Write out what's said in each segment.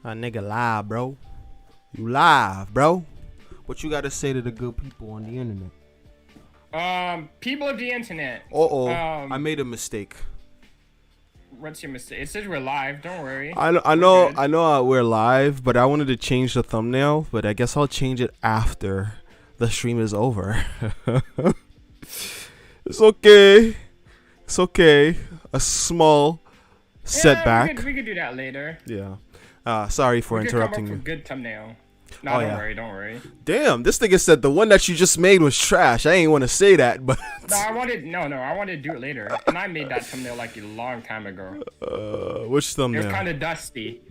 A nigga live, bro. You live, bro. What you got to say to the good people on the internet? People of the internet. I made a mistake. What's your mistake? It says we're live. Don't worry. I know we're live, but I wanted to change the thumbnail, but I guess I'll change it after the stream is over. It's okay. It's okay. A small setback. We could do that later. Yeah. Sorry for interrupting you. you. Good thumbnail. No, don't worry. Damn, this nigga said the one that you just made was trash. I ain't want to say that, but I wanted to do it later, and I made that thumbnail like a long time ago. Which thumbnail? It was kind of dusty.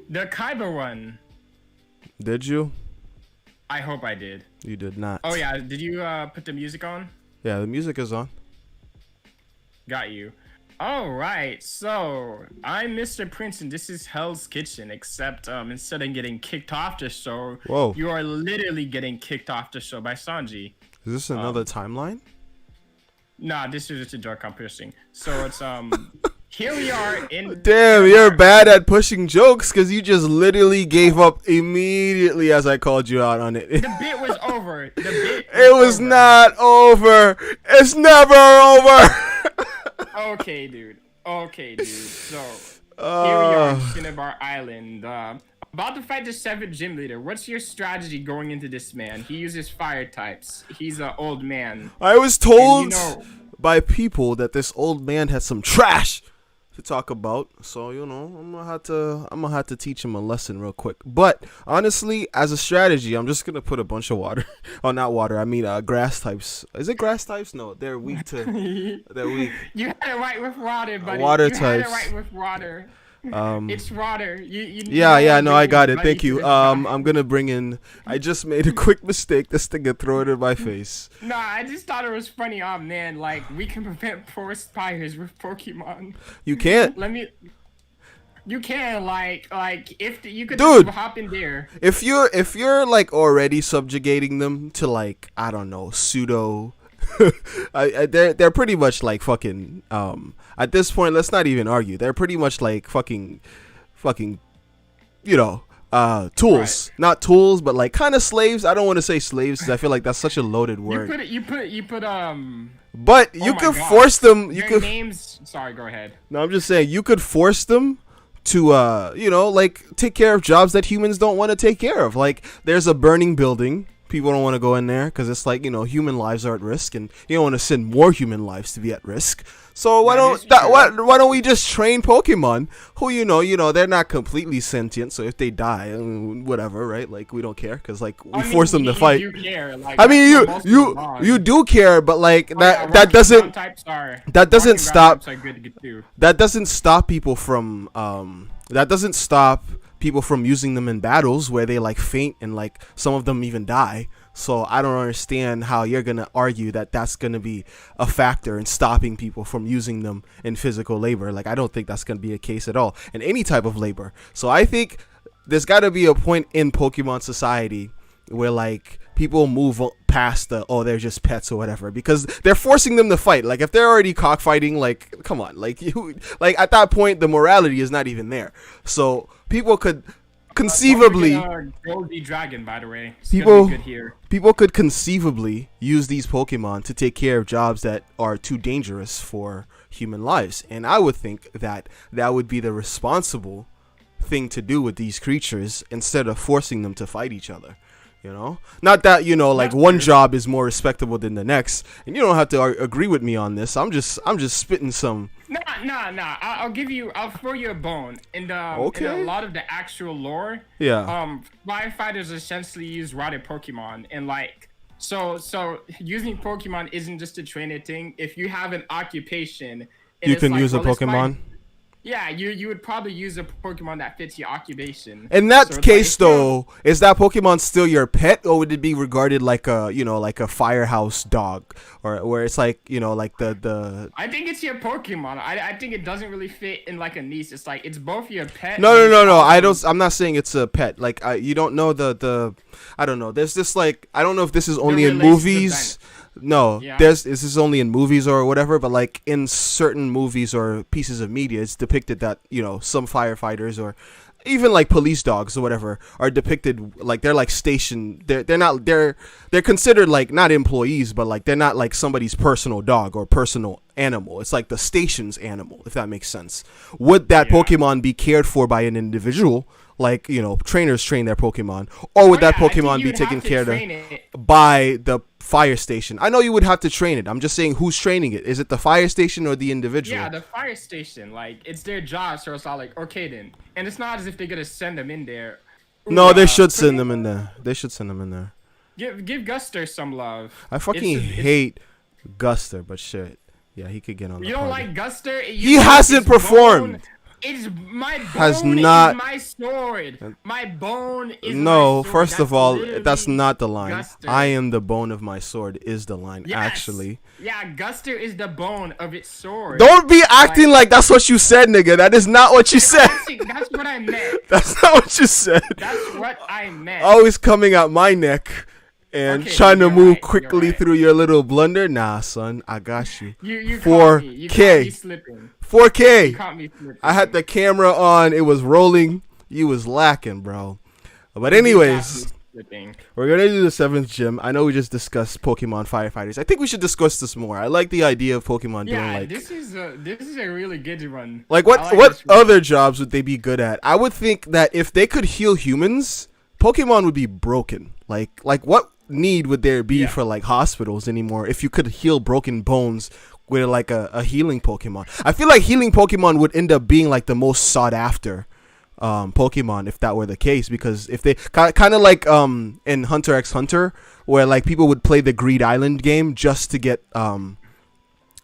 The Kyber one. Did you? I hope I did. You did not. Oh yeah, did you put the music on? Yeah, the music is on. Got you. All right, so I'm Mr. Prince, and this is Hell's Kitchen. Except instead of getting kicked off the show, you are literally getting kicked off the show by Sanji. Is this another timeline? Nah, this is just a joke I'm pushing. So it's here we are in. Damn, you're bad at pushing jokes because you just literally gave up immediately as I called you out on it. The bit was over. It was not over. It's never over. Okay, dude. So here we are on Cinnabar Island. About to fight the 7th gym leader. What's your strategy going into this, man? He uses fire types. He's an old man. I was told by people that this old man had some trash to talk about, so I'm gonna have to teach him a lesson real quick. But honestly, as a strategy, I'm just gonna put a bunch of water. Oh, not water. I mean, grass types. Is it grass types? No, they're weak to. They're weak. You had it right with water, buddy. Water types. Had it right with water. It's water. No, I got it. Thank you. I'm gonna bring in. I just made a quick mistake. This thing could throw it in my face. Nah, I just thought it was funny. Oh man, like we can prevent forest fires with Pokemon. You can't. You can like if you could Dude, hop in there. If you're like already subjugating them to like I don't know pseudo. They're pretty much like fucking at this point let's not even argue, they're pretty much like fucking tools, right. Not tools but like kind of slaves. I don't want to say slaves because I feel like that's such a loaded word. You put but you could force them. Sorry, go ahead. No, I'm just saying you could force them to like take care of jobs that humans don't want to take care of. Like there's a burning building. People don't want to go in there because it's like human lives are at risk, and you don't want to send more human lives to be at risk. So why don't we just train Pokemon who they're not completely sentient, so if they die, whatever, right? Like we don't care because like we force them to fight. You care. Like, I mean you do care, but like that doesn't stop people from using them in battles where they like faint and like some of them even die. So I don't understand how you're gonna argue that that's gonna be a factor in stopping people from using them in physical labor. Like I don't think that's gonna be a case at all in any type of labor. So I think there's got to be a point in Pokemon society where like people move past they're just pets or whatever, because they're forcing them to fight. Like if they're already cockfighting, like come on, like at that point the morality is not even there. So people could conceivably Goldie Dragon, by the way. People could conceivably use these Pokemon to take care of jobs that are too dangerous for human lives, and I would think that would be the responsible thing to do with these creatures instead of forcing them to fight each other. Not that like one job is more respectable than the next, and you don't have to agree with me on this. I'm just spitting some. Nah. I'll throw you a bone. In a lot of the actual lore, firefighters essentially use rotted Pokemon, and like so using Pokemon isn't just a trainer thing. If you have an occupation, you can use a Pokemon. Yeah, you would probably use a Pokemon that fits your occupation. In that case, though, is that Pokemon still your pet, or would it be regarded like a firehouse dog, or where it's like like the? I think it's your Pokemon. I think it doesn't really fit in like a niche. It's like it's both your pet. No. I'm not saying it's a pet. Like you don't know the. I don't know. There's this like I don't know if this is only in movies. No, this is only in movies or whatever, but like in certain movies or pieces of media, it's depicted that some firefighters or even like police dogs or whatever are depicted like they're like stationed. They're considered like not employees, but like they're not like somebody's personal dog or personal animal. It's like the station's animal, if that makes sense. Would that Pokemon be cared for by an individual? Like, you know, trainers train their Pokemon, or would that Pokemon be taken care of by the fire station? I know you would have to train it. I'm just saying, who's training it? Is it the fire station or the individual? Yeah, the fire station. Like, it's their job, so it's all like, okay then. And it's not as if they're gonna send them in there. No, they should send them in there. They should send them in there. Give Guster some love. I fucking hate Guster, but shit. Yeah, he could get on the You don't like Guster? He hasn't performed. It's my bone has not is my sword. My bone is no. My sword. First That's of all, that's not the line. Guster. I am the bone of my sword is the line. Yes. Actually. Yeah, Guster is the bone of its sword. Don't be acting like that's what you said, nigga. That is not what you said. That's what I meant. That's not what you said. That's what I meant. Always coming at my neck and trying to move quickly through your little blunder. Nah, son, I got you. You 4K. 4K. I had the camera on. It was rolling. You was lacking, bro. But anyways, we're going to do the 7th gym. I know we just discussed Pokemon Firefighters. I think we should discuss this more. I like the idea of Pokemon doing like... this is a really good one. Like, what other jobs would they be good at? I would think that if they could heal humans, Pokemon would be broken. Like what need would there be for like hospitals anymore if you could heal broken bones with like a healing Pokemon? I feel like healing Pokemon would end up being like the most sought after Pokemon if that were the case, because if they kind of like in Hunter x Hunter, where like people would play the Greed Island game just to get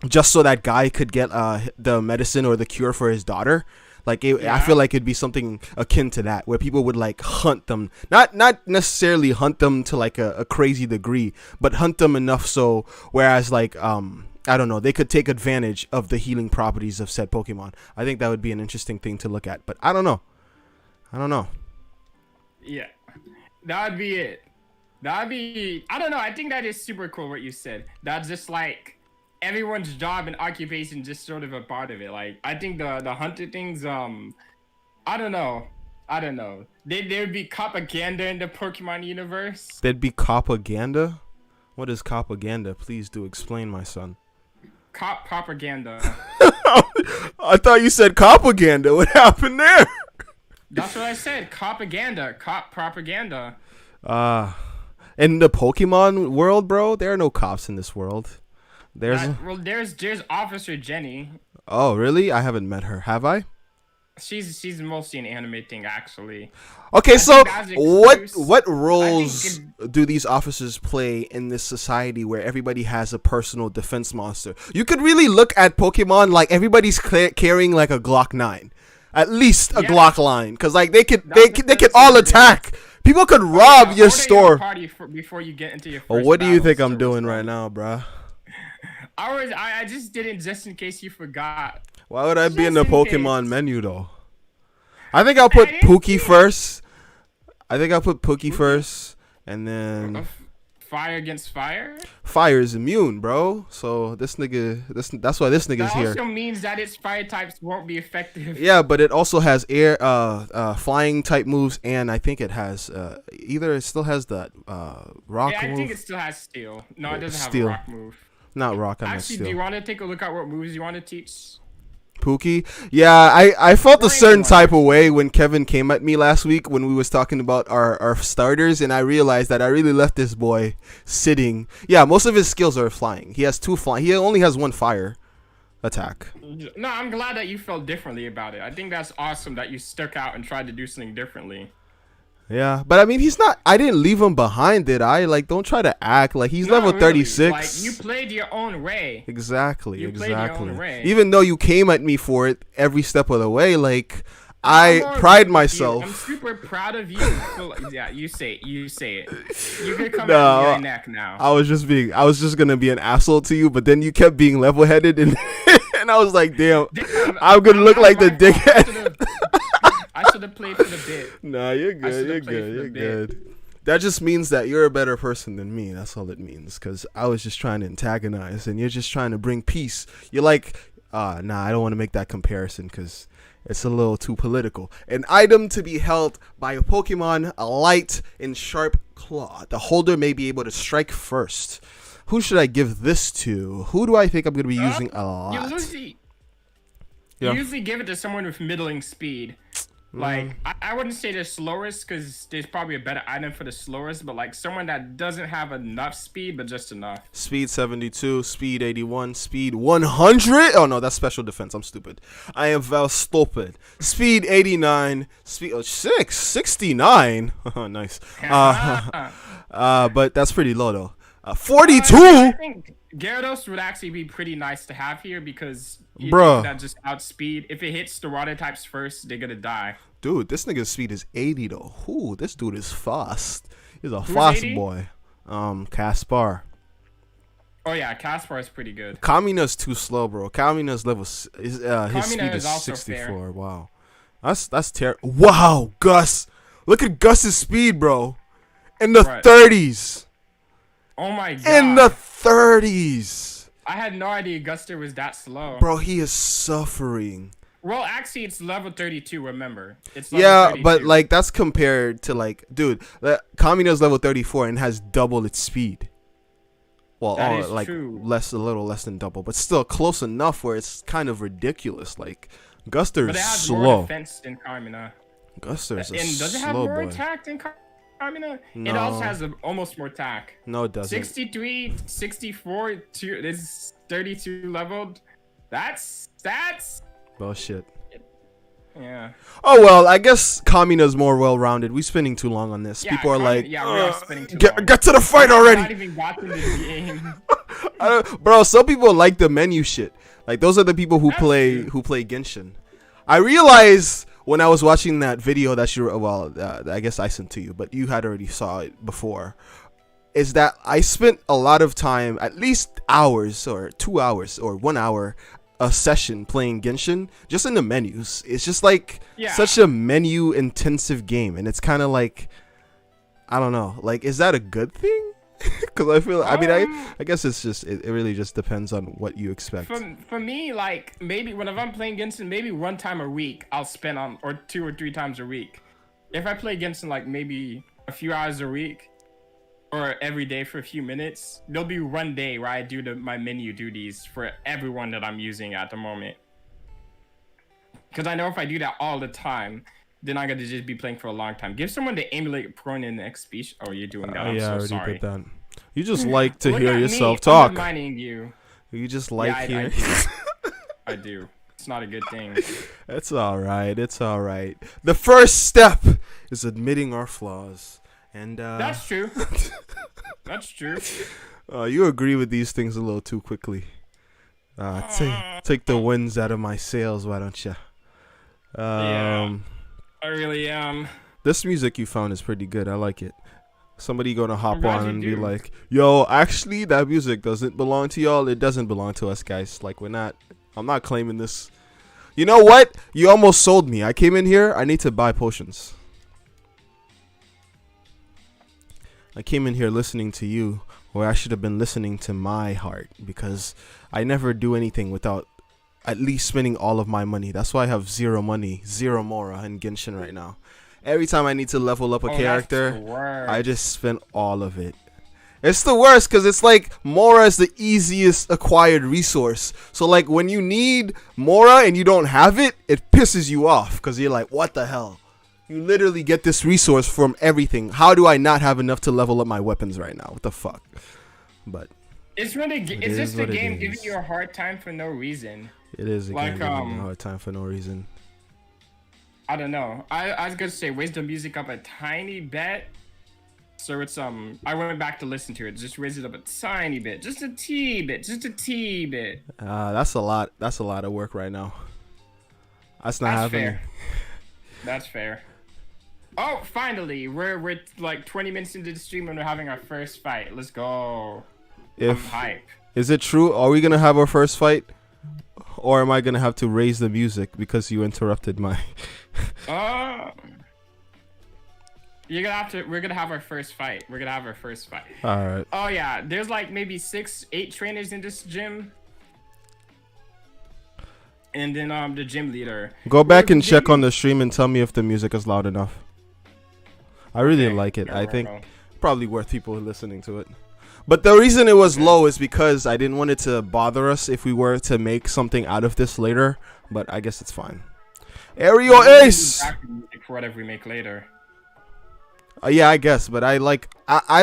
just so that guy could get the medicine or the cure for his daughter. Like I feel like it'd be something akin to that, where people would like hunt them, not necessarily hunt them to like a crazy degree, but hunt them enough so whereas like I don't know, they could take advantage of the healing properties of said Pokemon. I think that would be an interesting thing to look at, but I don't know. Yeah, that would be it. That'd be, I don't know. I think that is super cool what you said. That's just like everyone's job and occupation, just sort of a part of it. Like, I think the hunter things, I don't know. There'd be propaganda in the Pokemon universe. There'd be propaganda? What is propaganda? Please do explain, my son. Cop propaganda. I thought you said propaganda. What happened there? That's what I said. Propaganda. Cop propaganda. In the Pokemon world, bro, there are no cops in this world. There's Officer Jenny. Oh, really? I haven't met her. Have I? She's mostly an anime thing, actually. Okay, so what roles do these officers play in this society where everybody has a personal defense monster? You could really look at Pokemon like everybody's carrying like a Glock 9, at least a Glock line, because like they could all attack. People could rob your store. Before you get into your first what do you think I'm doing right now, bruh? I just did it just in case you forgot. Why would I be in the Pokemon menu though? I think I'll put Pookie first. And then fire against fire. Fire is immune, bro. So that's why this nigga's here. That also means that its fire types won't be effective. Yeah, but it also has air, flying type moves, and I think it has either it still has the rock. Yeah, I move. think it still has steel. No, it doesn't steel. have a rock move. Not rock. Actually, do you want to take a look at what moves you want to teach? Pookie? Yeah, I felt a certain type of way when Kevin came at me last week when we was talking about our starters, and I realized that I really left this boy sitting. Yeah, most of his skills are flying. He has 2 flying. He only has 1 fire attack. No, I'm glad that you felt differently about it. I think that's awesome that you stuck out and tried to do something differently. Yeah, but I mean, he's not. I didn't leave him behind, did I? Like, don't try to act like he's level 36. Like, you played your own way. Exactly. Played your own way. Even though you came at me for it every step of the way, like I pride myself. I'm super proud of you. Yeah, you say it. You could come at my neck now. I was just gonna be an asshole to you, but then you kept being level-headed, and and I was like, damn, I'm gonna look like the dickhead. I should have played for the bit. Nah, you're good. You're good. That just means that you're a better person than me. That's all it means. Because I was just trying to antagonize, and you're just trying to bring peace. You're like, nah, I don't want to make that comparison because It's a little too political. An item to be held by a Pokemon, a light and sharp claw. The holder may be able to strike first. Who should I give this to? Who do I think I'm going to be using a lot? You usually give it to someone with middling speed. Like, I wouldn't say the slowest, because there's probably a better item for the slowest, but like someone that doesn't have enough speed, but just enough. Speed 72, speed 81, speed 100. Oh no, that's special defense. I'm stupid. I am well stupid. Speed 89, speed 69. Nice. But that's pretty low though. 42. I think Gyarados would actually be pretty nice to have here because that just outspeed. If it hits the water types first, they're gonna die. Dude, this nigga's speed is 80 though. Ooh, this dude is fast. He's a fast 80? boy. Caspar. Oh yeah, Caspar is pretty good. Kamina's too slow, bro. Kamina's level his speed is 64. Fair. Wow. That's terrible. Wow, Gus. Look at Gus's speed, bro. In the 30s. Oh my god. In the 30s. I had no idea Guster was that slow. Bro, he is suffering. Well, actually, it's level 32, remember. It's level 32. But like that's compared to like, dude, Kamina's level 34 and has double its speed. Well, like true. A little less than double, but still close enough where it's kind of ridiculous. Like Guster is slow. More defense than Kamina. Guster is a slow boy. Does it have more attack than Kamina? No. It also has almost more attack. No, it doesn't. 63, 64, it's 32 leveled. That's bullshit. Yeah. Oh well, I guess Kamina's more well-rounded. We're spending too long on this. Yeah, people are like, we are spending too long. Get to the fight already. Not even got to the game. Bro, some people like the menu shit. Like those are the people who play Genshin. I realize when I was watching that video that I guess I sent to you, but you had already saw it before, is that I spent a lot of time, at least hours or 2 hours or 1 hour a session playing Genshin just in the menus. It's just like such a menu intensive game, and it's kind of like, I don't know, like, is that a good thing? Because I feel, I mean, I guess it's just, it really just depends on what you expect. For me, like, maybe whenever I'm playing Genshin, maybe one time a week I'll spend on, or 2 or 3 times a week. If I play Genshin like maybe a few hours a week or every day for a few minutes, there'll be one day where I do my menu duties for everyone that I'm using at the moment. Because I know if I do that all the time, then I'm gonna just be playing for a long time. Give someone to emulate Prone in the XP. Oh, you're doing that. I'm so sorry. Did that. You just like to hear yourself talk. I'm reminding you. You just like hearing. I do. It's not a good thing. It's all right. It's all right. The first step is admitting our flaws, and that's true. That's true. You agree with these things a little too quickly. Take the winds out of my sails, why don't you? Yeah. I really am. This music you found is pretty good. I like it. Somebody gonna hop on and be like, yo, actually that music doesn't belong to y'all. It doesn't belong to us, guys. Like, I'm not claiming this. You know what? You almost sold me. I came in here. I need to buy potions. I came in here listening to you, or I should have been listening to my heart, because I never do anything without at least spending all of my money. That's why I have zero money, zero Mora in Genshin right now. Every time I need to level up a character, I just spend all of it. It's the worst because it's like Mora is the easiest acquired resource. So like when you need Mora and you don't have it, it pisses you off because you're like, what the hell? You literally get this resource from everything. How do I not have enough to level up my weapons right now? What the fuck? But it's just a game giving you a hard time for no reason. It is a game giving you a hard time for no reason. I don't know. I was gonna say raise the music up a tiny bit. So it's I went back to listen to it. Just raise it up a tiny bit, just a tee bit, just a tee bit. That's a lot. That's a lot of work right now. That's not happening. Fair. That's fair. Oh, finally, we're like 20 minutes into the stream and we're having our first fight. Let's go. I'm hype. Is it true? Are we gonna have our first fight, or am I gonna have to raise the music because you interrupted my? We're gonna have our first fight. We're gonna have our first fight. All right. Oh yeah, there's like maybe 6, 8 trainers in this gym. and then the gym leader. Go back and check on the stream and tell me if the music is loud enough. I really like it. I think probably worth people listening to it. But the reason it was low is because I didn't want it to bother us if we were to make something out of this later. But I guess it's fine. Aerial Ace! For whatever we make later. Yeah, I guess. But I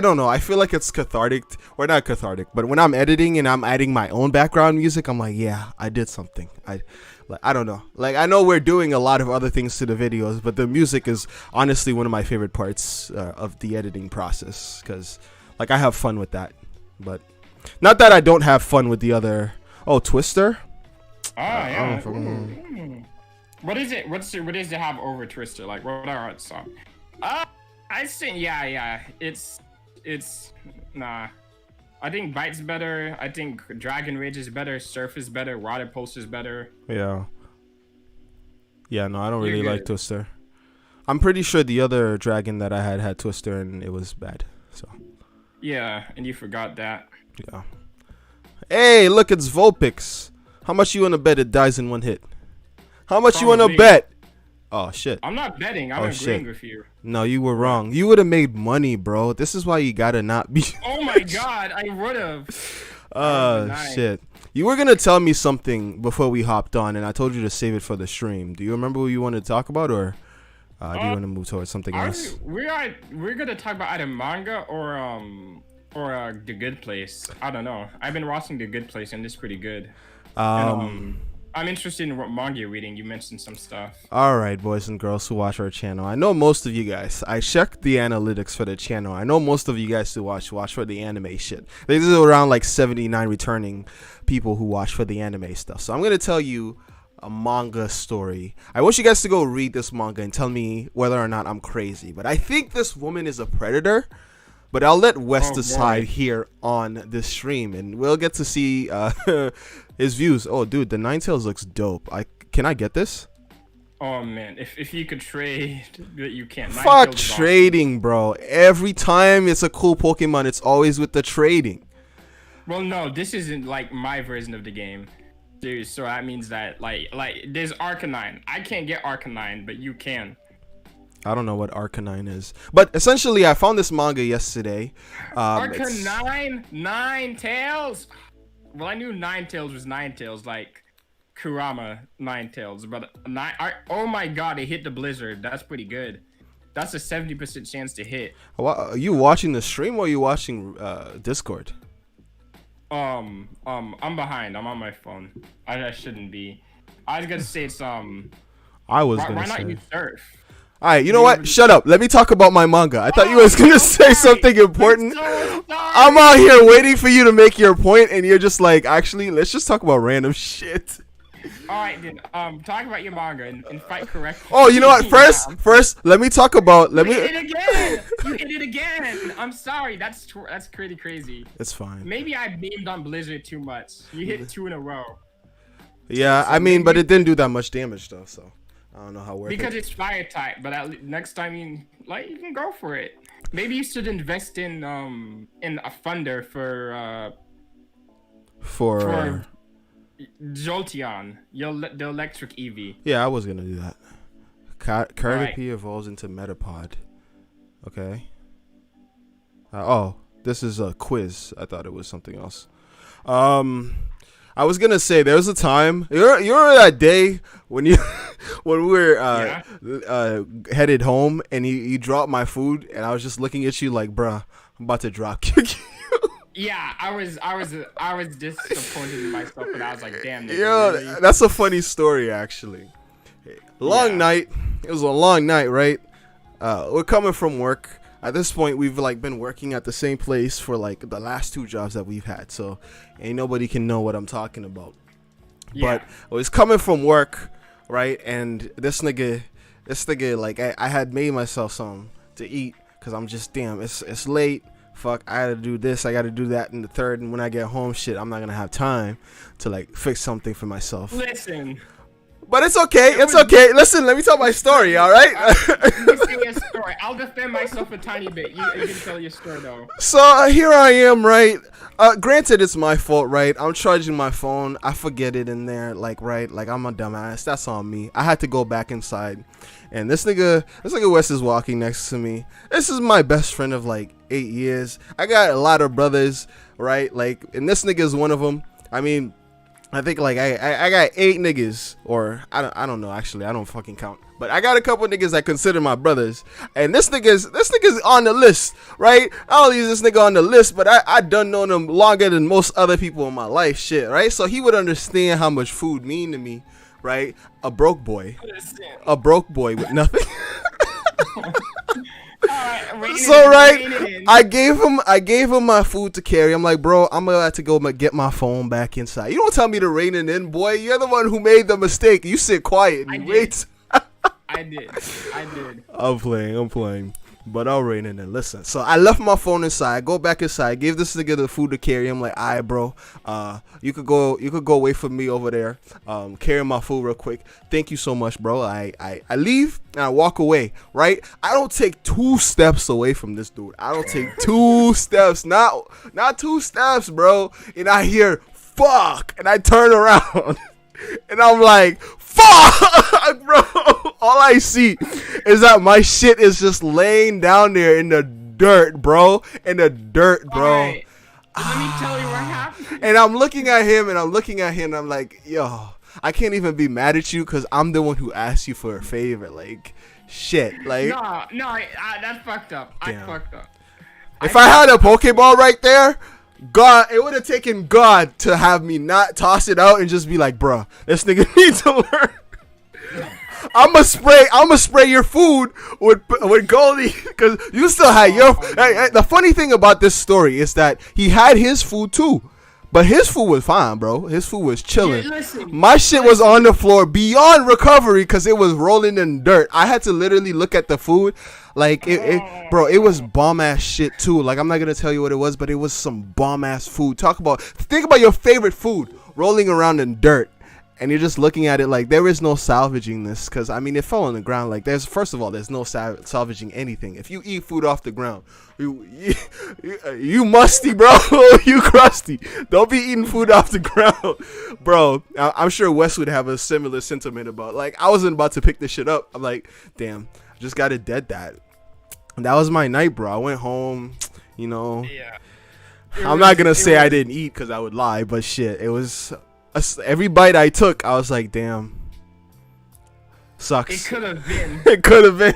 don't know. I feel like it's cathartic. Or not cathartic. But when I'm editing and I'm adding my own background music, I'm like, yeah, I did something. I don't know. Like, I know we're doing a lot of other things to the videos. But the music is honestly one of my favorite parts of the editing process. Because... like, I have fun with that, but not that I don't have fun with the other. Oh, Twister. Yeah. What is it? What does it have over Twister? Like, what are its songs? I think yeah. It's nah. I think Bite's better. I think Dragon Rage is better. Surf is better. Water Pulse is better. Yeah. Yeah. No, I don't really like Twister. I'm pretty sure the other dragon that I had Twister and it was bad. So. Yeah, and you forgot that. Yeah. Hey, look, it's Vulpix. How much you wanna bet it dies in one hit? How much you wanna bet? Oh shit. I'm not betting. I'm agreeing with you. No, you were wrong. You would have made money, bro. This is why you gotta not be. Oh my god, I would have. Shit. You were gonna tell me something before we hopped on, and I told you to save it for the stream. Do you remember what you wanted to talk about, or do you want to move towards something else? We're gonna talk about either manga or The Good Place. I don't know. I've been watching The Good Place and it's pretty good. I'm interested in what manga you're reading. You mentioned some stuff. All right, boys and girls who watch our channel. I know most of you guys. I checked the analytics for the channel. I know most of you guys who watch for the anime shit. There's around like 79 returning people who watch for the anime stuff. So I'm gonna tell you a manga story. I want you guys to go read this manga and tell me whether or not I'm crazy. But I think this woman is a predator. But I'll let Wes decide here on the stream, and we'll get to see his views. Oh, dude, the Ninetales looks dope. Can I get this? Oh man, if you could trade, but you can't. Fuck trading, bro. Every time it's a cool Pokemon, it's always with the trading. Well, no, this isn't like my version of the game. Dude, so that means that like there's Arcanine. I can't get Arcanine, but you can. I don't know what Arcanine is, but essentially I found this manga yesterday. Arcanine, Ninetales. Well, I knew Ninetales was Ninetales, like Kurama Ninetales, but oh my god, it hit the Blizzard. That's pretty good. That's a 70% chance to hit. Are you watching the stream or are you watching Discord? I'm behind. I'm on my phone. I shouldn't be. I was gonna say it's I was gonna say. Why not use Surf? All right, you know what? Shut up. Let me talk about my manga. I thought you was gonna say something important. I'm out here waiting for you to make your point, and you're just like, actually, let's just talk about random shit. All right, then. Talk about your manga and fight correctly. Oh, you know what? First, let me talk about. You hit it again. You hit it again. I'm sorry. That's pretty crazy. It's fine. Maybe I beamed on Blizzard too much. You hit 2 in a row. Yeah, so I mean, but it didn't do that much damage though, so. I don't know how worth because it's fire type, but next time you can go for it. Maybe you should invest in a funder for Jolteon, the electric Eevee. Yeah, I was gonna do that. Caterpie evolves into Metapod. Okay. This is a quiz. I thought it was something else. I was gonna say there was a time you're that day when we were headed home and you dropped my food and I was just looking at you like, bruh, I'm about to drop kick you. Yeah, I was disappointed in myself, but I was like, damn. Really? That's a funny story actually. Long night. It was a long night, right? We're coming from work. At this point, we've been working at the same place for the last 2 jobs that we've had, so ain't nobody can know what I'm talking about. Yeah. But I was coming from work, right? And this nigga, I had made myself something to eat because I'm just it's late. Fuck, I gotta do this, I gotta do that, and the third. And when I get home, shit, I'm not gonna have time to fix something for myself. Listen. But it's okay. It's okay. Listen, let me tell my story, all right? Let me say your story. I'll defend myself a tiny bit. You can tell your story, though. So here I am, right? Granted, it's my fault, right? I'm charging my phone. I forget it in there, like, right? Like, I'm a dumbass. That's on me. I had to go back inside. And this nigga Wes is walking next to me. This is my best friend of, like, 8 years. I got a lot of brothers, right? Like, and this nigga is one of them. I mean, I think like I got 8 niggas, or I don't know, actually I don't fucking count, but I got a couple niggas I consider my brothers, and this nigga's on the list, right? I don't use this nigga on the list, but I done known him longer than most other people in my life, shit, right? So he would understand how much food mean to me, right? A broke boy with nothing. So right, I gave him my food to carry. I'm like, bro, I'm gonna have to go get my phone back inside. You don't tell me to rein it in, boy. You're the one who made the mistake. You sit quiet and wait. I did. I'm playing. But I'll rein it in. Listen, so I left my phone inside. Go back inside. Gave this nigga the food to carry. I'm like, alright, bro. You could go wait for me over there. Carry my food real quick. Thank you so much, bro. I leave and I walk away. Right? I don't take 2 steps away from this dude. I don't take 2 steps. Not 2 steps, bro. And I hear fuck, and I turn around, and I'm like, fuck, bro. All I see is that my shit is just laying down there in the dirt, bro. In the dirt, bro. Right. Let me tell you what happened. And I'm looking at him, and I'm like, yo, I can't even be mad at you because I'm the one who asked you for a favor. Like, shit. Like, no, that's fucked up. Damn. I fucked up. If I had a Pokeball right there, God, it would have taken God to have me not toss it out and just be like, bruh, this nigga needs to learn. I'ma spray your food with Goldie, because you still had your. The funny thing about this story is that he had his food too, but his food was fine, bro. His food was chilling. Yeah, my shit was on the floor beyond recovery because it was rolling in dirt. I had to literally look at the food, like bro. It was bomb ass shit too. Like, I'm not gonna tell you what it was, but it was some bomb ass food. Think about your favorite food rolling around in dirt. And you're just looking at it like there is no salvaging this, because I mean it fell on the ground. Like, first of all, there's no salvaging anything. If you eat food off the ground, you musty, bro. You crusty. Don't be eating food off the ground, bro. I'm sure Wes would have a similar sentiment about, like, I wasn't about to pick this shit up. I'm like, damn, I just got it dead that. And that was my night, bro. I went home, you know. Yeah. I'm not gonna say I didn't eat because I would lie, but shit, it was. Every bite I took, I was like, damn, sucks. It could have been. It could have been.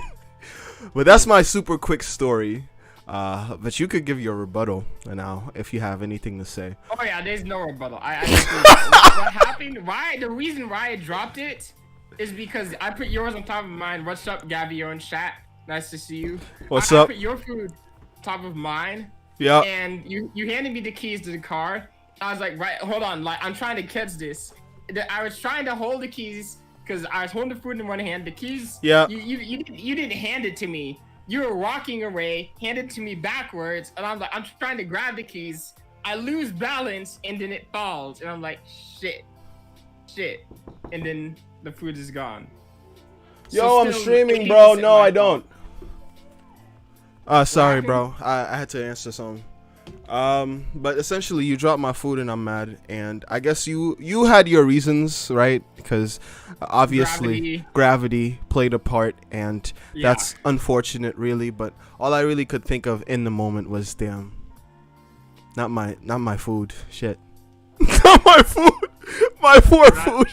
But that's my super quick story. But you could give your rebuttal now if you have anything to say. Oh yeah, there's no rebuttal. What happened? The reason why I dropped it is because I put yours on top of mine. What's up, Gabby? You're in chat. Nice to see you. What's up? I put your food top of mine. Yeah. And you handed me the keys to the car. I was like, right, hold on, like, I'm trying to catch this. I was trying to hold the keys because I was holding the food in one hand. The keys, yeah. You didn't hand it to me. You were walking away, handed it to me backwards, and I'm like, I'm trying to grab the keys. I lose balance, and then it falls, and I'm like, shit, and then the food is gone. Yo, I'm streaming, bro. No, I don't. Sorry, bro. I had to answer something. But essentially you dropped my food and I'm mad, and I guess you had your reasons, right? Because obviously gravity played a part, and that's unfortunate, really. But all I really could think of in the moment was, damn, not my food, shit. Not my food, my poor food.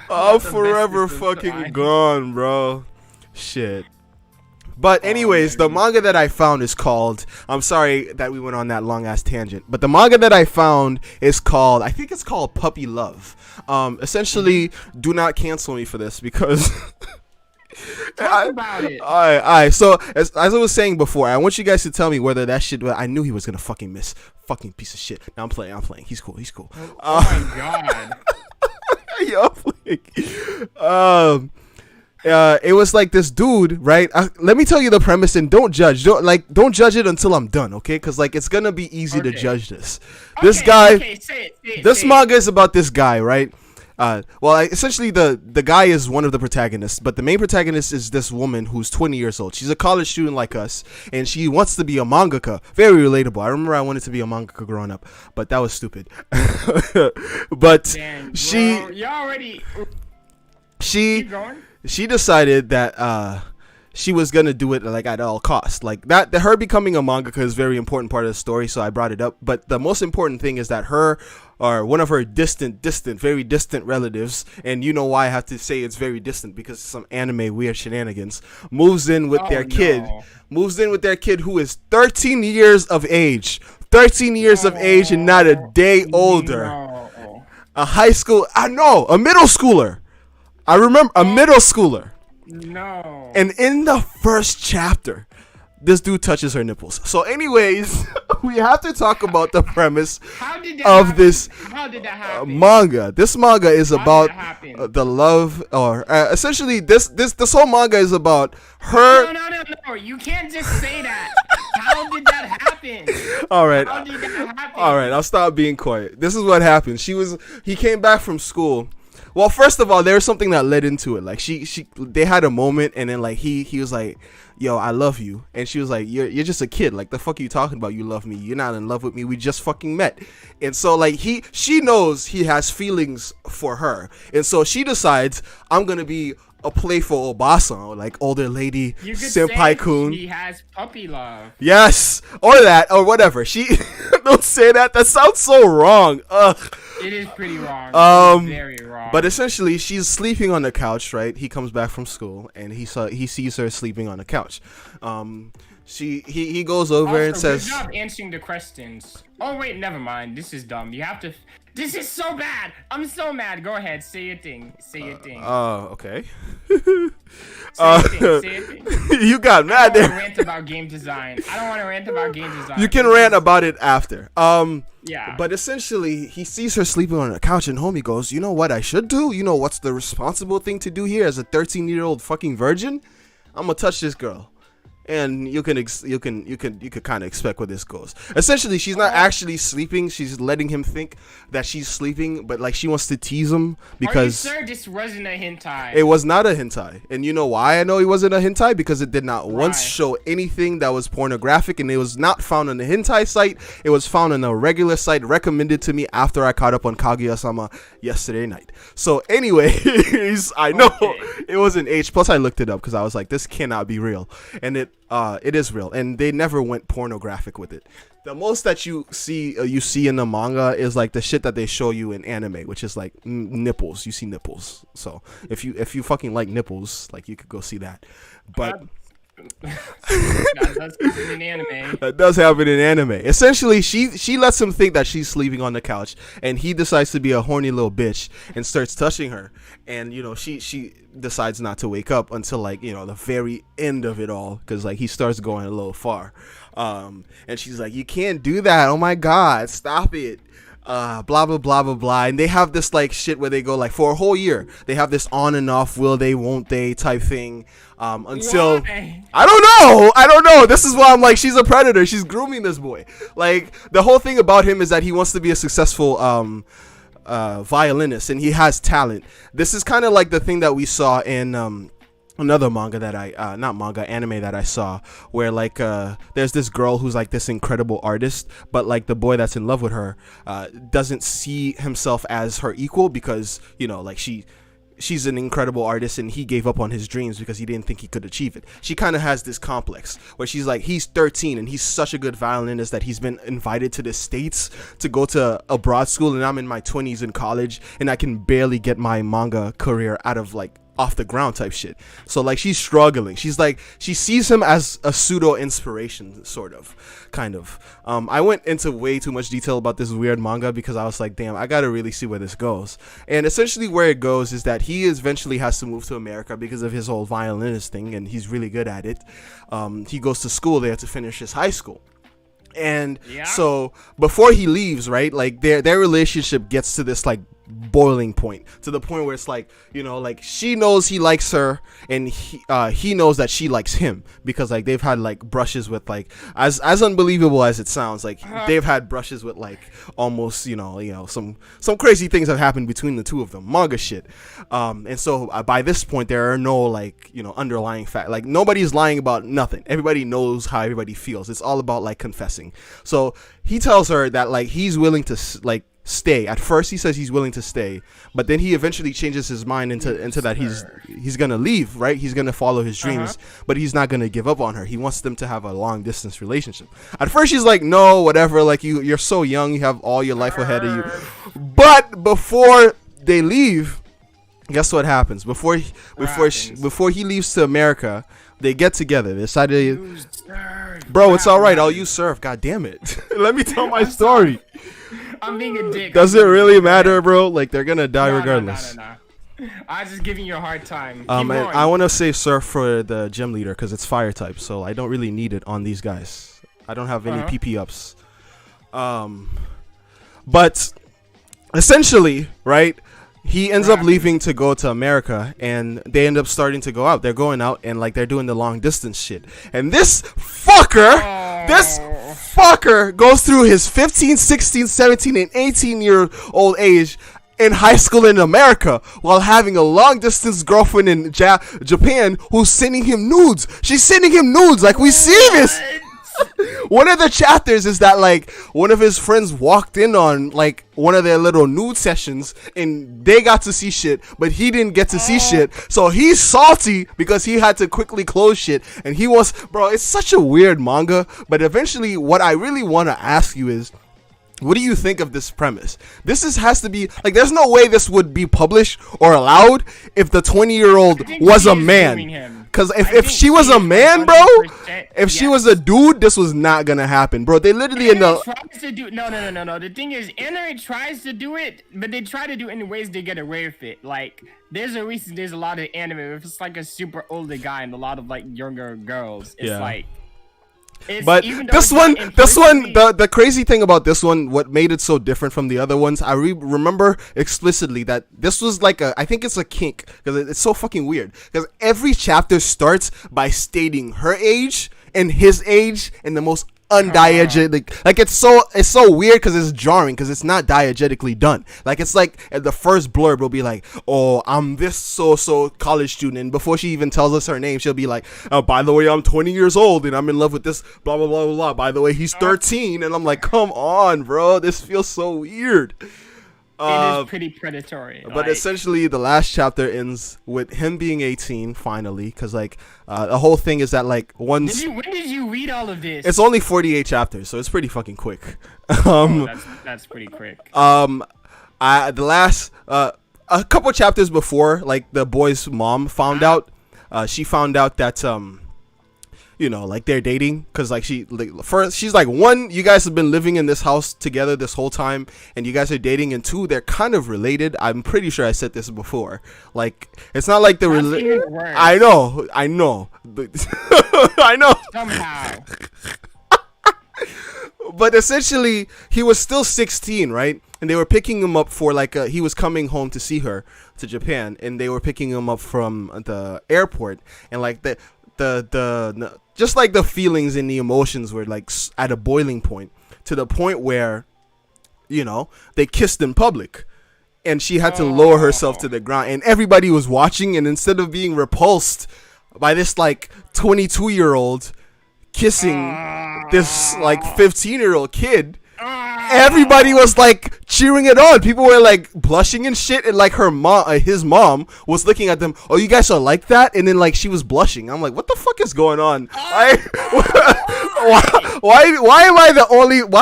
I'm forever fucking gone, bro. Shit. But anyways, the manga that I found is called, I'm sorry that we went on that long ass tangent, but the manga that I found is called, I think it's called Puppy Love. Essentially, do not cancel me for this because talk about it. Alright. So as I was saying before, I want you guys to tell me whether that shit, I knew he was gonna fucking miss. Fucking piece of shit. Now I'm playing. He's cool. Oh my god. Yo, it was like this dude, right? Let me tell you the premise, and don't judge. Don't judge it until I'm done, okay? Because like it's gonna be easy to judge this. This guy, this manga is about this guy, right? Essentially the guy is one of the protagonists, but the main protagonist is this woman who's 20 years old. She's a college student like us, and she wants to be a mangaka. Very relatable. I remember I wanted to be a mangaka growing up, but that was stupid. But Damn, she bro, you already she decided that she was gonna do it like at all costs. Like that her becoming a mangaka is a very important part of the story, so I brought it up. But the most important thing is that her or one of her very distant relatives, and you know why I have to say it's very distant, because some anime weird shenanigans, moves in with their kid who is 13 years of age. 13 years of age and not a day older. A middle schooler. I remember a middle schooler. No. And in the first chapter, this dude touches her nipples. So anyways, we have to talk about the premise of this manga. This manga is about the love, or essentially this whole manga is about her. No. You can't just say that. How did that happen? All right. How did that happen? All right, I'll stop being quiet. This is what happened. He came back from school. Well, first of all, there was something that led into it. Like they had a moment, and then like he was like, "Yo, I love you," and she was like, "You're just a kid. Like the fuck are you talking about? You love me? You're not in love with me. We just fucking met." And so like she knows he has feelings for her, and so she decides, I'm gonna be a playful Obasa, like older lady senpai-kun. He has puppy love. Yes, or that, or whatever. She don't say that. That sounds so wrong. Ugh. It is pretty wrong. Very wrong. But essentially, she's sleeping on the couch, right? He comes back from school, and he sees her sleeping on the couch. He goes over and says, "Good job answering the questions." Oh wait, never mind. This is dumb. You have to. This is so bad. I'm so mad. Go ahead, say your thing. Say your thing. Okay. Say your thing. You got mad there. I don't want to rant about game design. You can rant about it after. Yeah. But essentially, he sees her sleeping on the couch, and homie goes, "You know what I should do? You know what's the responsible thing to do here as a 13-year-old fucking virgin? I'm gonna touch this girl." And you could kind of expect where this goes. Essentially, she's not actually sleeping. She's letting him think that she's sleeping, but like she wants to tease him because. Are you sure this wasn't a hentai? It was not a hentai, and you know why I know it wasn't a hentai? Because it did not once show anything that was pornographic, and it was not found on the hentai site. It was found on a regular site recommended to me after I caught up on Kaguya-sama yesterday night. So, anyways, I know it was an H. Plus, I looked it up because I was like, this cannot be real, and it is real, and they never went pornographic with it. The most that you see in the manga is like the shit that they show you in anime, which is like nipples. You see nipples. So if you fucking like nipples, like you could go see that. But that does happen in anime. That does happen in anime. Essentially, she lets him think that she's sleeping on the couch, and he decides to be a horny little bitch and starts touching her. And you know, she decides not to wake up until like, you know, the very end of it all, because like he starts going a little far. And she's like, "You can't do that. Oh my god, stop it." Blah blah blah blah blah. And they have this like shit where they go like for a whole year. They have this on and off, will they, won't they type thing. Until I don't know. This is why I'm like, she's a predator. She's grooming this boy. Like the whole thing about him is that he wants to be a successful violinist, and he has talent. This is kind of like the thing that we saw in another manga that anime that I saw, where like there's this girl who's like this incredible artist, but like the boy that's in love with her doesn't see himself as her equal, because you know, like she's an incredible artist and he gave up on his dreams because he didn't think he could achieve it. She kind of has this complex where she's like, he's 13 and he's such a good violinist that he's been invited to the States to go to a broad school, and I'm in my 20s in college and I can barely get my manga career out of like off the ground type shit. So like she's struggling. She's like, she sees him as a pseudo inspiration, sort of, kind of. I went into way too much detail about this weird manga because I was like, damn, I gotta really see where this goes. And essentially where it goes is that he eventually has to move to America because of his whole violinist thing, and he's really good at it. He goes to school there to finish his high school. And so before he leaves, right, like their relationship gets to this like boiling point, to the point where it's like, you know, like she knows he likes her and he knows that she likes him, because like they've had like brushes with, like, as unbelievable as it sounds, like they've had brushes with like almost, you know some crazy things have happened between the two of them, manga shit. And so by this point there are no, like, you know, underlying fact, like nobody's lying about nothing, everybody knows how everybody feels, it's all about like confessing. So he tells her that like he's willing to like stay. At first he says he's willing to stay, but then he eventually changes his mind into that he's gonna leave, right? He's gonna follow his dreams, but he's not gonna give up on her. He wants them to have a long distance relationship. At first she's like, no, whatever, like you're so young, you have all your life ahead of you. But before they leave, guess what happens? Before he leaves to America, they get together. They decided, bro, it's all right, I'll use surf. God damn it. Let me tell my story. I'm being a dick. Does it really matter, bro? Like, they're gonna die regardless. No. I'm just giving you a hard time. And I want to save surf for the gym leader because it's fire type, so I don't really need it on these guys. I don't have any PP ups. But essentially, right? He ends up leaving to go to America, and they end up starting to go out. They're going out, and like they're doing the long distance shit. And this fucker goes through his 15, 16, 17, and 18-year-old age in high school in America while having a long distance girlfriend in Japan who's sending him nudes. She's sending him nudes. Like, we see this. One of the chapters is that like one of his friends walked in on like one of their little nude sessions and they got to see shit, but he didn't get to see shit. So he's salty because he had to quickly close shit, and he wants, bro, it's such a weird manga. But eventually what I really want to ask you is, what do you think of this premise? Has to be like, there's no way this would be published or allowed if the 20-year-old was a man. Because if she was a man, bro, if she was a dude, this was not gonna happen, bro. They literally tries to do no. The thing is, anime tries to do it, but they try to do it in ways they get away with it. Like, there's a reason there's a lot of anime if it's like a super older guy and a lot of like younger girls. It's like. But this one, the crazy thing about this one, what made it so different from the other ones, I remember explicitly that this was like I think it's a kink, because it's so fucking weird, because every chapter starts by stating her age and his age in the most undiegetic, like it's so weird because it's jarring, because it's not diegetically done. Like, it's like at the first blurb will be like, oh, I'm this so college student, and before she even tells us her name, she'll be like, oh, by the way, I'm 20 years old and I'm in love with this blah blah blah blah blah, by the way, he's 13, and I'm like, come on, bro, this feels so weird. It is pretty predatory. But essentially, the last chapter ends with him being 18 finally, because like the whole thing is that like when did you read all of this? It's only 48 chapters, so it's pretty fucking quick. That's pretty quick. The last a couple chapters before, like the boy's mom found out. She found out that you know, like they're dating, because like first she's like, one, you guys have been living in this house together this whole time and you guys are dating, and two, they're kind of related. I'm pretty sure I said this before. Like, it's not like the I know I know somehow. But essentially he was still 16, right? And they were picking him up for like he was coming home to see her to Japan, and they were picking him up from the airport, and like the just like the feelings and the emotions were like at a boiling point, to the point where, you know, they kissed in public, and she had to lower herself to the ground, and everybody was watching, and instead of being repulsed by this like 22-year-old kissing this like 15-year-old kid, everybody was like cheering it on. People were like blushing and shit, and like his mom was looking at them, oh, you guys are like that, and then like she was blushing. I'm like, what the fuck is going on? Why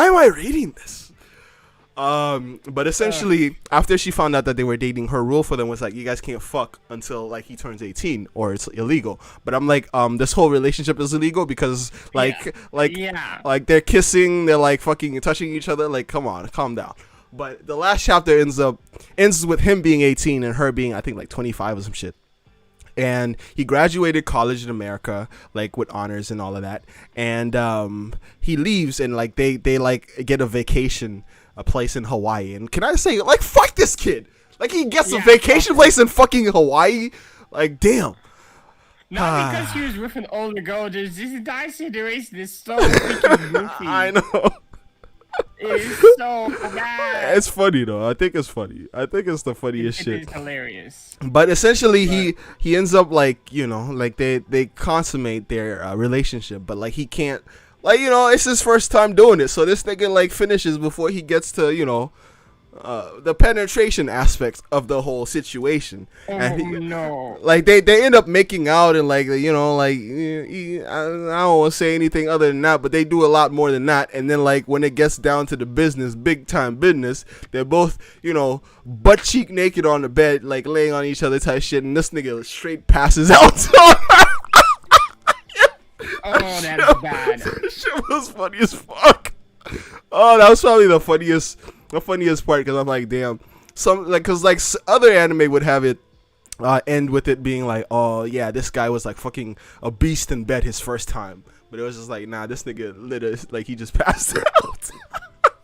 am I reading this? But essentially, after she found out that they were dating, her rule for them was like, you guys can't fuck until like he turns 18 or it's illegal. But I'm like, this whole relationship is illegal because like they're kissing, they're like fucking touching each other. Like, come on, calm down. But the last chapter ends with him being 18 and her being, I think, like 25 or some shit. And he graduated college in America, like with honors and all of that. And he leaves, and like they like get a vacation, a place in Hawaii. And can I say, like, fuck this kid. Like he gets a vacation place in fucking Hawaii. Like damn. Not because he was with an older girl. This entire situation is so freaking goofy. I know. It's so bad. It's funny though. I think it's funny. I think it's the funniest shit. It's hilarious. But essentially, he ends up like like they consummate their relationship, but like he can't, like it's his first time doing it. So this nigga like finishes before he gets to the penetration aspects of the whole situation. No. Like they end up making out and like I don't want to say anything other than that, but they do a lot more than that. And then like when it gets down to the business, big time business, they're both butt cheek naked on the bed, like laying on each other type shit, and this nigga straight passes out. Oh, that's bad. That shit was funny as fuck. Oh, that was probably the funniest part, because I'm like, damn, because other anime would have it end with it being like, oh yeah, this guy was like fucking a beast in bed his first time, but it was just like, nah, this nigga like he just passed out.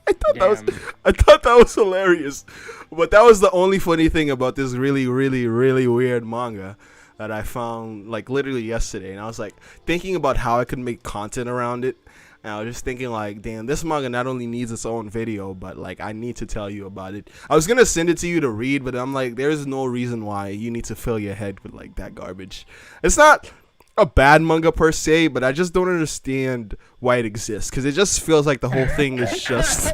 I thought that was hilarious, but that was the only funny thing about this really, really, really weird manga that I found like literally yesterday, and I was like thinking about how I could make content around it. And I was just thinking like, damn, this manga not only needs its own video, but like I need to tell you about it. I was gonna send it to you to read, but I'm like, there's no reason why you need to fill your head with like that garbage. It's not a bad manga per se, but I just don't understand why it exists, because it just feels like the whole thing is just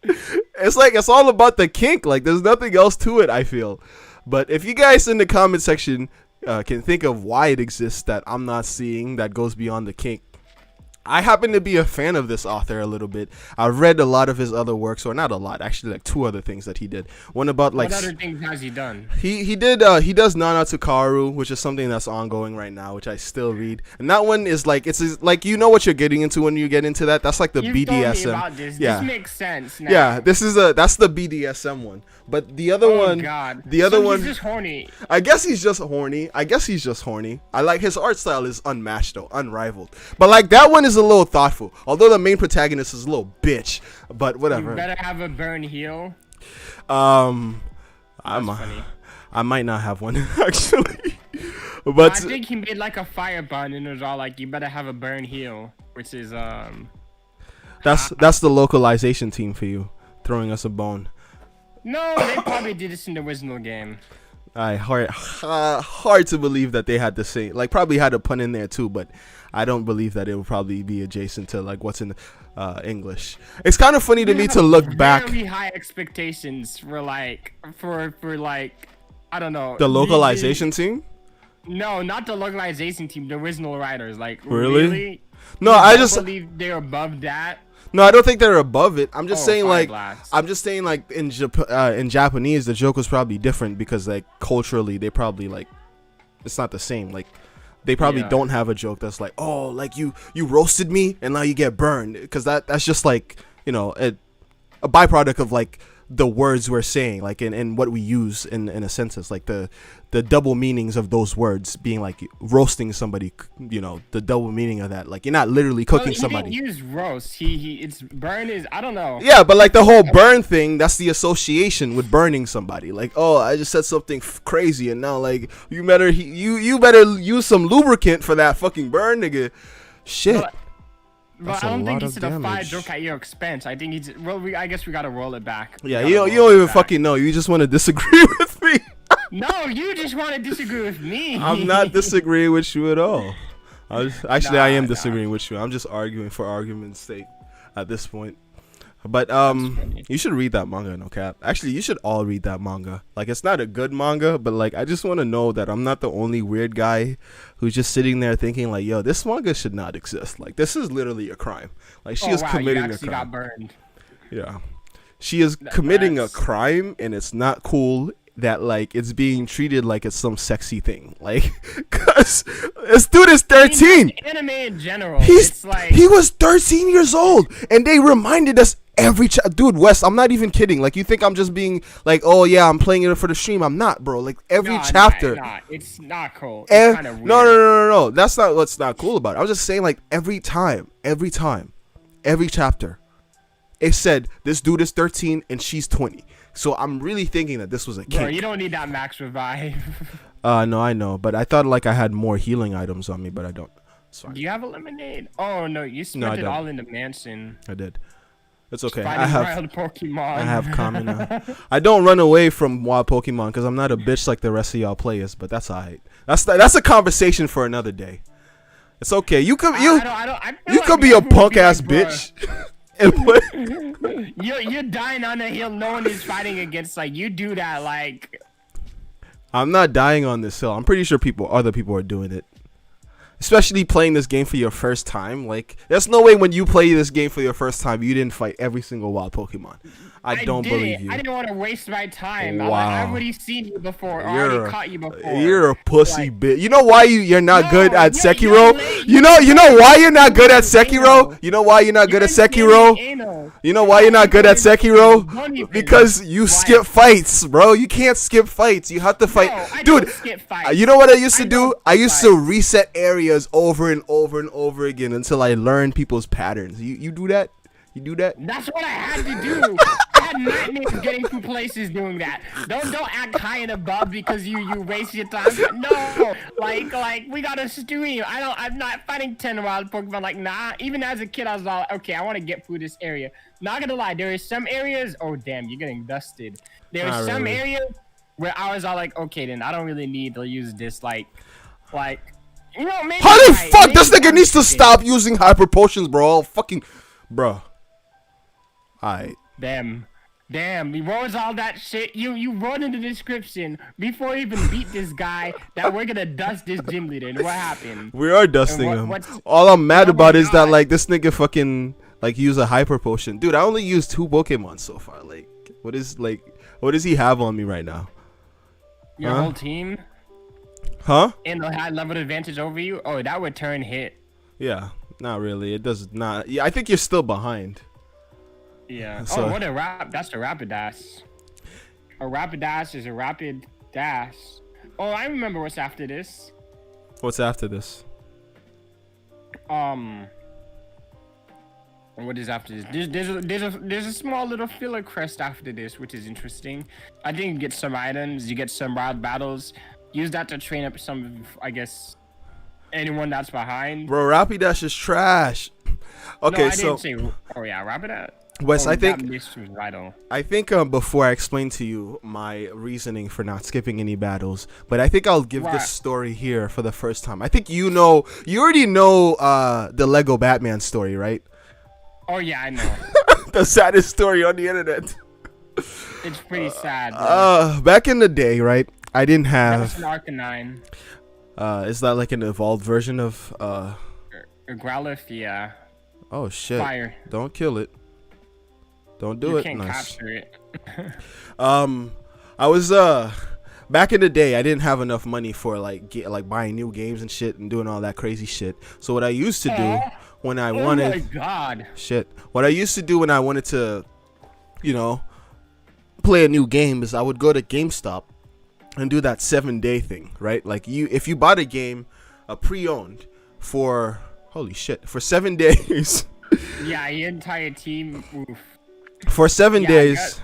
it's like it's all about the kink. Like there's nothing else to it, I feel. But if you guys in the comment section can think of why it exists that I'm not seeing that goes beyond the kink, I happen to be a fan of this author a little bit. I've read a lot of his other works, or not a lot, actually, like 2 other things that he did. One about like, what other things has he done? He does Nanatsu Karu, which is something that's ongoing right now, which I still read. And that one is like, it's like, what you're getting into when you get into that. That's like the You've BDSM. told me about this. Yeah, this makes sense now. Yeah, that's the BDSM one. But the other one, God. the other one, he's just horny. I guess he's just horny. I like his art style is unmatched though, unrivaled. But like that one is a little thoughtful. Although the main protagonist is a little bitch, but whatever. You better have a burn heel. I might not have one actually. But I think he made like a fire bun and it was all like, you better have a burn heel, which is that's the localization team for you, throwing us a bone. No, they probably did this in the original game. Hard to believe that they had the same, like probably had a pun in there too, but I don't believe that it would probably be adjacent to like what's in English. It's kind of funny to me to look back. Very high expectations for like for like I don't know. The localization team? No, not the localization team. The original writers. Like really? No, I just believe they're above that. No, I don't think they're above it. I'm just saying like in Japanese the joke was probably different because like culturally they probably like it's not the same. Like they probably don't have a joke that's like, oh, like you roasted me and now you get burned, because that's just like a byproduct of like the words we're saying, like in what we use in a sentence, like the double meanings of those words being like roasting somebody, the double meaning of that, like you're not literally cooking somebody. He didn't use roast. It's burn is, I don't know. Yeah, but like the whole burn thing, that's the association with burning somebody. Like, oh, I just said something crazy and now like you better use some lubricant for that fucking burn, nigga. Shit. But I don't think he said a fire joke at your expense. I think he's I guess we gotta roll it back. Yeah, you don't even fucking know. You just want to disagree with me. No, you just want to disagree with me. I'm not disagreeing with you at all. I am disagreeing with you. I'm just arguing for argument's sake at this point. But you should read that manga, no cap. Actually, you should all read that manga. Like, it's not a good manga, but like I just want to know that I'm not the only weird guy who's just sitting there thinking like, yo, this manga should not exist. Like, this is literally a crime. Like, she is committing a crime. Got burned. Yeah, she is committing a crime, and it's not cool that like it's being treated like it's some sexy thing. Like, cause this dude is 13. Anime in general, he was 13 years old, and they reminded us every dude, Wes, I'm not even kidding. Like, you think I'm just being like, oh yeah, I'm playing it for the stream? I'm not, bro. Like, every chapter. It's not cool. It's kind of weird. No. That's not what's not cool about it. I was just saying, like, every chapter, it said this dude is 13 and she's 20. So I'm really thinking that this was a kink. Bro, you don't need that max revive. No, I know, but I thought like I had more healing items on me, but I don't. Do you have a lemonade? Oh no, you spent it all in the mansion. I did. It's okay. I have wild Pokemon. I have Kamina. I don't run away from wild Pokemon because I'm not a bitch like the rest of y'all players, but that's alright. That's a conversation for another day. It's okay. You could be a punk ass bitch. You're dying on a hill no one is fighting against. Like, you do that, like... I'm not dying on this hill. I'm pretty sure other people are doing it. Especially playing this game for your first time. Like, there's no way when you play this game for your first time, you didn't fight every single wild Pokemon. I don't believe you. I didn't want to waste my time. Wow. I've already seen you before. I already caught you before. You're a pussy bitch. You know why you're not good at Sekiro? You know why you're not good at Sekiro? You know why you're not good at Sekiro? You know why you're not good at Sekiro? Because you skip fights, bro. You can't skip fights. You have to fight. Dude, you know what I used to do? I used to reset areas over and over and over again until I learned people's patterns. You do that? You do that? That's what I had to do. I had nightmares getting through places doing that. Don't act high and above because you waste your time. No, like we gotta stream. I'm not fighting 10 wild Pokemon. Like, nah. Even as a kid, I was all like, okay, I want to get through this area. Not gonna lie, there is some areas. Oh damn, you're getting dusted. There is some areas where I was all like, okay, then I don't really need to use this. Like. You know, maybe how the fuck this nigga needs to stop using hyper potions, bro? Fucking, bro. Alright. Damn, what was all that shit? You wrote in the description before you even beat this guy that we're gonna dust this gym leader. And what happened? We are dusting him. All I'm mad about is that like this nigga fucking like use a hyper potion. Dude, I only used 2 Pokemon so far. Like, what does he have on me right now? Your whole team? Huh? And the high level advantage over you? Oh, that would turn hit. Yeah, not really. It does not. Yeah, I think you're still behind. Yeah. So, what that's a Rapidash. A Rapidash is a rapid dash. Oh, I remember what's after this. What's after this? What is after this? There's a small little filler quest after this, which is interesting. I think you get some items, you get some wild battles. Use that to train up some, I guess, anyone that's behind. Bro, Rapidash is trash. Okay, no, I didn't say. Oh yeah, Rapidash. Wes, I think before I explain to you my reasoning for not skipping any battles, but I think I'll give this story here for the first time. I think you already know the Lego Batman story, right? Oh yeah, I know. The saddest story on the internet. It's pretty sad. Back in the day, right? I didn't have. That's an Arcanine. Is that like an evolved version of a Growlithe? Yeah. Oh shit! Fire. Don't kill it. Don't do it. You can't capture it. I was back in the day. I didn't have enough money for like buying new games and shit and doing all that crazy shit. So what I used to do when I wanted. Oh my god. Shit. What I used to do when I wanted to, play a new game is I would go to GameStop and do that 7-day thing, right? Like if you bought a game, pre-owned for 7 days. Yeah, your entire team. Oof. For 7 days.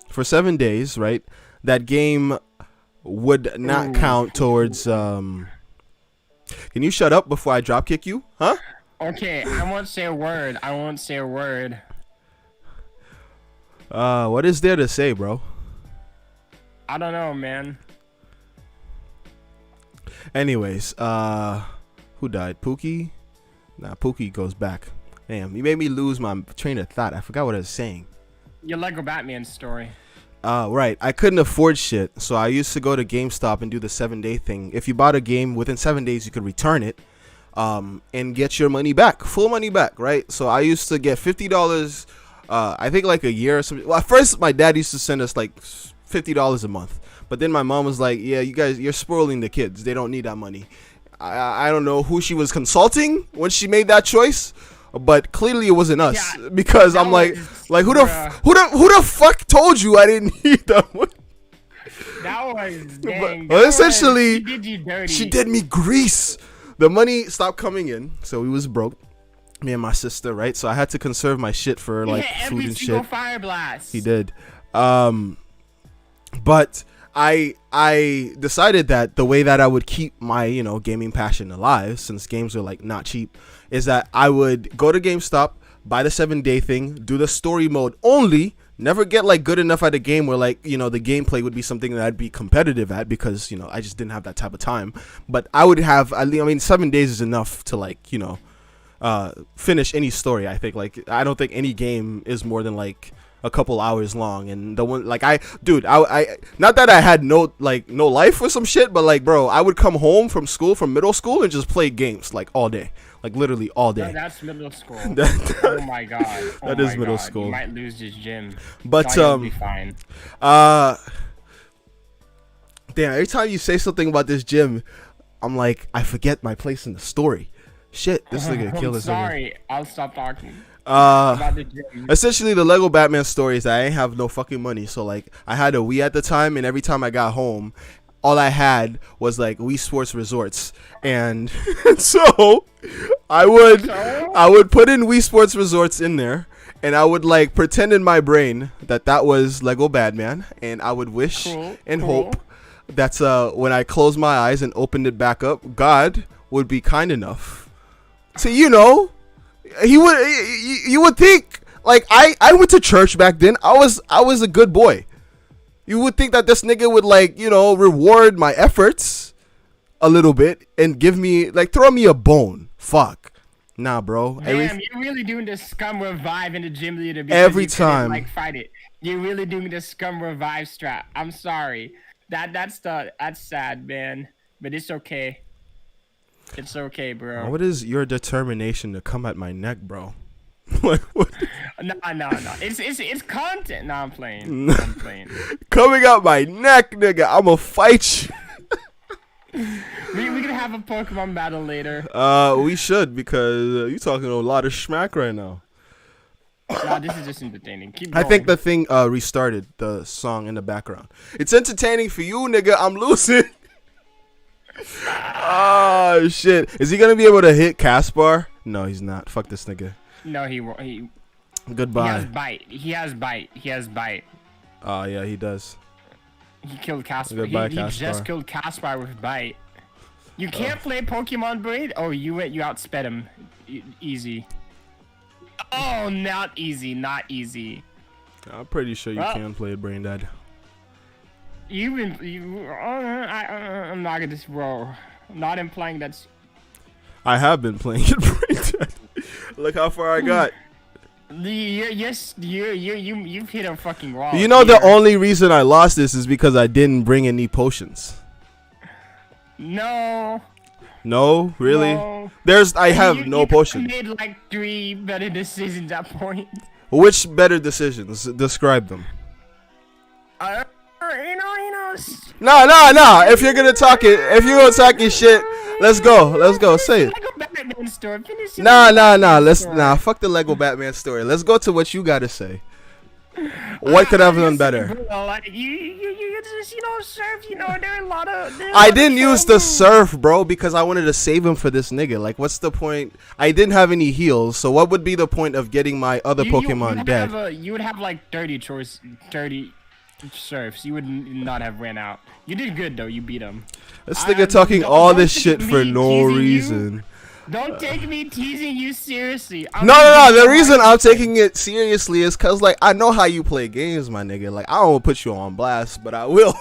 For 7 days, right? That game would not count towards. Can you shut up before I drop kick you? Huh? Okay, I won't say a word. What is there to say, bro? I don't know, man. Anyways, who died? Pookie? Nah, Pookie goes back. Damn, you made me lose my train of thought. I forgot what I was saying. Your Lego Batman story. Right. I couldn't afford shit, so I used to go to GameStop and do the 7-day thing. If you bought a game within 7 days, you could return it, and get your money back, full money back, right? So I used to get $50. I think like a year or something. Well, at first my dad used to send us like $50 a month, but then my mom was like, "Yeah, you're spoiling the kids. They don't need that money." I don't know who she was consulting when she made that choice, but clearly it wasn't us, because I'm like who the fuck told you I didn't need that money? That was dang. But essentially, she did you dirty. She did me grease. The money stopped coming in, so we was broke. Me and my sister, right? So I had to conserve my shit for like food and shit. Fire blast. He did. But I decided that the way that I would keep my, you know, gaming passion alive, since games are like not cheap, is that I would go to GameStop, buy the 7-day thing, do the story mode only, never get like good enough at a game where like, you know, the gameplay would be something that I'd be competitive at, because, you know, I just didn't have that type of time. But I would have, I mean, 7 days is enough to like, you know, finish any story. I think like, I don't think any game is more than like a couple hours long. And the one like I not that I had no life or some shit, but like, bro, I would come home from middle school and just play games like all day, like literally all day. That's middle school. Oh my god. That is middle school. You might lose this gym, but you'll be fine. Damn, every time you say something about this gym, I'm like, I forget my place in the story. Shit, this nigga killed us. Sorry, I'll stop talking. Essentially the Lego Batman story is that I ain't have no fucking money, so like I had a Wii at the time, and every time I got home, all I had was like Wii Sports Resorts, and so I would put in Wii Sports Resorts in there, and I would like pretend in my brain that was Lego Batman, and I would wish and hope that when I closed my eyes and opened it back up, God would be kind enough to, you know, you would think like I went to church back then. I was a good boy. You would think that this nigga would like, you know, reward my efforts a little bit and give me like, throw me a bone. Fuck. Nah, bro. Damn, you're really doing the scum revive in the gym leader every time. Like fight it. You're really doing the scum revive strat. I'm sorry. That's sad, man. But it's okay. It's okay, bro. What is your determination to come at my neck, bro? Like what? No. It's content. No, I'm playing. I'm playing. Coming out my neck, nigga. I'ma fight you. We can have a Pokemon battle later. We should, because you talking a lot of schmack right now. Nah, this is just entertaining. Keep going. I think the thing restarted the song in the background. It's entertaining for you, nigga. I'm losing. Oh shit! Is he gonna be able to hit Caspar? No, he's not. Fuck this nigga. No, he won't. Goodbye. He has bite. Oh yeah, he does. He killed Caspar. Goodbye, He Caspar. just killed Caspar with bite. You can't play Pokemon Braid. Oh, you outsped him. Easy. Oh, not easy. I'm pretty sure you can play Brain Dead. I'm not gonna bro. I'm not implying that's. I have been playing it Brain Dead. Look how far I got. You've hit a fucking wall. You know, the only reason I lost this is because I didn't bring any potions. No, really? No. I have no potions. You made like 3 better decisions at that point. Which better decisions? Describe them. You know. No. If you're gonna talk your shit, let's go. Say it. Lego Batman story. Nah. Fuck the Lego Batman story. Let's go to what you gotta say. What could I have done better? Like, you just, surf. There are a lot of. I didn't use the surf, bro, because I wanted to save him for this nigga. Like, what's the point? I didn't have any heals, so what would be the point of getting my other Pokemon dead? You would have like 30 surfs. You would not have ran out. You did good though. You beat him. This nigga talking all this shit for no reason. Don't take me teasing you seriously. No. The reason I'm taking it seriously is because, like, I know how you play games, my nigga. Like, I don't want to put you on blast, but I will.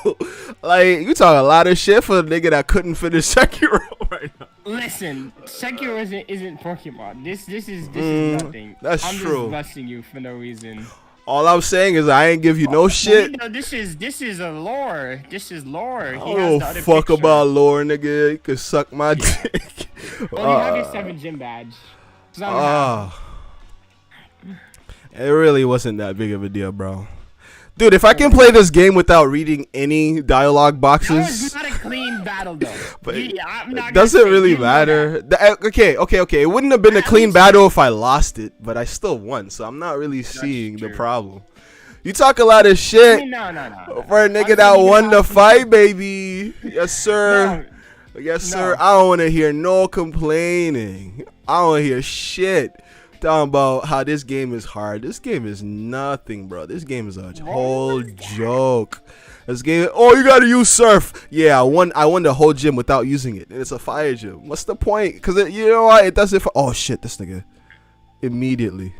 Like, you talk a lot of shit for a nigga that couldn't finish Sekiro right now. Listen, Sekiro isn't Pokemon. This is nothing. That's true. I'm just busting you for no reason. All I'm saying is I ain't give you no shit. This is a lore. This is lore. I don't fuck about lore, nigga. You can suck my dick. Well, you have your 7 gym badge. It really wasn't that big of a deal, bro. Dude, if I can play this game without reading any dialogue boxes, that was not a clean battle though. But it doesn't really matter. Okay. It wouldn't have been a clean battle if I lost it, but I still won, so I'm not really seeing the problem. You talk a lot of shit for a nigga that won the fight, baby. Yes, sir. Yes, sir. I don't want to hear no complaining. I don't hear shit talking about how this game is hard. This game is nothing, bro. This game is a whole joke. This game, oh, you gotta use surf. Yeah, I won the whole gym without using it, and it's a fire gym. What's the point? Because you know what? It does it for. Oh shit, this nigga. Immediately,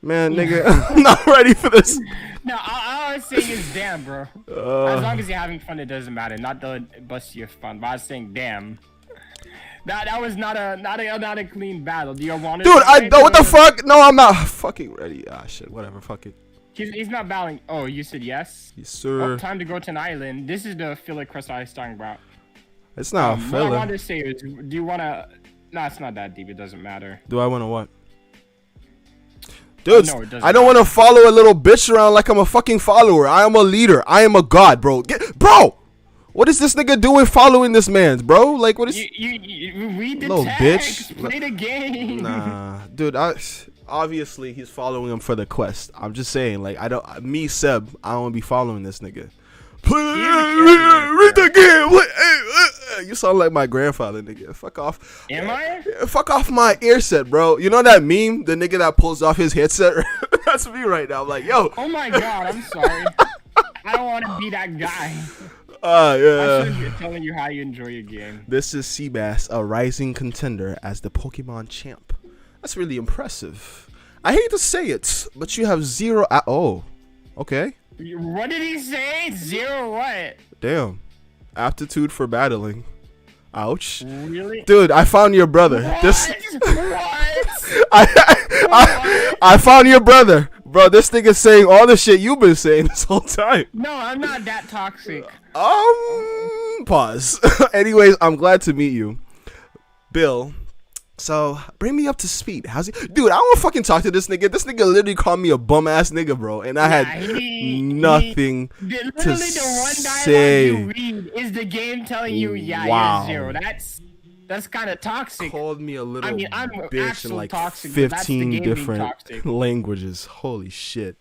man, nigga, I'm not ready for this. No, all I was saying is damn, bro. As long as you're having fun, it doesn't matter. Not to bust your fun, but I was saying damn. That was not a clean battle. Do you want to? Dude, what the fuck? No, I'm not fucking ready. Ah, shit, whatever. Fuck it. He's not battling. Oh, you said yes? Yes, sir. Oh, time to go to an island. This is the filler quest I was talking about. It's not a filler. What I wanted to say is, do you want to... No, it's not that deep. It doesn't matter. Do I want to what? Dude, no, I don't want to follow a little bitch around like I'm a fucking follower. I am a leader. I am a god, bro. Bro! What is this nigga doing following this man's, bro? Like, what is... You read the little text. Bitch. Play the game. Nah. Dude, obviously he's following him for the quest. I'm just saying, like, Seb, I don't want to be following this nigga. Read the game. You sound like my grandfather, nigga. Fuck off. Am I? Fuck off my ear set, bro. You know that meme? The nigga that pulls off his headset? That's me right now. I'm like, yo. Oh my god, I'm sorry. I don't want to be that guy. Yeah. I shouldn't be telling you how you enjoy your game. This is Seabass, a rising contender as the Pokemon champ. That's really impressive. I hate to say it, but you have zero. Oh, okay. What did he say? Zero what? Damn. Aptitude for battling. Ouch. Really? Dude, I found your brother. What? What? I found your brother. Bro, this nigga's saying all the shit you've been saying this whole time. No, I'm not that toxic. Pause. Anyways, I'm glad to meet you, Bill. So, bring me up to speed. How's he? Dude, I don't want to fucking talk to this nigga. This nigga literally called me a bum ass nigga, bro. And I had nothing to say. The one dialogue you read is the game telling you, yeah, you're zero. That's kind of toxic. Called me a little I'm bitch in like toxic, 15 different languages. Holy shit.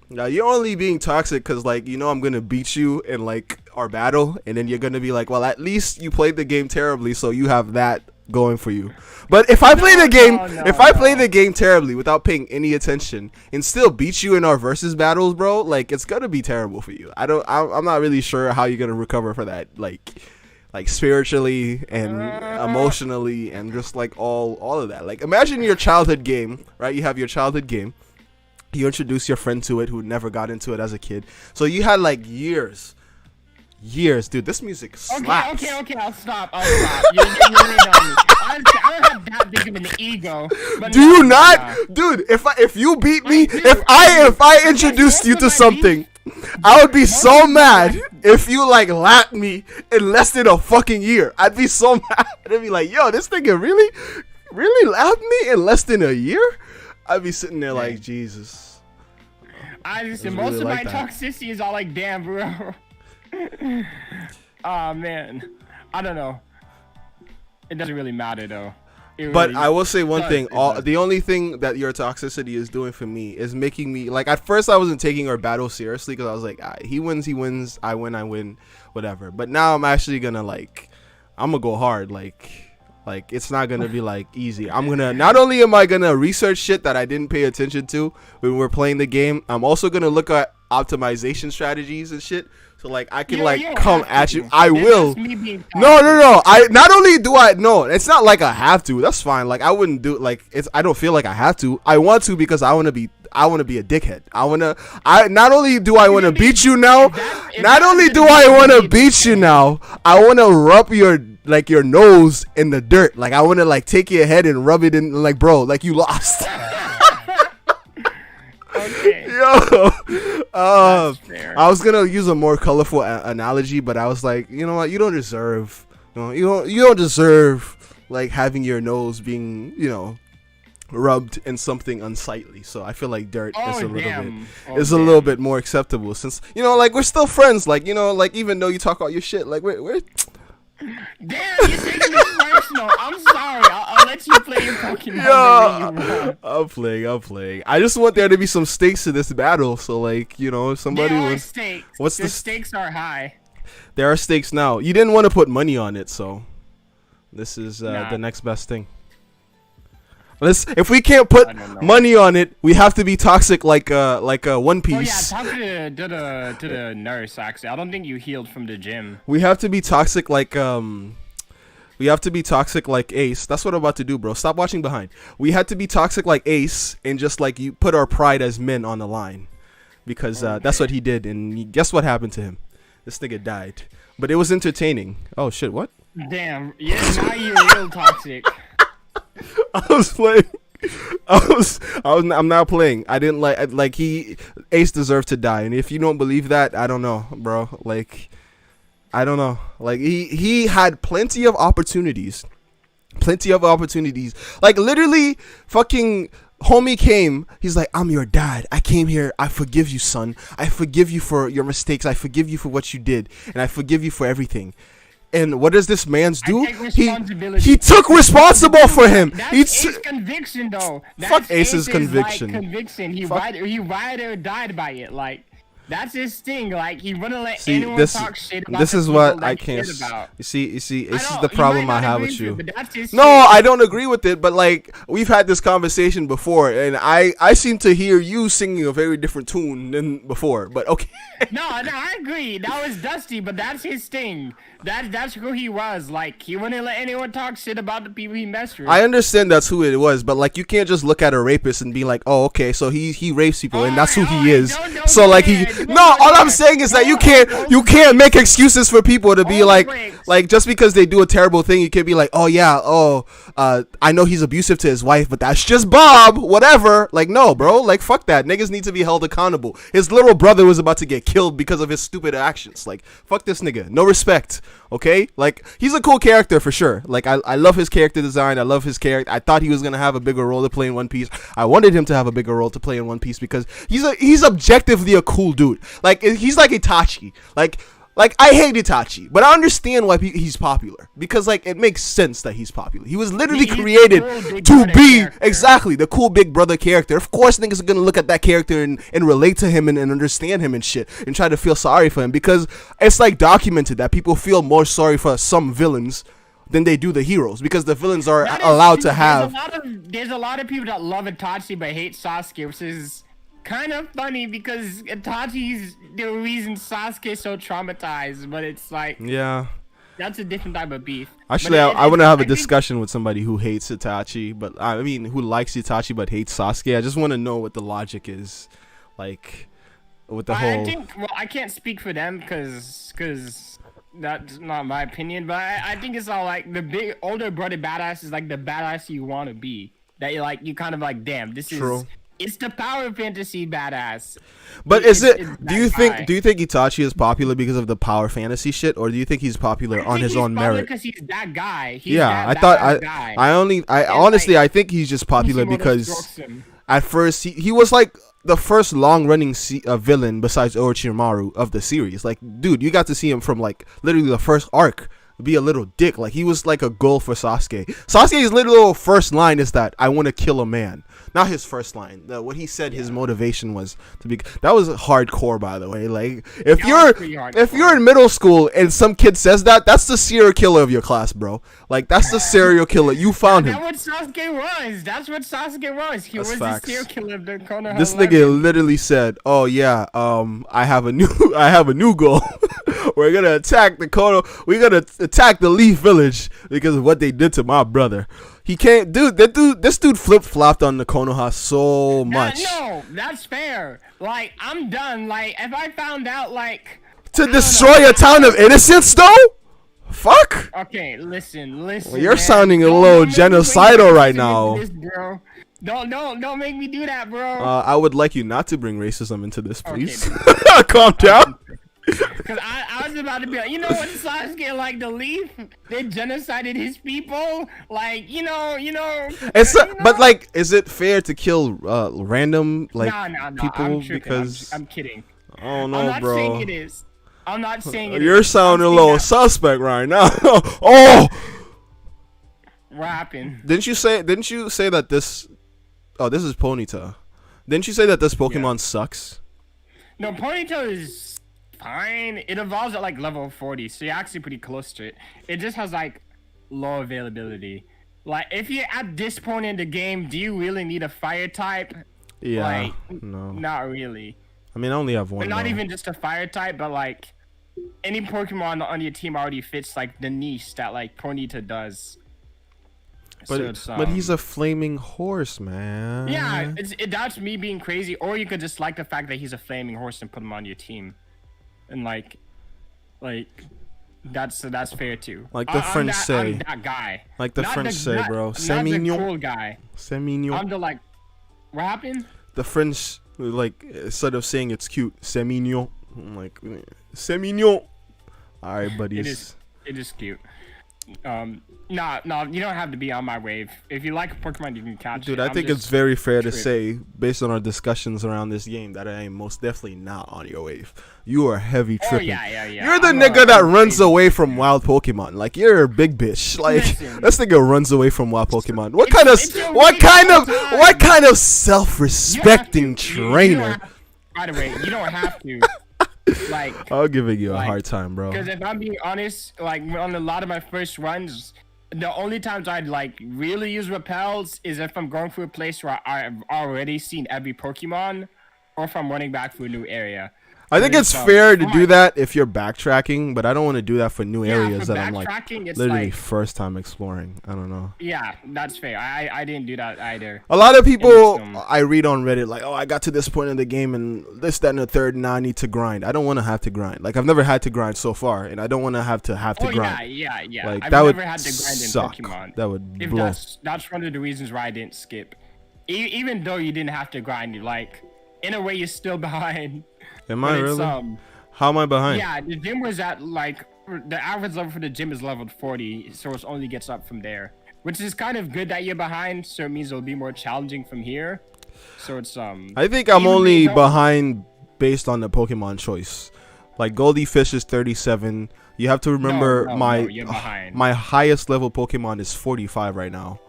Now, you're only being toxic because, like, you know I'm going to beat you in, like, our battle. And then you're going to be like, well, at least you played the game terribly, so you have that going for you. But if I play the game terribly without paying any attention and still beat you in our versus battles, bro, like, it's going to be terrible for you. I'm not really sure how you're going to recover for that, like spiritually and emotionally and just like all of that. Like, imagine your childhood game, right? You have your childhood game. You introduce your friend to it who never got into it as a kid. So you had like years, dude. This music slaps. Okay, I'll stop. You really know me. I don't have that big of an ego. Do you not? Dude, if you beat me, if I introduced you to something, I would be so mad if you like lapped me in less than a fucking year. I'd be so mad. I'd be like, yo, this nigga really lapped me in less than a year? I'd be sitting there like, Jesus. Most of my toxicity is all like, damn, bro. Oh man, I don't know. It doesn't really matter though. But I will say one thing. The only thing that your toxicity is doing for me is making me, like, at first I wasn't taking our battle seriously because I was like, he wins, I win, whatever. But now I'm actually gonna, like, I'm gonna go hard. Like it's not gonna be like easy. Not only am I gonna research shit that I didn't pay attention to when we're playing the game, I'm also gonna look at optimization strategies and shit. So like I can come at you. I will. No. It's not like I have to. That's fine. Like I wouldn't do it. I don't feel like I have to. I want to because I want to be a dickhead. Not only do I want to beat you now. Not only do I want to beat you now. I want to rub your nose in the dirt. Like I want to like take your head and rub it in. Like, bro, like you lost. Okay. Yo, I was gonna use a more colorful analogy, but I was like, you know what? You don't deserve like having your nose being, rubbed in something unsightly. So I feel like dirt is a little bit more acceptable since like we're still friends. Like like even though you talk all your shit, like we're. Damn, you're taking this personal. I'm sorry. I'll let you play your Pokemon. I'm playing. I just want there to be some stakes to this battle. So, like, somebody was. Stakes. What's the stakes are high. There are stakes now. You didn't want to put money on it, so this is the next best thing. If we can't put money on it, we have to be toxic like One Piece. Oh yeah, talk to the nurse. Actually, I don't think you healed from the gym. We have to be toxic like We have to be toxic like Ace. That's what I'm about to do, bro. Stop watching behind. We had to be toxic like Ace and just like you put our pride as men on the line, because that's what he did. And guess what happened to him? This nigga died. But it was entertaining. Oh shit! What? Damn. Yeah. Now you're real toxic. I was playing. I'm not playing. I didn't like Ace deserved to die, and if you don't believe that, I don't know, bro. Like, I don't know. Like he had plenty of opportunities. Like literally, fucking homie came. He's like, I'm your dad. I came here. I forgive you, son. I forgive you for your mistakes. I forgive you for what you did, and I forgive you for everything. And what does this man's do? He took responsible for him. That's Ace's conviction, though. Fuck Ace's conviction. Like, conviction. He ride or died by it. Like, that's his thing. Like, he wouldn't let anyone talk shit about. This is what I can't. You see, this is the problem I have with you. No, I don't agree with it. But like, we've had this conversation before, and I seem to hear you singing a very different tune than before. But okay. No, I agree. That was Dusty, but that's his thing. That's who he was. Like, he wouldn't let anyone talk shit about the people he messed with. I understand that's who it was, but like, you can't just look at a rapist and be like, oh, okay, so he rapes people, and that's who he is. So like all I'm saying is that you can't make excuses for people to be like just because they do a terrible thing, you can't be like, oh yeah, I know he's abusive to his wife, but that's just Bob, whatever. Like, no, bro, like fuck that. Niggas need to be held accountable. His little brother was about to get killed because of his stupid actions. Like, fuck this nigga. No respect. Okay, like, he's a cool character for sure. Like, I love his character design. I love his character. I thought he was gonna have a bigger role to play in One Piece. I wanted him to have a bigger role to play in One Piece because he's objectively a cool dude. Like, he's like Itachi. Like I hate Itachi, but I understand why he's popular, because like it makes sense that he's popular. He was literally created to be exactly the cool big brother character. Of course, niggas are gonna look at that character and relate to him and understand him and shit and try to feel sorry for him, because it's like documented that people feel more sorry for some villains than they do the heroes, because the villains are allowed to have. There's a lot of people that love Itachi but hate Sasuke, which is kind of funny because Itachi's the reason Sasuke is so traumatized, but it's like, yeah, that's a different type of beef. Actually, I want to have a discussion with somebody who hates Itachi, but I mean who likes Itachi but hates Sasuke. I just want to know what the logic is, like, with the whole. I can't speak for them because that's not my opinion, but I think it's all like the big older brother badass is like the badass you want to be. That you kind of like, damn, this is. It's the power fantasy badass. But do you think Itachi is popular because of the power fantasy shit, or do you think he's popular on his own merit? Because he's that guy. I think he's just popular because at first he was like the first long-running villain besides Orochimaru of the series. Like, dude, you got to see him from like literally the first arc be a little dick. Like, he was like a goal for Sasuke. Sasuke's literal first line is that I want to kill a man. Not his first line. What he said his motivation was to be. That was hardcore, by the way. Like, if you're in middle school and some kid says that, that's the serial killer of your class, bro. Like, that's the serial killer. You found him. That's what Sasuke was. That's what Sasuke was. He was the serial killer of the Konoha. This nigga literally said, "Oh yeah, I have a new goal. We're gonna attack the Konoha. We're gonna attack the Leaf Village because of what they did to my brother." He can't, dude. This dude flip flopped on the Konoha so much. No, that's fair. Like, I'm done. Like, if I found out, like, to destroy a town of innocents, though. Fuck. Okay, listen. Well, you're sounding a little genocidal right now. Don't make me do that, bro. I would like you not to bring racism into this, please. Okay, calm down. Because I was about to be like, you know what, Sasuke, like the Leaf, they genocided his people, like, you know. But like, is it fair to kill random like people? Because I'm kidding. Oh no, I'm not bro. saying it is. I'm not saying it is. You're sounding a little suspect right now. Oh. What happened? Didn't you say that this? Oh, this is Ponyta. Didn't you say that this Pokemon sucks? No, Ponyta is fine. It evolves at like level 40, so you're actually pretty close to it. It just has like low availability. Like, if you're at this point in the game, do you really need a fire type? Yeah, like, no, not really. I mean, I only have one. But not though. even just a fire type, but like any Pokemon on your team already fits like the niche that like Ponyta does. But but he's a flaming horse, man. Yeah, that's me being crazy. Or you could just like the fact that he's a flaming horse and put him on your team, and like that's fair too. Like the French say. I'm that guy. Like the French say, bro. C'est mignon. Not the cool guy. C'est mignon. I'm the like. What happened? The French, like, instead of saying it's cute, c'est mignon. I'm like, c'est mignon. All right, buddies. It is cute. No, you don't have to be on my wave. If you like Pokemon, you can catch Dude, it. I think it's very fair to say, based on our discussions around this game, that I am most definitely not on your wave. You are heavy tripping. Yeah. You're the nigga that runs away from wild Pokemon. Like, you're a big bitch. Like, this nigga runs away from wild Pokemon. What kind of self-respecting trainer? By the way, you don't have to. Like, I'll give you a hard time, bro. Because if I'm being honest, like on a lot of my first runs, the only times I'd like really use repels is if I'm going through a place where I've already seen every Pokemon, or if I'm running back through a new area. I think it's fair to do that if you're backtracking, but I don't want to do that for new areas that I'm like literally first time exploring. I don't know. Yeah, that's fair. I didn't do that either. A lot of people I read on Reddit like, oh, I got to this point in the game and this, that, and the third, and now I need to grind. I don't want to have to grind. Like, I've never had to grind so far, and I don't want to have to grind. Yeah. Like, I've that would never had to grind suck. in Pokemon. That would blow. That's one of the reasons why I didn't skip. Even though you didn't have to grind, you like, in a way, you're still behind. Am I really? How am I behind? Yeah, the gym was at like the average level for the gym is leveled 40, so it only gets up from there, which is kind of good that you're behind. So it means it'll be more challenging from here. So it's I think I'm only behind based on the Pokemon choice. Like Goldiefish is 37. You have to remember my highest level Pokemon is 45 right now.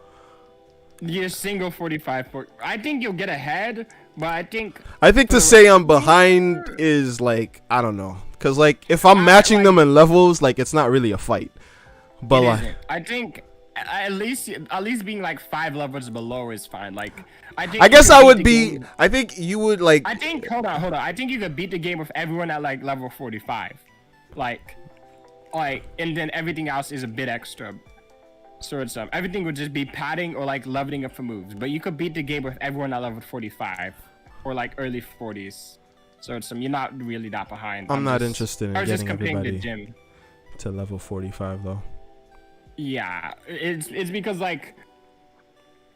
You're single 45. I think you'll get ahead, but I think to say I'm behind is like, I don't know, because like if I'm matching them in levels, like it's not really a fight. But like, I think at least being like 5 levels below is fine. Like I guess I would be. I think you would like. I think hold on. I think you could beat the game with everyone at like level 45, like, and then everything else is a bit extra. So it's everything would just be padding or like leveling up for moves, but you could beat the game with everyone at level 45 or like early 40s. So it's you're not really that behind. I'm not interested in getting everybody to level 45 though. Yeah, it's because like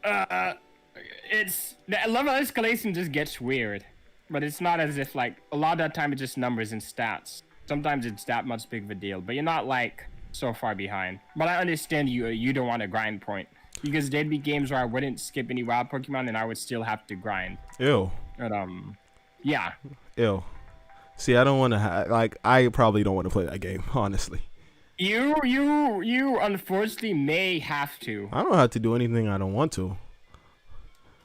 it's the level escalation just gets weird, but it's not as if like a lot of that time it's just numbers and stats. Sometimes it's that much big of a deal, but you're not like so far behind. But I understand you don't want a grind point, because there'd be games where I wouldn't skip any wild Pokemon and I would still have to grind. Ew. But yeah. Ew. See, I don't want to like, I probably don't want to play that game, honestly. You unfortunately may have to. I don't have to do anything I don't want to.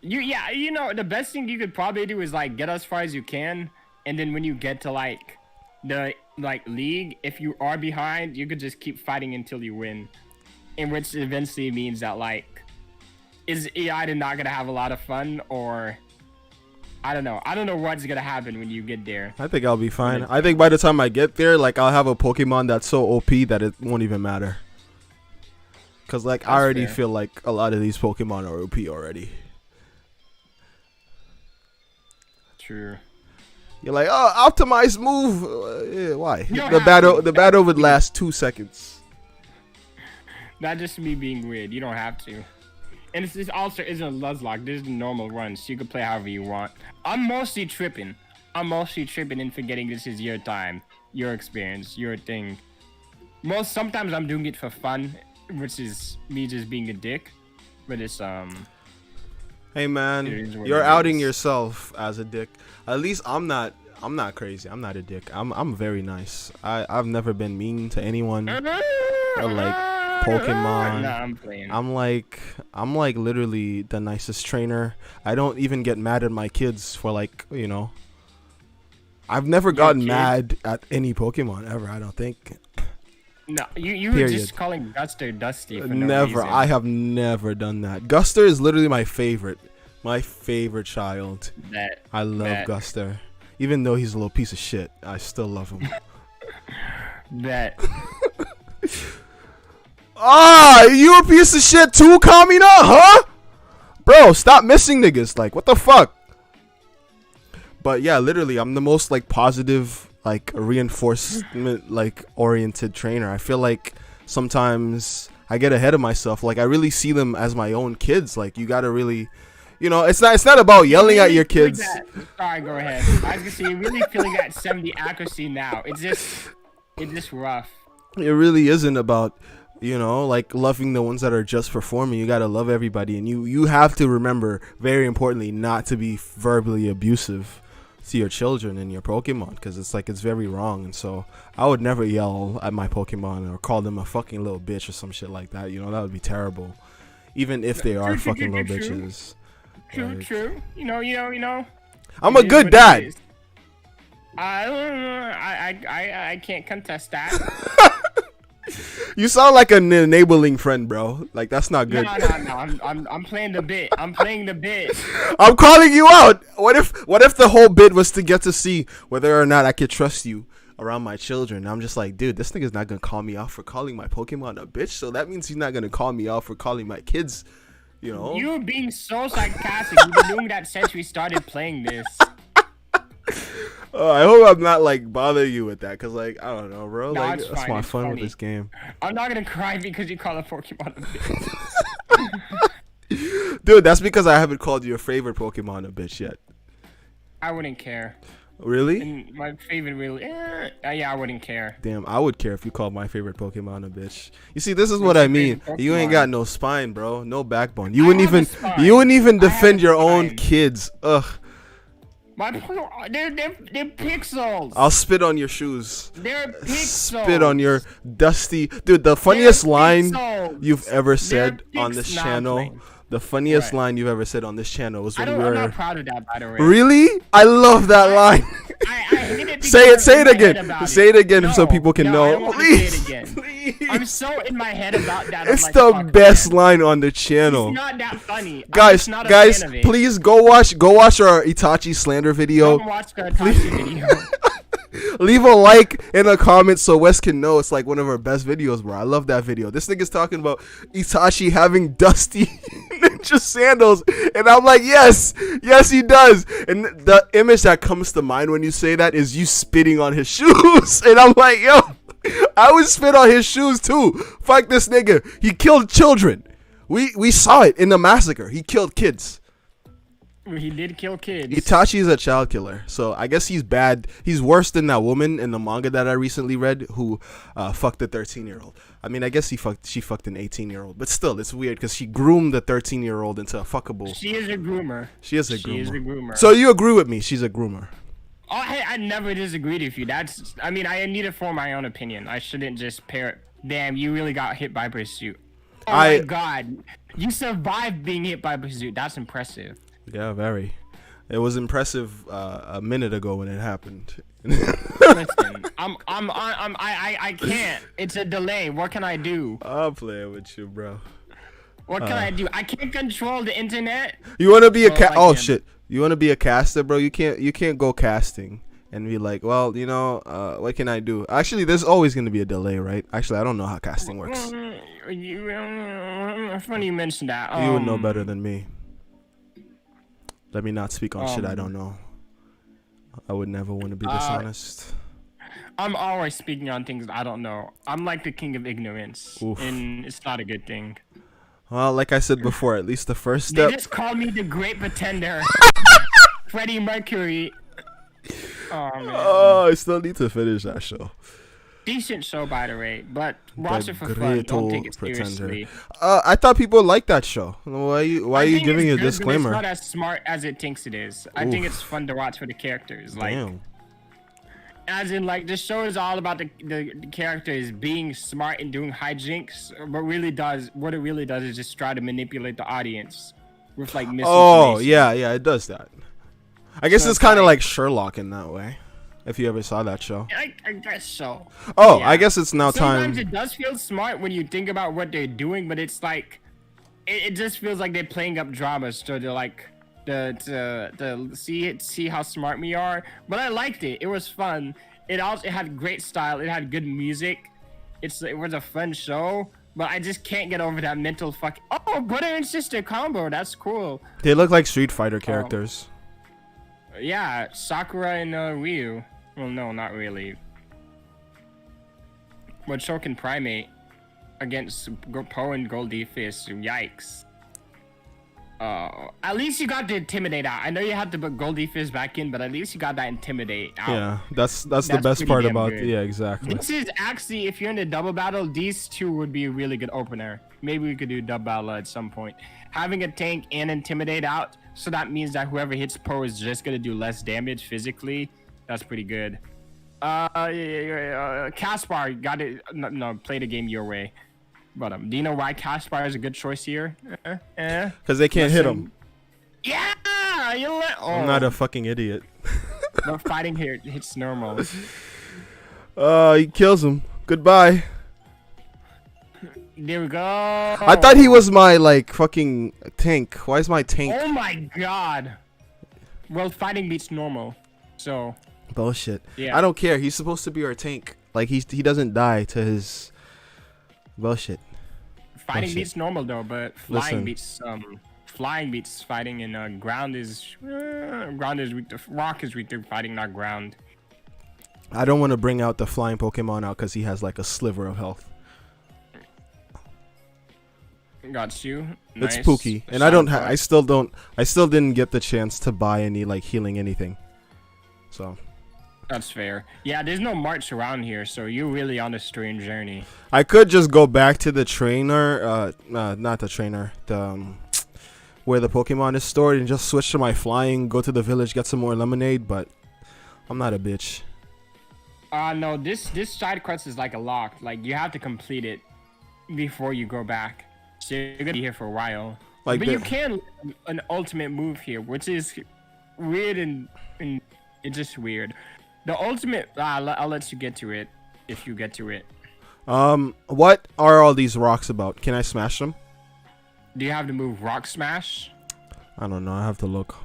You know, the best thing you could probably do is like get as far as you can, and then when you get to like the league, if you are behind, you could just keep fighting until you win, in which eventually means that like is either not gonna have a lot of fun, or I don't know what's gonna happen when you get there. I think I'll be fine. I think by the time I get there, like, I'll have a Pokemon that's so OP that it won't even matter, because like I already feel like a lot of these Pokemon are OP already. True. You're like, oh, optimized move. Yeah, why? The battle would last 2 seconds. Not just me being weird. You don't have to. And this also isn't a Nuzlocke. This is a normal run, so you can play however you want. I'm mostly tripping and forgetting this is your time, your experience, your thing. Sometimes I'm doing it for fun, which is me just being a dick. But it's Hey man, you're outing yourself as a dick. At least I'm not crazy. I'm not a dick. I'm very nice. I've never been mean to anyone. Or like Pokemon. Nah, I'm playing. I'm like literally the nicest trainer. I don't even get mad at my kids for like, you know. I've never gotten mad at any Pokemon ever, I don't think. No, you were just calling Guster Dusty for no reason. I have never done that. Guster is literally my favorite child. I love Guster. Even though he's a little piece of shit, I still love him. You a piece of shit too, Kamina? Huh? Bro, stop missing niggas. Like, what the fuck? But yeah, literally, I'm the most like positive, like reinforcement, like oriented trainer. I feel like sometimes I get ahead of myself. Like, I really see them as my own kids. Like, you gotta really, you know, it's not about yelling at your kids. Sorry, go ahead. I was gonna say, you're really feeling that 70 accuracy now. It's just rough. It really isn't about, you know, like loving the ones that are just performing. You gotta love everybody, and you have to remember, very importantly, not to be verbally abusive to your children and your Pokemon, because it's very wrong. And so I would never yell at my Pokemon or call them a fucking little bitch or some shit like that. You know, that would be terrible, even if they are fucking little bitches. True. You know. I'm a good dad. I can't contest that. You sound like an enabling friend, bro. Like, that's not good. No. I'm playing the bit. I'm calling you out. What if the whole bit was to get to see whether or not I could trust you around my children? I'm just like, dude, this nigga's not gonna call me out for calling my Pokemon a bitch, so that means he's not gonna call me out for calling my kids, you know? You're being so sarcastic. You've been doing that since we started playing this. I hope I'm not like bothering you with that, cause like, I don't know, bro. No, like, that's my fun with this game. I'm not gonna cry because you call a Pokemon a bitch. Dude, that's because I haven't called your favorite Pokemon a bitch yet. I wouldn't care. Really? And my favorite really, yeah, I wouldn't care. Damn, I would care if you called my favorite Pokemon a bitch. You see, this is what I mean. You ain't got no spine, bro. No backbone. You wouldn't even defend your own kids. Ugh. They're pixels. I'll spit on your shoes. They're pixels. Spit on your dusty... Dude, the funniest line you've ever said on this channel... The funniest line you've ever said on this channel was when we were... I'm not proud of that, by the way. Really? I love that line. I hate it. Say it again. Say it again so people can know. Please. I'm so in my head about that. It's the best line on the channel. It's not that funny. Guys, please go watch our Itachi slander video. Go watch the Itachi video. Leave a like and a comment so Wes can know it's like one of our best videos, bro. I love that video. This nigga's talking about Itachi having dusty ninja sandals, and I'm like, yes, he does. And the image that comes to mind when you say that is you spitting on his shoes, and I'm like, yo, I would spit on his shoes too. Fuck this nigga. He killed children. We saw it in the massacre. He killed kids. He did kill kids. Itachi is a child killer, so I guess he's bad. He's worse than that woman in the manga that I recently read who fucked a 13-year-old. I mean, I guess she fucked an 18-year-old, but still, it's weird because she groomed the 13-year-old into a fuckable. She is a groomer. She is a groomer. So you agree with me? She's a groomer. Oh, hey, I never disagreed with you. I mean, I need to form my own opinion. I shouldn't just parrot. Damn, you really got hit by pursuit. Oh my god, you survived being hit by pursuit. That's impressive. Yeah, very. It was impressive a minute ago when it happened. Listen, I can't. It's a delay. What can I do? I'll play with you, bro. What can I do? I can't control the internet. You want to be a shit. You want to be a caster, bro? You can't go casting and be like, well, you know, what can I do? Actually, there's always going to be a delay, right? Actually, I don't know how casting works. Funny you mentioned that. You would know better than me. Let me not speak on shit I don't know. I would never want to be dishonest. I'm always speaking on things I don't know. I'm like the king of ignorance. Oof. And it's not a good thing. Well, like I said before, at least the first step... They just call me the great pretender. Freddie Mercury. Oh, man. Oh, I still need to finish that show. Decent show, by the way, but watch it for fun. Don't take it seriously. I thought people liked that show. Why are you giving a disclaimer? It's not as smart as it thinks it is. I think it's fun to watch for the characters. Like, as in, like, the show is all about the characters being smart and doing hijinks. But what it really does is just try to manipulate the audience with like misinformation. Oh yeah, it does that. I guess it's kind of like Sherlock in that way. If you ever saw that show. I guess so. Oh, yeah. I guess it's now time. Sometimes it does feel smart when you think about what they're doing, but it's like, it just feels like they're playing up dramas. So they're like, to see how smart we are. But I liked it. It was fun. It had great style. It had good music. It was a fun show. But I just can't get over that mental fuck. Oh, brother and sister combo. That's cool. They look like Street Fighter characters. Yeah, Sakura and Ryu. Well, no, not really. But Shokin Primate against Poe and Goldie Fist. Yikes. At least you got the Intimidate out. I know you had to put Goldie Fist back in, but at least you got that Intimidate out. Yeah, that's the best part about good. Yeah, exactly. This is actually, if you're in a double battle, these two would be a really good opener. Maybe we could do double battle at some point. Having a tank and Intimidate out, so that means that whoever hits Poe is just gonna do less damage physically. That's pretty good. Caspar, got it. No, play the game your way. But do you know why Caspar is a good choice here? Because they can't hit him. Yeah, I'm not a fucking idiot. But fighting here hits normal. He kills him. Goodbye. There we go. I thought he was my like fucking tank. Why is my tank? Oh my god. Well, fighting beats normal, so. Bullshit. Yeah. I don't care. He's supposed to be our tank. Like he doesn't die to his. Bullshit. Fighting beats normal though, but flying beats fighting, and ground is weak. The rock is weak to fighting, not ground. I don't want to bring out the flying Pokemon out because he has like a sliver of health. Got you. Nice. It's spooky, and I still didn't get the chance to buy any like healing anything. So. That's fair. Yeah, there's no march around here, so you're really on a strange journey. I could just go back to the trainer, not the trainer, where the Pokemon is stored, and just switch to my flying, go to the village, get some more lemonade, but I'm not a bitch. No, this side quest is like a lock. Like, you have to complete it before you go back. So you're gonna be here for a while. Like, but you can an ultimate move here, which is weird and it's just weird. The ultimate, I'll let you get to it if you get to it. What are all these rocks about? Can I smash them? Do you have to move Rock Smash? I don't know. I have to look.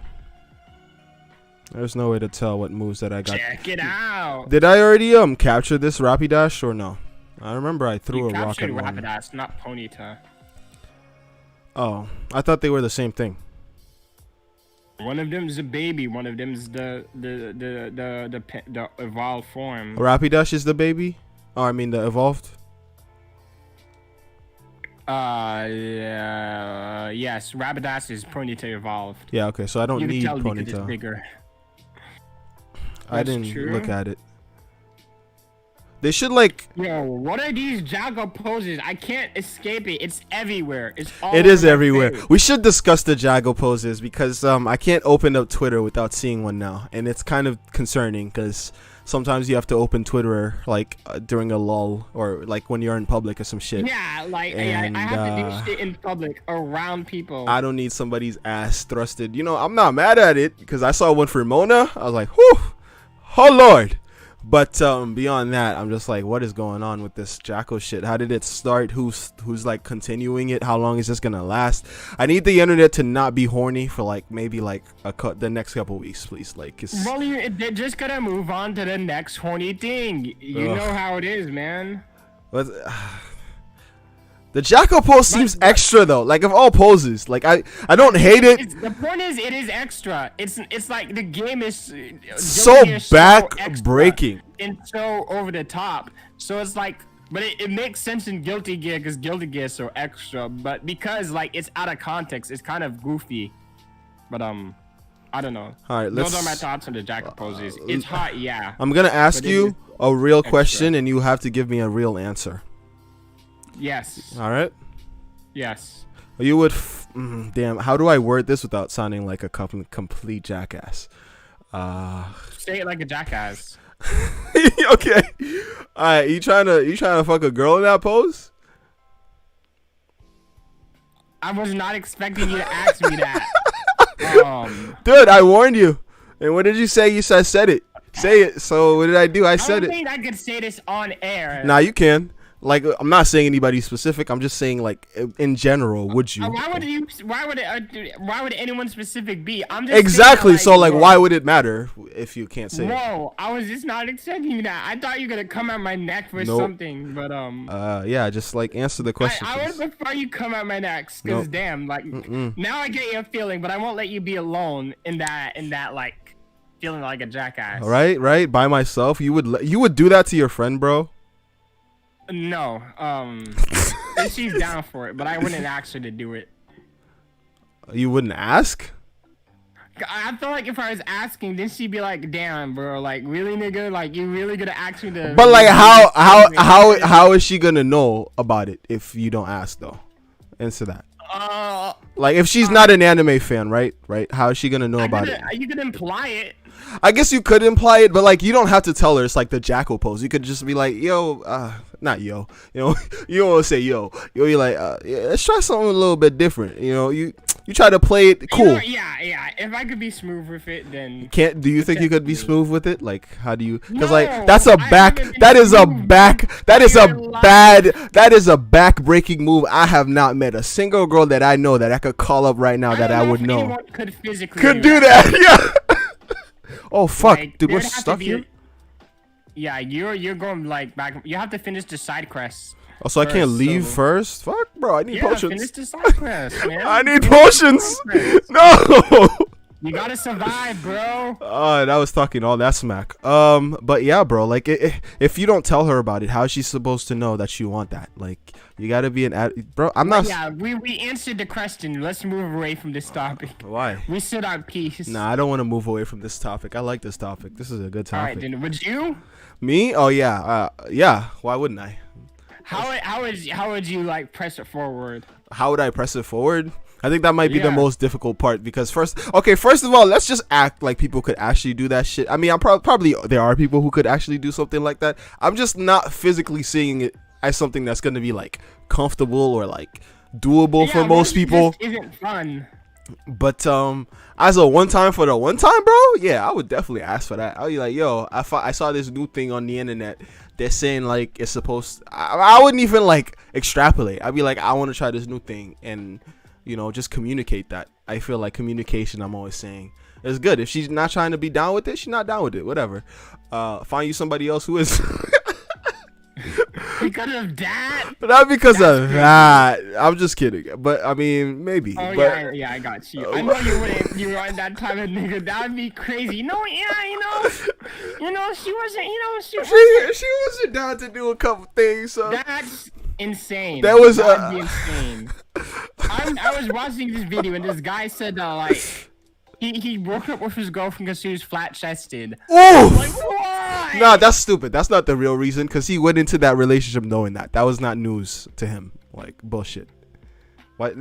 There's no way to tell what moves that I got. Check it out. Did I already capture this Rapidash or no? I remember I threw a rock at one. Rapidash, not Ponyta. Oh, I thought they were the same thing. One of them is a baby. One of them is the evolved form. Rapidash is the baby. Oh, I mean the evolved. Yes, Rapidash is Ponyta evolved. Yeah. Okay, so I don't need Ponyta. It's bigger. I didn't look at it. They should like. Yo, what are these Jago poses? I can't escape it. It's everywhere. It's all. It is everywhere. We should discuss the Jago poses because I can't open up Twitter without seeing one now, and it's kind of concerning because sometimes you have to open Twitter like during a lull or like when you're in public or some shit. Yeah, like I have to do shit in public around people. I don't need somebody's ass thrusted. You know, I'm not mad at it because I saw one for Mona. I was like, whew, oh Lord. But beyond that, I'm just like, what is going on with this Jacko shit? How did it start? Who's like continuing it? How long is this gonna last? I need the internet to not be horny for like maybe like the next couple weeks, please. Like, well, they're just gonna move on to the next horny thing. You know how it is, man. The Jacko pose seems extra though. Like of all poses, like I don't hate it. The point is, it is extra. It's like the game is so back-breaking and so over the top. So it's like, but it makes sense in Guilty Gear because Guilty Gear is so extra. But because like it's out of context, it's kind of goofy. But I don't know. All right, those are my thoughts on the Jacko poses. It's hot, yeah. I'm gonna ask you a real question, and you have to give me a real answer. Yes. All right. Yes. You would. Damn. How do I word this without sounding like a complete jackass? Say it like a jackass. Okay. All right. You trying to fuck a girl in that pose? I was not expecting you to ask me that. Dude, I warned you. And what did you say? You said it. Say it. So what did I do? I said it. I don't think I could say this on air. Nah, you can. Like, I'm not saying anybody specific. I'm just saying, like, in general, would you? Why would anyone specific be? I'm just exactly. Saying, so, like, why would it matter if you can't say? Whoa, I was just not expecting that. I thought you were gonna come at my neck for something, but yeah, just like answer the question. I would prefer you come at my neck, cause damn, like now I get your feeling, but I won't let you be alone in that like feeling like a jackass. Right. By myself, you would do that to your friend, bro. No, she's down for it, but I wouldn't ask her to do it. You wouldn't ask? I feel like if I was asking, then she'd be like, "Damn, bro, like really, nigga, like you really gonna ask me to?" But like, how is she gonna know about it if you don't ask though? Answer that. Like if she's not an anime fan, right? How is she gonna know about it? You could imply it. I guess you could imply it, but like you don't have to tell her it's like the jackal pose. You could just be like, yo, not yo. You know, you don't want to say yo. You're like, yeah, let's try something a little bit different. You know, you try to play it cool. Yeah. If I could be smooth with it, then do you think you could be smooth with it? Like, how do you? Because like that is a back-breaking move. I have not met a single girl that I know that I could call up right now that I would know could do that. Yeah. Oh fuck, like, dude, we're stuck here. Yeah, you're going like back. You have to finish the side quest. Oh, so I can't leave first? Fuck, bro, I need potions. Finish the side quest, man. I need potions. No. You gotta survive, bro. That was talking all that smack. But yeah, bro, like if you don't tell her about it, how is she supposed to know that you want that? Like, you gotta be bro. I'm not. Yeah, we answered the question. Let's move away from this topic. Why? We stood our piece. Nah, I don't want to move away from this topic. I like this topic. This is a good topic. All right, then would you? Me? Oh yeah, yeah. Why wouldn't I? How would you like press it forward? How would I press it forward? I think that might be the most difficult part because first of all, let's just act like people could actually do that shit. I mean, I'm probably there are people who could actually do something like that. I'm just not physically seeing it as something that's gonna be like comfortable or like doable for most people. Just isn't fun. But as a one time, bro, yeah, I would definitely ask for that. I'd be like, yo, I saw this new thing on the internet. They're saying like it's supposed. I wouldn't even like extrapolate. I'd be like, I want to try this new thing and. You know, just communicate that. I feel like communication, I'm always saying, is good. If she's not trying to be down with it, she's not down with it. Whatever. Find you somebody else who is. Because of that? But not because of that. I'm just kidding. But I mean, maybe. Oh but, yeah, I got you. I know you wouldn't. You weren't that type of nigga. That would be crazy. No, yeah, she wasn't. She wasn't down to do a couple things. So that's insane. That was insane. I was watching this video and this guy said like he broke up with his girlfriend because she was flat chested. Oh, like, why? Nah, that's stupid. That's not the real reason because he went into that relationship knowing that was not news to him. Like bullshit. Like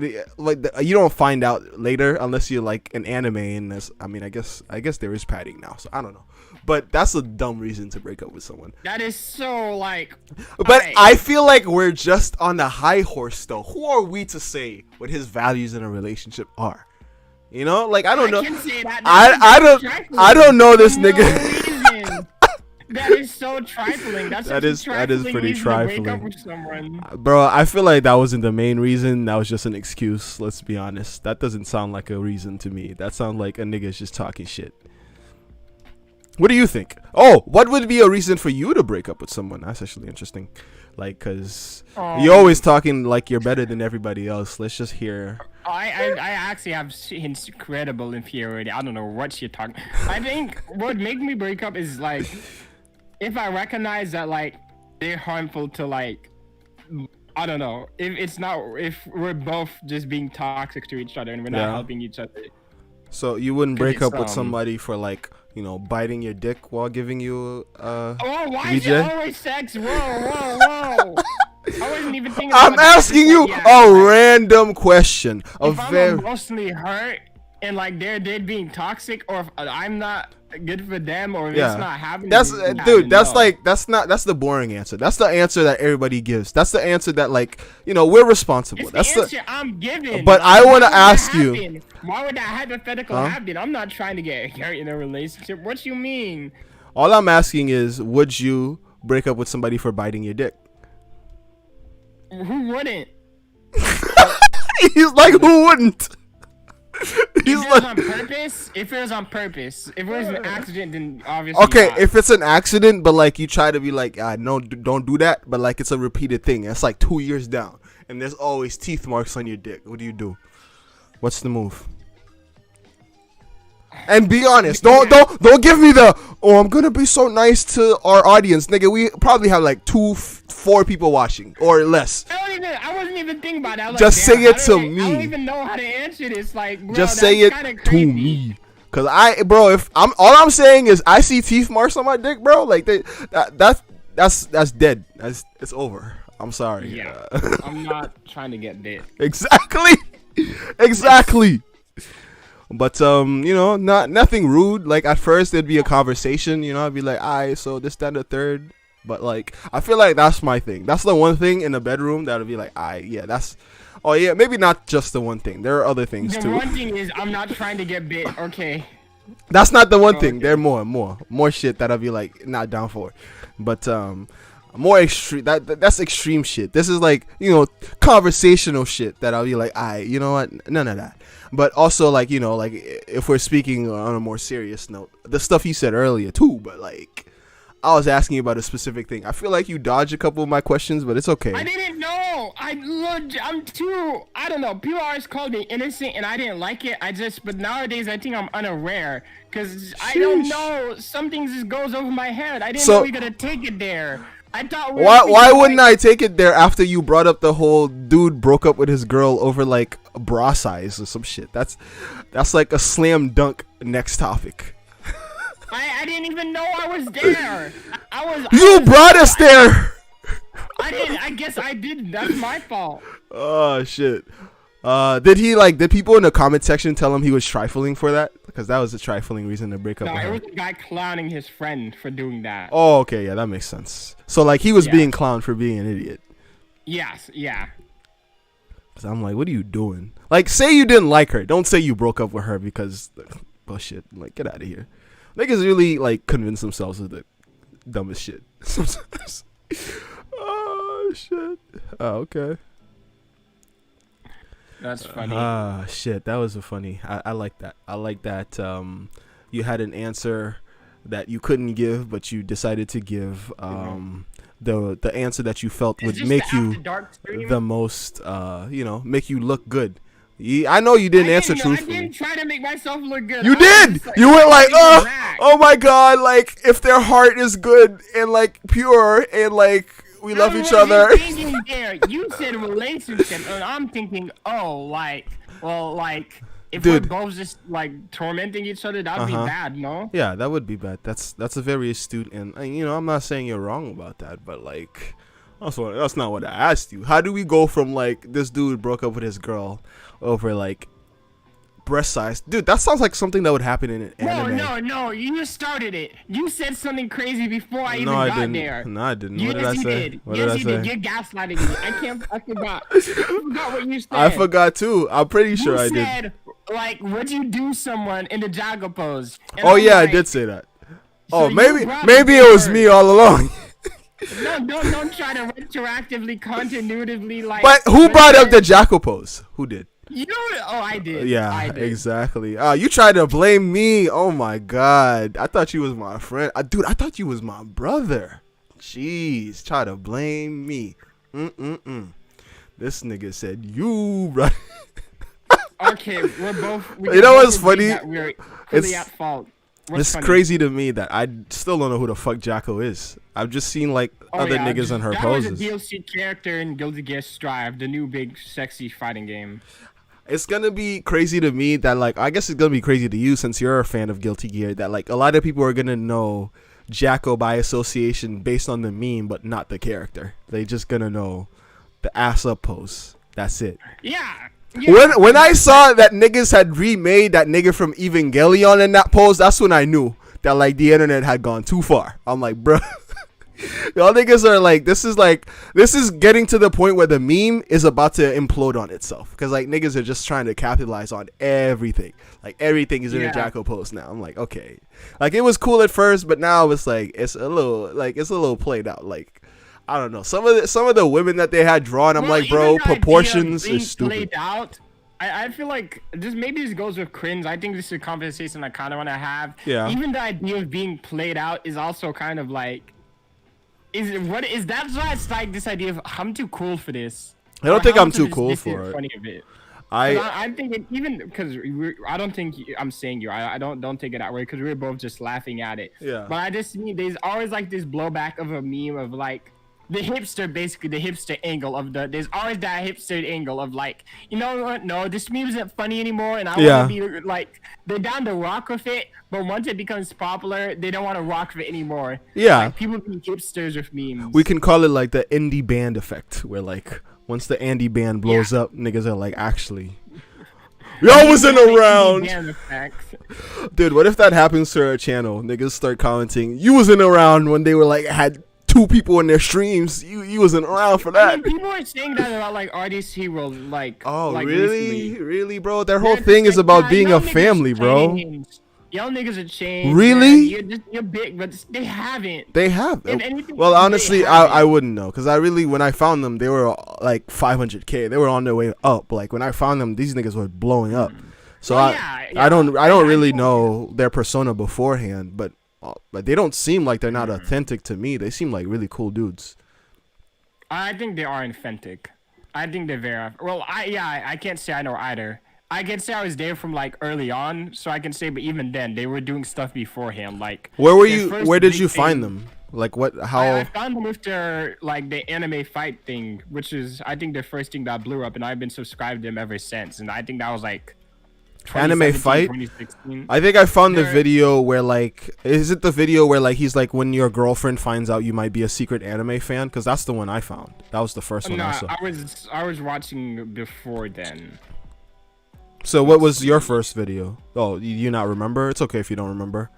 you don't find out later unless you're like an anime and this. I mean, I guess there is padding now, so I don't know. But that's a dumb reason to break up with someone. That is so like. But I feel like we're just on the high horse though. Who are we to say what his values in a relationship are? You know, like I don't know. I don't know this nigga. That is so trifling. That is pretty trifling. To break up with someone. Bro, I feel like that wasn't the main reason. That was just an excuse. Let's be honest. That doesn't sound like a reason to me. That sounds like a nigga's just talking shit. What do you think? Oh, what would be a reason for you to break up with someone? That's actually interesting. Like, cause you're always talking like you're better than everybody else. Let's just hear. I actually have incredible inferiority. I don't know what you're talking. I think what made me break up is like, if I recognize that like they're harmful to like, I don't know. If we're both just being toxic to each other and we're not helping each other. So you wouldn't break up with somebody for like, you know, biting your dick while giving you why is it always sex? Whoa. I wasn't even thinking about I'm asking you a random question. If I'm emotionally hurt and like they're being toxic, or if I'm not good for them, or if it's not happening. That's the boring answer. That's the answer that everybody gives. That's the answer that like, you know, we're responsible. That's the answer I'm giving. But I want to ask you, why would that hypothetical happen? I'm not trying to get hurt in a relationship. What you mean? All I'm asking is, would you break up with somebody for biting your dick? Who wouldn't? He's like, who wouldn't? If it was on purpose, if it was an accident, then obviously. Okay, if it's an accident, but like you try to be like, no, don't do that, but like it's a repeated thing. It's like 2 years down, and there's always teeth marks on your dick. What do you do? What's the move? And be honest. Don't give me the, oh, I'm gonna be so nice to our audience, nigga. We probably have like 4 people watching or less. I wasn't even thinking about that. Just say it to me. I don't even know how to answer this. Like, bro, just say it to me. Cause if I'm saying is I see teeth marks on my dick, bro. Like that's dead. It's over. I'm sorry. Yeah. I'm not trying to get bit. Exactly. But nothing rude. Like at first it'd be a conversation, I'd be like, alright, so this, that, and the third. But like I feel like that's my thing. That's the one thing in the bedroom that would be like, alright, yeah, maybe not just the one thing. There are other things too. The one thing is I'm not trying to get bit, okay. That's not the one thing. Okay. There are more shit that I'd be like not down for. But more extreme, that's extreme shit. This is like, conversational shit that I'll be like, you know what, none of that. But also like, like if we're speaking on a more serious note, the stuff you said earlier too, but like I was asking you about a specific thing. I feel like you dodged a couple of my questions, but it's okay. I didn't know. I don't know. People always called me innocent and I didn't like it. But nowadays I think I'm unaware because I don't know. Some things just goes over my head. I didn't know we were going to take it there. I thought why wouldn't I take it there after you brought up the whole dude broke up with his girl over like bra size or some shit? That's like a slam dunk next topic. I didn't even know I was there. You brought us there. I guess I did. That's my fault. Oh shit. Did people in the comment section tell him he was trifling for that? Because that was a trifling reason to break up with her. him. No, it was a guy clowning his friend for doing that. Oh, okay, yeah, that makes sense. So like he was being clowned for being an idiot. Yes, yeah. So I'm like, what are you doing? Like, say you didn't like her. Don't say you broke up with her because bullshit. Like, get out of here. Niggas really like convince themselves of the dumbest shit sometimes. Oh shit. Oh, okay. That's funny. Shit. That was a funny. I like that. I like that. You had an answer that you couldn't give, but you decided to give. The answer that you felt would make you the most. Make you look good. I know you didn't answer truthfully. I didn't try to make myself look good. You did. You went like, oh my god, like if their heart is good and like pure and like we love each other. You said relationship, and I'm thinking, if we're both just like tormenting each other, that'd be bad, no? Yeah, that would be bad. That's a very astute, and I'm not saying you're wrong about that, but like, that's not what I asked you. How do we go from like this dude broke up with his girl over like breast size? Dude, that sounds like something that would happen in an anime. No, you started it. You said something crazy before I even got there. No, I didn't. What did I say? Yes, you did. You're gaslighting me. I forgot. I forgot what you said. I forgot too. I'm pretty sure I did. You said, like, would you do someone in the Jagger pose? And I did say that. So maybe it was me all along. No, don't try to retroactively, continuatively, like. But who brought up the jackal pose? Who did? I did. Yeah, I did. Exactly. You tried to blame me. Oh my god. I thought you was my friend. Dude, I thought you was my brother. Jeez, try to blame me. This nigga said you, bro. Okay, we're both. You know what's funny? We're clearly at fault. It's crazy to me that I still don't know who the fuck Jacko is. I've just seen like other niggas on her poses. That was a DLC character in Guilty Gear Strive, the new big sexy fighting game. It's gonna be crazy to me that like, I guess it's gonna be crazy to you since you're a fan of Guilty Gear, that like a lot of people are gonna know Jacko by association based on the meme but not the character. They just gonna know the ass up pose. That's it. Yeah. When I saw that niggas had remade that nigga from Evangelion in that pose, that's when I knew that like the internet had gone too far. I'm like, bro, Y'all niggas are like, this is getting to the point where the meme is about to implode on itself. Because, like, niggas are just trying to capitalize on everything. Like, everything is in a Jacko post now. I'm like, okay. Like, it was cool at first, but now it's like, it's a little played out. Like, I don't know. Some of the women that they had drawn, I'm like, bro, proportions is stupid. Played out, I feel like maybe this goes with cringe. I think this is a conversation I kind of want to have. Yeah. Even the idea of being played out is also kind of like, that's why it's like this idea of I'm too cool for this. I don't think I'm too cool for it. Funny of it. I'm thinking even because I don't think I'm saying you. I don't take it that way because we're both just laughing at it. Yeah. But I just mean there's always like this blowback of a meme of like the hipster, basically the hipster angle of there's always that hipster angle of like, you know what, no, this meme isn't funny anymore and I want to be like, they're down to rock with it, but once it becomes popular, they don't want to rock with it anymore. Yeah. Like, people be hipsters with memes. We can call it like the indie band effect, where like once the indie band blows up, niggas are like, actually, y'all wasn't around. Dude, what if that happens to our channel? Niggas start commenting, you wasn't around when they were like, had 2 people in their streams. You wasn't around for that. I mean, people are saying that about like RDC World, like. Oh, like really? Recently. Really, bro? Their whole thing is about being a family, bro. Y'all niggas are changed. Really? You're big, but they haven't. They have. Well, honestly, I wouldn't know, because when I found them, they were like 500K. They were on their way up. Like when I found them, these niggas were blowing up. So I don't really know their persona beforehand, but they don't seem like they're not authentic to me. They seem like really cool dudes. I think they are authentic. I think they're very well. I can't say I know either. I can say I was there from like early on, so I can say, but even then they were doing stuff beforehand. Like, where were you? Where did you find them? Like what? How? I found them with their like the anime fight thing, which is I think the first thing that blew up, and I've been subscribed to them ever since. And I think that was like anime fight. I think I found the video where like, is it the video where like he's like, when your girlfriend finds out you might be a secret anime fan? Because that's the one I found. That was the first one I saw. I was watching before then. So what was your first video? Oh, you not remember? It's okay if you don't remember.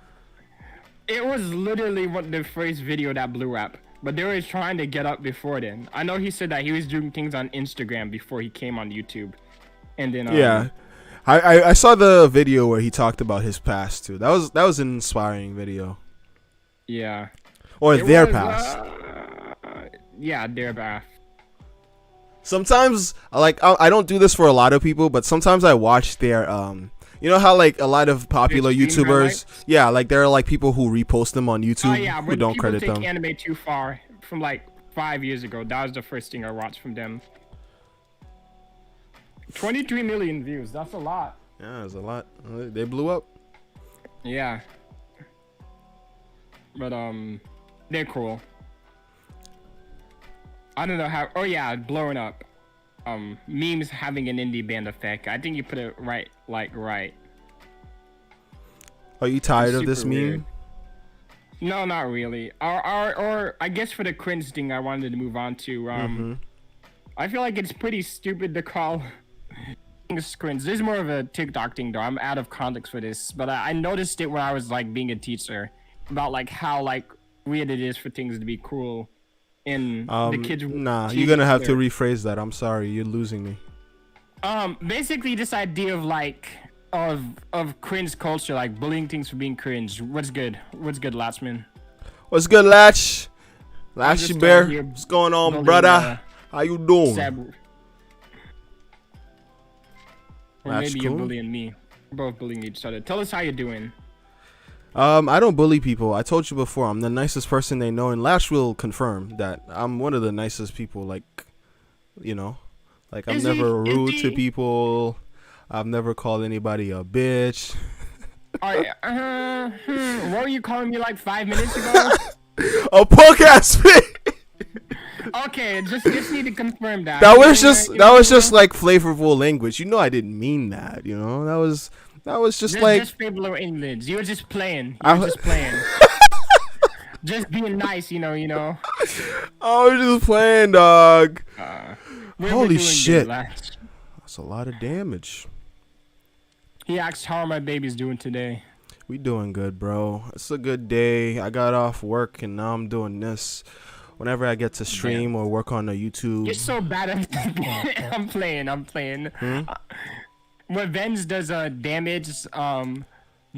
It was literally the first video that blew up, but they were trying to get up before then. I know he said that he was doing things on Instagram before he came on YouTube, and then yeah, I saw the video where he talked about his past too. That was an inspiring video. Yeah. Or their past. Yeah, their past. Sometimes, like, I don't do this for a lot of people, but sometimes I watch their, you know how, like, a lot of popular YouTubers, yeah, like, there are, like, people who repost them on YouTube who don't credit them. People take anime too far from, like, 5 years ago. That was the first thing I watched from them. 23 million views. That's a lot. Yeah, it's a lot. They blew up. Yeah. But, they're cool. I don't know how. Oh yeah, blowing up. Memes having an indie band effect. I think you put it right. Are you tired of this meme? Weird. No, not really. Or I guess for the cringe thing, I wanted to move on to. I feel like it's pretty stupid to call things cringe. This is more of a TikTok thing, though. I'm out of context for this, but I noticed it when I was like being a teacher about like how like weird it is for things to be cool. In the kids. Nah, you're gonna have to rephrase that. I'm sorry, you're losing me. Basically this idea of like of cringe culture, like bullying things for being cringe. What's good, Latchman? What's good, Latchy Bear? What's going on, brother? How you doing? Seb. Or maybe you're bullying me. We're both bullying each other. Tell us how you're doing. I don't bully people. I told you before, I'm the nicest person they know, and Lash will confirm that I'm one of the nicest people. Like, you know, like I'm never rude to people. I've never called anybody a bitch. What were you calling me like 5 minutes ago? A punk ass bitch. Okay, just need to confirm that. That was just like flavorful language. You know, I didn't mean that. You know, that was just like just feeble or English. You were just playing. Just being nice, you know. I was just playing, dog. Holy shit. That's a lot of damage. He asked how my baby's doing today. We doing good, bro. It's a good day. I got off work and now I'm doing this. Whenever I get to stream or work on the YouTube. You're so bad at I'm playing. When Venge does damage,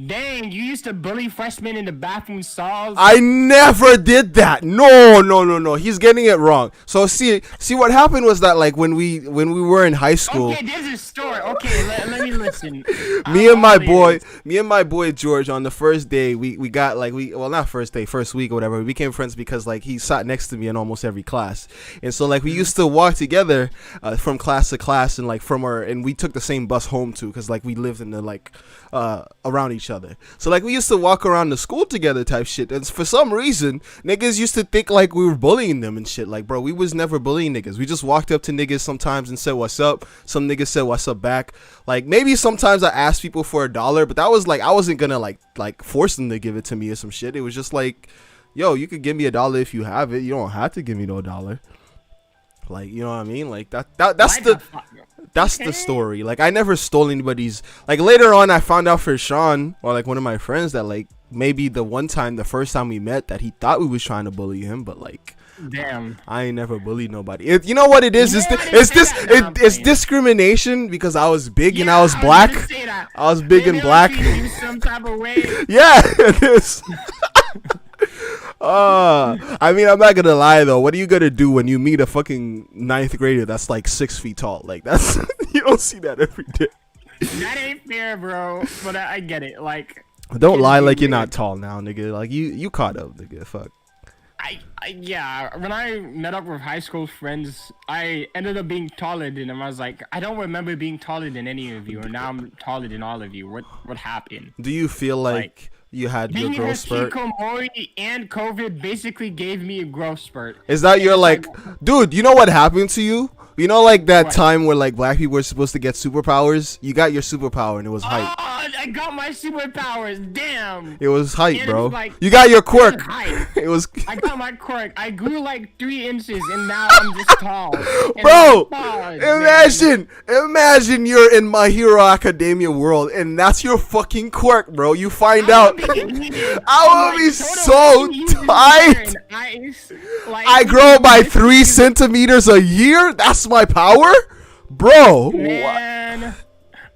dang, you used to bully freshmen in the bathroom stalls. I never did that. No. He's getting it wrong. So see what happened was that like when we were in high school. Okay, there's a story. Okay, let me listen. Me and my boy George on the first day we got like not first day, first week or whatever. We became friends because like he sat next to me in almost every class, and so like we used to walk together from class to class, and like and we took the same bus home too because like we lived in the like around each other. So like we used to walk around the school together type shit, and for some reason niggas used to think like we were bullying them and shit. Like, bro, we was never bullying niggas. We just walked up to niggas sometimes and said what's up. Some niggas said what's up back. Like maybe sometimes I asked people for $1, but that was like I wasn't gonna like force them to give it to me or some shit. It was just like, yo, you could give me $1 if you have it. You don't have to give me no $1. Like, you know what I mean? Like that's the story. Like, I never stole anybody's. Like, later on, I found out for Sean, or like one of my friends, that like maybe the first time we met, that he thought we was trying to bully him, but like, damn, I ain't never bullied nobody. You know what it is? It's discrimination because I was big and I was black. I was big and black. Some type of way. Yeah, it is. I mean, I'm not gonna lie though. What are you gonna do when you meet a fucking 9th grader that's like 6 feet tall? Like that's you don't see that every day. That ain't fair, bro. But I get it. Like, don't lie like you're not tall now, nigga. Like you caught up, nigga. Fuck. Yeah. When I met up with high school friends, I ended up being taller than them. I was like, I don't remember being taller than any of you, and now I'm taller than all of you. What happened? Do you feel like you had your growth spurt? Hikikomori and COVID basically gave me a growth spurt. Is that your like, dude? You know what happened to you? You know, like that time where like black people were supposed to get superpowers. You got your superpower and it was hype. I got my superpowers. Damn. It was hype, bro. Like, you got your quirk. It was. I got my quirk. I grew like 3 inches and now I'm just tall. Bro, imagine you're in My Hero Academia world and that's your fucking quirk, bro. You find out. I will be so tight. I grow by 3 centimeters a year. That's my power, bro. Man,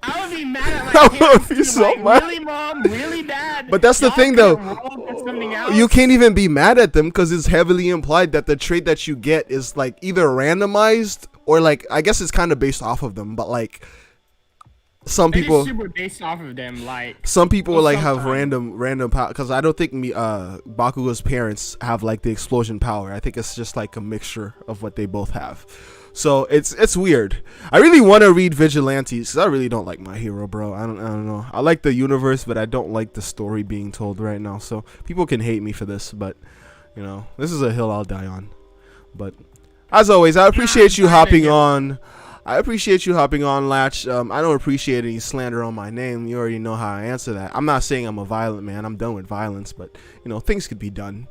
I would be mad at my parents. Be so like, really, mom, really, dad. But that's the thing, though. You can't even be mad at them because it's heavily implied that the trait that you get is like either randomized or like I guess it's kind of based off of them. But like some people, super based off of them. Like some people like have random power because I don't think Bakugo's parents have like the explosion power. I think it's just like a mixture of what they both have. So it's weird. I really want to read Vigilantes because I really don't like My Hero, bro. I don't know. I like the universe, but I don't like the story being told right now. So people can hate me for this, but you know, this is a hill I'll die on. But as always, I appreciate you hopping on. I appreciate you hopping on, Latch. I don't appreciate any slander on my name. You already know how I answer that. I'm not saying I'm a violent man. I'm done with violence, but you know, things could be done.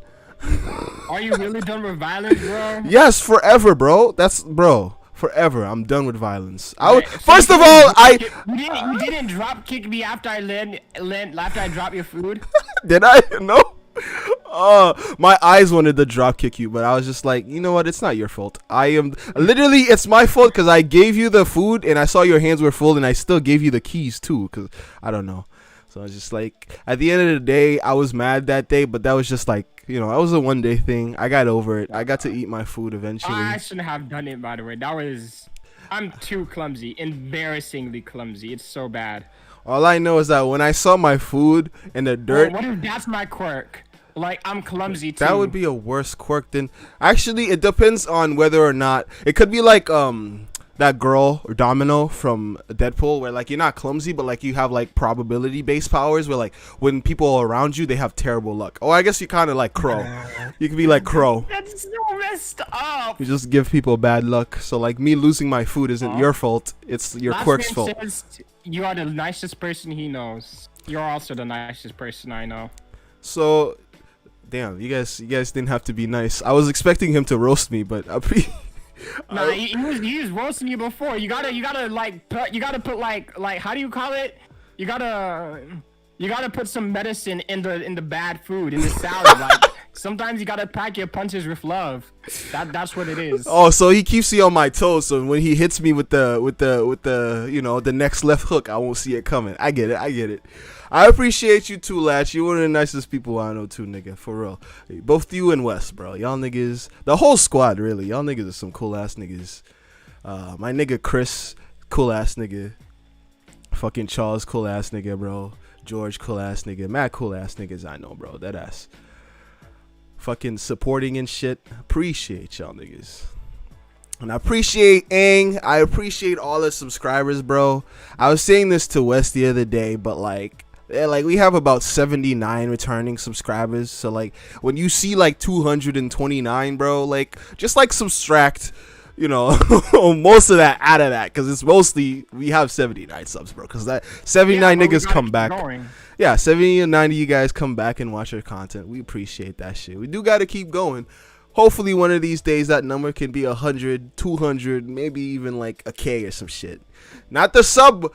Are you really done with violence, bro? Yes, forever, bro. Forever. I'm done with violence. First of all, you didn't drop kick me after I dropped your food. Did I? No. My eyes wanted to drop kick you, but I was just like, you know what? It's not your fault. It's my fault because I gave you the food and I saw your hands were full and I still gave you the keys too because I don't know. So I was just like, at the end of the day, I was mad that day, but that was just like, you know, that was a one-day thing. I got over it. I got to eat my food eventually. I shouldn't have done it, by the way. I'm too clumsy, embarrassingly clumsy. It's so bad. All I know is that when I saw my food in the dirt. What if that's my quirk? Like, I'm clumsy too. That would be a worse quirk than. Actually, it depends on whether or not. It could be like that girl or Domino from Deadpool, where like you're not clumsy, but like you have like probability based powers, where like when people are around you, they have terrible luck. Oh, I guess you kind of like Crow. You could be like Crow. That's so messed up. You just give people bad luck. So like me losing my food isn't your fault. It's your quirk's fault. Says you are the nicest person he knows. You're also the nicest person I know. So, damn, you guys didn't have to be nice. I was expecting him to roast me, but nah, he was roasting you before. You gotta put like how do you call it? You gotta You gotta put some medicine in the bad food, in the salad. Like sometimes you gotta pack your punches with love. That's what it is. Oh, so he keeps me on my toes. So when he hits me with the the next left hook, I won't see it coming. I get it. I appreciate you too, Latch. You're one of the nicest people I know too, nigga. For real. Both you and Wes, bro. Y'all niggas, the whole squad, really. Y'all niggas are some cool ass niggas. My nigga Chris, cool ass nigga. Fucking Charles, cool ass nigga, bro. George, cool ass nigga. Mad cool ass niggas I know, bro. That ass. Fucking supporting and shit. Appreciate y'all niggas. And I appreciate Aang. I appreciate all the subscribers, bro. I was saying this to Wes the other day, but like we have about 79 returning subscribers. So like when you see like 229, bro, like just like subtract, most of that out of that, because it's mostly we have 79 subs, bro, because that 79 niggas come back. Yeah, 70 and 90 you guys come back and watch our content. We appreciate that shit. We do got to keep going. Hopefully one of these days that number can be 100, 200, maybe even like a K or some shit. Not the sub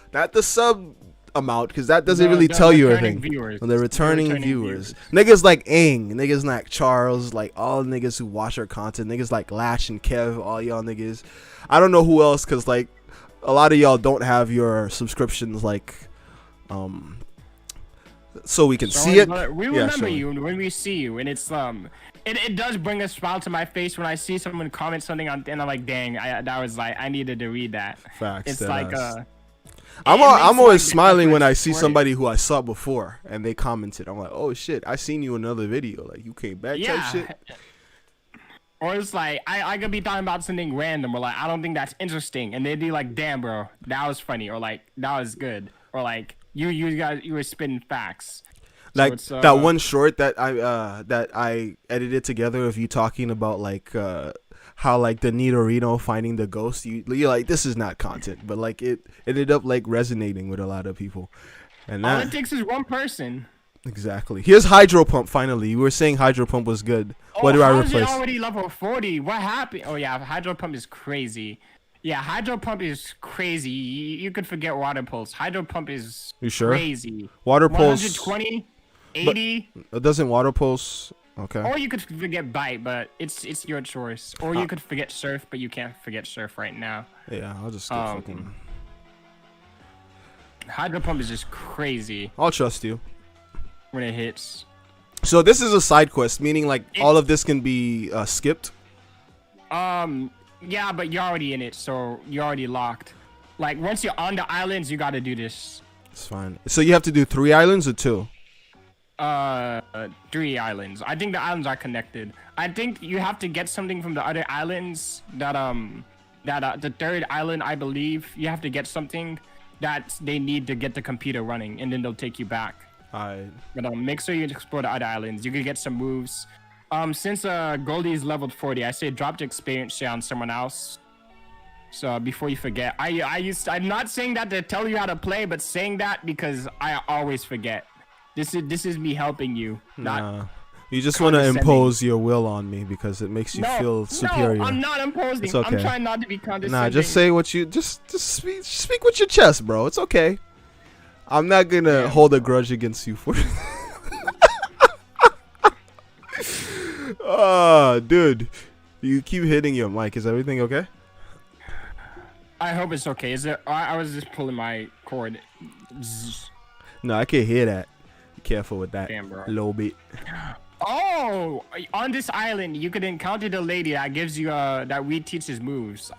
amount, because that doesn't really tell you anything. The returning viewers. Niggas like Aang, niggas like Charles, like all niggas who watch our content, niggas like Lash and Kev, all y'all niggas. I don't know who else, because like a lot of y'all don't have your subscriptions like so we can see it. We remember you when we see you, and it's it does bring a smile to my face when I see someone comment something on, and I'm like, dang, I needed to read that. Facts. It's like I'm always smiling when I see somebody who I saw before and they commented. I'm like, oh shit, I seen you in another video. Like you came back type shit. Or it's like I could be talking about something random, or like I don't think that's interesting, and they'd be like, damn, bro, that was funny, or like that was good, or like you guys were spitting facts. Like that one short that I edited together of you talking about like how like the Nidorino finding the ghost. You're like, this is not content, but like it ended up like resonating with a lot of people. And all it takes is one person. Exactly. Here's Hydro Pump. Finally, you were saying Hydro Pump was good. What do I replace? How's it already level 40? What happened? Oh yeah, Hydro Pump is crazy. Yeah, Hydro Pump is crazy. You could forget Water Pulse. Hydro Pump is crazy. Water Pulse 120, 80. It doesn't Water Pulse. Okay. Or you could forget Bite, but it's your choice. Or you could forget Surf, but you can't forget Surf right now. Yeah, I'll just skip fucking. Hydro Pump is just crazy. I'll trust you when it hits. So this is a side quest, meaning like all of this can be skipped. Yeah, but you're already in it, so you're already locked. Like once you're on the islands, you got to do this. It's fine. So you have to do 3 islands or 2? 3 islands. I think the islands are connected. I think you have to get something from the other islands. That the 3rd island, I believe, you have to get something that they need to get the computer running, and then they'll take you back. Alright. But make sure you explore the other islands. You can get some moves. Since Goldie is leveled 40, I say drop the experience share on someone else. So before you forget, I'm not saying that to tell you how to play, but saying that because I always forget. This is me helping you. You just want to impose your will on me because it makes you feel superior. No, I'm not imposing. It's okay. I'm trying not to be condescending. Nah, just say what you just speak with your chest, bro. It's okay. I'm not gonna hold a grudge against you for. Oh, dude, you keep hitting your mic. Is everything okay? I hope it's okay. Is it? I was just pulling my cord. No, I can hear that. Be careful with that. Damn, bro. A little bit. Oh, on this island, you could encounter the lady that gives you that teaches moves.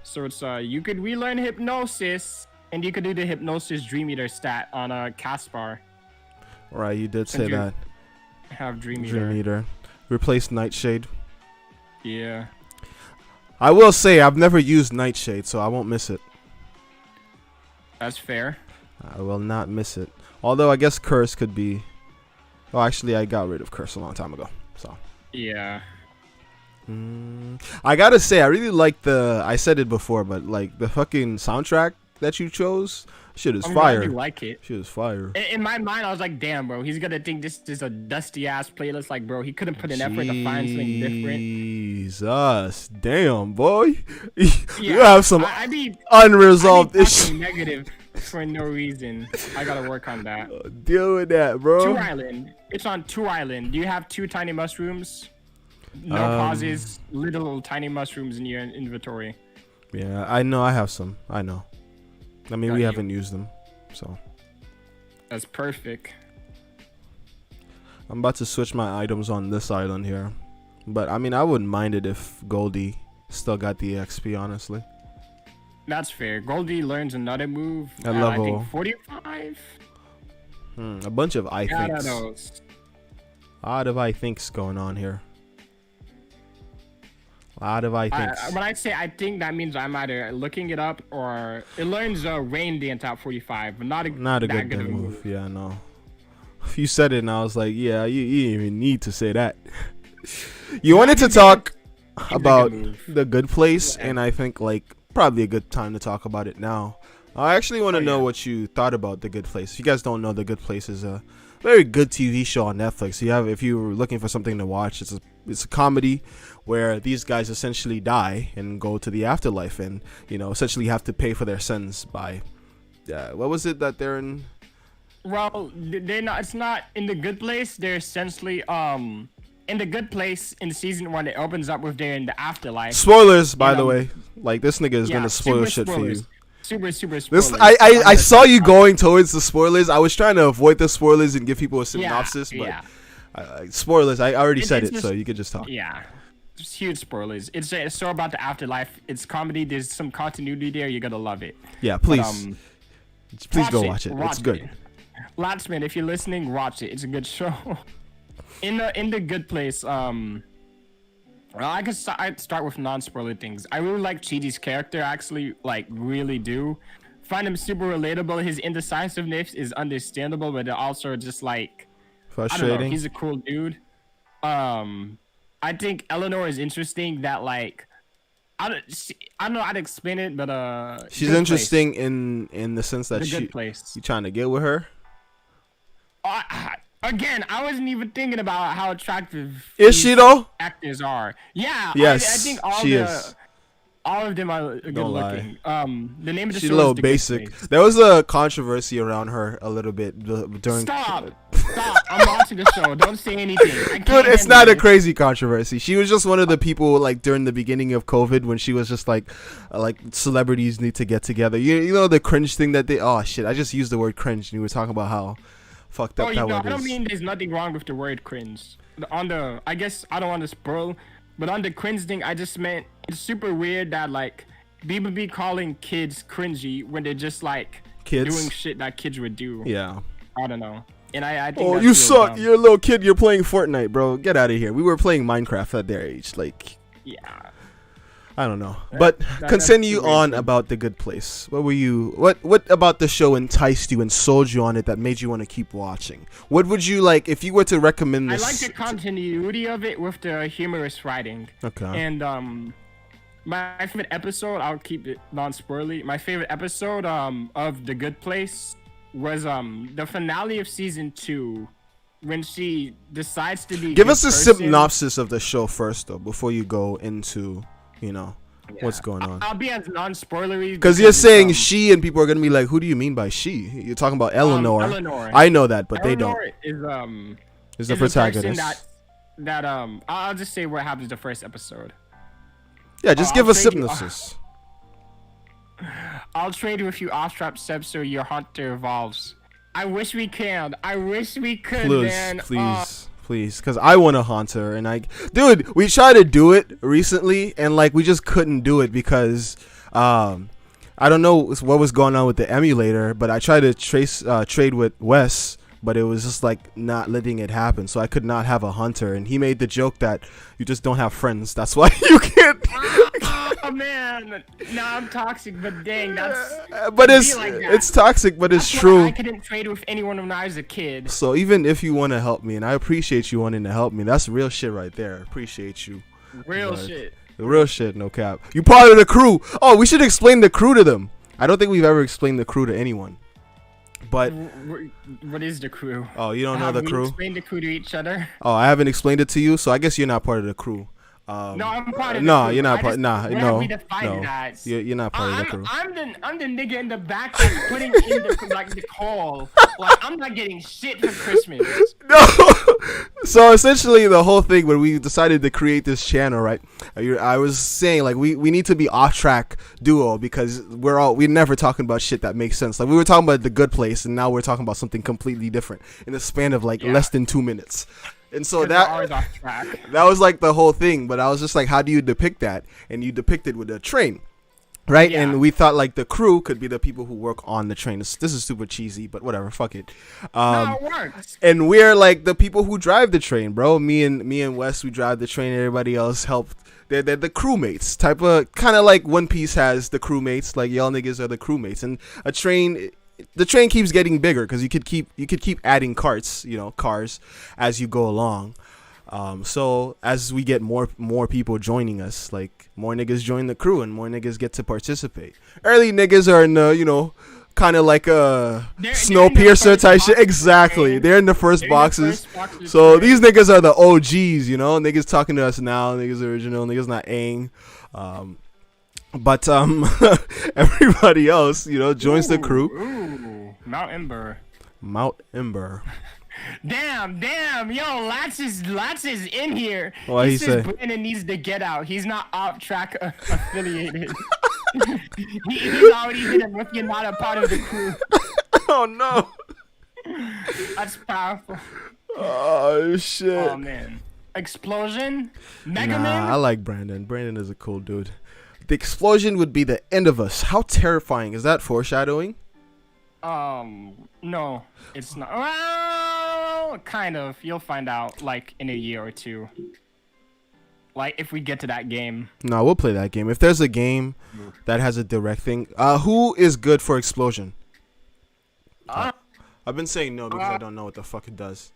So it's you could relearn hypnosis, and you could do the hypnosis Dream Eater stat on Caspar. Right, you did say that. Have Dream Eater. Dream Eater. Replace Nightshade. Yeah. I will say I've never used Nightshade, so I won't miss it. That's fair. I will not miss it. Although I guess Curse could be. Oh, actually, I got rid of Curse a long time ago. So. Yeah. I gotta say, I really like the. I said it before, but like the fucking soundtrack that you chose. Shit is fire. You like it. Shit is fire. In my mind, I was like, damn, bro, he's gonna think this is a dusty ass playlist. Like, bro, he couldn't put an effort to find something different. Jesus, damn, boy. You have some I mean, unresolved issues. Negative. for no reason. I gotta work on that. Deal with that, bro. 2 Island. It's on 2 Island. Do you have 2 tiny mushrooms? No pauses. Little tiny mushrooms in your inventory. Yeah, I know. I have some. I know. I mean, we haven't used them, so. That's perfect. I'm about to switch my items on this island here, but I mean, I wouldn't mind it if Goldie still got the XP, honestly. That's fair. Goldie learns another move at level, I think 45. A bunch of I thinks. A lot of I thinks going on here. A lot of I thinks. When I say I think, that means I'm either looking it up or it learns Rain Dance at 45, but not a good move. Yeah, no. You said it, and I was like, yeah, you didn't even need to say that. You wanted to talk about the good place, and I think like probably a good time to talk about it now. I actually want to know what you thought about The Good Place. If you guys don't know, The Good Place is a very good TV show on Netflix. If you were looking for something to watch, it's a comedy where these guys essentially die and go to the afterlife, and essentially have to pay for their sins by what was it that they're in? Well, they're not. It's not in The Good Place. They're essentially in The Good Place in season 1. It opens up with they're in the afterlife. Spoilers, by the way. Like this nigga is gonna spoil shit for you. Super spoilers. I saw you going towards the spoilers. I was trying to avoid the spoilers and give people a synopsis, but spoilers. I already said it, so you could just talk. Yeah, just huge spoilers. It's so about the afterlife. It's comedy. There's some continuity there. You're gonna love it. Yeah, please. But, please go watch it. It's good. Latsman, if you're listening, watch it. It's a good show. In the Good Place, well, I'd start with non-spoiler things. I really like Chidi's character, actually, like, really do. Find him super relatable. His indecisiveness is understandable, but also just, like, frustrating. I don't know, he's a cool dude. I think Eleanor is interesting that, like, I don't know how to explain it, but, she's interesting in the sense that you trying to get with her? Again, I wasn't even thinking about how attractive she though? Actors are. Yeah, yes, I think all of them are good looking. The name of the show is a little basic. There was a controversy around her a little bit during. Stop! I'm watching the show. Don't say anything. Dude, it's not a crazy controversy. She was just one of the people like during the beginning of COVID when she was just like celebrities need to get together. You know the cringe thing that they. Oh shit! I just used the word cringe, and you were talking about how fucked up that word is. I don't mean there's nothing wrong with the word cringe. I guess I don't want to spoil, but on the cringe thing, I just meant it's super weird that like people be calling kids cringy when they're just like doing shit that kids would do. Yeah. I don't know. And I think that's you suck. Dumb. You're a little kid. You're playing Fortnite, bro. Get out of here. We were playing Minecraft at their age. Like. Yeah. I don't know, but continue on about The Good Place. What about the show enticed you and sold you on it that made you want to keep watching? What would you like if you were to recommend this? I like the continuity of it with the humorous writing. Okay. And my favorite episode, I'll keep it non-spoilery. My favorite episode of The Good Place was the finale of season 2 when she decides to be. Give us a synopsis of the show first, though, before you go into. What's going on. I'll be as non-spoilery because you're saying she and people are gonna be like, who do you mean by she? You're talking about Eleanor. Eleanor. I know that, but Eleanor they don't. Is the protagonist. That I'll just say what happens the first episode. Yeah, just give a synopsis. I'll trade with you Offtrackduo Seb so your hunter evolves. I wish we can. I wish we could, man. Please, because I want to haunt her, and dude, we tried to do it recently, and like we just couldn't do it because I don't know what was going on with the emulator, but I tried to trade with Wes, but it was just like not letting it happen, so I could not have a hunter, and he made the joke that you just don't have friends, that's why you can't. Oh man, no, I'm toxic, but dang, it's toxic, but it's true. I couldn't trade with anyone when I was a kid. So even if you want to help me, and I appreciate you wanting to help me, that's real shit right there. I appreciate you. Real shit. Real shit, no cap. You part of the crew. Oh, we should explain the crew to them. I don't think we've ever explained the crew to anyone. But what is the crew? Oh, you don't know the crew? Explain the crew to each other. Oh, I haven't explained it to you, so I guess you're not part of the crew. No, I'm part of no, the crew. you're not part. Nah, no, you're not part of the crew. I'm the nigga in the back that's putting in the call. Like I'm not getting shit for Christmas. No. So essentially, the whole thing when we decided to create this channel, right? I was saying like we need to be Offtrackduo because we're never talking about shit that makes sense. Like we were talking about The Good Place, and now we're talking about something completely different in the span of like less than 2 minutes. And so that was like the whole thing. But I was just like, how do you depict that? And you depict it with a train, right? Yeah. And we thought like the crew could be the people who work on the train. This is super cheesy, but whatever, fuck it. No, it works. And we're like the people who drive the train, bro. Me and Wes, we drive the train. Everybody else helped. They're the crewmates, type of kind of like One Piece has the crewmates. Like y'all niggas are the crewmates, and a train. The train keeps getting bigger because you could keep adding cars as you go along. So as we get more people joining us, like more niggas join the crew and more niggas get to participate. Early niggas are in the kind of like a Snowpiercer type shit. Exactly, they're in the first boxes. So these niggas are the OGs, niggas talking to us now. Niggas original, niggas not Aang. But everybody else, joins the crew. Ooh, Mount Ember. Damn, yo, Lats is in here. What he said? Brandon needs to get out. He's not Off-Track affiliated. he's already hit him if you're not a part of the crew. Oh no. That's powerful. Oh shit. Oh man. Explosion? Mega Man? I like Brandon. Brandon is a cool dude. The explosion would be the end of us. How terrifying. Is that foreshadowing? No, it's not. Well, kind of. You'll find out, like, in a year or two. Like, if we get to that game. No, we'll play that game. If there's a game that has a direct thing. Who is good for explosion? I've been saying no because I don't know what the fuck it does.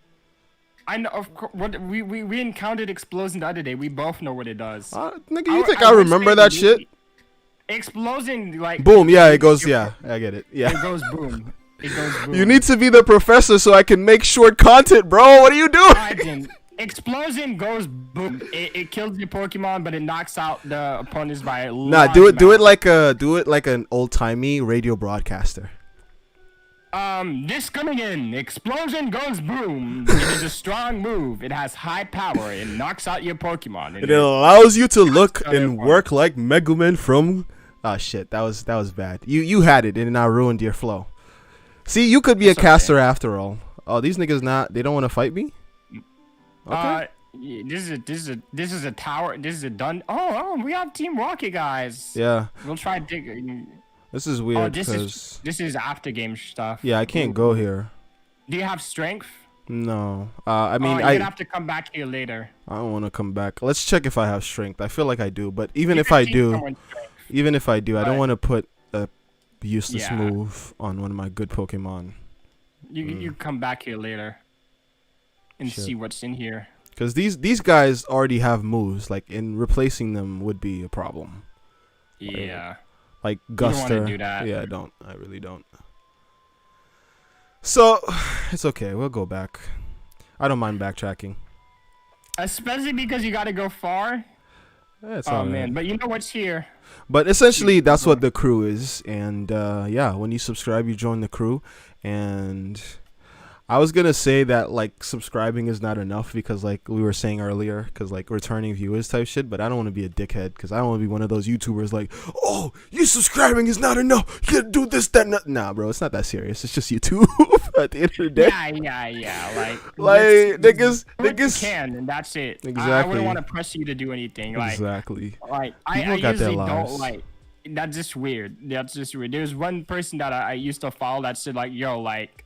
I know, of course. What we encountered explosion the other day. We both know what it does. Nigga, you think I remember that shit? Explosion, like boom. Yeah, it goes. Yeah, I get it. Yeah, it goes boom. You need to be the professor so I can make short content, bro. What are you doing? Explosion goes boom. It kills your Pokemon, but it knocks out the opponents by a do it like an old timey radio broadcaster. This coming in, explosion goes boom. It is a strong move. It has high power. It knocks out your Pokemon. It allows you to look and work like Mega Man from. Ah shit, that was bad. You had it and I ruined your flow. See, you could be a caster after all. Oh, these niggas they don't want to fight me. Okay. This is a tower. This is a done. Oh, we have Team Rocket guys. Yeah. We'll try digging. This is weird. This is after game stuff. Yeah, I can't go here. Do you have strength? No. I mean, you're gonna have to come back here later. I don't want to come back. Let's check if I have strength. I feel like I do, but even if I do, I don't want to put a useless move on one of my good Pokemon. You come back here later and see what's in here. Because these guys already have moves. Like, in replacing them would be a problem. Yeah. Like Guster. You don't want to do that. Yeah, I don't. I really don't. So, it's okay. We'll go back. I don't mind backtracking. Especially because you got to go far. Yeah, it's man. But you know what's here. But essentially, that's what the crew is. And, yeah, when you subscribe, you join the crew. And I was going to say that, like, subscribing is not enough because, like, we were saying earlier, because, like, returning viewers type shit, but I don't want to be a dickhead because I don't want to be one of those YouTubers like, oh, you subscribing is not enough. You gotta do this, that, not. Nah, bro, it's not that serious. It's just YouTube at the end of the day. Yeah. Like, niggas can, and that's it. Exactly. I wouldn't want to press you to do anything. Like, exactly. Like, I usually don't, like, that's just weird. There's one person that I used to follow that said, like, yo, like,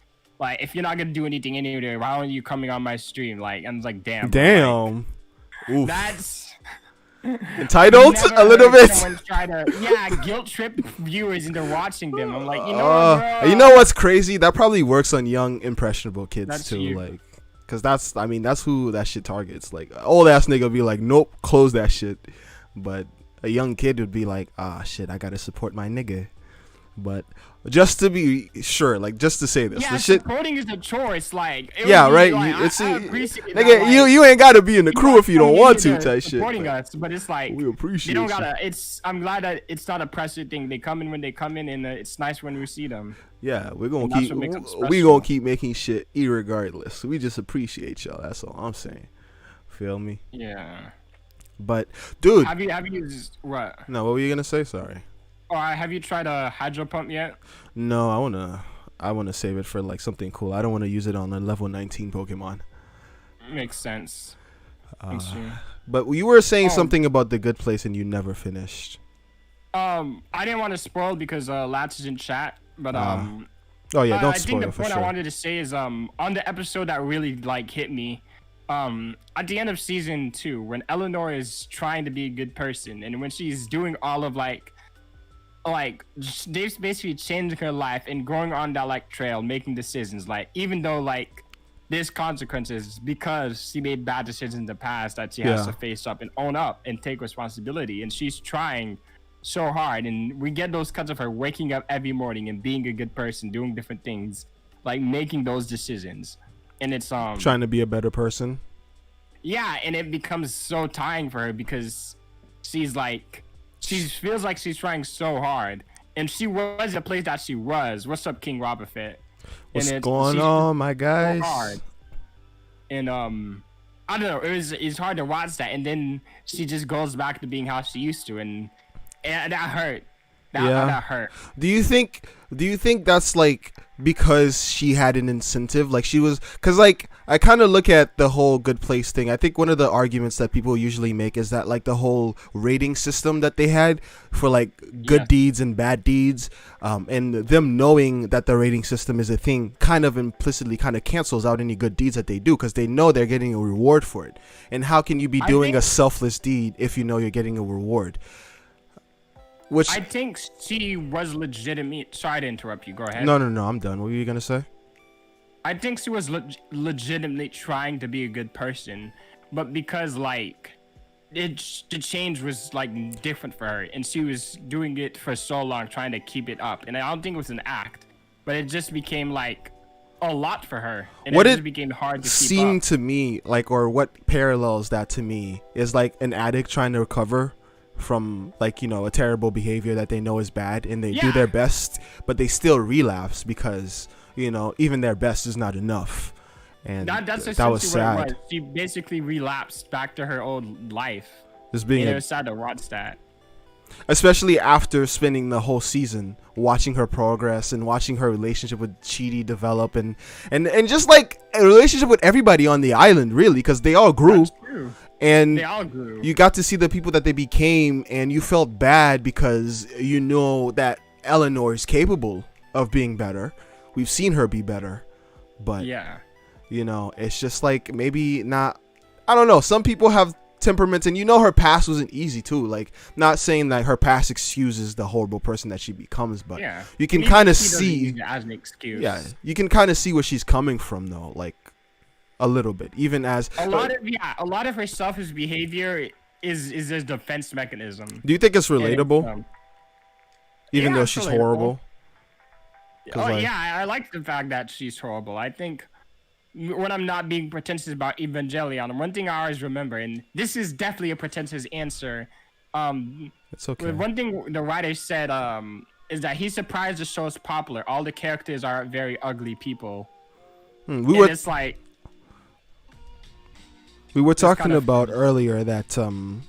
if you're not gonna do anything anyway, why aren't you coming on my stream? Like, and it's like, damn. Like, oof. That's entitled a little bit. Try to, guilt trip viewers into watching them. I'm like, bro. You know what's crazy? That probably works on young impressionable kids too. Like, cause that's who that shit targets. Like, old ass nigga be like, nope, close that shit. But a young kid would be like, ah, shit, I gotta support my nigga. But just to be sure, like just to say this, the shit. Supporting is a choice, like. Right. You ain't gotta be in the crew if you don't want to. Type shit. Supporting us, but it's like we appreciate. You don't gotta. I'm glad that it's not a pressure thing. They come in when they come in, and it's nice when we see them. Yeah, we're gonna keep making shit irregardless. We just appreciate y'all. That's all I'm saying. Feel me? Yeah. But dude, have you what? No, what were you gonna say? Sorry. Have you tried a hydro pump yet? No, I wanna save it for like something cool. I don't want to use it on a level 19 Pokemon. Makes sense. But you were saying something about the good place and you never finished. I didn't want to spoil because Lats is in chat, but don't spoil it for sure. I think the point I wanted to say is on the episode that really like hit me. At the end of season 2, when Eleanor is trying to be a good person and when she's doing all of like they've basically changed her life and going on that like trail, making decisions, like even though like there's consequences because she made bad decisions in the past that she has to face up and own up and take responsibility, and she's trying so hard, and we get those cuts of her waking up every morning and being a good person, doing different things, like making those decisions, and it's trying to be a better person. Yeah, and it becomes so tiring for her because she's like she feels like she's trying so hard, and she was the place that she was. What's up, King Robberfit? What's going on, my guys? So hard. And I don't know. It's hard to watch that, and then she just goes back to being how she used to, and that hurt. That hurt. Do you think that's like because she had an incentive, like she was, because like I kind of look at the whole good place thing. I think one of the arguments that people usually make is that like the whole rating system that they had for like good deeds and bad deeds, and them knowing that the rating system is a thing kind of implicitly kind of cancels out any good deeds that they do because they know they're getting a reward for it. And how can you be doing a selfless deed if you know you're getting a reward? Which I think she was legitimate. Sorry to interrupt you. Go ahead. No, I'm done. What were you gonna say? I think she was legitimately trying to be a good person, but because like the change was like different for her, and she was doing it for so long, trying to keep it up. And I don't think it was an act, but it just became like a lot for her, and it just became hard to keep up. To me, like, or what parallels that to me is like an addict trying to recover from like, you know, a terrible behavior that they know is bad, and they do their best, but they still relapse because, you know, even their best is not enough. And that was sad. What it was. She basically relapsed back to her old life. Just being it was sad to watch that, especially after spending the whole season watching her progress and watching her relationship with Chidi develop, and just like a relationship with everybody on the island, really, because they all grew. That's true. And they all grew. You got to see the people that they became, and you felt bad because you know that Eleanor is capable of being better. We've seen her be better, but you know, it's just like maybe not. I don't know. Some people have temperaments, and you know, her past wasn't easy too. Like, not saying that her past excuses the horrible person that she becomes, but you can kind of see as an excuse. Yeah, you can kind of see where she's coming from, though. Like, a little bit, even as a lot of her selfish behavior is a defense mechanism. Do you think it's relatable? Even though she's horrible? I like the fact that she's horrible. I think when I'm not being pretentious about Evangelion, one thing I always remember, and this is definitely a pretentious answer. It's okay. One thing the writer said is that he's surprised the show is popular. All the characters are very ugly people. It's like. We were talking about earlier that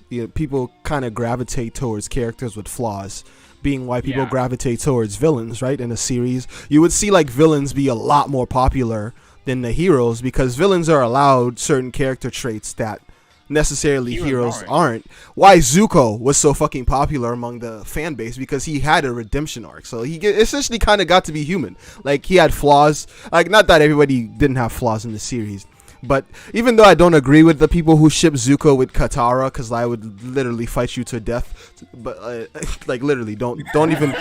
you know, people kind of gravitate towards characters with flaws, being why people gravitate towards villains, right? In a series, you would see like villains be a lot more popular than the heroes because villains are allowed certain character traits that necessarily heroes aren't. Why Zuko was so fucking popular among the fan base, because he had a redemption arc, so he essentially kind of got to be human. Like, he had flaws, like, not that everybody didn't have flaws in the series, But even though I don't agree with the people who ship Zuko with Katara, because I would literally fight you to death. But like literally, don't even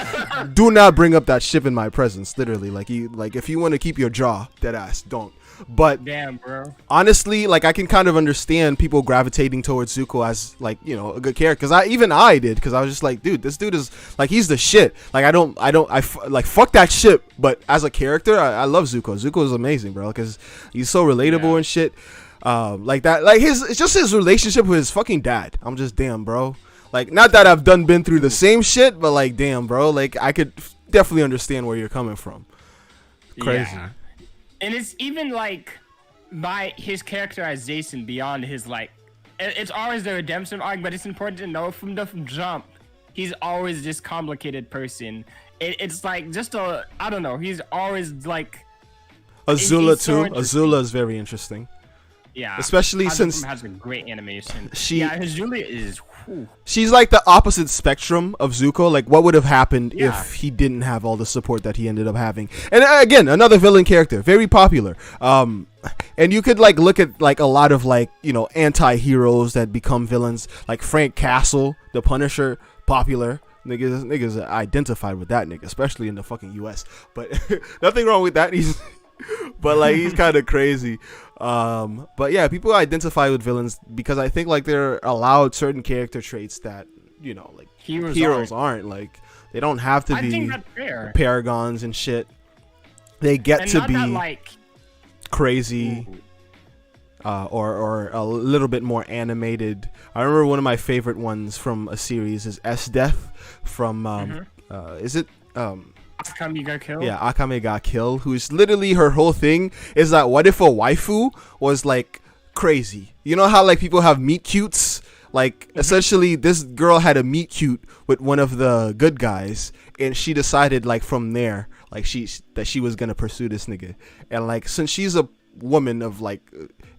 do not bring up that ship in my presence. Literally, like if you want to keep your jaw, dead ass, don't. But damn, bro. Honestly, like I can kind of understand people gravitating towards Zuko as like, you know, a good character. Because I did, because I was just like, dude, this dude is like, he's the shit. Like like fuck that shit. But as a character, I love Zuko. Zuko is amazing, bro, because he's so relatable and shit. Like that, like it's just his relationship with his fucking dad. I'm just damn, bro. Like, not that I've been through the same shit, but like, damn, bro. Like I could definitely understand where you're coming from. Crazy. Yeah. And it's even like by his characterization beyond his like, it's always the redemption arc, but it's important to know from the jump, he's always this complicated person. It's like just I don't know, he's always like Azula too. Azula is very interesting. Yeah, especially since has a great animation. Azula is. She's like the opposite spectrum of Zuko. Like, what would have happened if he didn't have all the support that he ended up having? And again, another villain character, very popular. And you could like look at like a lot of like, you know, anti-heroes that become villains, like Frank Castle, the Punisher, popular. Niggas identified with that nigga, especially in the fucking US. But nothing wrong with that. But like he's kind of crazy. But yeah, people identify with villains because I think like they're allowed certain character traits that, you know, like heroes aren't. Like they don't have to be paragons and shit. They get to be like crazy or a little bit more animated. I remember one of my favorite ones from a series is S-Death from is it Akame got killed? Yeah, Akame got killed. Who's literally her whole thing is that what if a waifu was like crazy? You know how like people have meet cutes? Like essentially this girl had a meet cute with one of the good guys, and she decided like from there like she was gonna pursue this nigga. And like since she's a woman of like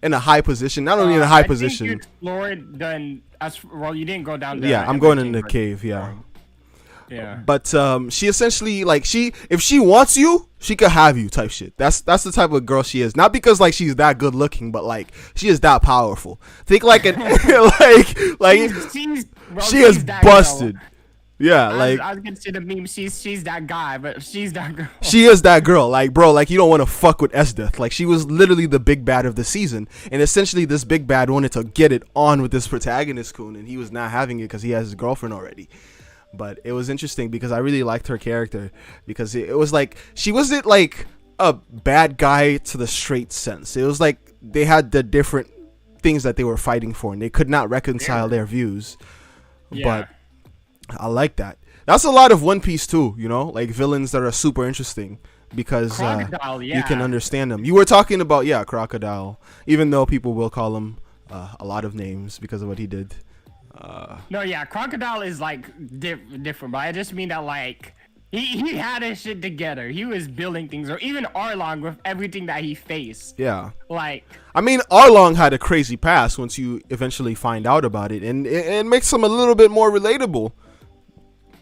in a high position, not only in a high position. You explored then as well. You didn't go down there. Yeah, I'm going in the cave. Yeah. Yeah. But she essentially like if she wants you, she could have you type shit. That's the type of girl she is. Not because like she's that good looking, but like she is that powerful. Think like an she is busted. Girl. Yeah, like I was gonna say the meme. She's that guy, but she's that girl. She is that girl. Like bro, like you don't want to fuck with S-Death. Like she was literally the big bad of the season, and essentially this big bad wanted to get it on with this protagonist coon, and he was not having it because he has his girlfriend already. But it was interesting because I really liked her character because it was like she wasn't like a bad guy to the straight sense. It was like they had the different things that they were fighting for, and they could not reconcile their views. But I like that. That's a lot of One Piece too, you know, like villains that are super interesting because you can understand them. You were talking about Crocodile, even though people will call him a lot of names because of what he did. No, Crocodile is like different, but I just mean that like he had his shit together. He was building things, or even Arlong with everything that he faced. Yeah, like I mean, Arlong had a crazy past once you eventually find out about it, and it makes him a little bit more relatable.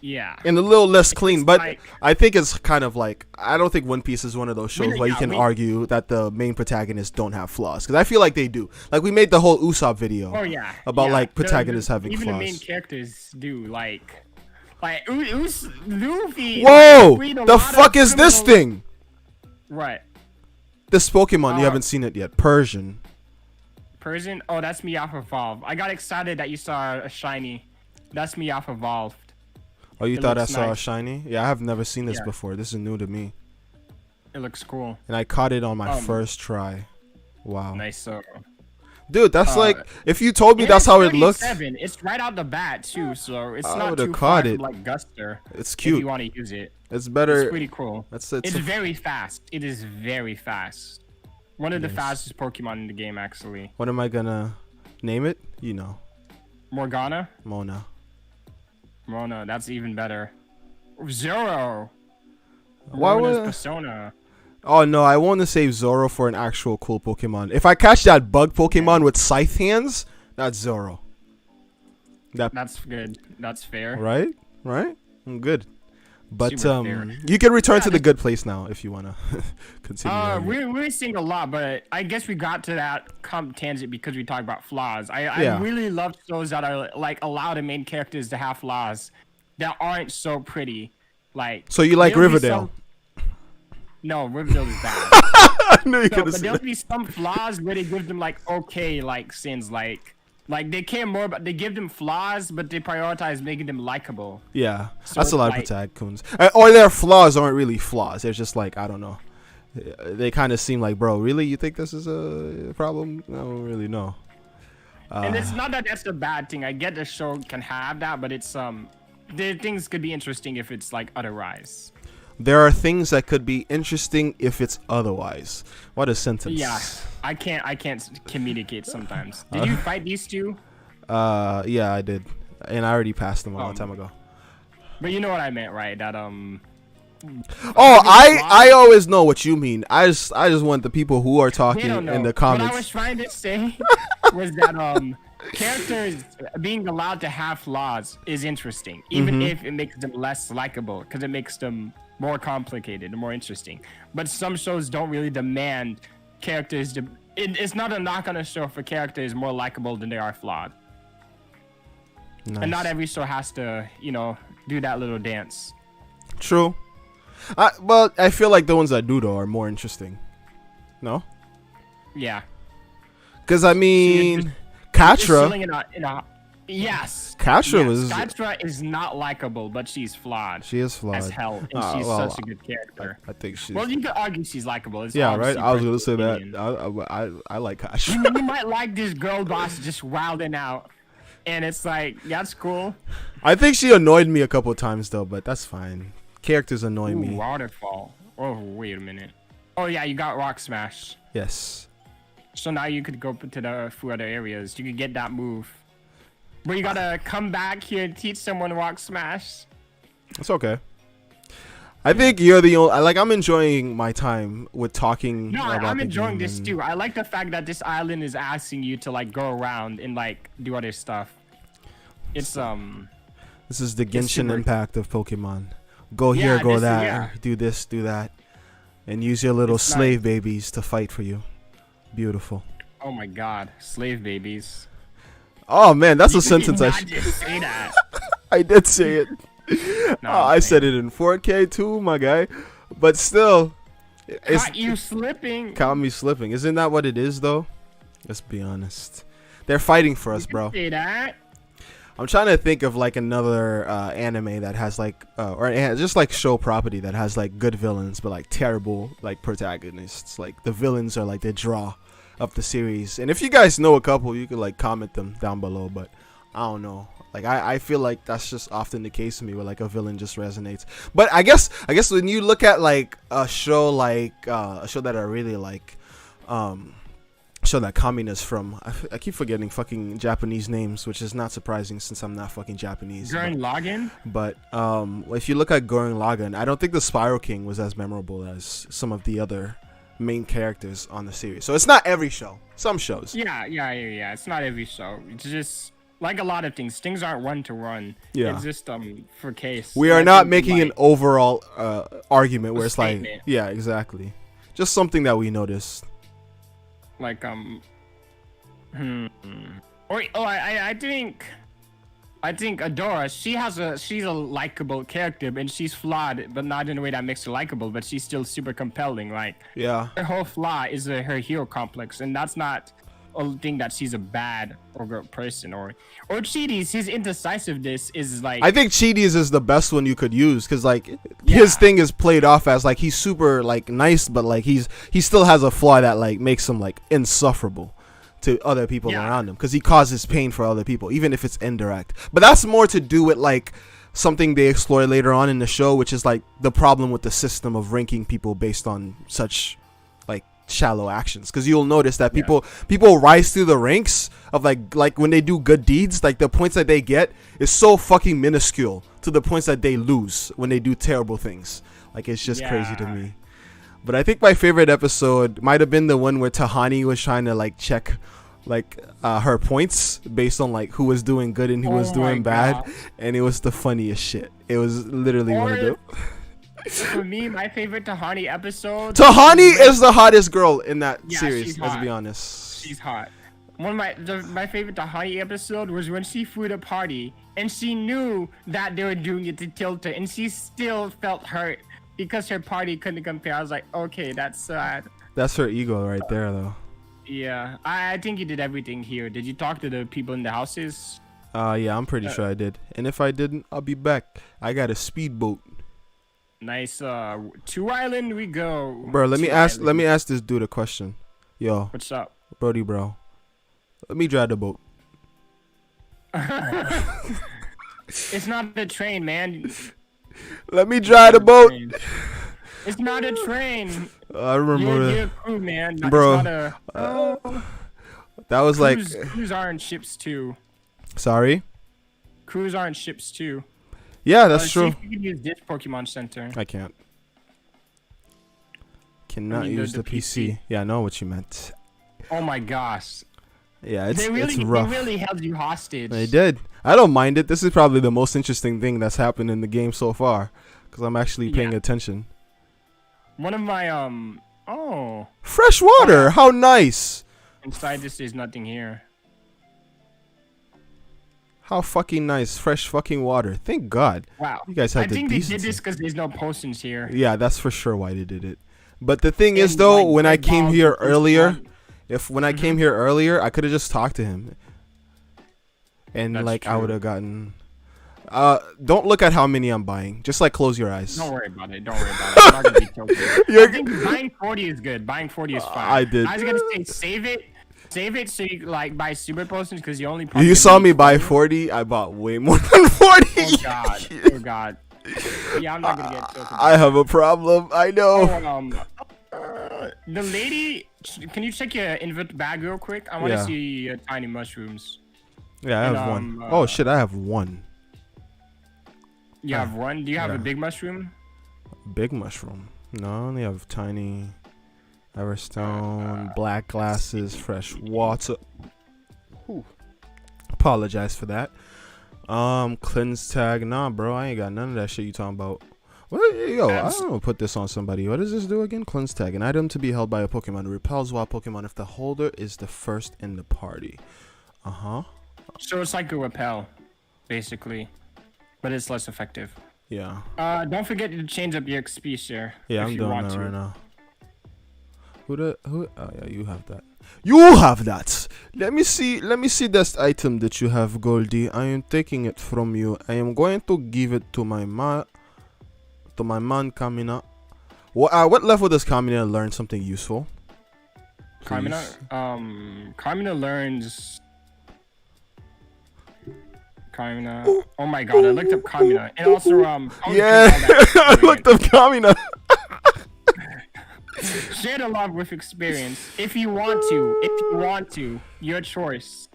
Yeah, and a little less clean, but like, I think it's kind of like I don't think One Piece is one of those shows where you can argue that the main protagonists don't have flaws, because I feel like they do. Like we made the whole Usopp video about like protagonists having even flaws. Even the main characters do, like Luffy. Whoa! The fuck is this thing? Right. This Pokemon, you haven't seen it yet. Persian. Oh, that's me off Evolve. I got excited that you saw a shiny. That's me off Evolved. Oh, you thought I saw a shiny? Yeah, I have never seen this before. This is new to me. It looks cool. And I caught it on my first try. Wow. Nice. Dude, that's like, if you told me that's how it looked. It's right out the bat, too, so it's I not too caught far it. From, like, Guster. It's cute. If you want to use it. It's better. It's pretty cool. It's very fast. It is very fast. One of the fastest Pokemon in the game, actually. What am I gonna name it? You know. Morgana? Mona, that's even better. Zoro. Why would Persona? Oh no, I want to save Zoro for an actual cool Pokemon. If I catch that bug Pokemon with scythe hands, that's Zoro. That's good. That's fair. Right? I'm good. But you can return to the good place now if you wanna continue. We're seeing a lot, but I guess we got to that tangent because we talked about flaws. I really love shows that are like allow the main characters to have flaws that aren't so pretty. Like, so you like Riverdale? No, Riverdale is bad. I knew you but there'll be some flaws where they give them like sins, like they care more about, they give them flaws, but they prioritize making them likable. Yeah, so that's a lot of protagonisms. Or their flaws aren't really flaws. They're just like, I don't know. They kind of seem like, bro, really? You think this is a problem? I don't really know. And it's not that that's a bad thing. I get the show can have that, but it's the things could be interesting if it's like otherwise. There are things that could be interesting if it's otherwise. What a sentence. Yeah, I can't communicate sometimes. Did you fight these two? Yeah, I did, and I already passed them a long time ago. But you know what I meant, right? That I always know what you mean. I just want the people who are talking in the comments. What I was trying to say was that characters being allowed to have flaws is interesting, even if it makes them less likable, because it makes them more complicated and more interesting. But some shows don't really demand characters to. It's not a knock on a show for characters more likable than they are flawed. Nice. And not every show has to, do that little dance. True. Well, I feel like the ones that do though are more interesting. No. Yeah. Because I mean, Katra. Yes. Katra is not likable, but she's flawed. She is flawed as hell, and she's such a good character. I think she's. Well, you could argue she's likable. Yeah, right. I was gonna say that. I like Katra. You might like this girl boss just wilding out, and it's like that's cool. I think she annoyed me a couple times though, but that's fine. Characters annoy me. Waterfall. Oh, wait a minute. Oh yeah, you got Rock Smash. Yes. So now you could go to the few other areas. You could get that move. But you gotta come back here and teach someone Rock Smash. It's okay. I think you're the only. I'm enjoying my time with talking. No, about I'm enjoying this too. I like the fact that this island is asking you to like go around and like do other stuff. It's This is the Genshin impact of Pokemon. Go here, go that, do this, do that, and use your little slave babies to fight for you. Beautiful. Oh my God, slave babies. Oh man, that's a sentence I should say that. I did say it. I said it in 4K too, my guy. But still, caught you slipping. Caught me slipping. Isn't that what it is though? Let's be honest. They're fighting for us, bro. Say that. I'm trying to think of like another anime that has like or just like show property that has like good villains but like terrible like protagonists. Like the villains are like the draw of the series. And if you guys know a couple, you could like comment them down below. But I don't know. Like I feel like that's just often the case for me where like a villain just resonates. But I guess when you look at like a show that I really like, show that Kami is from. I keep forgetting fucking Japanese names, which is not surprising since I'm not fucking Japanese. Gurren Lagann? But if you look at Gurren Lagann, I don't think the Spiral King was as memorable as some of the other main characters on the series. So it's not every show. Some shows. Yeah. It's not every show. It's just like a lot of things. Things aren't one to one. Yeah. It's just for case. We are not making an overall argument where it's like, yeah, exactly. Just something that we noticed. Like I think Adora, she's a likable character and she's flawed, but not in a way that makes her likable, but she's still super compelling. Like, yeah, her whole flaw is her hero complex, and that's not a thing that she's a bad or good person. Or Chidi's, his indecisiveness is like, I think Chidi's is the best one you could use because like his thing is played off as like he's super like nice, but like he still has a flaw that like makes him like insufferable to other people around him because he causes pain for other people, even if it's indirect. But that's more to do with like something they explore later on in the show, which is like the problem with the system of ranking people based on such like shallow actions. Because you'll notice that people rise through the ranks of like when they do good deeds, like the points that they get is so fucking minuscule to the points that they lose when they do terrible things. Like it's just crazy to me. But I think my favorite episode might have been the one where Tahani was trying to like check like her points based on like who was doing good and who was doing bad, and it was the funniest shit. It was literally one of them. For me, my favorite Tahani episode. Tahani is the hottest girl in that series. Let's be honest. She's hot. One of my favorite Tahani episode was when she threw a party and she knew that they were doing it to tilt her, and she still felt hurt because her party couldn't compare. I was like, okay, that's sad. That's her ego right there, though. Yeah, I think you did everything here. Did you talk to the people in the houses? Yeah, I'm pretty sure I did. And if I didn't, I'll be back. I got a speedboat. Nice. To Island we go. Bro, let me ask this dude a question. Yo. What's up? Brody, bro. Let me drive the boat. It's not the train, man. Let me drive the boat. It's not a train. I remember you're a crew, man. Bro. That was crews are in ships too. Sorry? Crews are in ships too. Yeah, that's true. See if you can use this Pokemon Center. I can't. Cannot use the PC. Yeah, I know what you meant. Oh my gosh. Yeah, it's rough. They really held you hostage. They did. I don't mind it. This is probably the most interesting thing that's happened in the game so far, because I'm actually paying attention. One of my fresh water. How nice. Inside this, there's nothing here. How fucking nice. Fresh fucking water. Thank God. Wow. You guys had I think they did this because there's no potions here. Yeah, that's for sure why they did it. But the thing is, though, when I came here earlier, I came here earlier, I could have just talked to him. And, that's true. I would have gotten... don't look at how many I'm buying. Just, close your eyes. Don't worry about it. I'm not going to be tilted. I think buying 40 is good. Buying 40 is fine. I did. I was going to say save it. Save it so you buy super potions because you only. You saw me buy 40. I bought way more than 40. Oh God! Oh God! Yeah, I'm not gonna get tilted. I have a problem. I know. The lady, can you check your invent bag real quick? I want to see tiny mushrooms. Yeah, I have one. Oh shit, I have one. You have one? Do you have a big mushroom? Big mushroom? No, I only have tiny. Everstone, black glasses, fresh water. Ooh. Apologize for that. Cleanse tag. Nah, bro, I ain't got none of that shit you talking about. What? Yo, I don't know, put this on somebody. What does this do again? Cleanse tag. An item to be held by a Pokemon. It repels wild Pokemon if the holder is the first in the party. So it's like a repel, basically, but it's less effective. Yeah. Don't forget to change up your XP share. Yeah, I'm doing that right now. Who? Oh yeah, you have that. You have that. Let me see this item that you have, Goldie. I am taking it from you. I am going to give it to my man Kamina. What level does Kamina learn something useful? Kamina learns. Kamina. Oh my God, I looked up Kamina, and also yeah, I looked up Kamina. Share the love with experience. If you want to, your choice.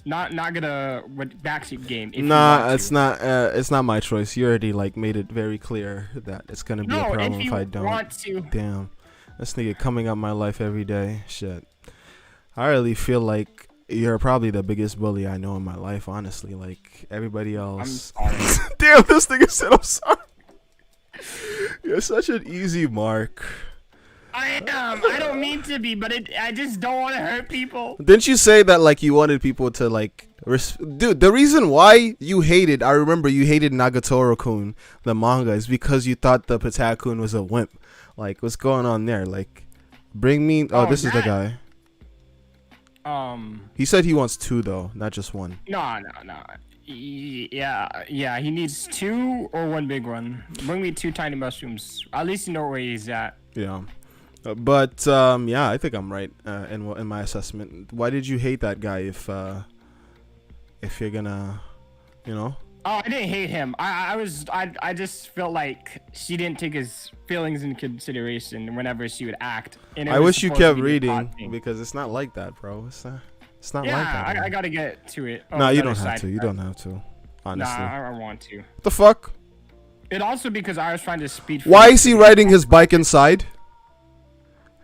Not gonna backseat game. Nah, it's not my choice. You already made it very clear that it's gonna be a problem if I don't. Want to. Damn, this nigga coming up my life every day. Shit, I really feel like you're probably the biggest bully I know in my life. Honestly, everybody else. I'm sorry. Damn, this nigga said I'm sorry. You're such an easy mark. I am. I don't mean to be, but I just don't want to hurt people. Didn't you say that you wanted people to dude, the reason why you hated, I remember you hated Nagatoro-kun, the manga, is because you thought the Patakun was a wimp. What's going on there? Bring me. Oh, this is the guy. He said he wants 2 though, not just 1. No. Yeah. He needs 2 or 1 big one. Bring me 2 tiny mushrooms. At least you know where he's at. Yeah. But yeah, I think I'm right in my assessment. Why did you hate that guy if you're gonna, Oh, I didn't hate him. I just felt like she didn't take his feelings into consideration whenever she would act. And I wish you kept reading because it's not like that, bro. It's not like that. Yeah, I gotta get to it. No, you don't have to. You don't have to. Honestly. Nah, I want to. What the fuck? It also because I was trying to speed. Why is he riding his bike inside?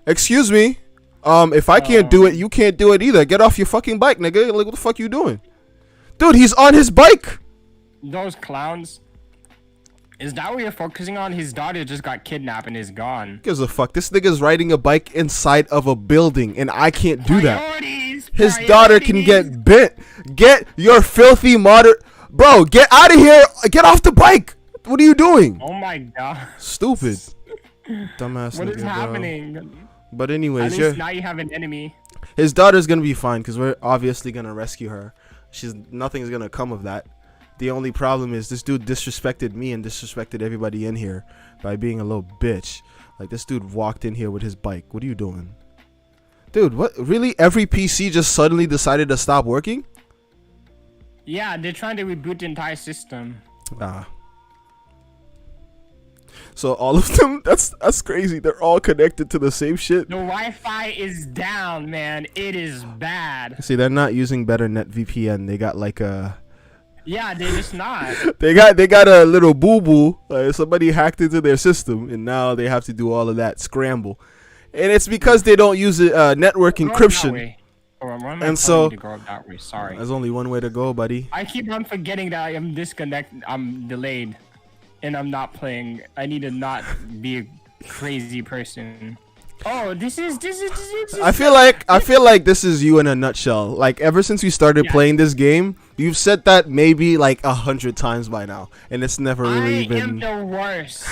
Excuse me. If I can't do it, you can't do it either. Get off your fucking bike, nigga. What the fuck you doing? Dude, he's on his bike. Those clowns. Is that what you're focusing on? His daughter just got kidnapped and is gone. Gives a fuck. This nigga's riding a bike inside of a building, and I can't do that. His daughter can get bit. Get your filthy bro. Get out of here. Get off the bike. What are you doing? Oh my god. Stupid. Dumbass. What nigga, is happening? But anyways, at least now you have an enemy. His daughter's gonna be fine because we're obviously gonna rescue her. Nothing's gonna come of that. The only problem is this dude disrespected me and disrespected everybody in here by being a little bitch. Like, this dude walked in here with his bike. What are you doing? Dude, what? Really? Every PC just suddenly decided to stop working? Yeah, they're trying to reboot the entire system. Ah. So all of them, that's crazy. They're all connected to the same shit. The Wi-Fi is down, man. It is bad. See, they're not using better net VPN. They got like a... Yeah, they're just not. they got a little boo-boo. Somebody hacked into their system, and now they have to do all of that scramble. And it's because they don't use network encryption. And so sorry. There's only one way to go, buddy. I keep on forgetting that I am disconnected. I'm delayed, and I'm not playing. I need to not be a crazy person. Oh, this is I feel like this is you in a nutshell. Like, ever since we started playing this game, you've said that maybe like 100 times by now, and it's never really been. I am the worst,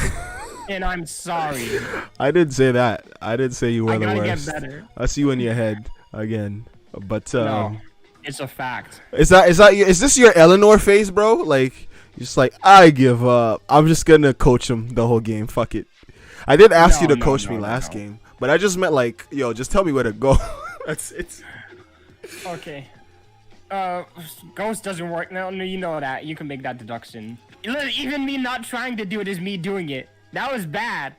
and I'm sorry. I didn't say that. I didn't say you were the worst. Get better. That's you in your head again. But no, it's a fact. Is this your Eleanor phase, bro? Like, you're just like, I give up. I'm just gonna coach him the whole game. Fuck it. I did ask you to coach me last game. But I just meant like, yo, just tell me where to go. That's it. Okay. Ghost doesn't work. No, you know that. You can make that deduction. Even me not trying to do it is me doing it. That was bad.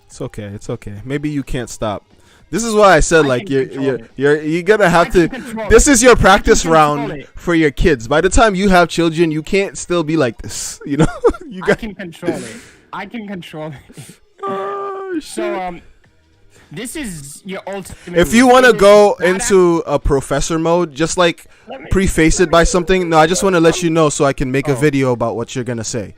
It's okay. It's okay. Maybe you can't stop. This is why I said like you're gonna have to. This is your practice round for your kids. By the time you have children, you can't still be like this. You know. I can control it. I can control it. Oh shit. So this is your ultimate. If you want to go into a professor mode, just like preface it by something. No, I just want to let you know so I can make a video about what you're gonna say.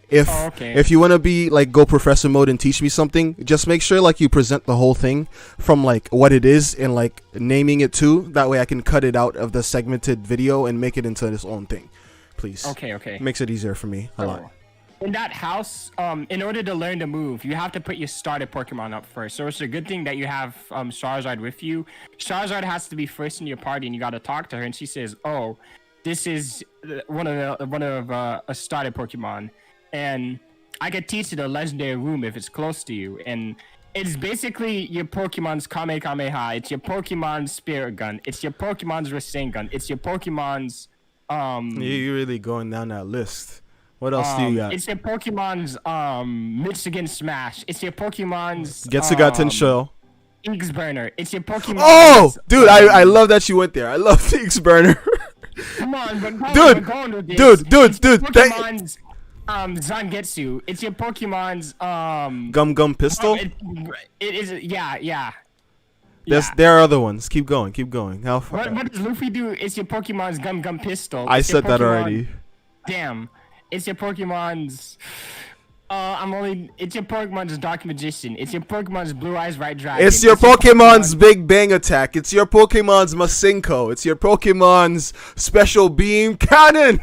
If you want to be like go professor mode and teach me something, just make sure like you present the whole thing from like what it is and like naming it too. That way I can cut it out of the segmented video and make it into its own thing, please. Okay. Makes it easier for me a lot. In that house, in order to learn to move, you have to put your starter Pokemon up first. So it's a good thing that you have Charizard with you. Charizard has to be first in your party, and you got to talk to her. And she says, "Oh, this is one of a starter Pokemon, and I could teach you the legendary room if it's close to you." And it's basically your Pokemon's Kamehameha. It's your Pokemon's Spirit Gun. It's your Pokemon's Rasengan. It's your Pokemon's You're really going down that list. What else do you got? It's your Pokemon's Michigan Smash. It's your Pokemon's Getsugaten Shell. Inks Burner. It's your Pokemon. Oh, dude, I love that you went there. I love the Inks Burner. Come on, we're going with this. Dude. Pokemon's Zangetsu. It's your Pokemon's Gum Pistol. It is yeah. There are other ones. Keep going. How far? What does Luffy do? It's your Pokemon's Gum Pistol. I said that already. Damn. It's your Pokemon's. It's your Pokemon's Dark Magician. It's your Pokemon's Blue Eyes White Dragon. It's your Pokemon's Big Bang Attack. It's your Pokemon's Masenko. It's your Pokemon's Special Beam Cannon.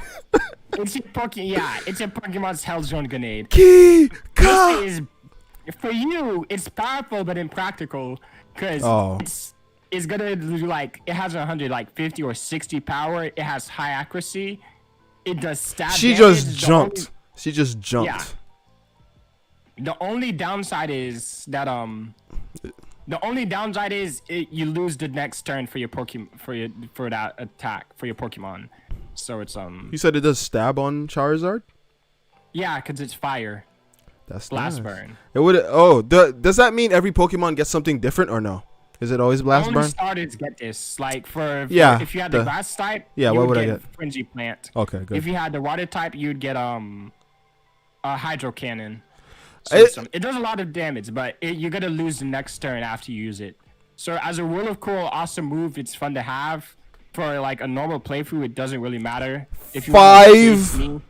It's your Pokemon's Hell Zone Grenade. For you, it's powerful but impractical because it's gonna do like it has 150 or 60 power. It has high accuracy. It does stab damage. She just jumped. Yeah. The only downside is that you lose the next turn for your Pokemon for that attack for your Pokemon. So it's You said it does stab on Charizard? Yeah, because it's fire. That's Blast nice. Burn. It would does that mean every Pokemon gets something different or no? Is it always Blast Burn? Only starters get this. Like if you had the grass type, what would I get? Frenzy Plant. Okay, good. If you had the water type, you'd get a Hydro Cannon. So it does a lot of damage, but you're gonna lose the next turn after you use it. So as a World of Cool awesome move, it's fun to have. For like a normal playthrough, it doesn't really matter. If you Five. use it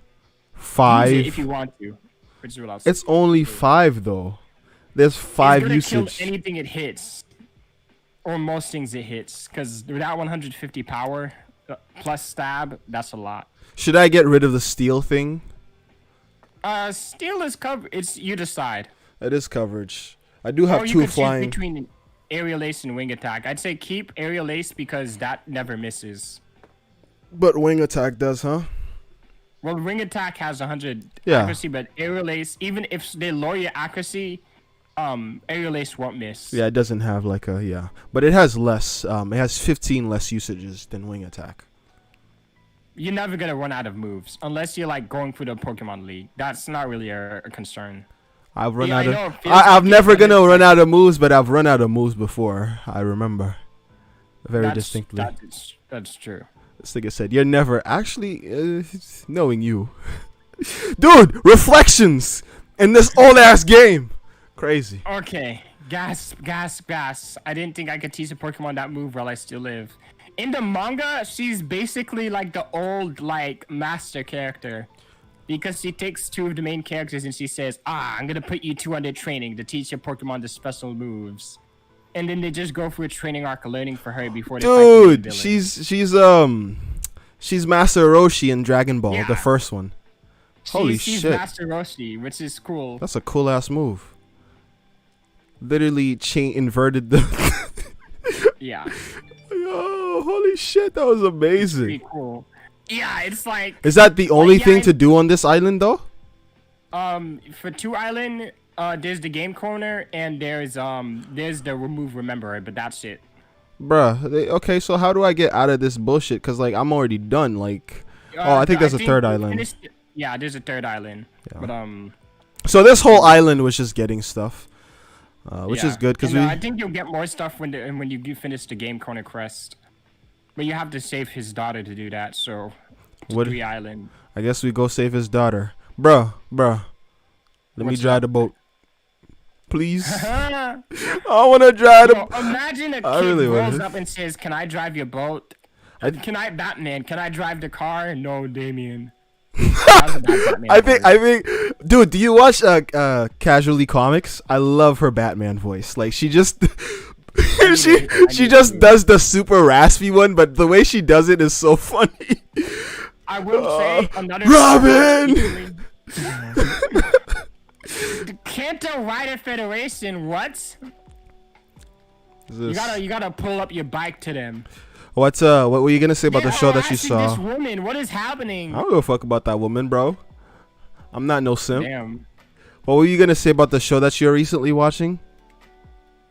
if you want to. which is what I'll say. It's only 5 though. There's 5 usage. It's gonna kill anything it hits, or most things it hits, because without 150 power plus stab, that's a lot. Should I get rid of the steel thing? Steel is covered. It's you decide. It is coverage. I do have 2 flying. Choose between aerial ace and wing attack. I'd say keep aerial ace because that never misses. But wing attack does, huh? Well, wing attack has 100 accuracy, but aerial ace, even if they lower your accuracy, aerial ace won't miss. Yeah, it doesn't have like a but it has less. It has 15 less usages than wing attack. You're never gonna run out of moves unless you're like going through the Pokemon League. That's not really a concern. I've run out of. I'm never gonna run out of moves, but I've run out of moves before. I remember very distinctly. That's true. This nigga said, "You're never actually knowing you, dude." Reflections in this old ass game, crazy. Okay, gas. I didn't think I could teach a Pokemon that move while I still live. In the manga, she's basically like the old like master character, because she takes 2 of the main characters and she says, "I'm gonna put you 2 under training to teach your Pokemon the special moves." And then they just go through a training arc of learning for her before they fight the villain. She's Master Roshi in Dragon Ball, the first one. Holy shit. She's Master Roshi, which is cool. That's a cool ass move. Literally inverted the Yeah. Yo, holy shit, that was amazing. Pretty cool. Yeah, it's like. Is that the only thing to do on this island though? For 2 Island, there's the game corner and there's the remove remember, but that's it. Bruh, okay, so how do I get out of this bullshit? Cause like I'm already done. Like, I think there's a 3rd island. Yeah, there's a 3rd island. Yeah. But So this whole island was just getting stuff, which is good because I think you'll get more stuff when you finish the game corner quest. But you have to save his daughter to do that. So, 3 island. I guess we go save his daughter, bruh. Let me drive the boat. Please. I want to drive the boat. Imagine a kid rolls up and says, "Can I drive your boat?" Batman, can I drive the car? No, Damien. I think, dude, do you watch Casually Comics? I love her Batman voice. Like she just she just does the super raspy one, but the way she does it is so funny. I will say another Robin. Kanto Rider Federation, what? You gotta pull up your bike to them. What were you gonna say about the show that you saw? This woman, what is happening? I don't give a fuck about that woman, bro. I'm not no simp. Damn. What were you gonna say about the show that you're recently watching?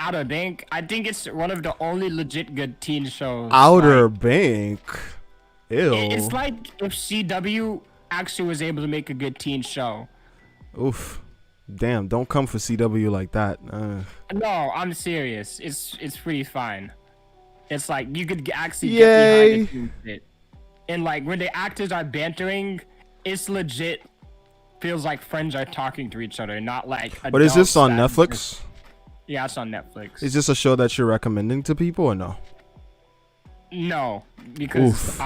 Outer Bank. I think it's one of the only legit good teen shows. Outer Bank. Ew. It's like if CW actually was able to make a good teen show. Oof. Damn, don't come for CW like that. No, I'm serious. It's pretty fine. It's like you could actually get behind the teen shit. And like when the actors are bantering, it's legit. Feels like friends are talking to each other, not like. But is this on Netflix? Yeah, it's on Netflix. Is this a show that you're recommending to people or no? No, because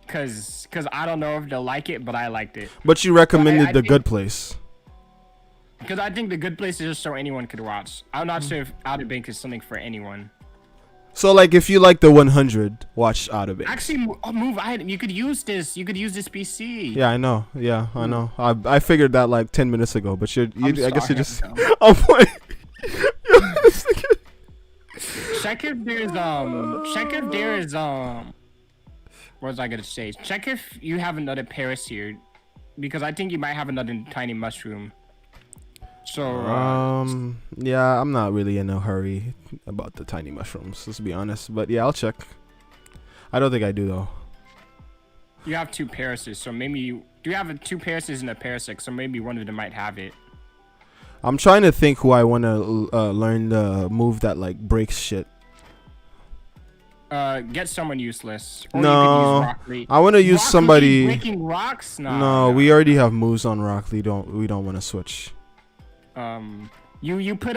because I don't know if they'll like it, but I liked it. But you recommended The Good Place. Because I think The Good Place is just so anyone could watch. I'm not sure if Outer Banks is something for anyone. So like if you like the 100, watch Outer Banks. Actually, move item. You could use this. You could use this PC. Yeah, I know. Yeah, I know. I figured that like 10 minutes ago, but I guess you're just. I'm playing. Check if there's what was I gonna say? Check if you have another Paris here, because I think you might have another tiny mushroom. So yeah, I'm not really in a hurry about the tiny mushrooms, let's be honest. But yeah, I'll check. I don't think I do though. You have 2 Parises, so maybe you have 2 Parises and a Parasect, so maybe one of them might have it. I'm trying to think who I want to learn the move that like breaks shit. Get someone useless. Or no, I want to use somebody. Breaking rocks? No, we already have moves on Rock Lee. We don't want to switch. You put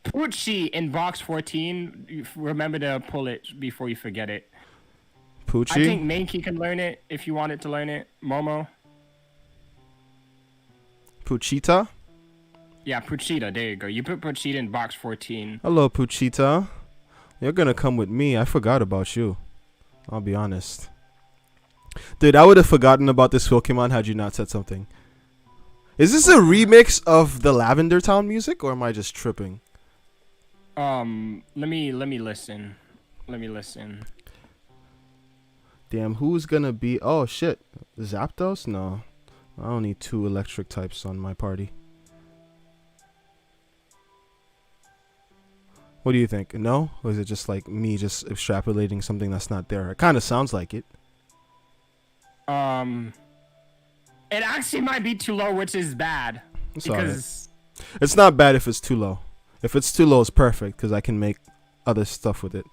Pucci in box 14. Remember to pull it before you forget it. Poochie? I think Mankey can learn it if you wanted to learn it. Momo. Poochita? Yeah, Poochita. There you go. You put Poochita in box 14. Hello, Poochita. You're gonna come with me. I forgot about you. I'll be honest. Dude, I would have forgotten about this Pokemon had you not said something. Is this a remix of the Lavender Town music, or am I just tripping? Let me listen. Let me listen. Damn, who's gonna be? Oh shit, Zapdos? No, I don't need 2 electric types on my party. What do you think? No, or is it just like me just extrapolating something that's not there? It kind of sounds like it. It actually might be too low, which is bad. Because it's not bad if it's too low. If it's too low, it's perfect because I can make other stuff with it.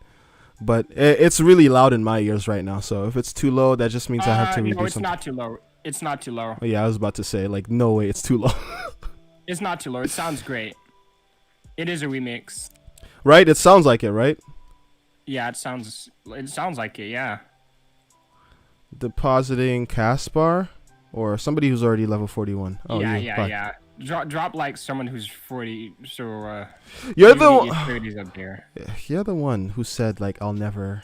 But it's really loud in my ears right now. So if it's too low, that just means I have to redo something. No, it's not too low. It's not too low. Oh, yeah, I was about to say, like, no way, it's too low. It's not too low. It sounds great. It is a remix. Right? It sounds like it, right? Yeah, it sounds like it, yeah. Depositing Caspar? Or somebody who's already level 41. Oh, yeah. Drop like someone who's 40. So you're the one. 30s up there. You're the one who said like I'll never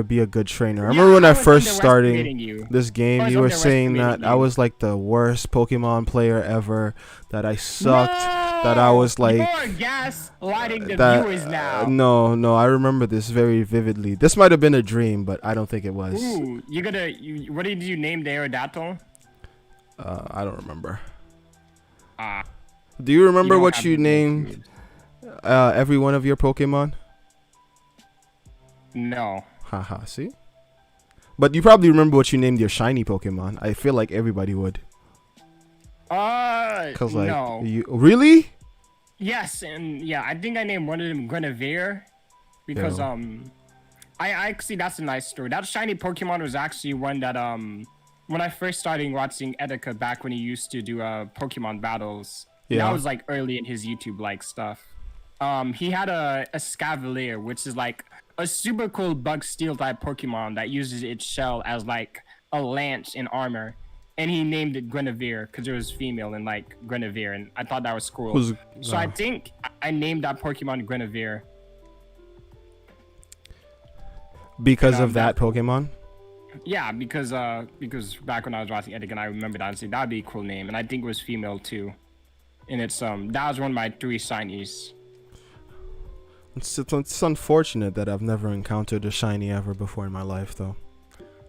be a good trainer. I remember when I first starting this game, you were saying that I was like the worst Pokemon player ever. That I sucked. That I was like. You are gaslighting the viewers now. No, I remember this very vividly. This might have been a dream, but I don't think it was. Ooh, what did you name the Aerodactyl? I don't remember. Do you remember what you named every one of your Pokemon? No. Haha, see? But you probably remember what you named your shiny Pokemon. I feel like everybody would. No. Really? Yes, and yeah, I think I named one of them Guinevere. Because, I actually, that's a nice story. That shiny Pokemon was actually one that, when I first started watching Etika back when he used to do Pokemon battles, that was like early in his YouTube like stuff. He had a Scavalier, which is like a super cool bug steel type Pokemon that uses its shell as like a lance in armor, and he named it Guinevere because it was female and like Guinevere, and I thought that was cool. So I think I named that Pokemon Guinevere because of that Pokemon. Yeah, because back when I was watching Edik, and I remembered honestly that'd be a cool name, and I think it was female too. And it's that was one of my 3 shinies. It's unfortunate that I've never encountered a shiny ever before in my life, though.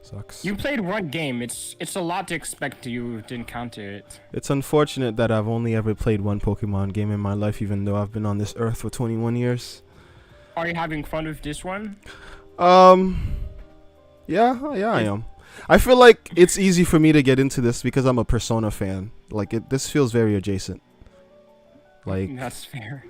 Sucks. You played one game. It's a lot to expect you to encounter it. It's unfortunate that I've only ever played one Pokemon game in my life, even though I've been on this earth for 21 years. Are you having fun with this one? Yeah, I am. I feel like it's easy for me to get into this because I'm a Persona fan. Like this feels very adjacent. Like that's fair.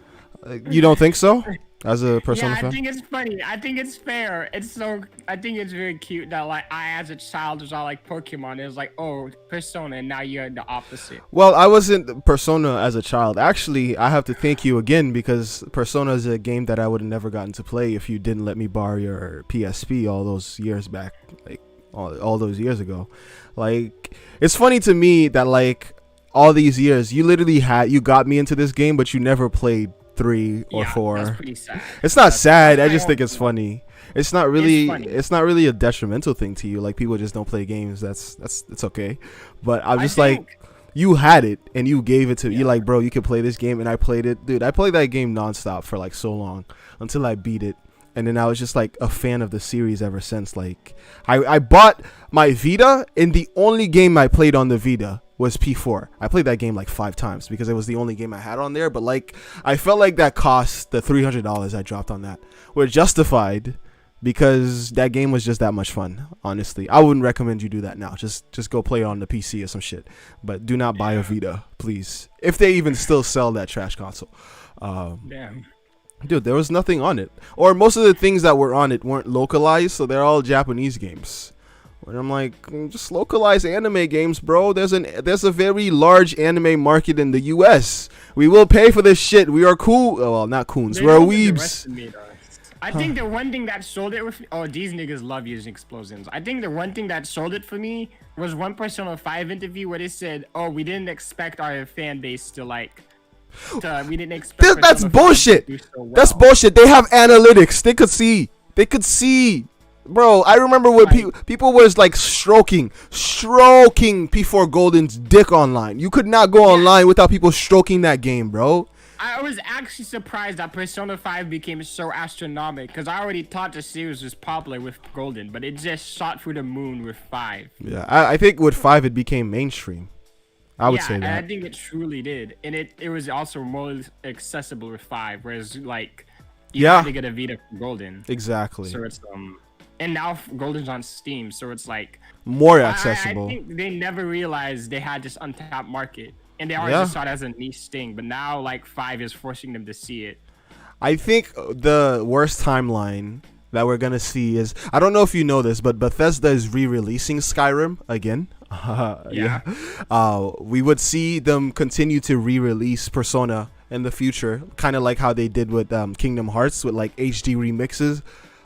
You don't think so? As a Persona fan? I think it's funny. I think it's fair. I think it's very cute that like I as a child was all like Pokemon. It was like, oh, Persona, and now you're the opposite. Well, I wasn't Persona as a child. Actually, I have to thank you again because Persona is a game that I would have never gotten to play if you didn't let me borrow your PSP all those years back, like all those years ago. Like, it's funny to me that like all these years you got me into this game, but you never played 3 or 4. That's pretty sad. It's not sad. I just think it's funny. It's not really a detrimental thing to you. Like people just don't play games. It's okay. But I'm just like, you had it and you gave it to me. You're like, bro, you can play this game, and I played it. Dude, I played that game nonstop for like so long until I beat it. And then I was just like a fan of the series ever since. Like I bought my Vita, and the only game I played on the Vita was P4. I played that game like 5 times because it was the only game I had on there. But like, I felt like that cost, the $300 I dropped on that, were justified because that game was just that much fun. Honestly, I wouldn't recommend you do that now. Just go play it on the PC or some shit. But do not buy a Vita, please. If they even still sell that trash console. Damn. Dude, there was nothing on it, or most of the things that were on it weren't localized, so they're all Japanese games. And I'm like, just localize anime games, bro. There's a very large anime market in the US. We will pay for this shit. We are cool. Oh, well, not coons. We're weebs. I think the one thing that sold it with these niggas love using explosions. I think the one thing that sold it for me was one Persona 5 interview where they said, "Oh, we didn't expect our fan base to like." We didn't expect. That's bullshit. So well. That's bullshit. They have analytics. They could see. Bro, I remember when people was like stroking P4 Golden's dick online. You could not go online without people stroking that game, bro. I was actually surprised that Persona 5 became so astronomical because I already thought the series was popular with Golden, but it just shot through the moon with 5. Yeah, I think with 5 it became mainstream. I would say that. And I think it truly did, and it was also more accessible with 5, whereas like you had to get a Vita for Golden. Exactly. So it's and now Golden's on Steam, so it's like more accessible. I think they never realized they had this untapped market. And they always just saw it as a niche thing, but now like 5 is forcing them to see it. I think the worst timeline that we're gonna see is, I don't know if you know this, but Bethesda is re-releasing Skyrim again. We would see them continue to re-release Persona in the future, kind of like how they did with Kingdom Hearts with like HD remixes.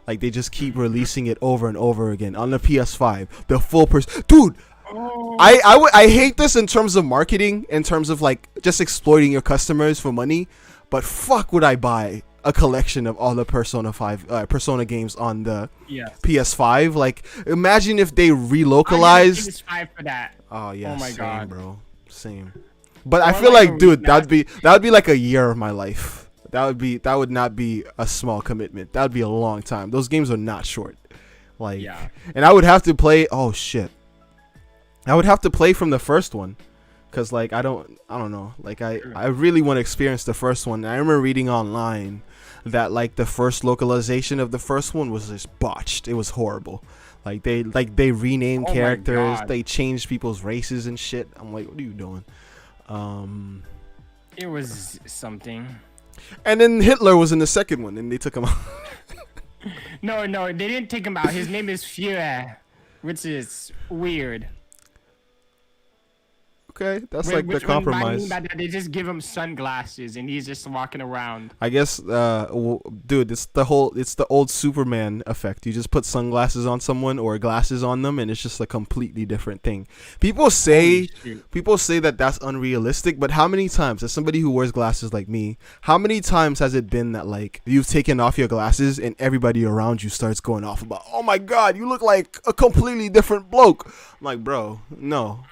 Like they just keep releasing it over and over again on the PS5. The full dude. I hate this in terms of marketing, in terms of like just exploiting your customers for money, but fuck would I buy a collection of all the Persona games on the PS5? Like imagine if they relocalized PS5 for that. Oh yeah, my God, bro, same. But I feel like, dude, that would be like a year of my life. That would not be a small commitment. That would be a long time. Those games are not short. Like, and I would have to play. Oh shit. I would have to play from the first one, cause like I don't know, like I really want to experience the first one. I remember reading online that like the first localization of the first one was just botched. It was horrible. Like they renamed characters, they changed people's races and shit. I'm like, what are you doing? It was something. And then Hitler was in the second one, and they took him out. No, they didn't take him out. His name is Führer, which is weird. Okay, that's like the compromise. They just give him sunglasses and he's just walking around. I guess, dude, it's the old Superman effect. You just put sunglasses on someone or glasses on them, and it's just a completely different thing. People say that that's unrealistic, but how many times, as somebody who wears glasses like me, how many times has it been that like you've taken off your glasses and everybody around you starts going off about, oh my God, you look like a completely different bloke? I'm like, bro, no.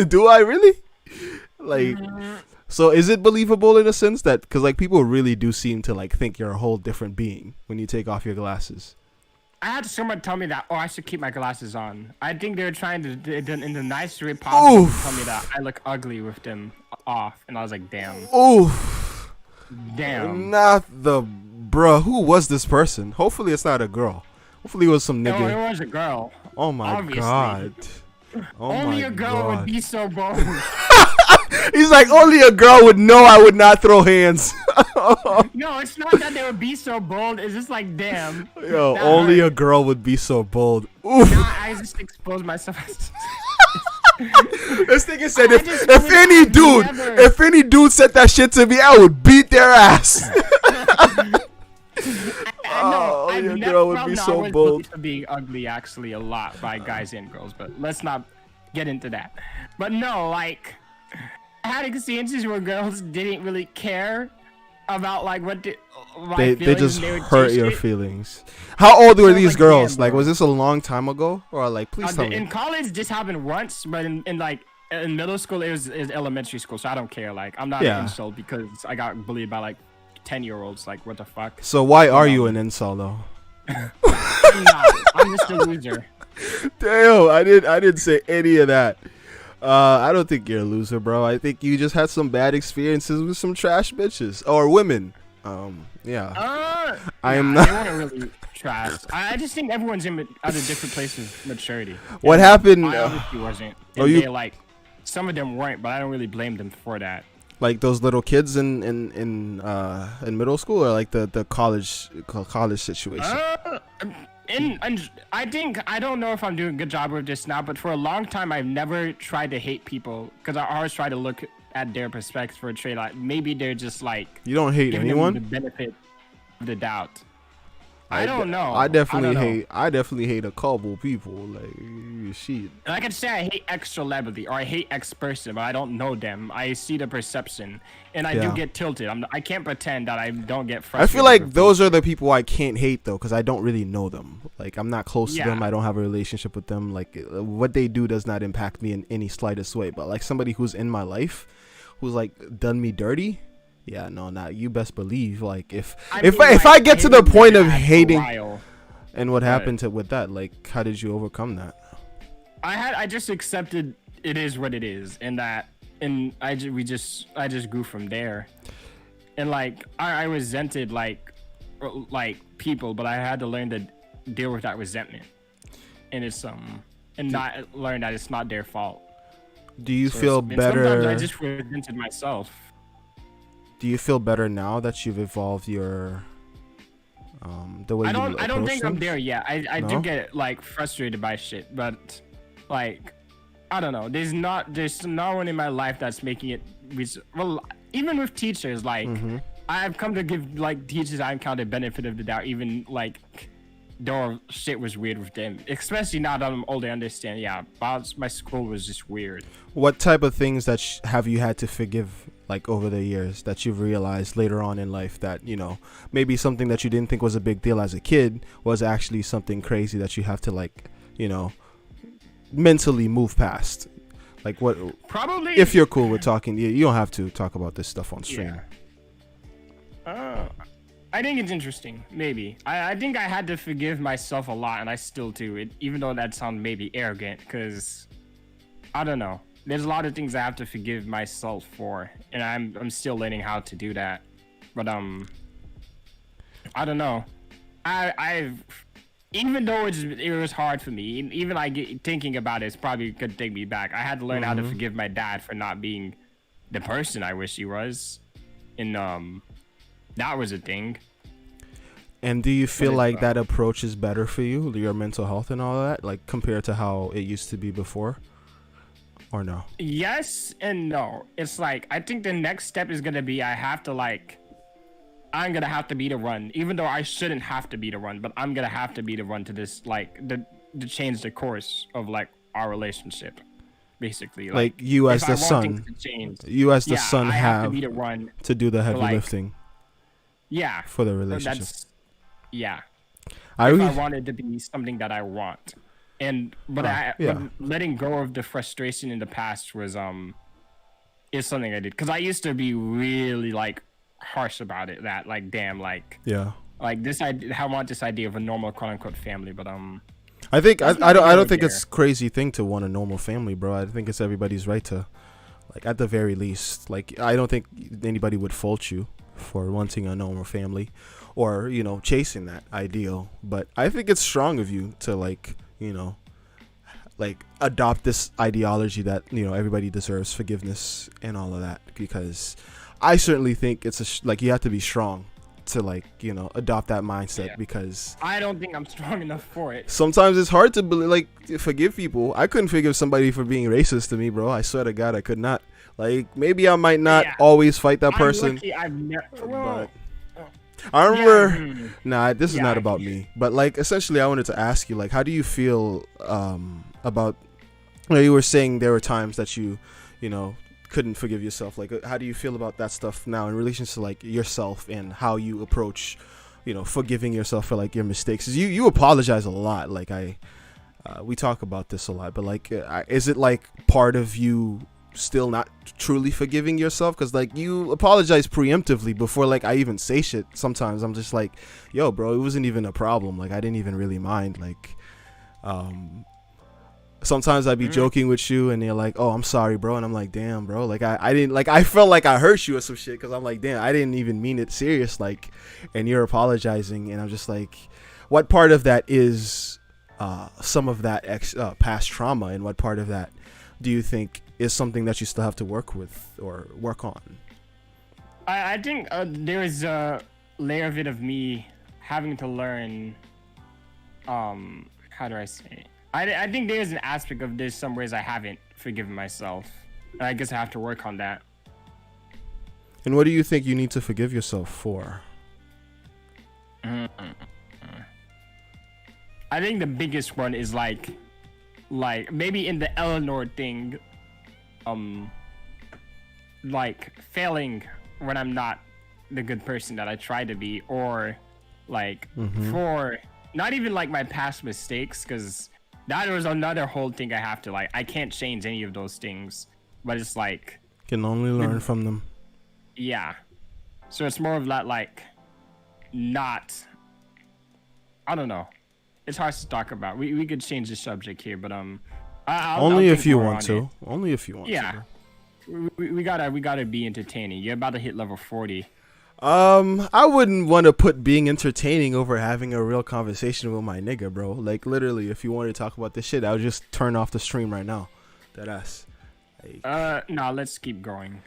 Do I really? Like, so is it believable in a sense that, because like people really do seem to like think you're a whole different being when you take off your glasses? I had someone tell me that, I should keep my glasses on. I think they were trying to, in the nicest way possible, tell me that I look ugly with them off, and I was like, damn. Oof. Damn. Not the bruh. Who was this person? Hopefully it's not a girl. Hopefully it was some nigga. No, it was a girl. Oh my God. Oh only a girl would be so bold. He's like, only a girl would know I would not throw hands. No, it's not that they would be so bold. It's just like, damn. Yo, only a girl would be so bold. Oof. Nah, I just exposed myself. This nigga said, if any dude said that shit to me, I would beat their ass. I've girl would be so bold. For being ugly, actually, a lot by guys and girls, but let's not get into that. But no, like, I had experiences where girls didn't really care about like what they just hurt your feelings. How old were these girls? Like, was this a long time ago, or like, please tell me? In college, this happened once, but in middle school, it was elementary school, so I don't care. Like, I'm not an insult because I got bullied by like 10-year-olds. Like, what the fuck? So why are you an incel though? I'm not. I'm just a loser. Damn, I didn't say any of that. I don't think you're a loser, bro. I think you just had some bad experiences with some trash bitches or women. I am not. They weren't really trash. I just think everyone's at a different place of maturity. What happened? I obviously wasn't. And like, some of them weren't, but I don't really blame them for that. Like those little kids in middle school, or like the college situation. And I think, I don't know if I'm doing a good job with this now, but for a long time I've never tried to hate people because I always try to look at their perspective for a trade. Like, maybe they're just like, you don't hate anyone. The benefit of the doubt. I don't know. I definitely hate a couple people. Like, shit. And I can say I hate X celebrity or I hate X person, but I don't know them. I see the perception, and I do get tilted. I can't pretend that I don't get frustrated. I feel like those are the people I can't hate though, because I don't really know them. Like, I'm not close to them. I don't have a relationship with them. Like, what they do does not impact me in any slightest way. But like somebody who's in my life, who's like done me dirty. Yeah, no, not you. Best believe, like if I get to the point of hating, and what happened with that? Like, how did you overcome that? I just accepted it is what it is, and I just grew from there, and like I resented like people, but I had to learn to deal with that resentment, and not learn that it's not their fault. Do you feel better? Sometimes I just resented myself. Do you feel better now that you've evolved your the way I don't think things? I'm there yet. I do get like frustrated by shit, but like I don't know. There's no one in my life that's making it. Well, even with teachers, like I've come to give like teachers I encountered benefit of the doubt, even like though shit was weird with them. Especially now that I'm older, I understand. Yeah, my school was just weird. What type of things that have you had to forgive? Like over the years that you've realized later on in life that, you know, maybe something that you didn't think was a big deal as a kid was actually something crazy that you have to, like, you know, mentally move past. Like, what? Probably. If you're cool with talking, you don't have to talk about this stuff on stream. I think it's interesting. Maybe I think I had to forgive myself a lot, and I still do it, even though that sounds maybe arrogant, because I don't know. There's a lot of things I have to forgive myself for, and I'm still learning how to do that. But I don't know. I've even though it was hard for me, even thinking about it, it's probably could take me back. I had to learn how to forgive my dad for not being the person I wish he was, and that was a thing. And do you feel like that approach is better for you, your mental health and all of that, like compared to how it used to be before? Or no? Yes and no. It's like I think the next step is gonna be I'm gonna have to be the one, even though I shouldn't have to be the one, but I'm gonna have to be the one to this like to change the course of like our relationship, basically. Like you as the son, have to be the one to do the heavy lifting. Yeah. For the relationship. If I wanted to be something that I want. But letting go of the frustration in the past was is something I did, because I used to be really like harsh about it. That like damn like this I want this idea of a normal quote unquote family, but I think I don't think it's crazy thing to want a normal family, bro. I think it's everybody's right to, like, at the very least, like, I don't think anybody would fault you for wanting a normal family or, you know, chasing that ideal, but I think it's strong of you to, like, you know, like adopt this ideology that, you know, everybody deserves forgiveness and all of that, because I certainly think it's like you have to be strong to, like, you know, adopt that mindset, because I don't think I'm strong enough for it. Sometimes it's hard to like forgive people. I couldn't forgive somebody for being racist to me, bro. I swear to God, I could not. Like, maybe I might not always fight that person. But I remember, this is not about me, but like essentially I wanted to ask you, like, how do you feel about, you know, you were saying there were times that you know, couldn't forgive yourself. Like, how do you feel about that stuff now in relation to like yourself and how you approach, you know, forgiving yourself for like your mistakes? You apologize a lot. Like we talk about this a lot, but like, is it like part of you still not truly forgiving yourself? Because like you apologize preemptively before like I even say shit. Sometimes I'm just like, yo, bro, it wasn't even a problem. Like, I didn't even really mind. Like, sometimes I'd be joking with you and you're like, oh, I'm sorry, bro, and I'm like, damn, bro, like I didn't, like, I felt like I hurt you or some shit, because I'm like, damn, I didn't even mean it serious, like, and you're apologizing, and I'm just like, what part of that is some of that past trauma, and what part of that do you think is something that you still have to work with or work on? I think there is a layer of it of me having to learn, how do I say it? I think there's an aspect of there's some ways I haven't forgiven myself. I guess I have to work on that. And what do you think you need to forgive yourself for? I think the biggest one is like maybe in the Eleanor thing, like failing when I'm not the good person that I try to be, or like for not even like my past mistakes, because that was another whole thing I have to like. I can't change any of those things, but it's like can only learn from them. Yeah, so it's more of that like not. I don't know. It's hard to talk about. We could change the subject here, but only if you want to. Only if you want to. Yeah. We gotta be entertaining. You're about to hit level 40. I wouldn't want to put being entertaining over having a real conversation with my nigga, bro. Like literally, if you wanted to talk about this shit, I would just turn off the stream right now. That ass. Like, no, let's keep going.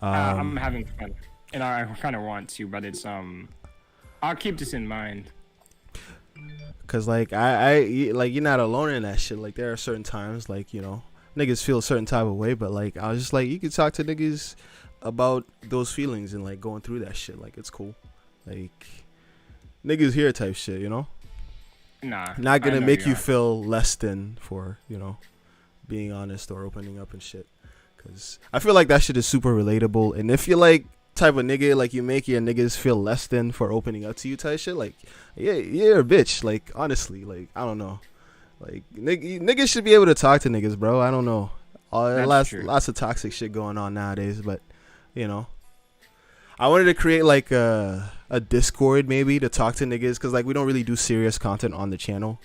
I'm having fun, and I kind of want to, but it's I'll keep this in mind. Cause like I like you're not alone in that shit. Like there are certain times like, you know, niggas feel a certain type of way, but like I was just like, you could talk to niggas about those feelings and like going through that shit. Like it's cool. Like niggas here type shit, you know? Nah. Not gonna make you feel less than for, you know, being honest or opening up and shit. Cause I feel like that shit is super relatable. And if you're like type of nigga like you make your niggas feel less than for opening up to you type shit, like yeah, you're a bitch. Like honestly, like I don't know, like niggas should be able to talk to niggas, bro. I don't know, lots of toxic shit going on nowadays, but you know, I wanted to create like a Discord maybe to talk to niggas, because like we don't really do serious content on the channel,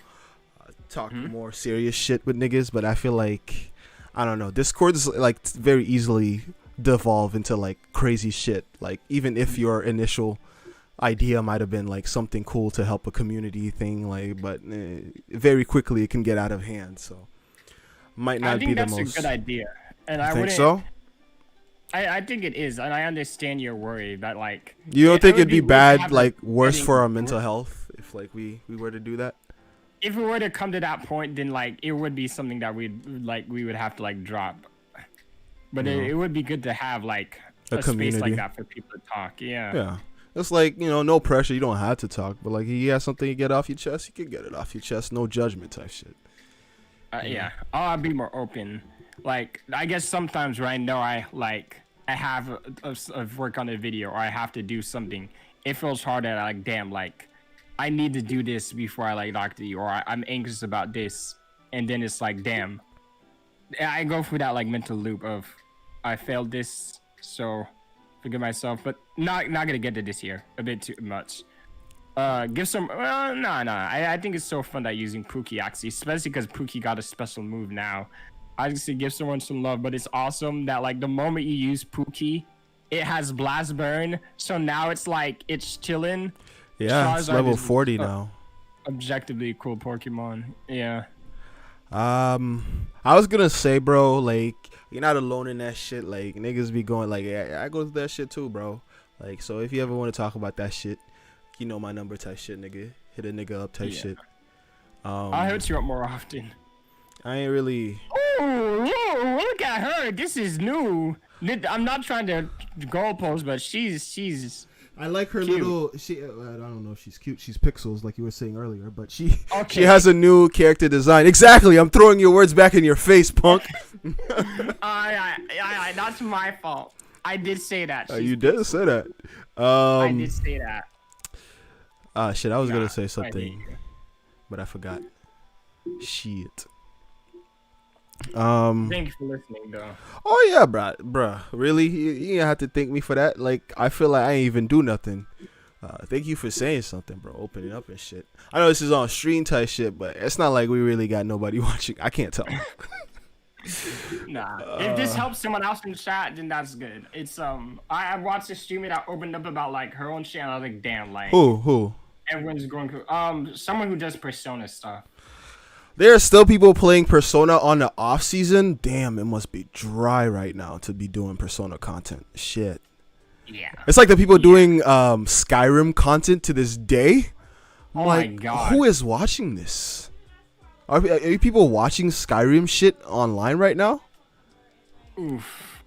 talk more serious shit with niggas, but I feel like I don't know, Discord is like very easily devolve into like crazy shit, like even if your initial idea might have been like something cool to help a community thing, like but very quickly it can get out of hand, so might not be the most. I think that's a good idea, and I think so. I think it is, and I understand your worry that like you don't think it'd be bad, like worse for our mental health if like we were to do that. If we were to come to that point, then like it would be something that we would have to like drop. But it would be good to have like a space like that for people to talk. Yeah. It's like, you know, no pressure. You don't have to talk, but like you have something to get off your chest, you can get it off your chest. No judgment type shit. Yeah. I'll be more open. Like I guess sometimes when I know I have a work on a video or I have to do something, it feels hard that like damn, like I need to do this before I like talk to you, or I'm anxious about this, and then it's like damn. I go through that like mental loop of I failed this, so forgive myself, but not gonna get to this here a bit too much. Give some I think it's so fun that using Pookie actually, especially because Pookie got a special move now. I just say give someone some love, but it's awesome that like the moment you use Pookie, it has blast burn, so now it's like it's chilling. Yeah, it's level 40 now. Objectively cool Pokemon. Yeah. I was gonna say, bro, like you're not alone in that shit. Like niggas be going like, yeah, I go through that shit too, bro. Like, so if you ever want to talk about that shit, you know my number type shit, nigga. Hit a nigga up type shit. I'll hit you up more often. I ain't really. Oh, look at her. This is new. I'm not trying to goalpost, but she's. I like her cute. Little. I don't know if she's cute. She's pixels, like you were saying earlier. But she has a new character design. Exactly. I'm throwing your words back in your face, punk. That's my fault. I did say that. You did say that. I did say that. Shit. I was gonna say something, but I forgot. Shit. Thank you for listening, though. Oh yeah, bruh. Really? You have to thank me for that. Like, I feel like I ain't even do nothing. Thank you for saying something, bro. Opening up and shit. I know this is on stream type shit, but it's not like we really got nobody watching. I can't tell. Nah. If this helps someone else in chat, then that's good. It's I watched a streamer that opened up about like her own channel. I was like, damn, like who? Everyone's going through someone who does Persona stuff. There are still people playing Persona on the off season. Damn, it must be dry right now to be doing Persona content. Shit. Yeah. It's like the people doing Skyrim content to this day. Oh my god. Who is watching this? Are people watching Skyrim shit online right now? Oof.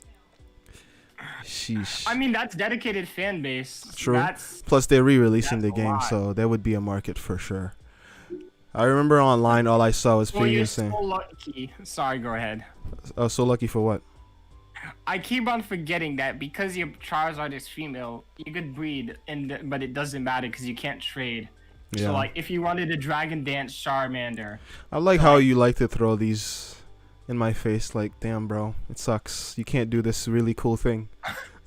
Sheesh. I mean, that's dedicated fan base. True. Plus, they're re-releasing the game, so there would be a market for sure. I remember online all I saw was you're saying. so lucky. Sorry, go ahead. Oh, so lucky for what? I keep on forgetting that because your Charizard is female, you could breed, but it doesn't matter because you can't trade. Yeah. So like, if you wanted a Dragon Dance Charmander. I like how you like to throw these in my face. Like, damn, bro, it sucks. You can't do this really cool thing.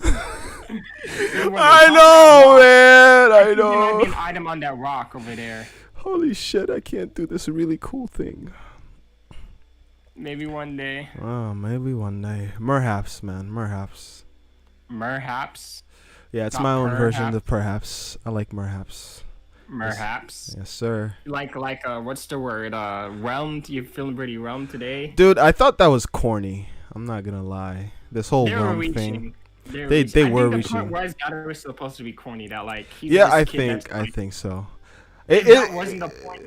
I know, man. I know. There might be an item on that rock over there. Holy shit! I can't do this really cool thing. Maybe one day. Oh, maybe one day. Merhaps, man. Merhaps. Merhaps? Yeah, it's my own version of perhaps. I like merhaps. Merhaps? Yes, sir. Like, what's the word? Whelmed? You feeling pretty whelmed today? Dude, I thought that was corny. I'm not gonna lie. This whole whelmed thing. They were reaching. Whereas Gator was supposed to be corny. That like. Yeah, I think so. That wasn't the point.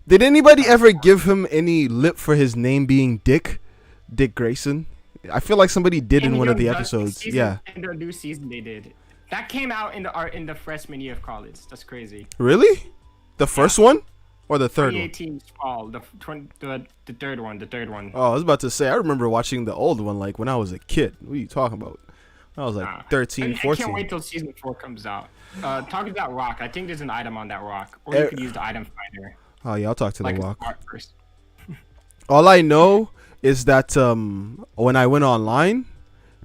Did anybody ever give him any lip for his name being Dick Grayson? I feel like somebody did in one of the episodes. Yeah. In the new season, they did. That came out in the freshman year of college. That's crazy. Really? The first one, or the third one? 2018 fall. The third one. The third one. Oh, I was about to say. I remember watching the old one like when I was a kid. What are you talking about? I was like 13, 14. I can't wait till season 4 comes out. Talking about rock, I think there's an item on that rock, or you could use the item finder. Oh yeah, I'll talk to the rock first. All I know is that when I went online,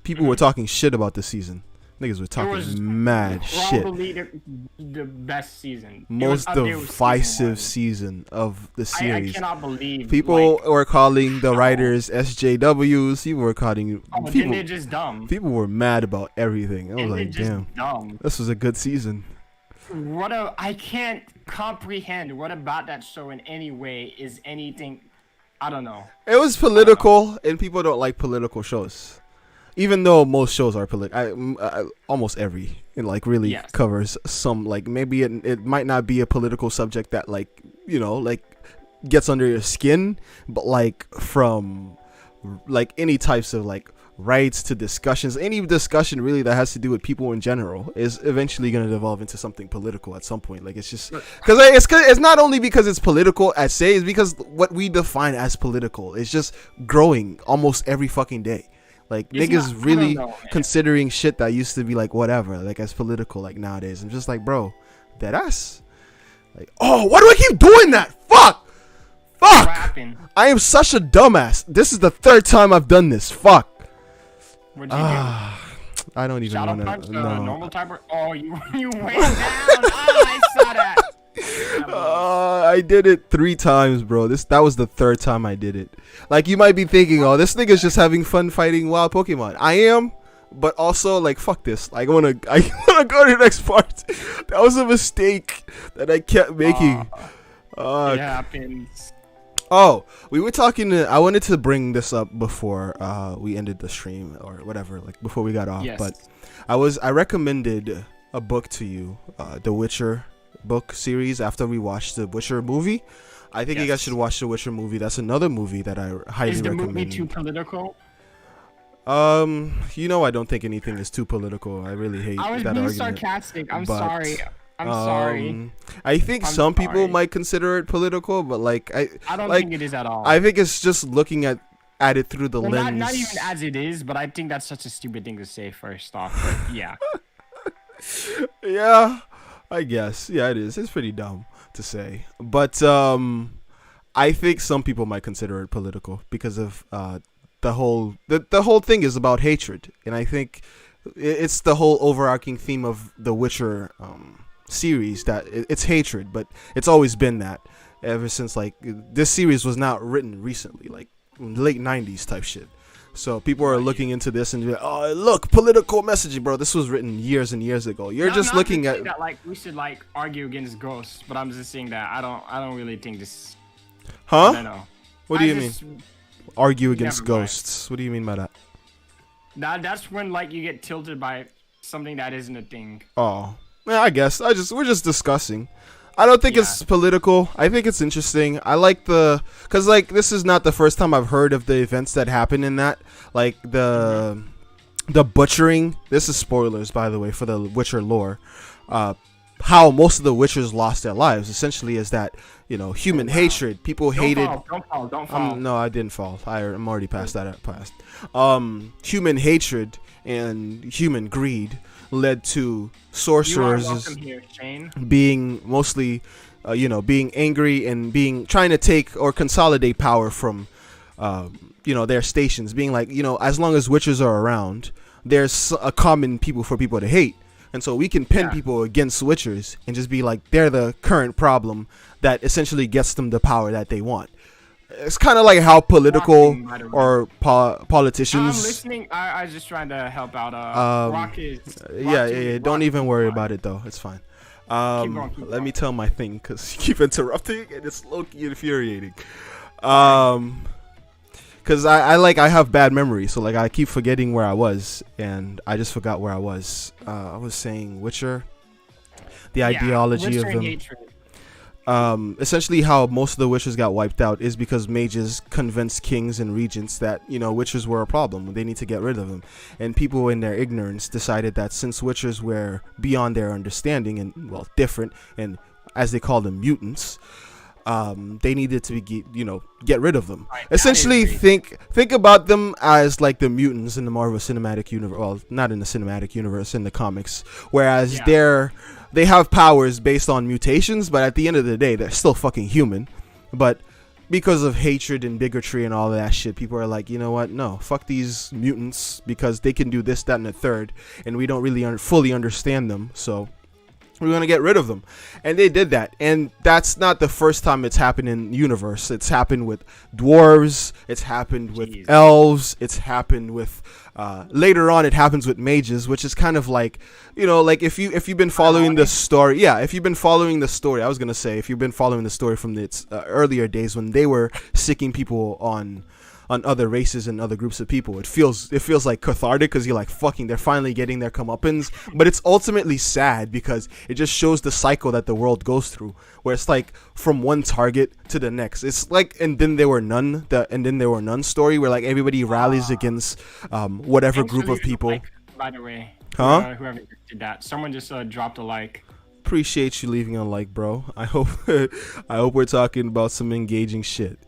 people were talking shit about the season. Niggas were talking mad shit. Probably the best season. Most divisive season of the series. I cannot believe. People were calling the writers SJWs. People were calling. Then they're just dumb. People were mad about everything. I was like, damn. Dumb. This was a good season. I can't comprehend what about that show in any way is anything. I don't know. It was political, and people don't like political shows. Even though most shows are political, almost every really covers some, like, maybe it might not be a political subject that gets under your skin, but from any types of rights to discussions, any discussion really that has to do with people in general is eventually going to devolve into something political at some point. It's just because it's not only because it's political I say, it's because what we define as political is just growing almost every fucking day. Niggas really considering shit that used to be whatever, as political nowadays. I'm just bro, that ass. Oh, why do I keep doing that? Fuck. What happened? I am such a dumbass. This is the third time I've done this. Fuck. What'd you do? I don't even want to. No. Normal type. Oh, you went down. I saw that. I did it 3 times, bro. That was the 3rd time I did it. You might be thinking, oh, this nigga's just having fun fighting wild Pokemon. I am, but also fuck this. I wanna go to the next part. That was a mistake that I kept making. It happens. Oh, we were talking. I wanted to bring this up before we ended the stream or whatever, before we got off. Yes. But I recommended a book to you, The Witcher book series, after we watched the Witcher movie. I think you guys should watch the Witcher movie. That's another movie that I highly recommend. Is the movie too political? I don't think anything is too political. I really hate that argument. I was being sarcastic. I'm sorry. I'm sorry. I think some people might consider it political, but I don't think it is at all. I think it's just looking at it through the lens. Not even as it is, but I think that's such a stupid thing to say first off. But yeah. Yeah, I guess. Yeah, it is. It's pretty dumb to say, but I think some people might consider it political because of the whole thing is about hatred, and I think it's the whole overarching theme of the Witcher series that it's hatred, but it's always been that ever since this series was not written recently, late 90s type shit. So people are looking into this and like, oh look, political messaging, bro. This was written years and years ago. You're just looking at that we should argue against ghosts, but I'm just saying that I don't really think this. Huh? I don't know. What do you mean? Argue against ghosts? What do you mean by that? That's when you get tilted by something that isn't a thing. Oh, yeah, I guess we're just discussing. I don't think it's political. I think it's interesting. I like because this is not the first time I've heard of the events that happen in that. The butchering. This is spoilers, by the way, for the Witcher lore. how most of the Witchers lost their lives. Essentially, is that human hatred. People hated. Don't fall. No, I didn't fall. I'm already past that. Human hatred and human greed led to sorcerers being mostly, being angry and trying to take or consolidate power from, their stations. Being like, as long as witches are around, there's a common people for people to hate. And so we can pin people against witchers and just be like, they're the current problem that essentially gets them the power that they want. It's kind of like how political or politicians. I'm listening. I was just trying to help out. Don't even worry about it though. It's fine. Keep going. Let me tell my thing because you keep interrupting and it's low-key infuriating. Because I have bad memory, so like I keep forgetting where I was, and I just forgot where I was. I was saying Witcher, the ideology Witcher of them. Essentially, how most of the witches got wiped out is because mages convinced kings and regents that witches were a problem. They need to get rid of them, and people in their ignorance decided that since witches were beyond their understanding and different, and as they call them mutants. They needed to get rid of them. Right, essentially, think about them as like the mutants in the Marvel Cinematic Universe. Well, not in the cinematic universe, in the comics. Whereas they have powers based on mutations, but at the end of the day, they're still fucking human. But because of hatred and bigotry and all of that shit, people are like, you know what? No, fuck these mutants because they can do this, that, and the third, and we don't really fully understand them. So we're going to get rid of them. And they did that. And that's not the first time it's happened in the universe. It's happened with dwarves. It's happened with elves. It's happened with later on it happens with mages, which is kind of like, like if you've been following the story. Yeah, if you've been following the story, I was going to say, if you've been following the story from its earlier days when they were sicking people on other races and other groups of people, it feels like cathartic because you're like, fucking, they're finally getting their comeuppance. But it's ultimately sad because it just shows the cycle that the world goes through, where it's like from one target to the next. It's like and then there were none story where like everybody rallies against whatever group of people. Like, by the way, whoever did that, someone just dropped a like. Appreciate you leaving a like, bro. I hope we're talking about some engaging shit.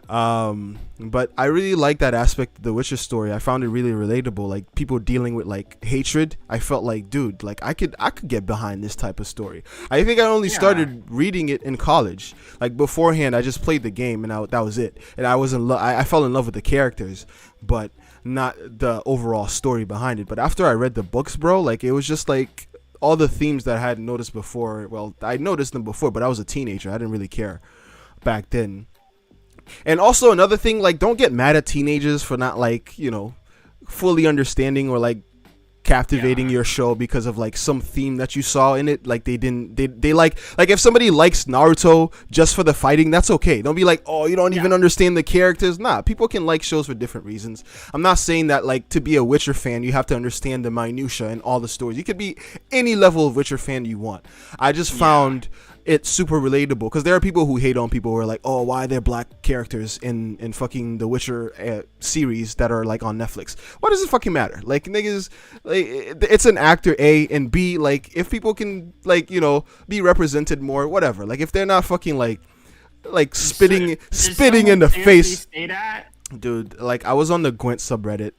But I really like that aspect of the Witcher story. I found it really relatable, like people dealing with like hatred. I felt like, dude, like I could get behind this type of story. I think I only started reading it in college. Like beforehand, I just played the game and that was it. And I fell in love with the characters, but not the overall story behind it. But after I read the books, bro, like it was just like all the themes that I hadn't noticed before. Well, I noticed them before, but I was a teenager. I didn't really care back then. And also another thing, like, don't get mad at teenagers for not like, fully understanding or like captivating your show because of like some theme that you saw in it. Like they like if somebody likes Naruto just for the fighting, that's okay. Don't be like, oh, you don't even understand the characters. Nah, people can like shows for different reasons. I'm not saying that like to be a Witcher fan you have to understand the minutia and all the stories. You could be any level of Witcher fan you want. I just found it's super relatable because there are people who hate on people who are like, oh, why are there black characters in fucking the Witcher series that are like on Netflix? Why does it fucking matter? Like, niggas, like, it's an actor, A, and B, like, if people can like, be represented more, whatever. Like, if they're not fucking like spitting in the face. Dude, like, I was on the Gwent subreddit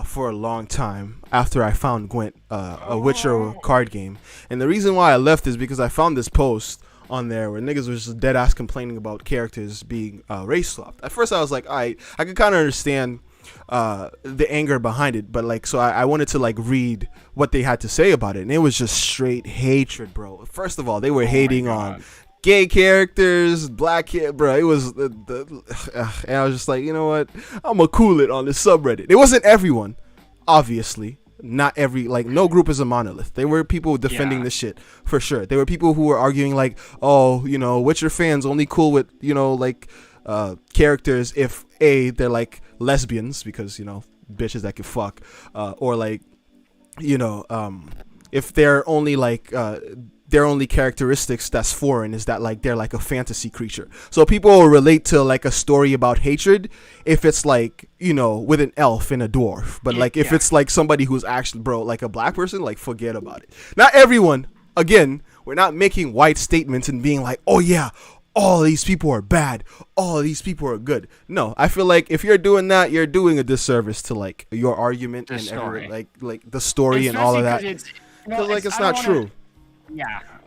for a long time after I found Gwent, a Witcher card game. And the reason why I left is because I found this post on there where niggas was just dead ass complaining about characters being race swapped. At first I was like, I could kind of understand the anger behind it, but like, so I wanted to like read what they had to say about it, and it was just straight hatred, bro. First of all, they were hating on gay characters, black kid, bro. It was and I was just like, you know what? I'm gonna cool it on this subreddit. It wasn't everyone, obviously. Not every, like, no group is a monolith. There were people defending this shit for sure. There were people who were arguing like, oh, Witcher fans only cool with like characters if A, they're like lesbians because bitches that can fuck, or like if they're only like their only characteristics that's foreign is that like they're like a fantasy creature. So people will relate to like a story about hatred if it's like with an elf and a dwarf, but like if it's like somebody who's actually, bro, like a black person, like forget about it. Not everyone, again, We're not making wide statements and being like, oh yeah, all these people are bad, all these people are good. No, I feel like if you're doing that, you're doing a disservice to like your argument and every, like the story and all of that. Because like it's not true.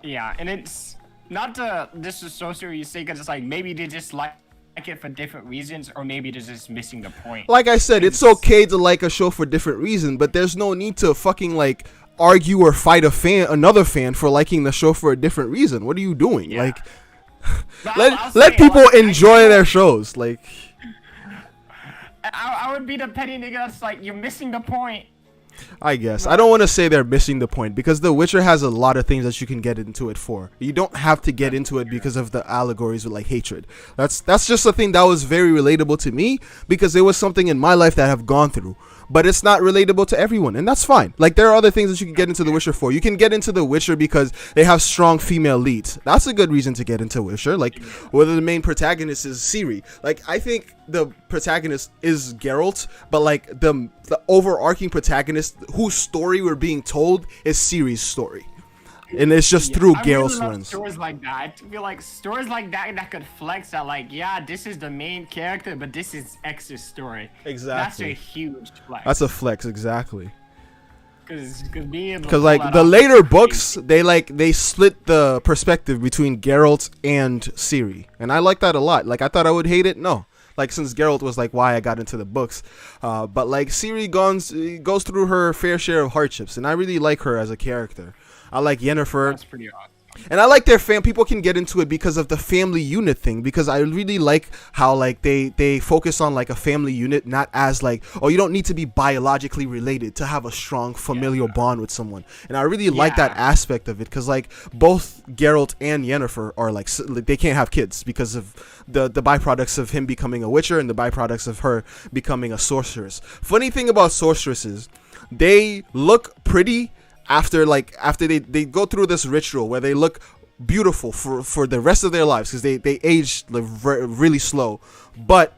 Yeah, and it's not to disassociate what you say, because it's like maybe they just like it for different reasons, or maybe they're just missing the point. Like I said, it's okay to like a show for different reasons, but there's no need to fucking like argue or fight another fan for liking the show for a different reason. What are you doing? Yeah. Like, let people enjoy their shows. Like, I would be the petty nigga that's like, you're missing the point. I guess. I don't want to say they're missing the point, because The Witcher has a lot of things that you can get into it for. You don't have to get into it because of the allegories with like hatred. That's just a thing that was very relatable to me, because it was something in my life that I've gone through. But it's not relatable to everyone, and that's fine. Like, there are other things that you can get into The Witcher for. You can get into The Witcher because they have strong female leads. That's a good reason to get into Witcher. Like, whether the main protagonist is Ciri. Like, I think the protagonist is Geralt, but like the overarching protagonist whose story we're being told is Ciri's story. And it's just through Geralt's lens. Stories like that. I feel like stories like that could flex that, like, yeah, this is the main character, but this is X's story. Exactly. That's a huge flex. That's a flex, exactly. Because like the later books, they split the perspective between Geralt and Ciri, and I like that a lot. Like, I thought I would hate it. No. Like, since Geralt was like why I got into the books, but like Ciri goes through her fair share of hardships, and I really like her as a character. I like Yennefer. That's pretty awesome. And I like their people can get into it because of the family unit thing, because I really like how like they focus on like a family unit, not as like, oh, you don't need to be biologically related to have a strong familial bond with someone. And I really like that aspect of it, because like both Geralt and Yennefer are like, they can't have kids because of the byproducts of him becoming a witcher and the byproducts of her becoming a sorceress. Funny thing about sorceresses, they look pretty after they go through this ritual where they look beautiful for the rest of their lives, because they age like really slow, but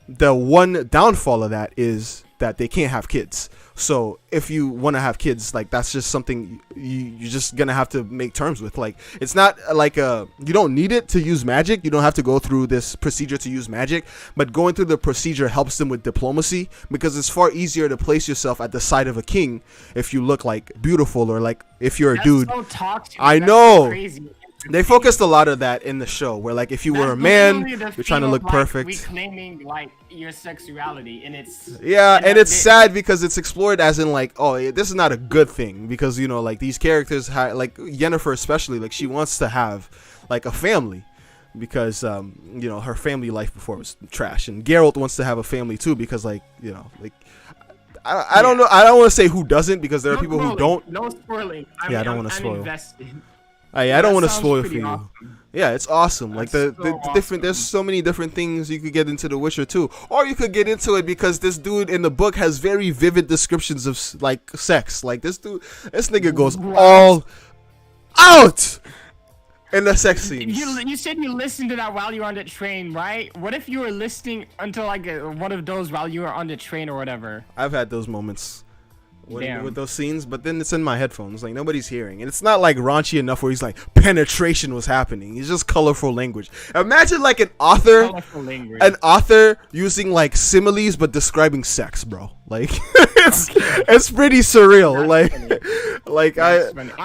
the one downfall of that is that they can't have kids. So if you want to have kids, like, that's just something you're just gonna have to make terms with. Like, it's not like you don't need it to use magic. You don't have to go through this procedure to use magic, but going through the procedure helps them with diplomacy, because it's far easier to place yourself at the side of a king if you look like beautiful, or like if you're a dude. So toxic. I know. Crazy. They focused a lot of that in the show, where like if you were a man, you're trying to look perfect. Reclaiming like your sexuality, and it's and it's sad because it's explored as in like, oh, this is not a good thing, because you know, like, these characters like Yennefer especially, like, she wants to have like a family, because you know, her family life before was trash, and Geralt wants to have a family too, because like, you know, like, I don't know, I don't want to say who doesn't, because there are people who don't. No spoiling. I don't want to spoil. Invested. I don't want to spoil for you. Awesome. Yeah, it's awesome. Like the awesome. different. There's so many different things you could get into The Witcher too, or you could get into it because this dude in the book has very vivid descriptions of like sex. Like, this nigga goes all out in the sex scenes. You said you listened to that while you were on the train, right? What if you were listening until like one of those while you were on the train or whatever? I've had those moments. With those scenes, but then it's in my headphones, like, nobody's hearing, and it's not like raunchy enough where he's like penetration was happening. It's just colorful language. Imagine like an author using like similes but describing sex, bro. Like, it's pretty surreal.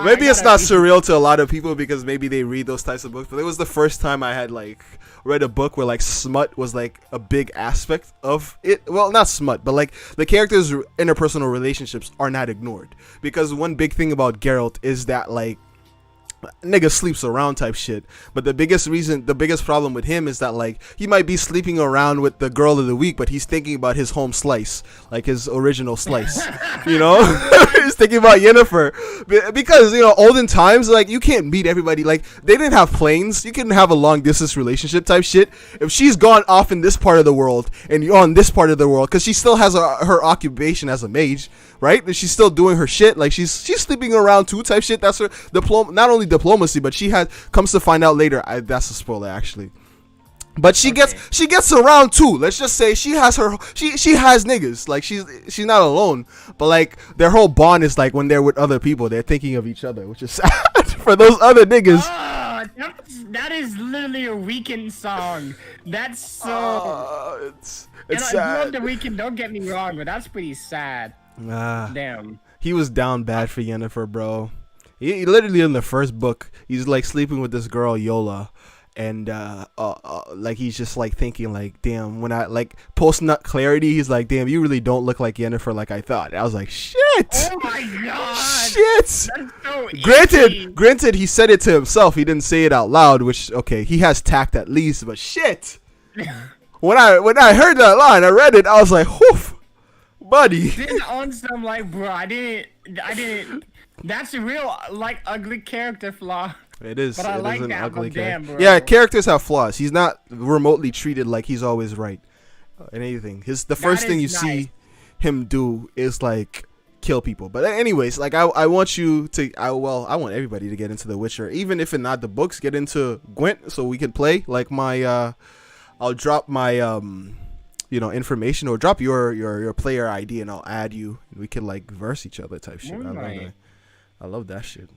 Maybe it's not surreal to a lot of people because maybe they read those types of books, but it was the first time I had like read a book where like smut was like a big aspect of it. Well, not smut, but like the characters' interpersonal relationships are not ignored, because one big thing about Geralt is that like nigga sleeps around type shit, but the biggest problem with him is that like he might be sleeping around with the girl of the week, but he's thinking about his home slice, like his original slice. You know, he's thinking about Yennefer, because you know, olden times, like, you can't meet everybody. Like, they didn't have planes, you couldn't have a long distance relationship type shit. If she's gone off in this part of the world and you're on this part of the world, because she still has her occupation as a mage, right? And she's still doing her shit, like she's sleeping around too type shit. That's her not only diplomacy, but she comes to find out later, that's a spoiler actually, but she gets around too. Let's just say she has niggas, like she's not alone, but like their whole bond is like when they're with other people, they're thinking of each other, which is sad. for those other niggas. That is literally a Weeknd song. That's so. It's sad. I love the Weeknd. Don't get me wrong, but that's pretty sad. Damn. He was down bad for Yennefer, bro. He literally in the first book, he's like sleeping with this girl Yola, and like he's just like thinking like, damn, when I like post nut clarity, he's like, damn, you really don't look like Yennefer like I thought. And I was like, shit. Oh my god. Shit. That's so granted, he said it to himself. He didn't say it out loud, which okay, he has tact at least, but shit. when I heard that line, I read it, I was like, whoof, buddy. On some like, bro, I didn't. That's a real like ugly character flaw. It is. But I like an that. Ugly damn, bro. Yeah, characters have flaws. He's not remotely treated like he's always right in anything. The first thing you see him do is like kill people. But anyways, like I want you to. I want everybody to get into The Witcher, even if it's not the books. Get into Gwent so we can play. Like my, I'll drop my information, or drop your player ID and I'll add you. We can like verse each other type shit. I love that shit.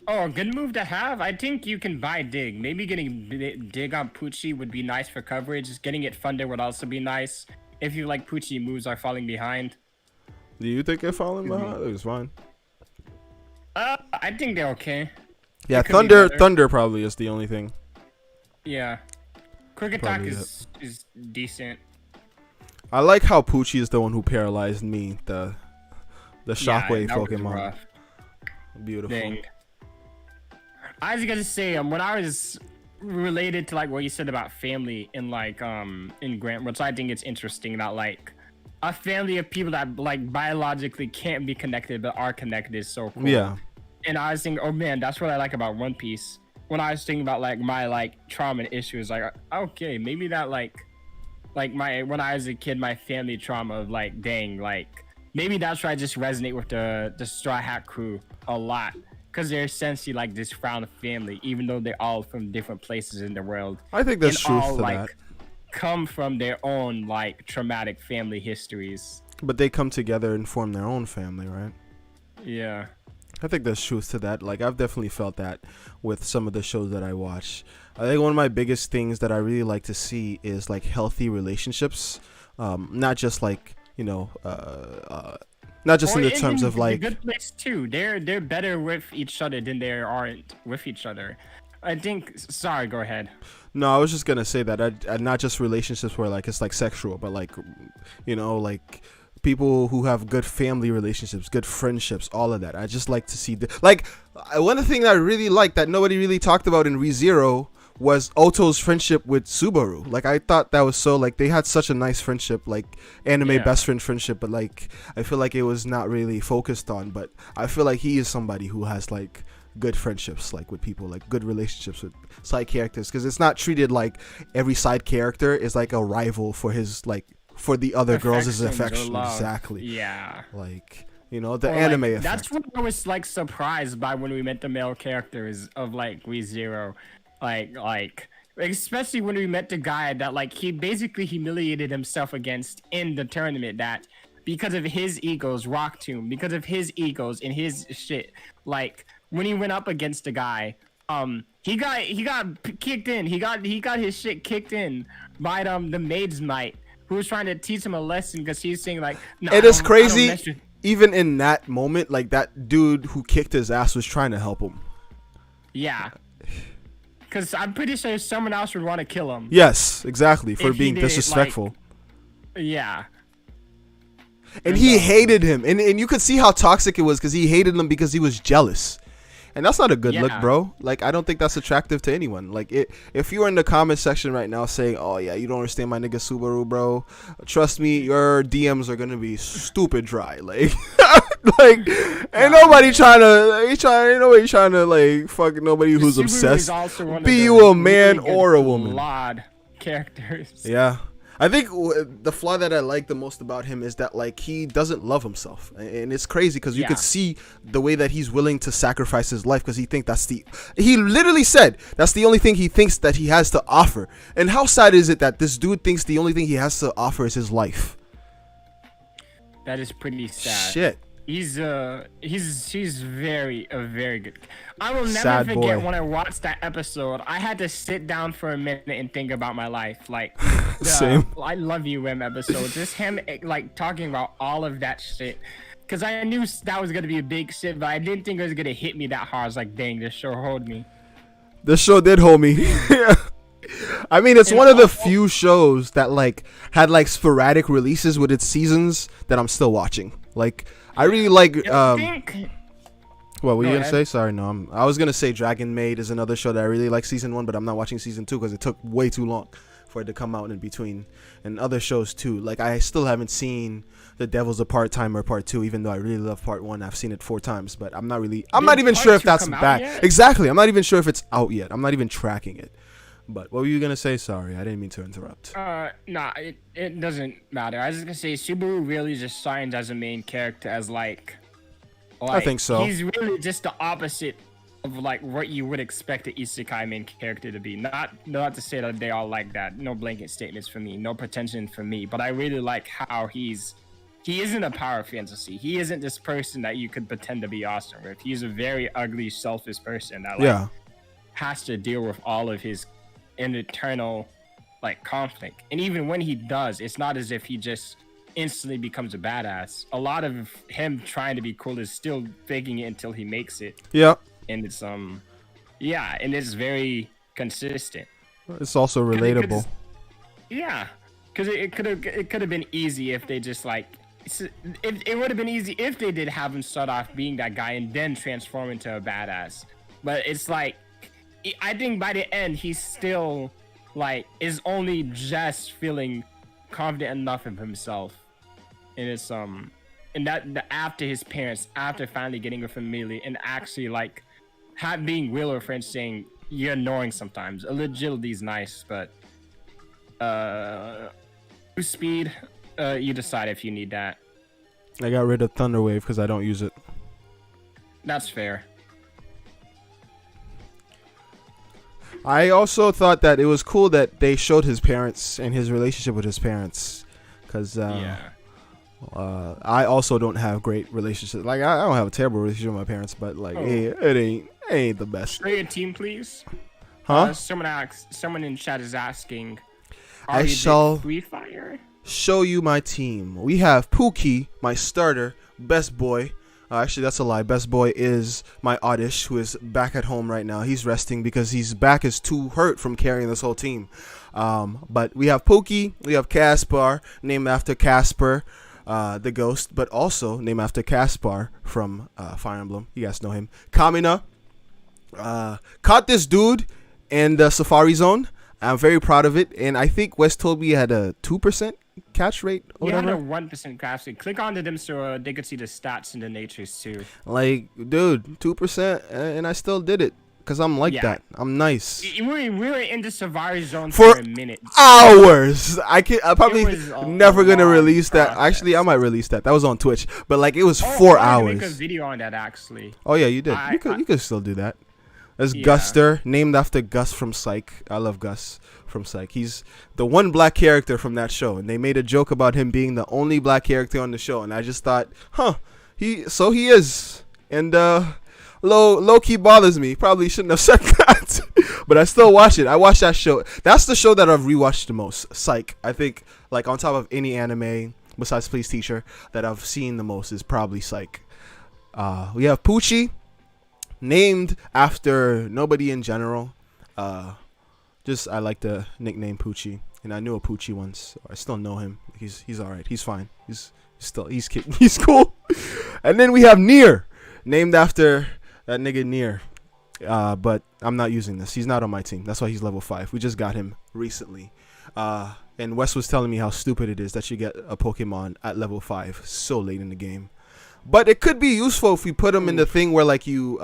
Oh, a good move to have. I think you can buy Dig. Maybe getting Dig on Poochie would be nice for coverage. Getting it funded would also be nice. If you like Poochie moves are falling behind. Do you think they're falling behind? It's fine. I think they're okay. Yeah, Thunder probably is the only thing. Yeah. Quick attack is decent. I like how Poochie is the one who paralyzed me. The shockwave Pokemon. Beautiful. Dang. I was gonna say, when I was related to like what you said about family in like in Grant, which I think it's interesting that like a family of people that like biologically can't be connected but are connected is so cool. Yeah. And I was thinking, oh man, that's what I like about One Piece. When I was thinking about like my like trauma and issues, like okay, maybe that like my when I was a kid, my family trauma of like dang, like maybe that's why I just resonate with the Straw Hat Crew a lot, because they're essentially like this found family, even though they're all from different places in the world. I think there's truth to that. Come from their own like traumatic family histories. But they come together and form their own family, right? Yeah. I think there's truth to that. Like I've definitely felt that with some of the shows that I watch. I think one of my biggest things that I really like to see is like healthy relationships, not just like not just in the terms of like good place too. They're better with each other than they aren't with each other. I think. Sorry, go ahead. No, I was just gonna say that not just relationships where like it's like sexual, but like like people who have good family relationships, good friendships, all of that. I just like to see like one of the things I really like that nobody really talked about in ReZero was Oto's friendship with Subaru. Like I thought that was so like they had such a nice friendship, like anime best friend friendship, but like I feel like it was not really focused on. But I feel like he is somebody who has like good friendships, like with people, like good relationships with side characters, because it's not treated like every side character is like a rival for his like for the other girls' affection. Exactly. Yeah. Like the anime like, effect. That's what I was like surprised by when we met the male characters of like ReZero. Like especially when we met the guy that like he basically humiliated himself against in the tournament, that because of his egos, Rock Tomb, because of his egos and his shit, like when he went up against the guy, he got kicked in. He got his shit kicked in by the Maid's Might, who was trying to teach him a lesson because he's saying like, it is crazy. Even in that moment, like that dude who kicked his ass was trying to help him. Yeah. Because I'm pretty sure someone else would want to kill him. Yes, exactly, for being disrespectful. Yeah. And he hated him. And you could see how toxic it was because he hated him because he was jealous. And that's not a good look, bro. Like, I don't think that's attractive to anyone. Like, if you're in the comment section right now saying, oh, yeah, you don't understand my nigga Subaru, bro, trust me, your DMs are going to be stupid dry. Like, ain't nobody trying to, like, fuck nobody who's obsessed. Be you a man or a woman. Characters. Yeah. I think the flaw that I like the most about him is that like he doesn't love himself, and it's crazy because you could see the way that he's willing to sacrifice his life because he thinks he literally said that's the only thing he thinks that he has to offer. And how sad is it that this dude thinks the only thing he has to offer is his life? That is pretty sad. Shit. He's very good. I will never Sad forget boy. when I watched that episode. I had to sit down for a minute and think about my life. Like, Same. I love you, Wim episode. Just him like talking about all of that shit. Cause I knew that was gonna be a big shit, but I didn't think it was gonna hit me that hard. I was like, dang, this show hold me. The show did hold me. I mean, it's one of the few shows that like had like sporadic releases with its seasons that I'm still watching. Like, I really like. What were you gonna say? Sorry, no. I was gonna say Dragon Maid is another show that I really like season 1, but I'm not watching season 2 because it took way too long for it to come out in between. And other shows too. Like, I still haven't seen The Devil's a Part-Timer Part 2, even though I really love Part 1. I've seen it 4 times, but I'm not even sure if that's back. Exactly. I'm not even sure if it's out yet. I'm not even tracking it. But what were you gonna say? Sorry, I didn't mean to interrupt. Nah, it doesn't matter. I was just gonna say Subaru really just signs as a main character as like I think so. He's really just the opposite of like what you would expect an isekai main character to be. Not to say that they all like that. No blanket statements for me. No pretension for me. But I really like how he isn't a power fantasy. He isn't this person that you could pretend to be awesome with. He's a very ugly, selfish person that has to deal with all of his internal like conflict. And even when he does, it's not as if he just instantly becomes a badass. A lot of him trying to be cool is still faking it until he makes it. Yeah. And it's and it's very consistent. It's also relatable. Because it could have been easy if they just like it would have been easy if they did have him start off being that guy and then transform into a badass. But it's like I think by the end he's still like is only just feeling confident enough of himself. And it's and that after his parents, after finally getting a family and actually like being real with friends saying you're annoying sometimes. Agility is nice, but speed, you decide if you need that. I got rid of Thunder Wave because I don't use it. That's fair. I also thought that it was cool that they showed his parents and his relationship with his parents, because I also don't have great relationships. Like, I don't have a terrible relationship with my parents, but like it ain't the best. Show your team, please. Huh? Someone in chat is asking. I shall Free Fire? show you my team. We have Pookie, my starter, best boy. Actually, that's a lie. Best boy is my Oddish, who is back at home right now. He's resting because his back is too hurt from carrying this whole team. But we have Pookie, we have Caspar, named after Casper, the ghost, but also named after Caspar from Fire Emblem. You guys know him. Kamina caught this dude in the Safari Zone. I'm very proud of it, and I think West told me had a 2% catch rate or whatever. Yeah, 1% catch rate. Click onto them so they could see the stats in the natures too. Like, dude, 2%, and I still did it because I'm like that. I'm nice. We were in the Safari Zone for a minute. Hours. I'm probably never gonna release that. Actually, I might release that. That was on Twitch, but like it was 4 hours. I make a video on that actually. Oh yeah, you did. You could still do that. There's Guster, named after Gus from Psych. I love Gus from Psych. He's the one black character from that show, and they made a joke about him being the only black character on the show, and I just thought, he is. And low key bothers me. Probably shouldn't have said that, but I still watch it. I watch that show. That's the show that I've rewatched the most. Psych. I think like on top of any anime besides Please Teacher that I've seen the most is probably Psych. We have Poochie, named after nobody in general. Just I like the nickname Poochie, and I knew a Poochie once. I still know him. He's all right. He's fine. He's cool. And then we have Nier, named after that nigga Nier. But I'm not using this. He's not on my team. That's why he's level 5. We just got him recently. And Wes was telling me how stupid it is that you get a Pokemon at level 5 so late in the game. But it could be useful if we put him in the thing where like he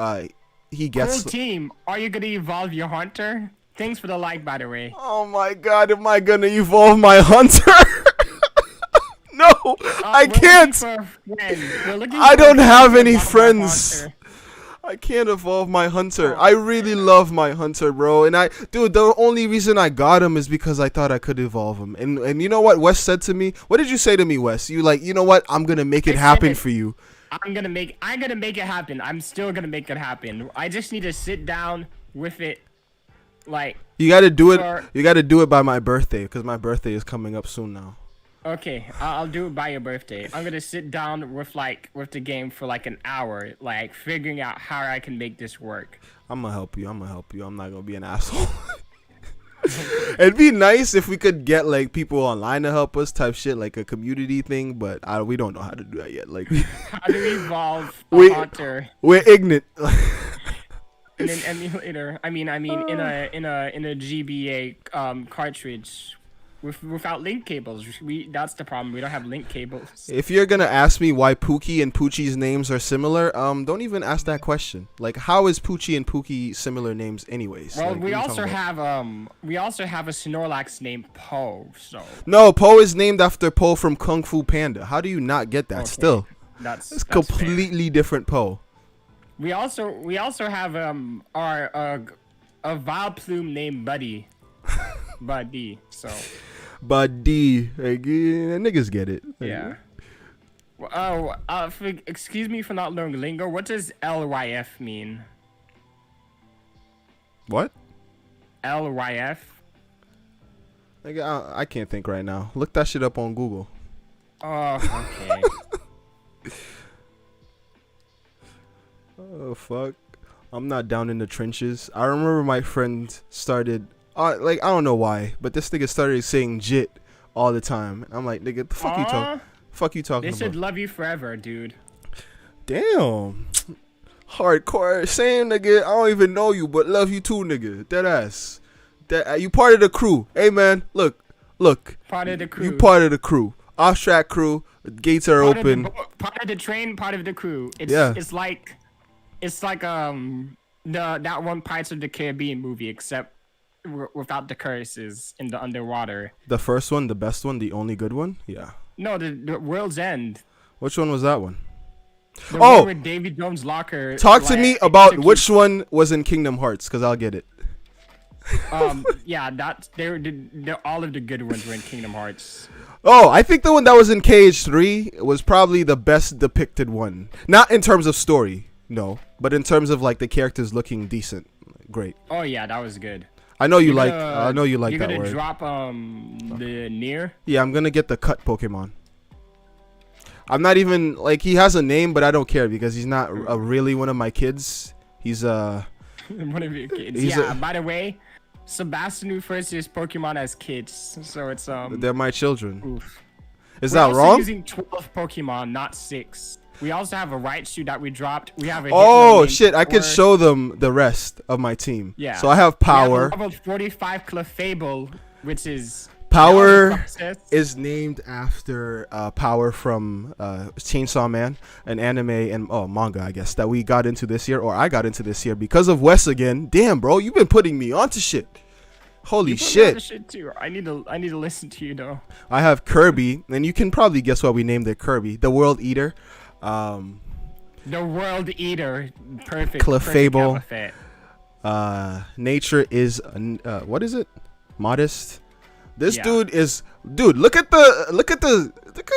gets. Cool team. Are you gonna evolve your hunter? Thanks for the like, by the way. Oh my god, am I gonna evolve my hunter? No, I can't. I don't have any friends. I can't evolve my hunter. I really love my hunter, bro. And dude, the only reason I got him is because I thought I could evolve him. And you know what Wes said to me? What did you say to me, Wes? You know what? I'm gonna make it happen for you. I'm gonna make it happen. I'm still gonna make it happen. I just need to sit down with it. Like, you gotta do it. You gotta do it by my birthday, because my birthday is coming up soon now. Okay, I'll do it by your birthday. I'm gonna sit down with the game for like an hour, like figuring out how I can make this work. I'm gonna help you. I'm not gonna be an asshole. It'd be nice if we could get like people online to help us, type shit, like a community thing. But we don't know how to do that yet. Like, how do we evolve a hunter? We're ignorant. In an emulator. I mean, in a GBA cartridge. Without link cables, that's the problem. We don't have link cables. If you're gonna ask me why Pookie and Poochie's names are similar, don't even ask that question. Like, how is Poochie and Pookie similar names, anyways? Well, like, we also have a Snorlax named Po. So no, Po is named after Po from Kung Fu Panda. How do you not get that? Okay. Still, that's completely fair. Different Po. We also have our a Vileplume named Buddy. Buddy. So. Buddy, like, niggas get it. Yeah. Excuse me for not learning lingo. What does LYF mean? What? LYF. Like, I can't think right now. Look that shit up on Google. Oh, okay. Oh fuck! I'm not down in the trenches. I remember my friend started. Like, I don't know why, but this nigga started saying "jit" all the time. I'm like, nigga, the fuck you talking about? They should love you forever, dude. Damn, hardcore. Same nigga. I don't even know you, but love you too, nigga. Dead ass. You part of the crew. Hey man, look. Part of the crew. You part of the crew. Offtrackcrew. Gates are open. Part of the train. Part of the crew. It's like that one Pirates of the Caribbean movie, except without the curses in the underwater. The first one, the best one, the only good one? Yeah. No, the World's End. Which one was that one? The one with Davy Jones' locker. Talk to me about which one was in Kingdom Hearts, because I'll get it. Yeah, all of the good ones were in Kingdom Hearts. Oh, I think the one that was in KH3 was probably the best depicted one. Not in terms of story, no, but in terms of like the characters looking decent. Great. Oh yeah, that was good. I know you like that word. You're gonna drop the near? Yeah, I'm gonna get the cut Pokemon. I'm not even like, he has a name, but I don't care because he's not really one of my kids. He's one of your kids. By the way, Sebastian refers to his Pokemon as kids, so it's they're my children. Oof. Is that wrong? We're using 12 Pokemon, not 6. We also have a Raichu that we dropped. We have a shit! I could show them the rest of my team. Yeah. So I have Power. We have a level 45 Clefable, which is Power is named after Power from Chainsaw Man, an anime and manga, I guess, that we got into this year, or I got into this year because of Wes again. Damn, bro, you've been putting me onto shit. Holy shit! Shit too. I need to listen to you though. I have Kirby, and you can probably guess why we named it Kirby, the World Eater. The World Eater, perfect. Clefable. Nature is what is it? Modest. This dude is look at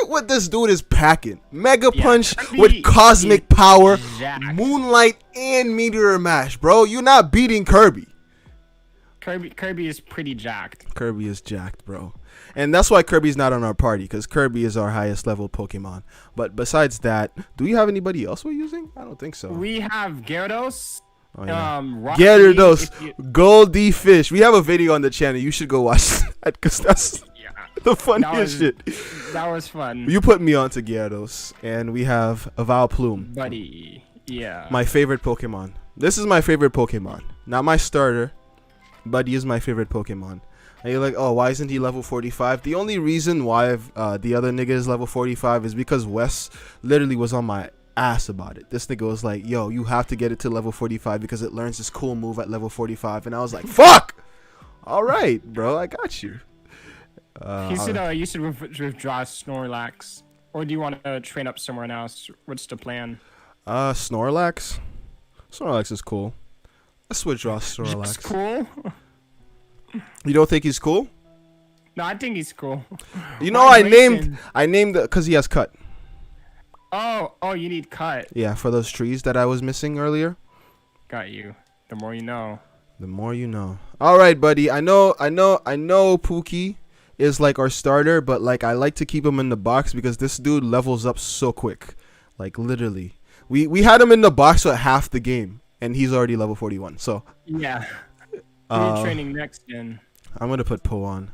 what this dude is packing. Mega Punch with cosmic power, Moonlight, and Meteor Mash, bro. You're not beating Kirby. Kirby is pretty jacked. Kirby is jacked, bro. And that's why Kirby's not on our party, because Kirby is our highest level Pokemon. But besides that, do we have anybody else we're using? I don't think so. We have Gyarados. Oh, yeah. Gyarados, Goldie Fish. We have a video on the channel. You should go watch that, because that's the funniest shit. That was fun. You put me onto Gyarados. And we have a Vileplume. Buddy. Yeah. My favorite Pokemon. This is my favorite Pokemon. Not my starter. Buddy is my favorite Pokemon. And you're like, oh, why isn't he level 45? The only reason why the other nigga is level 45 is because Wes literally was on my ass about it. This nigga was like, yo, you have to get it to level 45 because it learns this cool move at level 45. And I was like, fuck! All right, bro, I got you. You should withdraw Snorlax. Or do you want to train up somewhere else? What's the plan? Snorlax? Snorlax is cool. Let's withdraw Snorlax. Just cool? You don't think he's cool? No, I think he's cool. You know, I named because he has cut. Oh, you need cut. Yeah, for those trees that I was missing earlier. Got you. The more you know. The more you know. All right, buddy. I know Pookie is like our starter, but like I like to keep him in the box because this dude levels up so quick. Like literally. We had him in the box for half the game and he's already level 41. So yeah. We're training next gen. I'm going to put Poe on.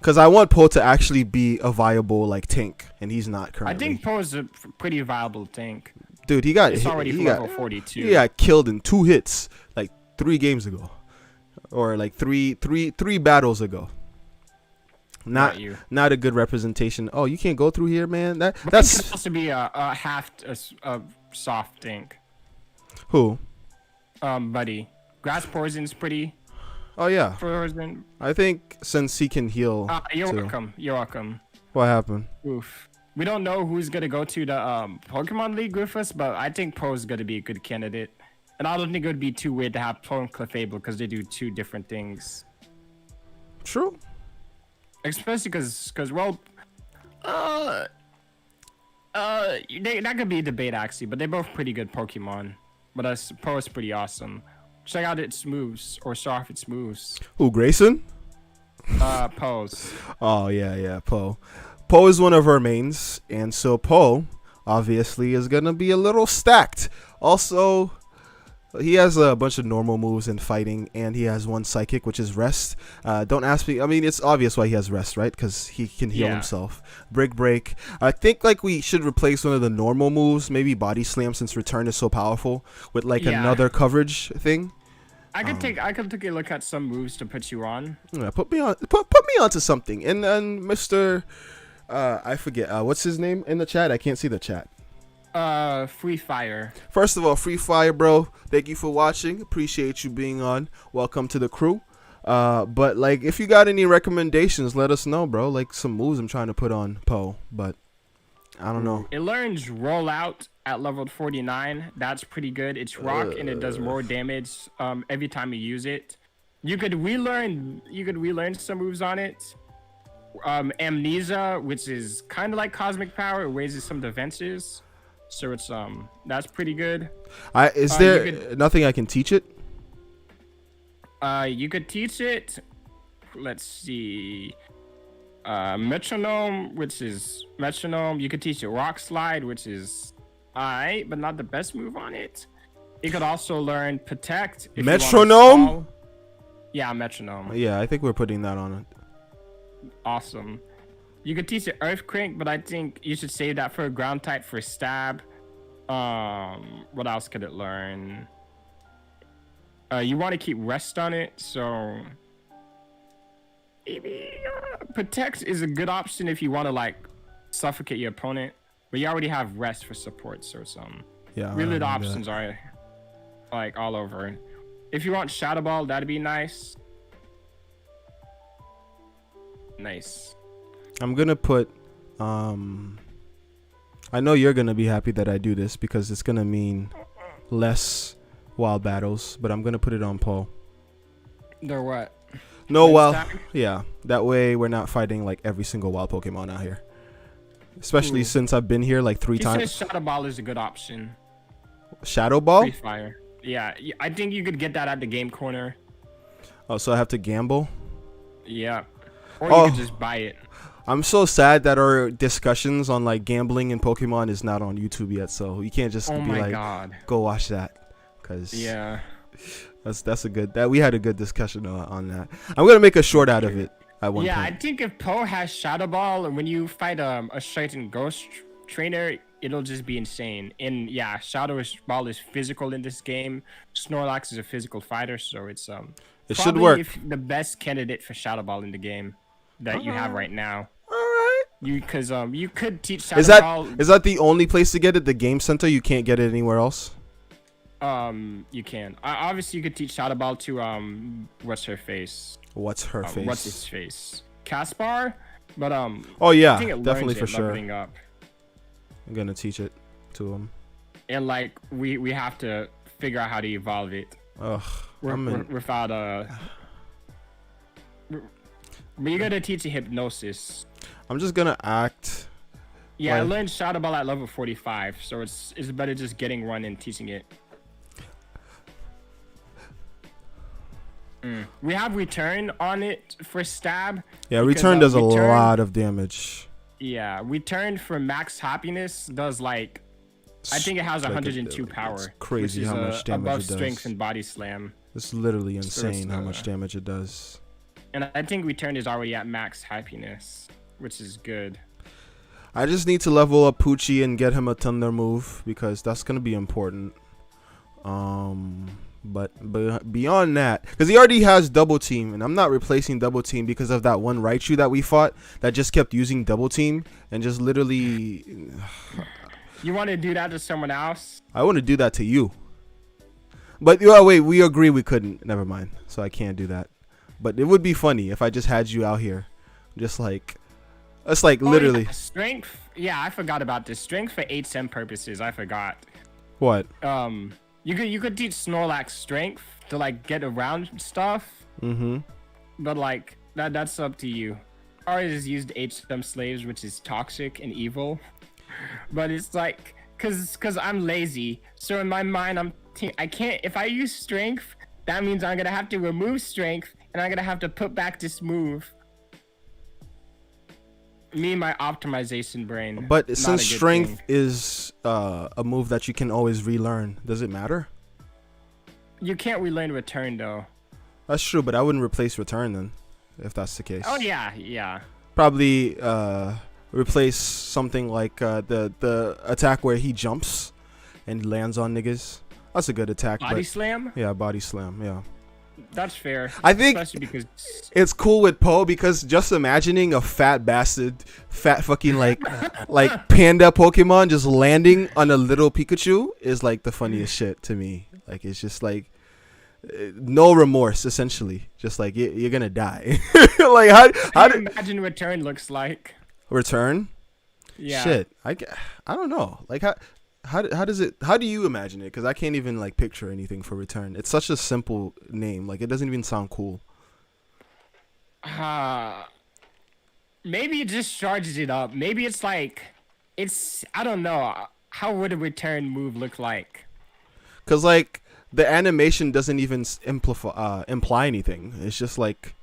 Cuz I want Poe to actually be a viable like tank and he's not currently. I think Poe is a pretty viable tank. Dude, he got level 42. He got killed in 2 hits like 3 games ago. Or like three battles ago. Not a good representation. Oh, you can't go through here, man. That's supposed to be a half a soft tank. Who? Buddy. Grass poison's pretty. Oh yeah. Poison. I think since he can heal. You're welcome. You're welcome. What happened? Oof. We don't know who's gonna go to the Pokemon League with us, but I think Poe's gonna be a good candidate. And I don't think it would be too weird to have Poe and Clefable because they do 2 different things. True. Especially because that could be a debate actually, but they're both pretty good Pokemon. But Poe is pretty awesome. Check out its moves or saw off its moves. Who, Grayson? Poe's. Oh yeah, Poe. Poe is one of our mains, and so Poe obviously is gonna be a little stacked. Also, he has a bunch of normal moves in fighting, and he has 1 psychic, which is rest. Don't ask me. I mean, it's obvious why he has rest, right? Because he can heal himself. Break. I think like we should replace one of the normal moves, maybe body slam, since return is so powerful, with like another coverage thing. I could take a look at some moves to put you on. Yeah, put me onto something. And Mr. I forget what's his name in the chat. I can't see the chat. Free Fire. First of all, Free Fire, bro. Thank you for watching. Appreciate you being on. Welcome to the crew. But like, if you got any recommendations, let us know, bro. Like some moves I'm trying to put on Poe, but I don't know. It learns roll out at level 49. That's pretty good. It's rock and it does more damage every time you use it. You could relearn some moves on it. Amnesia, which is kind of like cosmic power, it raises some defenses. So it's that's pretty good. Is there nothing I can teach it? You could teach it. Let's see. Metronome, which is metronome. You could teach it rock slide, which is alright, but not the best move on it. You could also learn protect. Metronome? Yeah, metronome. Yeah, I think we're putting that on it. Awesome. You could teach it Earthquake, but I think you should save that for a ground type for stab. What else could it learn? You want to keep rest on it, so maybe protect is a good option if you want to like suffocate your opponent, but you already have rest for support, so some really the options are like all over. If you want Shadow Ball, that'd be nice. Nice. I'm gonna put I know you're gonna be happy that I do this because it's gonna mean less wild battles, but I'm gonna put it on Poe. They're what? No wild. Yeah, that way we're not fighting like every single wild Pokemon out here. Especially since I've been here like 3 times. Shadow Ball is a good option. Shadow Ball? Free Fire. Yeah, I think you could get that at the game corner. Oh, so I have to gamble? Yeah. Or you could just buy it. I'm so sad that our discussions on like gambling and Pokemon is not on YouTube yet, so you can't just be like, go watch that, cause that's a good we had a good discussion on that. I'm gonna make a short out of it at one point. I think if Poe has Shadow Ball and when you fight a certain ghost trainer, it'll just be insane. And yeah, Shadow Ball is physical in this game. Snorlax is a physical fighter, so it's it should work. The best candidate for Shadow Ball in the game that you have right now. You could teach Shadow Ball. Is that the only place to get it? The game center? You can't get it anywhere else? You can. Obviously, you could teach Shadow Ball to what's her face? What's her face? What's his face? Caspar. But oh yeah, I think it definitely for sure. Up. I'm gonna teach it to him. And like we have to figure out how to evolve it. Ugh. Without But you're gonna teach it hypnosis. I'm just gonna act Yeah, I learned Shadow Ball at level 45, so it's better just getting one and teaching it. We have Return on it for stab. Yeah, Return does a lot of damage. Yeah, Return for max happiness does like, I think it has 102 power. It's crazy how much damage above it does. Strength and Body Slam. It's literally insane how much damage it does. And I think Return is already at max happiness, which is good. I just need to level up Poochie and get him a Thunder move because that's gonna be important. But beyond that, because he already has Double Team, and I'm not replacing Double Team because of that one Raichu that we fought that just kept using Double Team and just literally. You want to do that to someone else? I want to do that to you. But wait, we agree we couldn't. Never mind. So I can't do that. But it would be funny if I just had you out here, just like. It's like literally. Yeah. Strength. Yeah, I forgot about this. Strength for HM purposes. I forgot. What? You could teach Snorlax strength to like get around stuff. Mm-hmm. But like that's up to you. I always just used HM slaves, which is toxic and evil. But it's like, cause I'm lazy. So in my mind, I can't. If I use strength, that means I'm gonna have to remove strength, and I'm gonna have to put back this move. Me and my optimization brain. But since strength is a move that you can always relearn, does it matter? You can't relearn Return though. That's true, but I wouldn't replace Return then, if that's the case. Oh yeah. Probably replace something like the attack where he jumps and lands on niggas. That's a good attack. Body slam? Yeah, body slam. Yeah. That's fair. I think because it's cool with Poe because just imagining a fat fucking like panda Pokemon just landing on a little Pikachu is like the funniest shit to me. Like it's just like no remorse essentially. Just like you're gonna die. Like how do you imagine Return looks like? Return? Yeah. Shit. I don't know. Like how do you imagine it? Because I can't even like picture anything for Return. It's such a simple name. Like it doesn't even sound cool. Maybe it just charges it up. Maybe it's like I don't know. How would a Return move look like? Because like the animation doesn't even imply anything. It's just like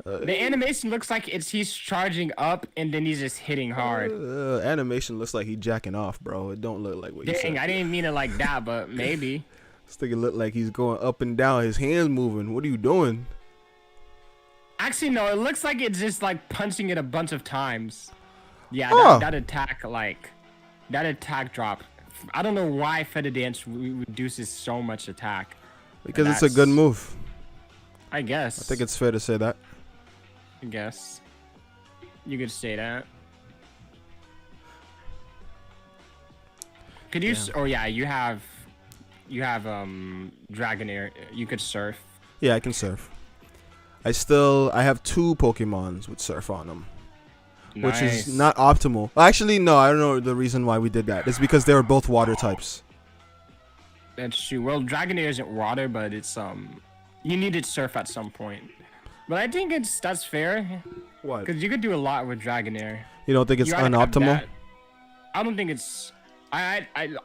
the animation looks like he's charging up and then he's just hitting hard. Animation looks like he's jacking off, bro. It don't look like what you said. Dang, I didn't mean it like that, but maybe. This thing look like he's going up and down. His hands moving. What are you doing? Actually, no. It looks like it's just like punching it a bunch of times. Yeah, that attack drop. I don't know why Feather Dance reduces so much attack. Because it's a good move. I guess. I think it's fair to say that. I guess you could say that. Could you? Oh yeah, you have Dragonair. You could surf. Yeah, I can surf. I have 2 Pokemons with surf on them, which is not optimal. Actually, no, I don't know the reason why we did that. It's because they were both water types. That's true. Well, Dragonair isn't water, but it's you needed surf at some point. But I think that's fair. What? Because you could do a lot with Dragonair. You don't think it's unoptimal? I don't think it's.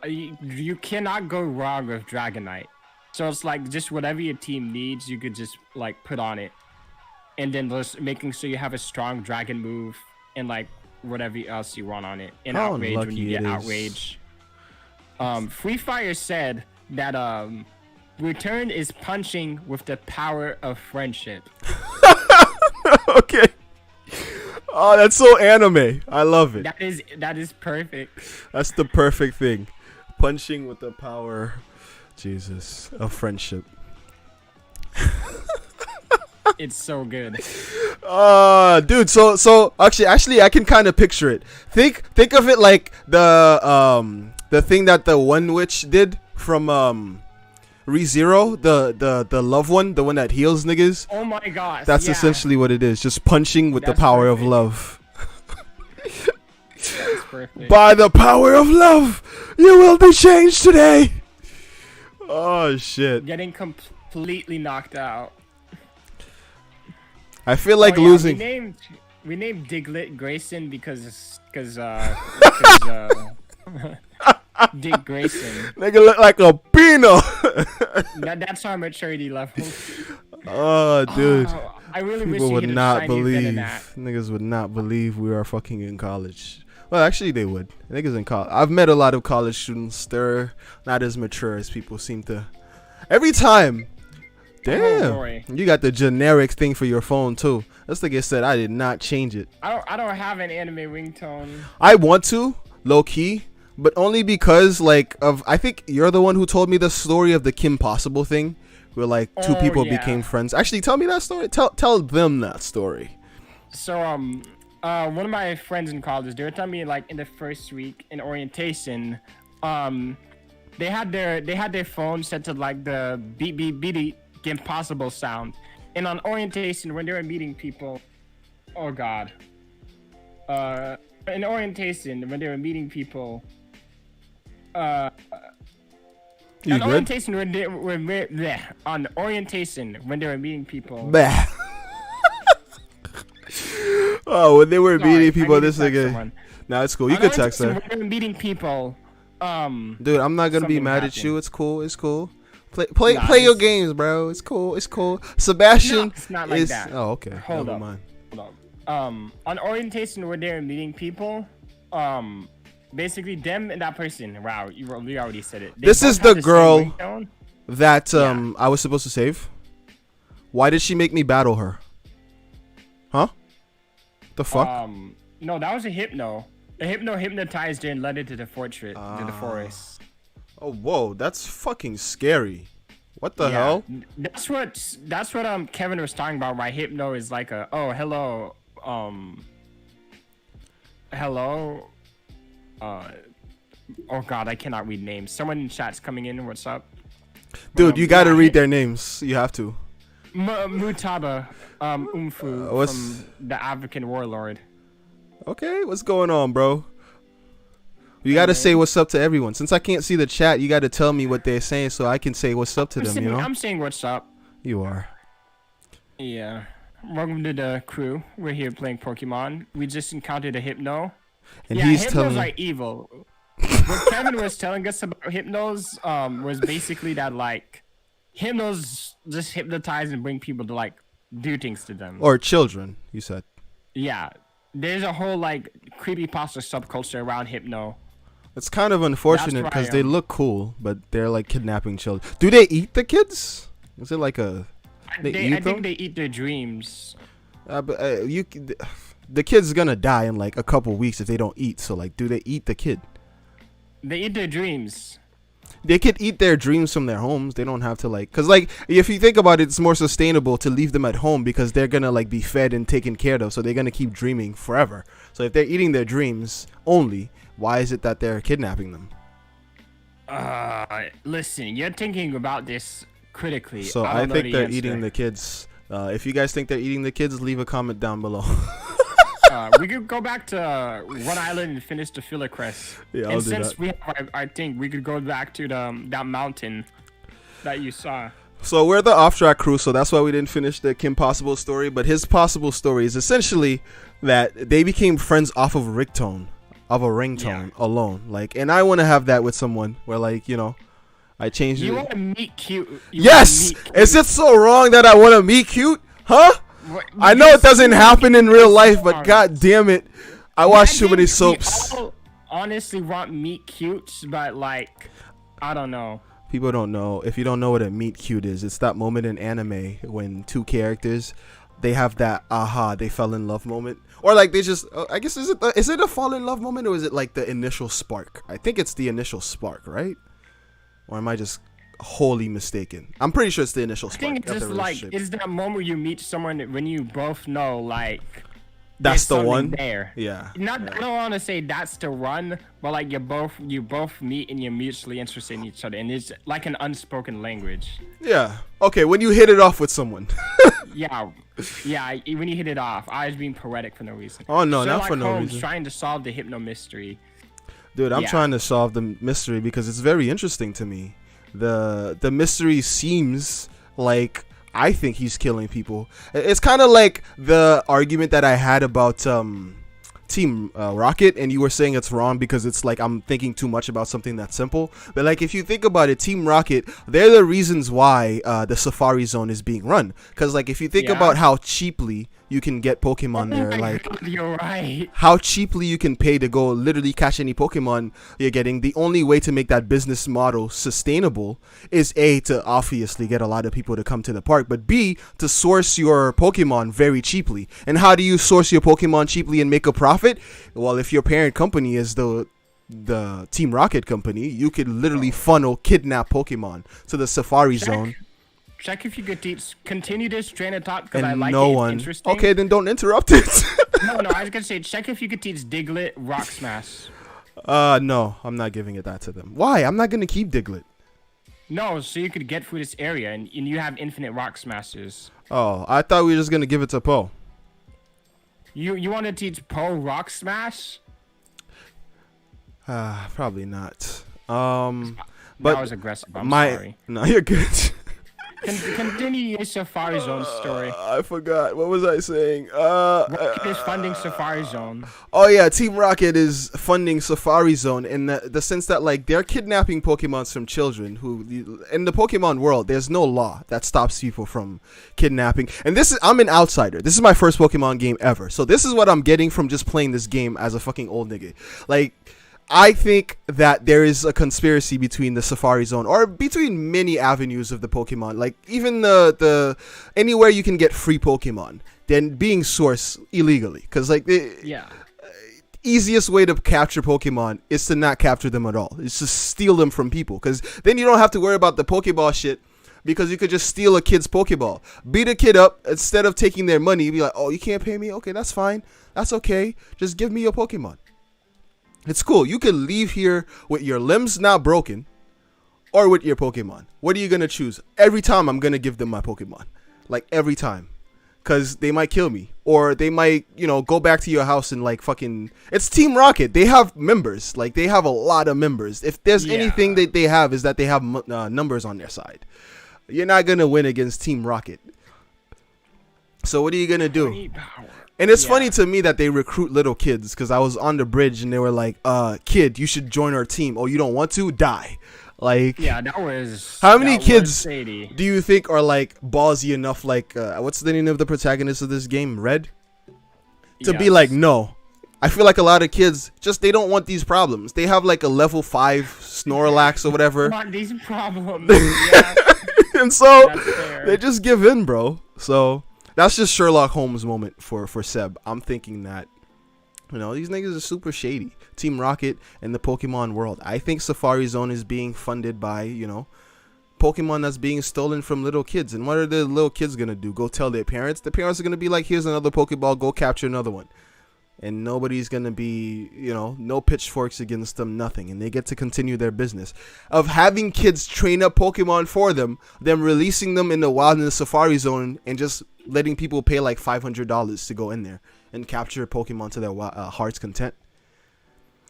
You cannot go wrong with Dragonite. So it's like just whatever your team needs, you could just like put on it, and then just making sure you have a strong Dragon move and like whatever else you want on it. And Outrage when you get Outrage. Free Fire said that Return is punching with the power of friendship. Okay. Oh, that's so anime. I love it. That is perfect. That's the perfect thing. Punching with the power, Jesus, of friendship. It's so good. Dude, so actually I can kind of picture it. Think of it like the thing that the One Witch did from ReZero, the love one, the one that heals niggas. Oh my gosh. That's essentially what it is. Just punching with the power of love. That's perfect. By the power of love, you will be changed today. Oh shit. Getting completely knocked out. I feel like losing. we named Diglett Grayson because Dick Grayson. Nigga look like a Pino. That's our maturity level. Oh, dude. I really People wish would not believe. that. Niggas would not believe we are fucking in college. Well, actually, they would. Niggas in college. I've met a lot of college students. They're not as mature as people seem to. Every time. Damn. You got the generic thing for your phone, too. That's like I said. I did not change it. I don't have an anime ringtone. I want to, low key. But only because, like, I think you're the one who told me the story of the Kim Possible thing, where like two people became friends. Actually, tell me that story. Tell them that story. So one of my friends in college, they were telling me like in the first week in orientation, they had their phone set to like the beep beep beep Kim Possible sound, and on orientation when they were meeting people, oh god, in orientation when they were meeting people. On orientation when they were meeting people. Oh, when they were meeting people, this again. Nah, it's cool. You can text her. When they were meeting people. Dude, I'm not gonna be mad at you. It's cool. It's cool. Play your games, bro. It's cool. It's cool. Sebastian. No, it's not like that. Oh, okay. Hold Never up. mind. Hold up. On orientation when they were meeting people, basically them and that person. Wow, you already said it. This is the girl that I was supposed to save. Why did she make me battle her? Huh? The fuck? No, that was a hypno. The hypno hypnotized her and led her to the fortress, to the forest. Oh, whoa, that's fucking scary. What the hell? That's what Kevin was talking about. My hypno is like a hello. Oh god, I cannot read names. Someone in chat's coming in. What's up? Dude, you gotta read their names. You have to. Mutaba Umfu from the African warlord. Okay, what's going on, bro? You gotta say what's up to everyone. Since I can't see the chat, you gotta tell me what they're saying so I can say what's up to them, you know? I'm saying what's up. You are. Yeah. Welcome to the crew. We're here playing Pokemon. We just encountered a Hypno. And he's Hypnos are evil. What Kevin was telling us about Hypnos was basically that, like, Hypnos just hypnotize and bring people to, like, do things to them. Or children, you said. Yeah. There's a whole, like, creepypasta subculture around Hypno. It's kind of unfortunate because they look cool, but they're, like, kidnapping children. Do they eat the kids? Is it like a... I think they eat their dreams. But the kid's gonna die in like a couple weeks if they don't eat. So like, do they eat the kid? They eat their dreams. They could eat their dreams from their homes. They don't have to like, cause like if you think about it, it's more sustainable to leave them at home because they're gonna like be fed and taken care of. So they're gonna keep dreaming forever. So if they're eating their dreams only, why is it that they're kidnapping them? Listen, you're thinking about this critically. So I think they're eating the kids. If you guys think they're eating the kids, leave a comment down below. We could go back to One Island and finish the filler crest. Yeah, and since we have our thing, we could go back to that mountain that you saw. So we're the Off-Track crew, so that's why we didn't finish the Kim Possible story. But his possible story is essentially that they became friends off of ringtone alone. Like, and I want to have that with someone where, like, you know, I changed it. You want to meet cute? Yes! Is it so wrong that I want to meet cute? Huh? I know it doesn't happen in real life, but god damn it. I watch too many soaps. We all honestly want meet cutes, but like, I don't know. People don't know. If you don't know what a meet cute is, it's that moment in anime when two characters, they have that they fell in love moment. Or like they just, I guess, is it a fall in love moment or is it like the initial spark? I think it's the initial spark, right? Or am I just wholly mistaken? I'm pretty sure it's the initial spark. I think it's just like, it's that moment where you meet someone when you both know, like, that's the one there. Yeah. I don't want to say that's the one, but like you both meet and you're mutually interested in each other, and it's like an unspoken language. Yeah. Okay, when you hit it off with someone. yeah. When you hit it off, I was being poetic for no reason. Oh no, not for no reason. Trying to solve the hypno mystery. Dude, I'm trying to solve the mystery because it's very interesting to me. The mystery seems like I think he's killing people. It's kind of like the argument that I had about Team Rocket, and you were saying it's wrong because it's like I'm thinking too much about something that's simple. But like if you think about it, Team Rocket, they're the reasons why the Safari Zone is being run. Because like if you think about how cheaply you can get Pokemon there, like God, you're right. How cheaply you can pay to go literally catch any Pokemon you're getting. The only way to make that business model sustainable is A, to obviously get a lot of people to come to the park, but B, to source your Pokemon very cheaply. And how do you source your Pokemon cheaply and make a profit? Well, if your parent company is the Team Rocket company, you could literally funnel kidnap Pokemon to the Safari Zone. Check if you could continue this train of thought because I like it. Interesting. Okay, then don't interrupt it. No, I was gonna say check if you could teach Diglett Rock Smash. No, I'm not giving it that to them. Why? I'm not gonna keep Diglett. No, so you could get through this area and you have infinite Rock Smashes. Oh, I thought we were just gonna give it to Poe. You want to teach Poe Rock Smash? Probably not. But that was aggressive. I'm sorry. No, you're good. Continue your Safari Zone story. I forgot. What was I saying? Rocket is funding Safari Zone. Oh yeah, Team Rocket is funding Safari Zone in the sense that like they're kidnapping Pokemons from children who in the Pokemon world there's no law that stops people from kidnapping. And I'm an outsider. This is my first Pokemon game ever. So this is what I'm getting from just playing this game as a fucking old nigga. Like I think that there is a conspiracy between the Safari Zone or between many avenues of the Pokemon, like even the anywhere you can get free Pokemon, then being sourced illegally. Because like easiest way to capture Pokemon is to not capture them at all. It's to steal them from people. Because then you don't have to worry about the Pokeball shit. Because you could just steal a kid's Pokeball, beat a kid up instead of taking their money. Be like, oh, you can't pay me? Okay, that's fine. That's okay. Just give me your Pokemon. It's cool. You can leave here with your limbs not broken or with your Pokemon. What are you going to choose? Every time I'm going to give them my Pokemon. Like every time. Because they might kill me. Or they might, go back to your house and like fucking... It's Team Rocket. They have members. Like they have a lot of members. If there's anything that they have is that they have numbers on their side. You're not going to win against Team Rocket. So what are you going to do? And it's funny to me that they recruit little kids because I was on the bridge and they were like, kid, you should join our team. Oh, you don't want to? Die. Like, that was... How many kids do you think are like ballsy enough, like, what's the name of the protagonist of this game? Red? To be like, no. I feel like a lot of kids, they don't want these problems. They have like a level 5 Snorlax or whatever. Want these problems. And so they just give in, bro. So... That's just Sherlock Holmes moment for Seb. I'm thinking that, these niggas are super shady. Team Rocket and the Pokemon world. I think Safari Zone is being funded by, Pokemon that's being stolen from little kids. And what are the little kids going to do? Go tell their parents? The parents are going to be like, here's another Pokeball. Go capture another one. And nobody's going to be, no pitchforks against them, nothing. And they get to continue their business of having kids train up Pokemon for them releasing them in the wild in the Safari Zone and just letting people pay like $500 to go in there and capture Pokemon to their heart's content.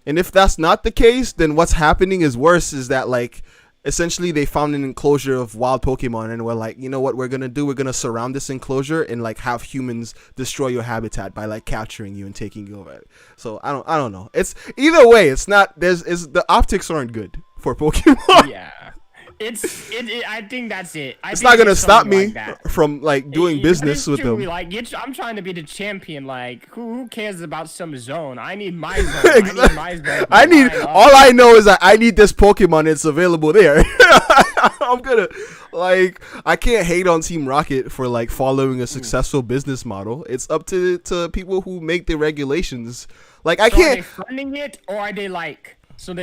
And if that's not the case, then what's happening is worse is that like essentially they found an enclosure of wild Pokemon and we're like, you know what we're going to do? We're going to surround this enclosure and like have humans destroy your habitat by like capturing you and taking you over. So I don't know. It's either way. It's not, the optics aren't good for Pokemon. Yeah. I think that's it. It's not gonna stop me from like doing business with them. Like, I'm trying to be the champion. Like, who cares about some zone? I need my zone. I need all I know is that I need this Pokemon. It's available there. I'm gonna I can't hate on Team Rocket for like following a successful business model. It's up to people who make the regulations. Like I can't. Are they funding it or are they like? So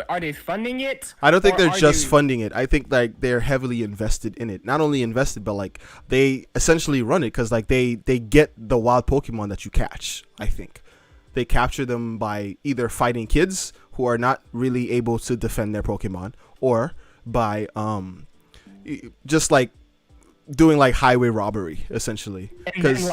are they funding it? I don't think they're just funding it. I think like they're heavily invested in it. Not only invested, but like they essentially run it because like they get the wild Pokemon that you catch. I think they capture them by either fighting kids who are not really able to defend their Pokemon, or by just like doing like highway robbery essentially. Because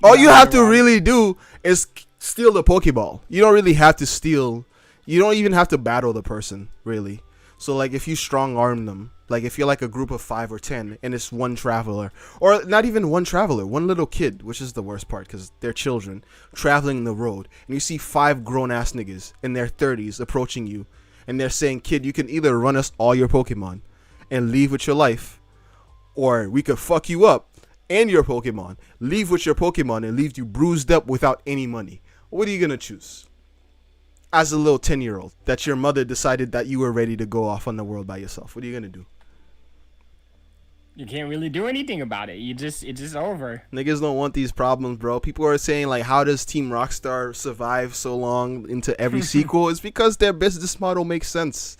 all you have to really do is steal the Pokeball. You don't really have to steal. You don't even have to battle the person, really. So, like, if you strong arm them, Like if you're like a group of 5 or 10 and it's one traveler, or not even one traveler, one little kid, which is the worst part because they're children traveling the road, and you see 5 grown ass niggas in their 30s approaching you, and they're saying, kid, you can either run us all your Pokemon and leave with your life, or we could fuck you up and your Pokemon, leave with your Pokemon and leave you bruised up without any money. What are you gonna choose? As a little 10-year-old that your mother decided that you were ready to go off on the world by yourself, what are you gonna do? You can't really do anything about it. It's just over. Niggas don't want these problems, bro. People are saying, like, how does Team Rockstar survive so long into every sequel? It's because their business model makes sense.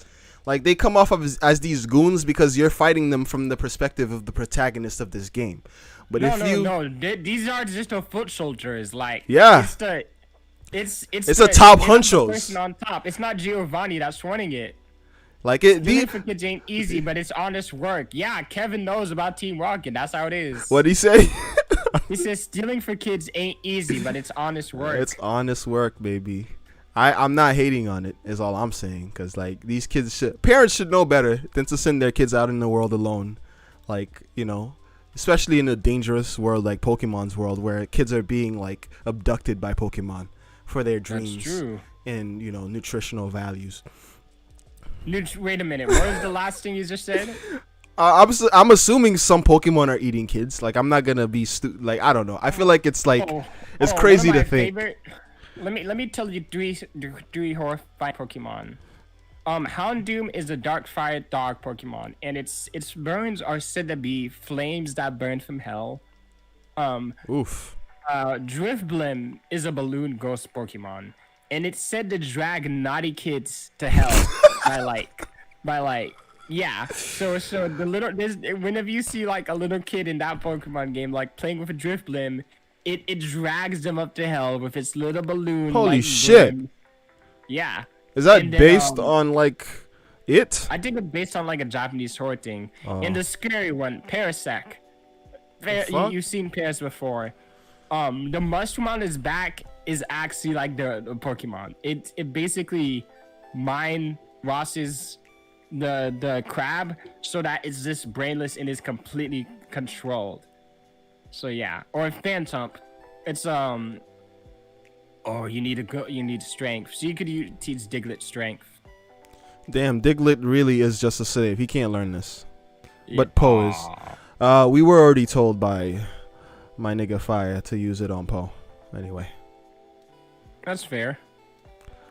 Like, they come off of as these goons because you're fighting them from the perspective of the protagonist of this game. But these are just the foot soldiers. Like, yeah, it's a top honchos. Person on top. It's not Giovanni that's running it. Like stealing for kids ain't easy, but it's honest work. Yeah, Kevin knows about Team Rocket. That's how it is. What'd he say? He says stealing for kids ain't easy, but it's honest work. It's honest work, baby. I'm not hating on it, is all I'm saying. Because, like, these parents should know better than to send their kids out in the world alone. Like, you know, especially in a dangerous world like Pokemon's world, where kids are being, like, abducted by Pokemon for their dreams and, you know, nutritional values. Wait a minute. What was the last thing you just said? I'm assuming some Pokemon are eating kids. Like, I'm not gonna be like, I don't know. I feel like it's like it's crazy to think. Let me tell you three horrifying Pokemon. Houndoom is a dark fire dog Pokemon, and its burns are said to be flames that burn from hell. Drifblim is a balloon ghost Pokemon, and it's said to drag naughty kids to hell yeah. So the little whenever you see like a little kid in that Pokemon game like playing with a Drifblim, it drags them up to hell with its little balloon. Holy shit! Blim. Yeah. Is that based on like it? I think it's based on like a Japanese horror thing. And the scary one, Parasect. You've seen Paras before. The mushroom on his back is actually like the Pokemon. It basically Ross's the crab so that it's just brainless and is completely controlled. So yeah, or Phantom, it's you need strength, so you could teach Diglett strength. Damn, Diglett really is just a slave. He can't learn this. But Poe is. We were already told by my nigga Fire to use it on Poe. Anyway. That's fair.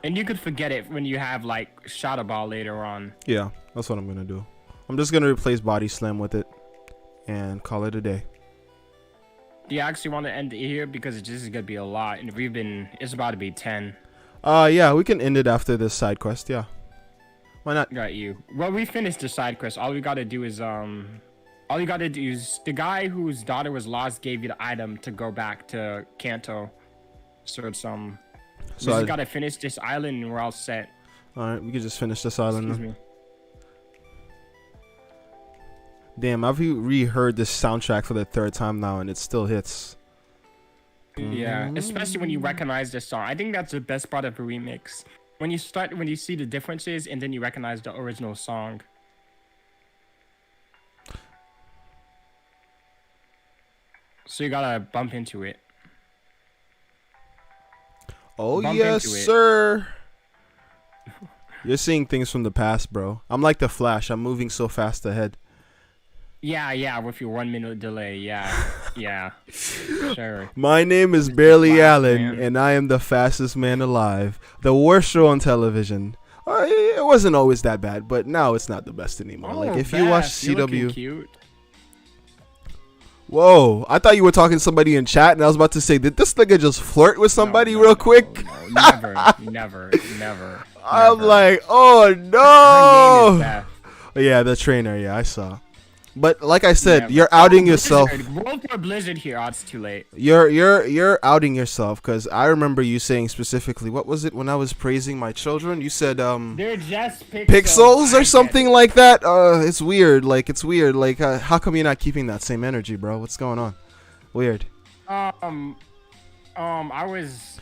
And you could forget it when you have like Shadow Ball later on. Yeah, that's what I'm gonna do. I'm just gonna replace Body Slam with it and call it a day. Do you actually want to end it here because this is gonna be a lot, and it's about to be 10. Yeah, we can end it after this side quest. Yeah, why not? Got you. Well, we finished the side quest. All you gotta do is the guy whose daughter was lost gave you the item to go back to Kanto. So it's we just gotta finish this island and we're all set. Alright, we can just finish this island. Excuse me. Damn, I've reheard this soundtrack for the 3rd time now and it still hits. Yeah, especially when you recognize the song. I think that's the best part of a remix. When you see the differences and then you recognize the original song. So you gotta bump into it. Oh, yes, sir. You're seeing things from the past, bro. I'm like the Flash. I'm moving so fast ahead. Yeah, with your 1 minute delay. Yeah. Sure. My name is Barely Allen, and I am the fastest man alive. The worst show on television. It wasn't always that bad, but now it's not the best anymore. Oh, like, if you watch CW... Cute. Whoa, I thought you were talking to somebody in chat, and I was about to say, did this nigga just flirt with somebody real quick? No, never. I'm like, oh no. Yeah, the trainer, yeah, I saw. But like I said, you're outing yourself. Roll for Blizzard here. Oh, it's too late. You're outing yourself because I remember you saying specifically, what was it when I was praising my children? You said they're just pixels or something like that. It's weird. Like how come you're not keeping that same energy, bro? What's going on? Weird. I was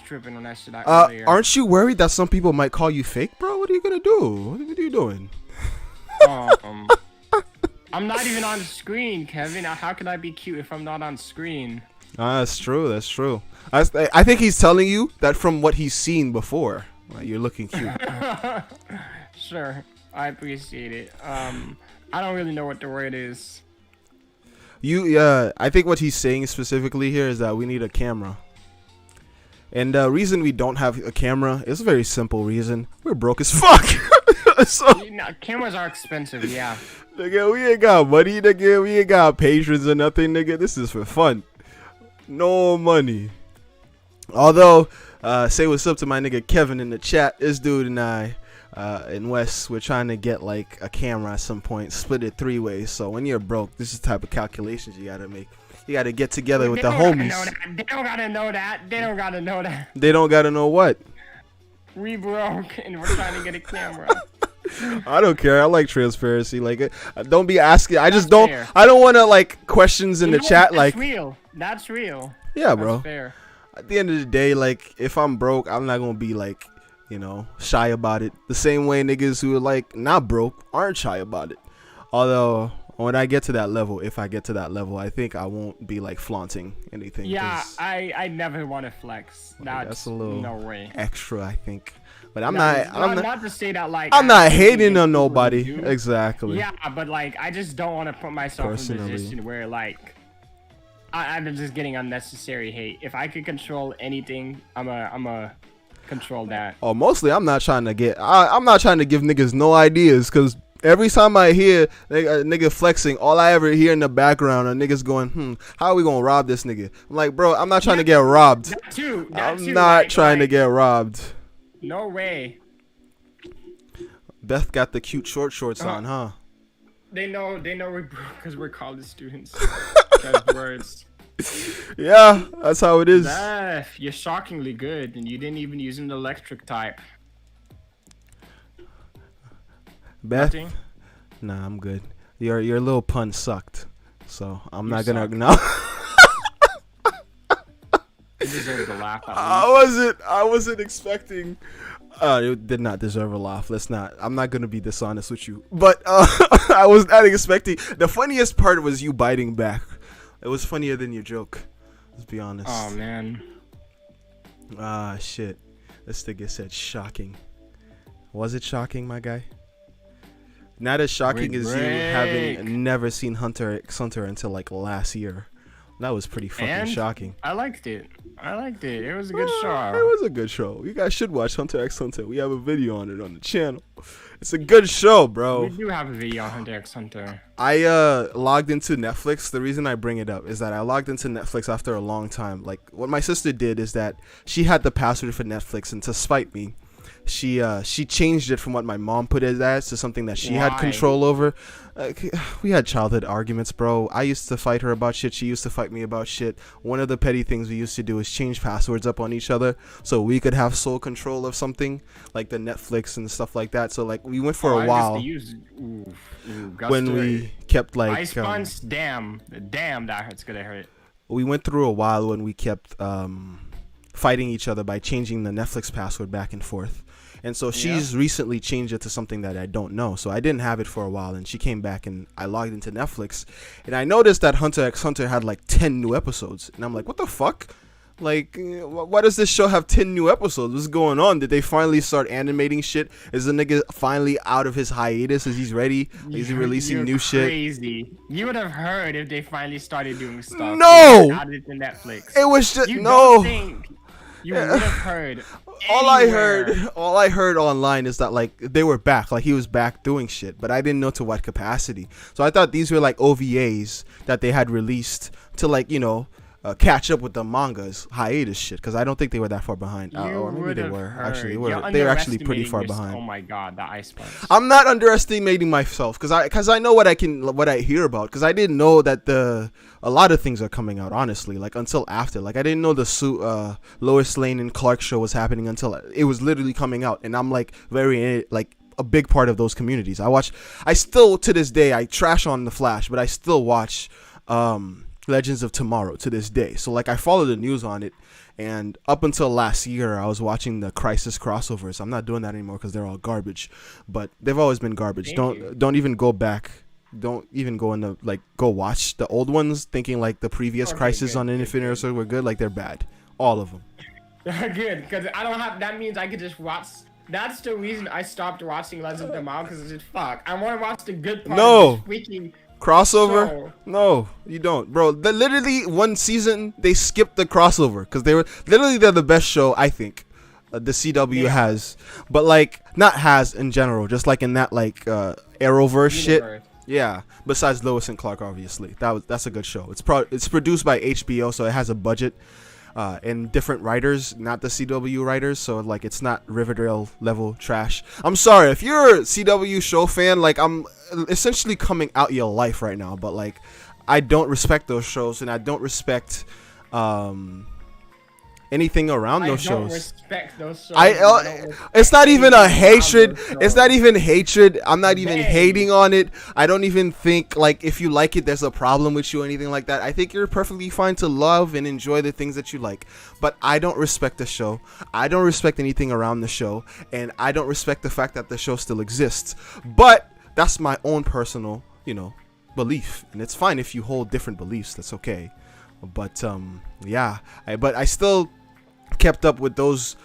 tripping on that shit earlier. Aren't you worried that some people might call you fake, bro? What are you gonna do? What are you doing? I'm not even on screen, Kevin. How can I be cute if I'm not on screen? That's true. That's true. I think he's telling you that from what he's seen before. You're looking cute. Sure, I appreciate it. I don't really know what the word is. I think what he's saying specifically here is that we need a camera. And the reason we don't have a camera is a very simple reason. We're broke as fuck. So, cameras are expensive, yeah. Nigga, we ain't got money, nigga. We ain't got patrons or nothing, nigga. This is for fun. No money. Although, say what's up to my nigga Kevin in the chat. This dude and I, and Wes, we're trying to get like a camera at some point. Split it 3 ways. So when you're broke, this is the type of calculations you gotta make. You gotta get together with the homies. They don't gotta know that. They don't gotta know that. They don't gotta know what? We broke and we're trying to get a camera. I don't care. I like transparency. Like, don't be asking. I just don't. Fair. I don't want to like questions in the chat. Like, real. That's real. Yeah, bro. That's fair. At the end of the day, like, if I'm broke, I'm not gonna be like, shy about it. The same way niggas who are like not broke aren't shy about it. Although when I get to that level, if I get to that level, I think I won't be like flaunting anything. Yeah, I never want to flex. That's a little no way extra, I think. But I'm not to say that like I'm not hating on nobody. Exactly. Yeah, but like I just don't want to put myself in a position where like I'm just getting unnecessary hate. If I could control anything, I'm a control that. Oh, mostly I'm not trying to give niggas no ideas, because every time I hear a nigga flexing, all I ever hear in the background are niggas going, how are we gonna rob this nigga? I'm like, bro, I'm not trying to get robbed. That too, I'm not trying to get robbed. No way. Beth got the cute short shorts on, huh? They know we're broke because we're college students. Words. Yeah, that's how it is. Beth, you're shockingly good, and you didn't even use an electric type. Beth? Nothing? Nah, I'm good. Your little pun sucked, so I'm not gonna acknowledge. You deserve to laugh. I wasn't expecting. It did not deserve a laugh. I'm not gonna be dishonest with you, but I was not expecting. The funniest part was you biting back. It was funnier than your joke. Let's be honest. Oh man. Ah shit. This nigga said shocking. Was it shocking, my guy? Not as shocking as you having never seen Hunter x Hunter until like last year. That was pretty fucking shocking. I liked it. It was a good show. It was a good show. You guys should watch Hunter x Hunter. We have a video on it on the channel. It's a good show, bro. We do have a video on Hunter x Hunter. I logged into Netflix. The reason I bring it up is that I logged into Netflix after a long time. Like, what my sister did is that she had the password for Netflix, and to spite me, she changed it from what my mom put it as to something that she had control over. We had childhood arguments, bro. I used to fight her about shit. She used to fight me about shit. One of the petty things we used to do is change passwords up on each other so we could have sole control of something, like the Netflix and stuff like that. So like we went for a while when we kept like ice punch. Damn, that's gonna hurt. We went through a while when we kept fighting each other by changing the Netflix password back and forth. And so she's recently changed it to something that I don't know. So I didn't have it for a while, and she came back and I logged into Netflix, and I noticed that Hunter x Hunter had like 10 new episodes. And I'm like, what the fuck? Like, why does this show have 10 new episodes? What's going on? Did they finally start animating shit? Is the nigga finally out of his hiatus? Is he ready? Is he releasing new shit? Crazy. You would have heard if they finally started doing stuff. No! Added to Netflix. It was just, you no. Don't think you would have heard. All I heard online is that like they were back, like he was back doing shit, but I didn't know to what capacity. So I thought these were like OVAs that they had released to like, catch up with the manga's hiatus shit, because I don't think they were that far behind. Or maybe they were. Actually, they were actually pretty far behind. Oh my god, the ice punch. I'm not underestimating myself, because I know what I hear about, because I didn't know that a lot of things are coming out, honestly, like until after. Like I didn't know the Lois Lane and Clark show was happening until it was literally coming out, and I'm like very like a big part of those communities. I still to this day I trash on the Flash, but I still watch Legends of Tomorrow to this day. So like I follow the news on it, and up until last year I was watching the Crisis crossovers. I'm not doing that anymore because they're all garbage, but they've always been garbage. Don't even go back don't even go into like go watch the old ones, thinking like the previous Crisis on Infinite Earths were good. Like they're bad, all of them. Good, because I don't have. That means I could just watch. That's the reason I stopped watching Legends of the Mile, because it's just fuck. I want to watch the good part. No. Of freaking crossover. show. No, you don't, bro. Literally one season they skipped the crossover because they're the best show I think the CW has, but like not has in general, just like in that like Arrowverse shit. Yeah, besides Lois and Clark, obviously that's a good show. It's produced by HBO, so it has a budget and different writers, not the CW writers, so like it's not Riverdale level trash. I'm sorry if you're a CW show fan, like I'm essentially coming out your life right now, but like I don't respect those shows, and I don't respect anything around those shows. I don't respect those shows. It's not even a hatred. It's not even hatred. I'm not even hating on it. I don't even think like if you like it, there's a problem with you or anything like that. I think you're perfectly fine to love and enjoy the things that you like. But I don't respect the show. I don't respect anything around the show, and I don't respect the fact that the show still exists. But that's my own personal, belief, and it's fine if you hold different beliefs. That's okay. But yeah, but I still kept up with those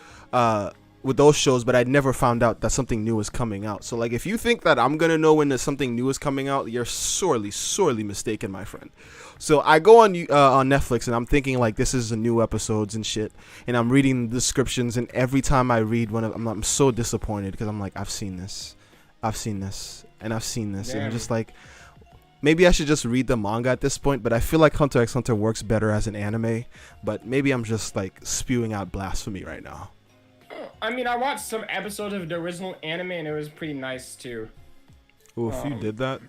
shows, but I never found out that something new is coming out. So like if you think that I'm gonna know when there's something new is coming out, you're sorely mistaken, my friend. So I go on Netflix, and I'm thinking like this is the new episodes and shit, and I'm reading the descriptions, and every time I read one of them, I'm so disappointed because I'm like, I've seen this, and I'm just like, maybe I should just read the manga at this point, but I feel like Hunter x Hunter works better as an anime, but maybe I'm just like spewing out blasphemy right now. I mean, I watched some episodes of the original anime, and it was pretty nice too. Oh, if you did that?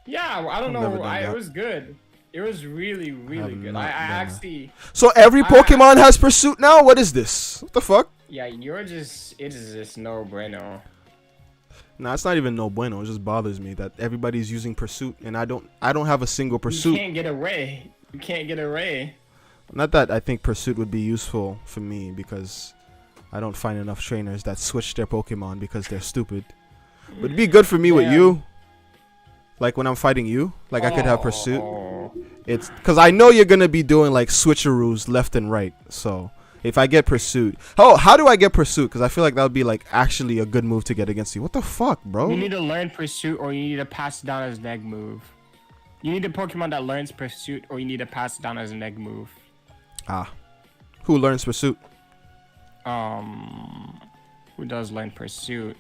Yeah, I don't know. It was good. It was really good. I actually. So every Pokemon has Pursuit now? What is this? What the fuck? Yeah, it is just no bueno. Nah, it's not even no bueno. It just bothers me that everybody's using Pursuit, and I don't have a single Pursuit. You can't get away. Not that I think Pursuit would be useful for me, because I don't find enough trainers that switch their Pokemon because they're stupid. But it'd be good for me with you. Like when I'm fighting you, like I could have Pursuit. It's because I know you're gonna be doing like switcheroos left and right. So if I get Pursuit, how do I get Pursuit? Because I feel like that would be like actually a good move to get against you. What the fuck, bro? You need to learn Pursuit, or you need to pass it down as an egg move. You need a Pokemon that learns Pursuit, or you need to pass it down as an egg move. Who learns Pursuit? Who does learn Pursuit?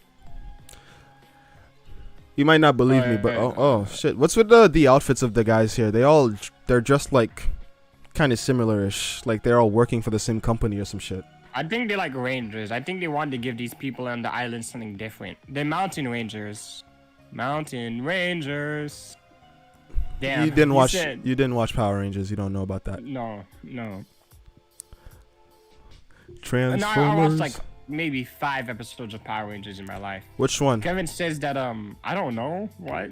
You might not believe me, but oh shit! What's with the outfits of the guys here? They're just like kind of similar-ish. Like they're all working for the same company or some shit. I think they're like rangers. I think they wanted to give these people on the island something different. They're mountain rangers. Mountain rangers. Damn. You didn't watch Power Rangers. You don't know about that. No. Transformers. No, I watched like maybe 5 episodes of Power Rangers in my life. Which one? Kevin says that I don't know what.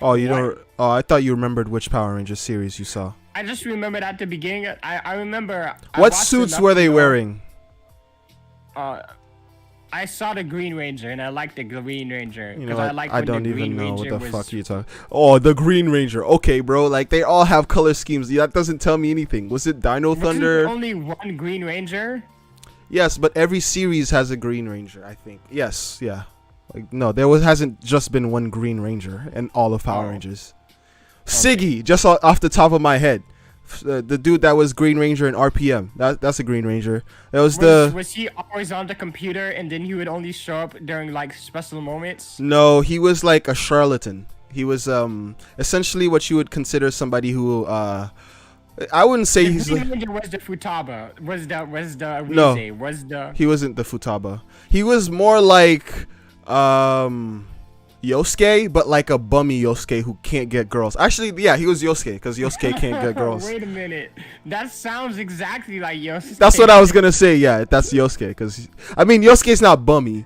Oh, you don't. Oh, I thought you remembered which Power Rangers series you saw. I just remembered at the beginning. I remember. What suits were they wearing? I saw the Green Ranger, and I liked the Green Ranger. You know, I don't even know what the fuck you talking. Oh, the Green Ranger. Okay, bro. Like they all have color schemes. That doesn't tell me anything. Was it Dino Thunder? Only one Green Ranger. Yes, but every series has a Green Ranger, I think. Yes, yeah. Like no, hasn't just been one Green Ranger in all of Power Rangers. Siggy, just off the top of my head. The dude that was Green Ranger in RPM. That's a Green Ranger. Was he always on the computer, and then he would only show up during like special moments? No, he was like a charlatan. He was essentially what you would consider somebody who I wouldn't say he's like. Was the Futaba? Was the Rize? No, he wasn't the Futaba. He was more like Yosuke, but like a bummy Yosuke who can't get girls. Actually, yeah, he was Yosuke because Yosuke can't get girls. Wait a minute, that sounds exactly like Yosuke. That's what I was gonna say. Yeah, that's Yosuke because I mean Yosuke's not bummy,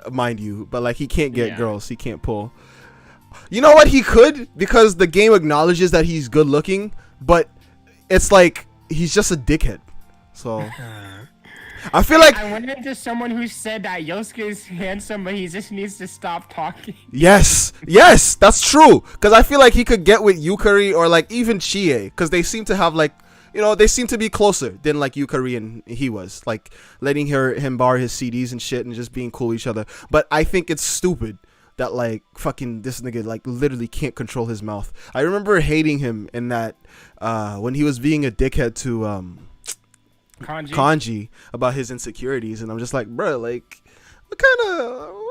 mind you, but like he can't get girls. He can't pull. You know what? He could because the game acknowledges that he's good looking, but it's like he's just a dickhead. So I feel like I went into someone who said that Yosuke is handsome, but he just needs to stop talking. Yes, that's true. Because I feel like he could get with Yukari or like even Chie, because they seem to have like, they seem to be closer than like Yukari and he was, like letting him borrow his CDs and shit and just being cool with each other. But I think it's stupid that like fucking this nigga like literally can't control his mouth. I remember hating him in that when he was being a dickhead to Kanji about his insecurities, and I'm just like, bro, like what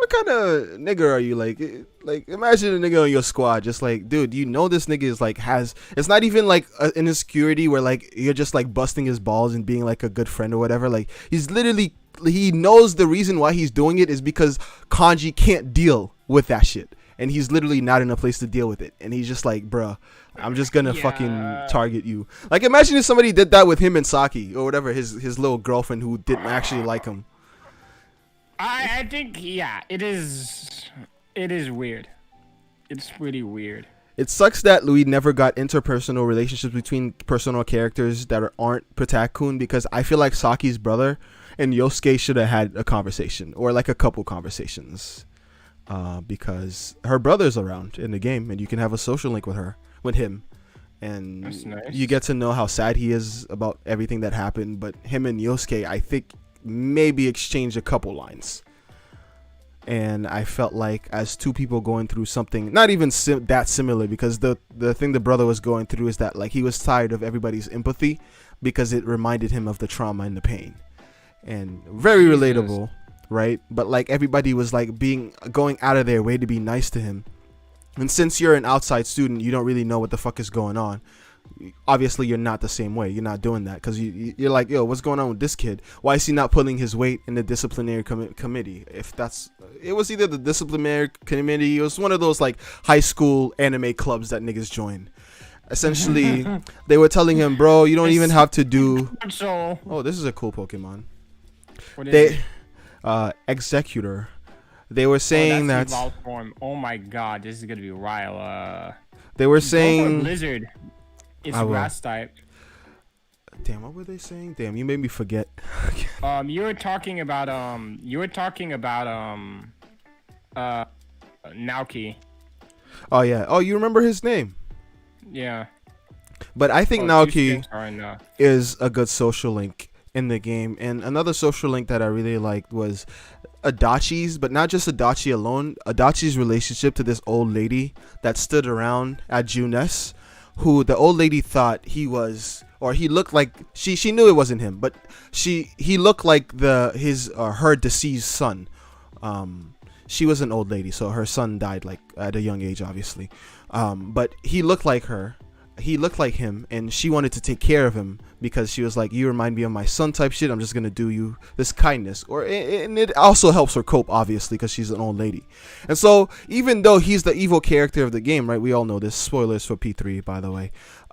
kind of nigga are you? Like imagine a nigga on your squad just like, dude, this nigga is like it's not even like an insecurity where like you're just like busting his balls and being like a good friend or whatever. Like he knows the reason why he's doing it is because Kanji can't deal with that shit, and he's literally not in a place to deal with it, and he's just like, bruh, I'm just gonna fucking target you. Like imagine if somebody did that with him and Saki or whatever, his little girlfriend who didn't actually like him. I think it is weird. It's pretty weird. It sucks that Louis never got interpersonal relationships between personal characters that aren't Patak-kun, because I feel like Saki's brother and Yosuke should have had a conversation or like a couple conversations, because her brother's around in the game and you can have a social link with him, and that's nice. You get to know how sad he is about everything that happened. But him and Yosuke, I think, maybe exchange a couple lines, and I felt like as two people going through something not even that similar, because the thing the brother was going through is that like he was tired of everybody's empathy because it reminded him of the trauma and the pain, and very relatable, right? But like everybody was like going out of their way to be nice to him, and since you're an outside student, you don't really know what the fuck is going on. Obviously you're not the same way. You're not doing that because you're like, yo, what's going on with this kid? Why is he not pulling his weight in the disciplinary committee? It was either the disciplinary committee, it was one of those like high school anime clubs that niggas join. Essentially they were telling him, bro, you don't even have to do oh, this is a cool Pokemon. What is it? Executor. They were saying that form. Oh my god, this is gonna be wild. They were saying Blizzard. It's grass type. Damn, what were they saying? Damn, you made me forget. You were talking about Naoki. Oh yeah. Oh, you remember his name? Yeah. But I think Naoki is a good social link in the game. And another social link that I really liked was Adachi's, but not just Adachi alone. Adachi's relationship to this old lady that stood around at Junes, who the old lady thought he was, or he looked like, she knew it wasn't him, but he looked like her deceased son. She was an old lady, so her son died like at a young age, obviously. But he looked like her. He looked like him, and she wanted to take care of him because she was like, you remind me of my son type shit. I'm just gonna do you this kindness, and it also helps her cope, obviously, because she's an old lady. And so even though he's the evil character of the game, right? We all know this. Spoilers for P3, by the way.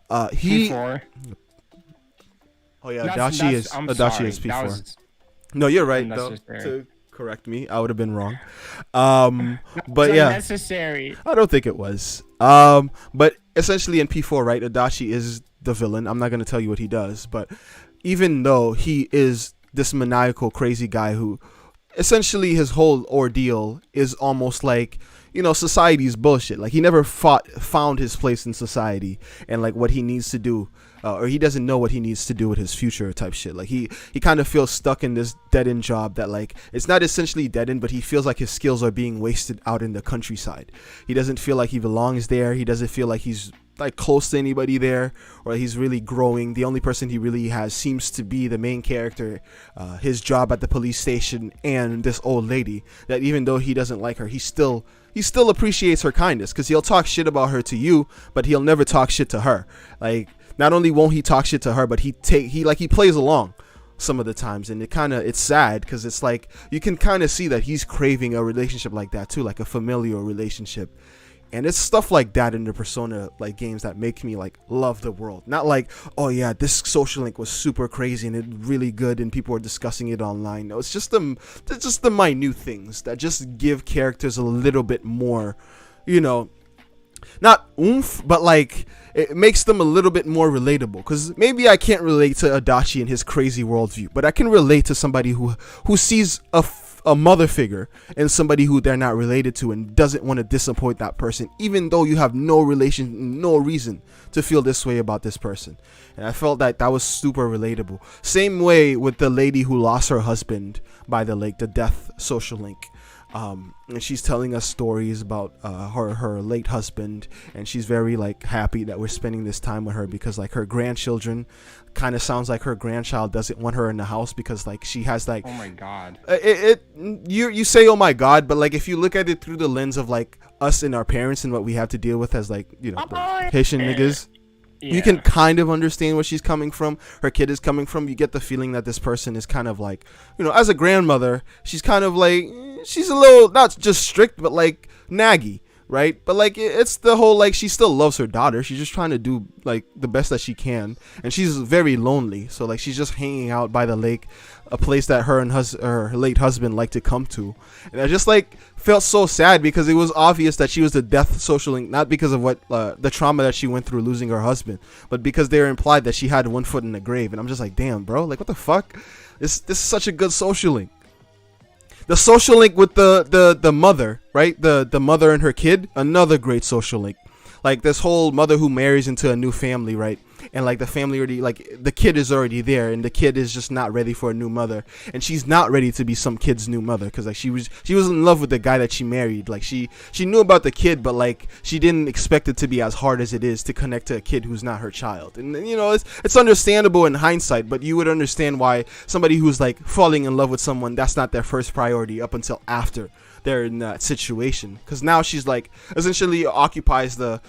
P4. Oh yeah, Adachi is P4. No, you're right. Though, to correct me, I would have been wrong. But yeah, necessary. I don't think it was. But essentially in P4, right, Adachi is the villain. I'm not going to tell you what he does, but even though he is this maniacal crazy guy who essentially his whole ordeal is almost like, society's bullshit. Like he never found his place in society and like what he needs to do, or he doesn't know what he needs to do with his future type shit. Like he kind of feels stuck in this dead-end job that like it's not essentially dead-end, but he feels like his skills are being wasted out in the countryside. He doesn't feel like he belongs there. He doesn't feel like he's like close to anybody there, or he's really growing. The only person he really has seems to be the main character, his job at the police station, and this old lady that even though he doesn't like her, he still appreciates her kindness, because he'll talk shit about her to you, but he'll never talk shit to her. Like not only won't he talk shit to her, but he plays along some of the times, and it's sad because it's like you can kind of see that he's craving a relationship like that too, like a familial relationship. And it's stuff like that in the Persona like games that make me like love the world. Not like, oh yeah, this social link was super crazy and it really good and people are discussing it online. No, it's just the minute things that just give characters a little bit more, not oomph, but like it makes them a little bit more relatable. Because maybe I can't relate to Adachi and his crazy worldview, but I can relate to somebody who sees a mother figure and somebody who they're not related to and doesn't want to disappoint that person, even though you have no relation, no reason to feel this way about this person. And I felt that was super relatable. Same way with the lady who lost her husband by the lake, the death social link. And she's telling us stories about her late husband, and she's very like happy that we're spending this time with her, because like her grandchildren kind of sounds like her grandchild doesn't want her in the house, because like she has like, oh my god, you say oh my god, but like if you look at it through the lens of like us and our parents and what we have to deal with as like, you know, Haitian niggas, you can kind of understand where she's coming from, her kid is coming from. You get the feeling that this person is kind of like, you know, as a grandmother, she's kind of like, she's a little, not just strict, but like naggy, right? But like it's the whole like, she still loves her daughter, she's just trying to do like the best that she can, and she's very lonely, so like she's just hanging out by the lake, a place that her and her late husband like to come to. And I just like felt so sad, because it was obvious that she was the death social link, not because of what the trauma that she went through losing her husband, but because they were implied that she had one foot in the grave. And I'm just like, damn, bro, like what the fuck, this is such a good social link. The social link with the mother, right? The mother and her kid, another great social link. Like this whole mother who marries into a new family, right? And like the family already, like the kid is already there, and the kid is just not ready for a new mother, and she's not ready to be some kid's new mother, because like she was in love with the guy that she married. Like she knew about the kid, but like she didn't expect it to be as hard as it is to connect to a kid who's not her child. And you know, it's understandable in hindsight, but you would understand why somebody who's like falling in love with someone, that's not their first priority up until after they're in that situation. Because now she's like essentially occupies the,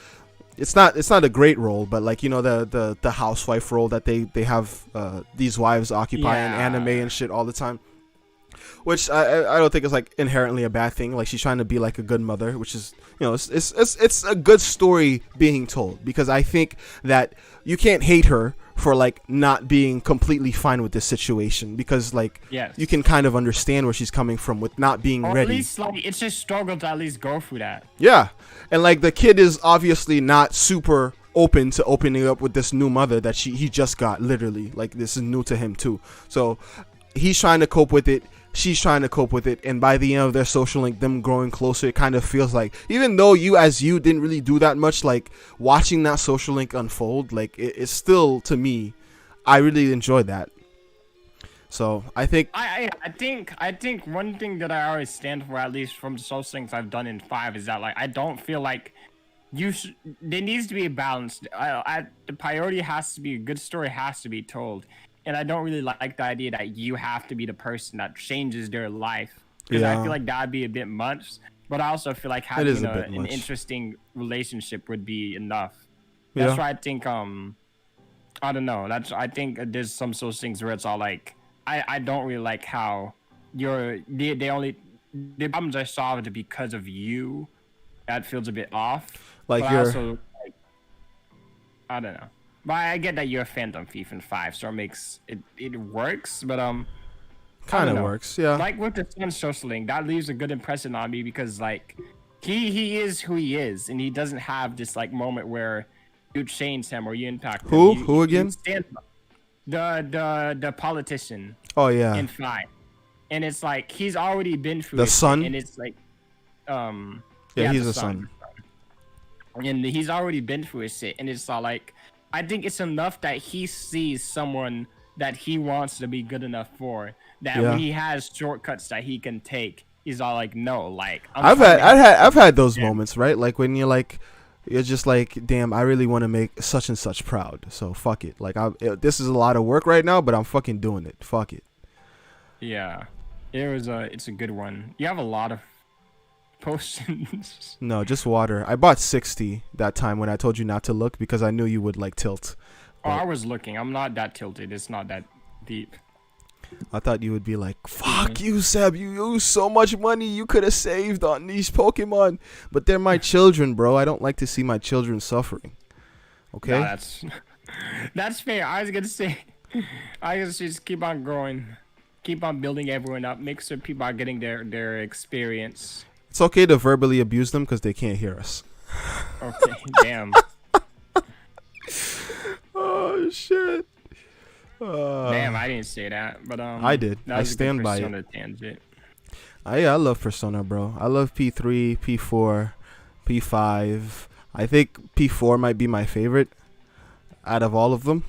it's not a great role, but like, you know, the housewife role that they have these wives occupy in anime and shit all the time, which I don't think is like inherently a bad thing. Like she's trying to be like a good mother, which is, you know, it's a good story being told, because I think that you can't hate her for like not being completely fine with this situation, because like you can kind of understand where she's coming from with not being ready. At least like it's just struggle to at least go through that. Yeah, and like the kid is obviously not super open to opening up with this new mother that he just got, literally. Like this is new to him too, so he's trying to cope with it, she's trying to cope with it, and by the end of their social link, them growing closer, it kind of feels like, even though you didn't really do that much, like watching that social link unfold, like it's still, to me, I really enjoyed that. So I think I think one thing that I always stand for, at least from the social links I've done in 5, is that like I don't feel like there needs to be a balance. The priority has to be, a good story has to be told. And I don't really like the idea that you have to be the person that changes their life, because I feel like that'd be a bit much. But I also feel like having an interesting relationship would be enough. That's why I think I don't know. I think there's some such things where it's all like I don't really like how the problems are solved because of you. That feels a bit off. Like also, like, I don't know. But I get that you're a Phantom Thief in 5, so it makes it works, but kind of works, yeah. Like with the Sun social link, that leaves a good impression on me, because like he is who he is, and he doesn't have this like moment where you change him or you impact him. Who again? The politician. Oh yeah. In 5, and it's like he's already been through the Sun, and it's like he's the Sun, and he's already been through his shit, and it's all like, I think it's enough that he sees someone that he wants to be good enough for, that when he has shortcuts that he can take, he's all like, no, like I've had those moments, right? Like when you're just like, damn, I really want to make such and such proud, so fuck it. Like this is a lot of work right now, but I'm fucking doing it. Fuck it. Yeah, it's a good one. You have a lot of potions. No, just water. I bought 60 that time when I told you not to look, because I knew you would like tilt. Oh, I was looking. I'm not that tilted. It's not that deep. I thought you would be like, fuck you, Seb. You use so much money you could have saved on these Pokemon. But they're my children, bro. I don't like to see my children suffering. Okay? No, that's fair. I was going to say, just keep on growing. Keep on building everyone up. Make sure people are getting their experience. It's okay to verbally abuse them because they can't hear us. Okay, damn. Shit. Damn, I didn't say that, but I did. I stand by it. Tangent. I love Persona, bro. I love P3, P4, P5. I think P4 might be my favorite out of all of them,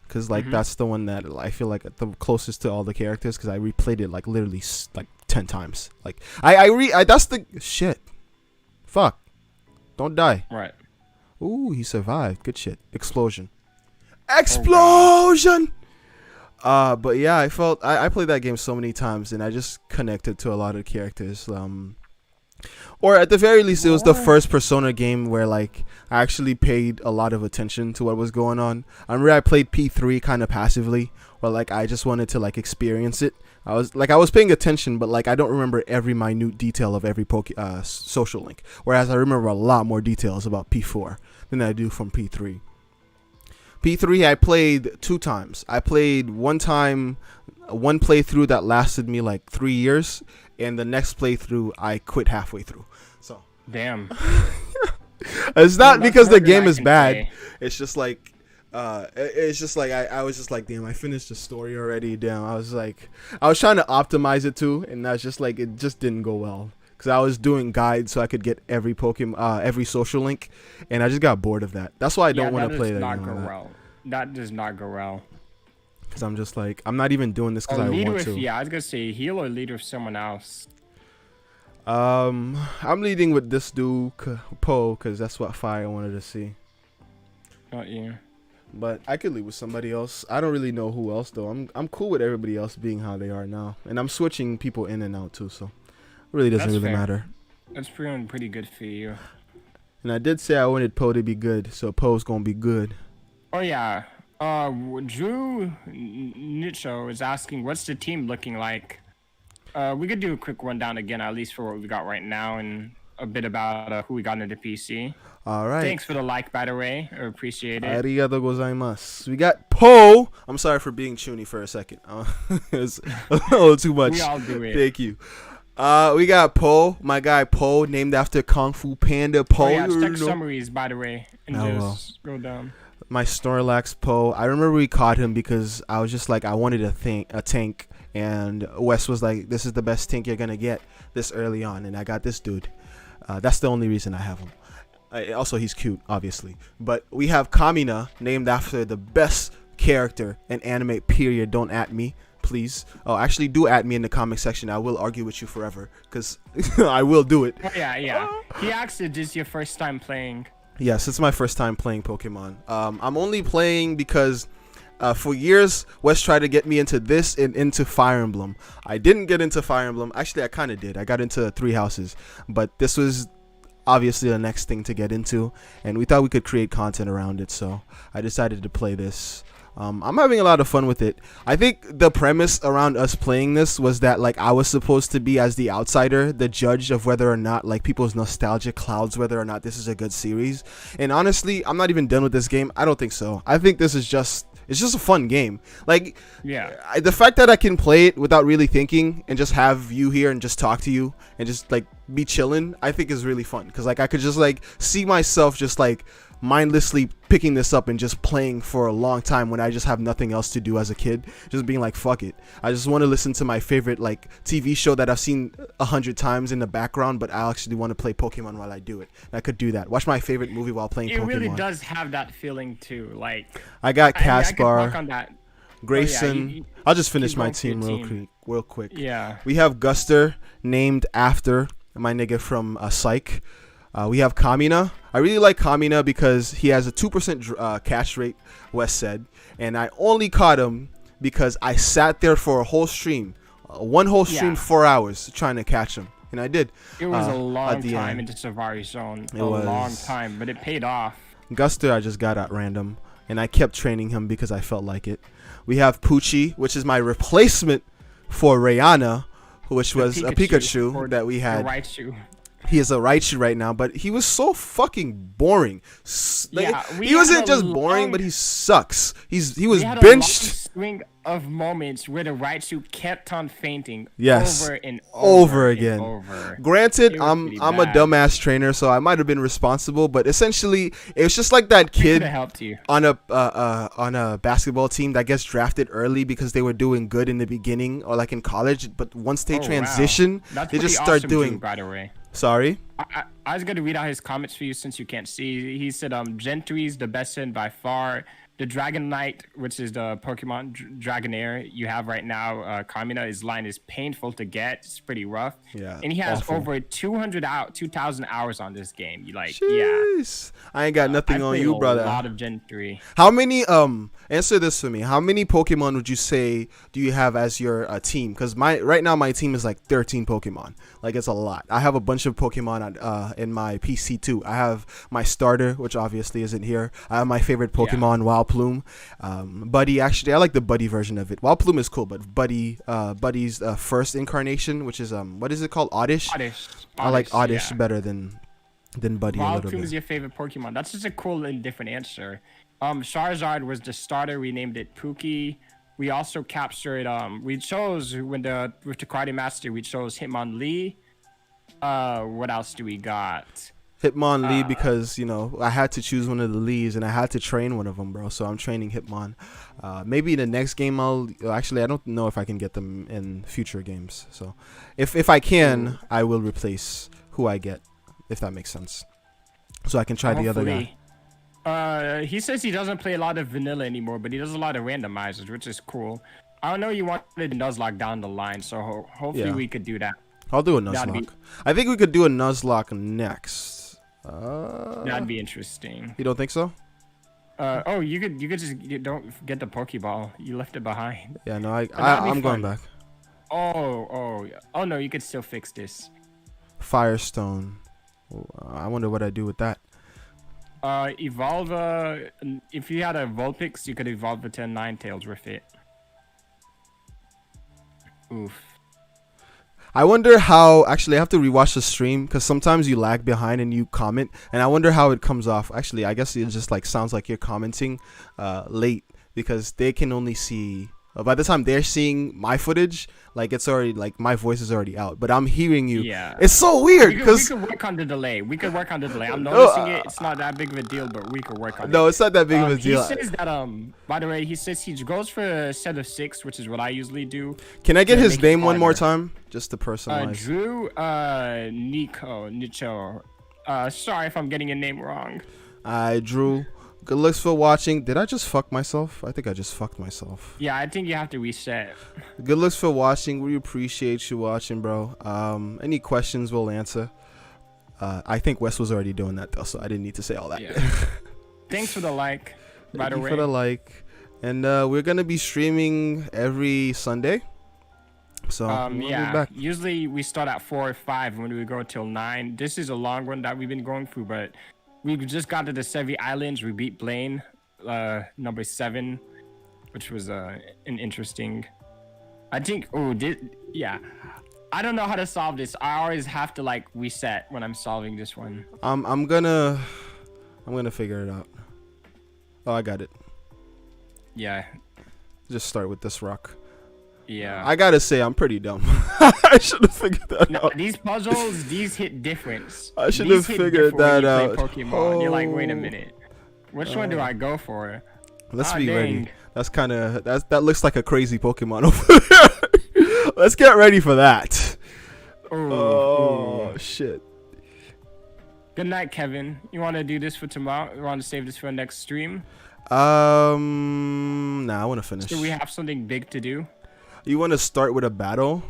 because like that's the one that I feel like the closest to all the characters, because I replayed it like literally like 10 times. Like I that's the shit. Fuck. Don't die. Right. Ooh, he survived. Good shit. Explosion. Explosion. But yeah, I played that game so many times, and I just connected to a lot of characters. Or at the very least, it was the first Persona game where like I actually paid a lot of attention to what was going on. I remember I played P3 kind of passively, or like I just wanted to like experience it. I was paying attention, but like I don't remember every minute detail of every social link. Whereas I remember a lot more details about P4 than I do from P3. P3 I played 2 times. I played one playthrough that lasted me like 3 years, and the next playthrough I quit halfway through. So damn. It's not because the game is bad. It's just like I was just like, damn, I finished the story already. Damn, I was trying to optimize it too, and that's just like it just didn't go well. Because I was doing guides so I could get every Pokemon, every social link, and I just got bored of that. That's why I don't want to play that game. That does not go well. Because I'm just like, I'm not even doing this because I want to. Yeah, I was going to say heal or lead with someone else. I'm leading with this dude, Poe, because that's what Fire wanted to see. Not you. But I could lead with somebody else. I don't really know who else, though. I'm cool with everybody else being how they are now. And I'm switching people in and out, too, so it really doesn't matter. That's pretty good for you. And I did say I wanted Poe to be good, so Poe's going to be good. Oh, yeah. Drew Nicho is asking, what's the team looking like? We could do a quick rundown again, at least for what we got right now, and a bit about who we got into PC. All right. Thanks for the like, by the way. I appreciate it. Arigato gozaimasu. We got Poe. I'm sorry for being chuny for a second. It's a little too much. We all do it. Thank you. We got Poe, my guy Poe, named after Kung Fu Panda Poe. Oh, yeah, check summaries, by the way, and just go down. My Snorlax Poe. I remember we caught him because I was just like, I wanted a tank, and Wes was like, this is the best tank you're gonna get this early on, and I got this dude. That's the only reason I have him. Also, he's cute, obviously. But we have Kamina, named after the best character in anime, period. Don't at me, please. Oh, actually, do at me in the comment section. I will argue with you forever, because I will do it. Oh, yeah. He asked, is this your first time playing? Yes, it's my first time playing Pokemon. I'm only playing because for years, Wes tried to get me into this and into Fire Emblem. I didn't get into Fire Emblem. Actually, I kind of did. I got into Three Houses. But this was obviously the next thing to get into. And we thought we could create content around it. So I decided to play this. I'm having a lot of fun with it. I think the premise around us playing this was that like I was supposed to be as the outsider, the judge of whether or not like people's nostalgia clouds whether or not this is a good series. And honestly, I'm not even done with this game. I don't think so. I think this is just a fun game. Like, yeah, the fact that I can play it without really thinking and just have you here and just talk to you and just like be chilling, I think is really fun. Because like I could just like see myself just like mindlessly picking this up and just playing for a long time when I just have nothing else to do as a kid, just being like, fuck it, I just want to listen to my favorite like TV show that I've seen 100 times in the background, but I actually want to play Pokemon while I do it. And I could do that, watch my favorite movie while playing Pokemon. It really does have that feeling too. Like, I got Caspar, Grayson. Oh, yeah, I'll just finish my team real quick. Yeah, we have Guster, named after my nigga from Psych. We have Kamina. I really like Kamina because he has a 2% catch rate, Wes said. And I only caught him because I sat there for a whole stream. One whole stream, 4 hours, trying to catch him. And I did. It was a long time into Savari Zone. It was a long time, but it paid off. Guster I just got at random. And I kept training him because I felt like it. We have Poochie, which is my replacement for Rihanna, which was a Pikachu that we had. Raichu. He is a Raichu right now, but he was so fucking boring. He wasn't just boring, but he sucks. He was benched. Swing of moments where the Raichu kept on fainting. Yes. Over and over again. And over. Granted, I'm a dumbass trainer, so I might have been responsible, but essentially, it was just like that kid on a basketball team that gets drafted early because they were doing good in the beginning or like in college, but once they transition, they just start doing. By the way. Sorry? I was going to read out his comments for you since you can't see. He said, Gentry's the best in by far. The Dragonite, which is the Pokemon Dragonair you have right now, Kamina, his line is painful to get. It's pretty rough. Yeah. And he has over 2,000 hours on this game. Jeez. I ain't got nothing on you, brother. A lot of Gen 3. How many, answer this for me. How many Pokemon would you say do you have as your team? Because right now my team is like 13 Pokemon. Like, it's a lot. I have a bunch of Pokemon in my PC too. I have my starter, which obviously isn't here. I have my favorite Pokemon, Wildplume. Buddy, actually, I like the Buddy version of it. Wildplume is cool, but Buddy's first incarnation, which is what is it called? Oddish. I like Oddish better than Buddy a little bit. Wildplume is your favorite Pokemon. That's just a cool and different answer. Charizard was the starter. We named it Pookie. We also captured. We chose with the Karate Master. We chose Hitmonlee. What else do we got? Hitmonlee, because I had to choose one of the Lees and I had to train one of them, bro. So I'm training Hitmon. Maybe the next game actually, I don't know if I can get them in future games. So if I can, I will replace who I get, if that makes sense. So I can try the other guy. He says he doesn't play a lot of vanilla anymore, but he does a lot of randomizers, which is cool. I don't know you wanted a Nuzlocke down the line, so hopefully we could do that. I'll do a Nuzlocke. I think we could do a Nuzlocke next. That'd be interesting. You don't think so? You could just don't get the Pokeball. You left it behind. Yeah, no, I'm going back. Oh no, you could still fix this. Firestone. I wonder what I do with that. Evolve. If you had a Vulpix, you could evolve it to a Ninetales with it. Oof. I wonder how. Actually, I have to rewatch the stream because sometimes you lag behind and you comment, and I wonder how it comes off. Actually, I guess it just like sounds like you're commenting late because they can only see. By the time they're seeing my footage, like it's already like my voice is already out, but I'm hearing you. Yeah. It's so weird because we could work on the delay. I'm noticing it. It's not that big of a deal, but we could work on it. No, it's not that big of a deal. He says that by the way, he says he goes for a set of 6, which is what I usually do. Can I get his name one more time, just to personalize? Drew Nicho. Sorry if I'm getting your name wrong. Drew. Good looks for watching. Did I just fuck myself? I think I just fucked myself. Yeah, I think you have to reset. Good looks for watching. We appreciate you watching, bro. Any questions we'll answer. I think Wes was already doing that though, so I didn't need to say all that. Yeah. Thanks for the like. Thank you for the like. And we're gonna be streaming every Sunday. So yeah. Back. Usually we start at 4 or 5 when we go till 9. This is a long one that we've been going through, but we just got to the Sevi Islands. We beat Blaine, number 7, which was an interesting. I think. Yeah. I don't know how to solve this. I always have to like reset when I'm solving this one. I'm gonna figure it out. Oh, I got it. Yeah. Just start with this rock. Yeah. I gotta say, I'm pretty dumb. I should have figured that out. These puzzles, these hit different. I should have figured that out. Pokemon. Oh. You're like, wait a minute. Which one do I go for? Let's be ready. That's kind of that looks like a crazy Pokemon over there. Let's get ready for that. Oh shit. Good night, Kevin. You want to do this for tomorrow? You want to save this for next stream? Nah, I want to finish. Do we have something big to do? You want to start with a battle?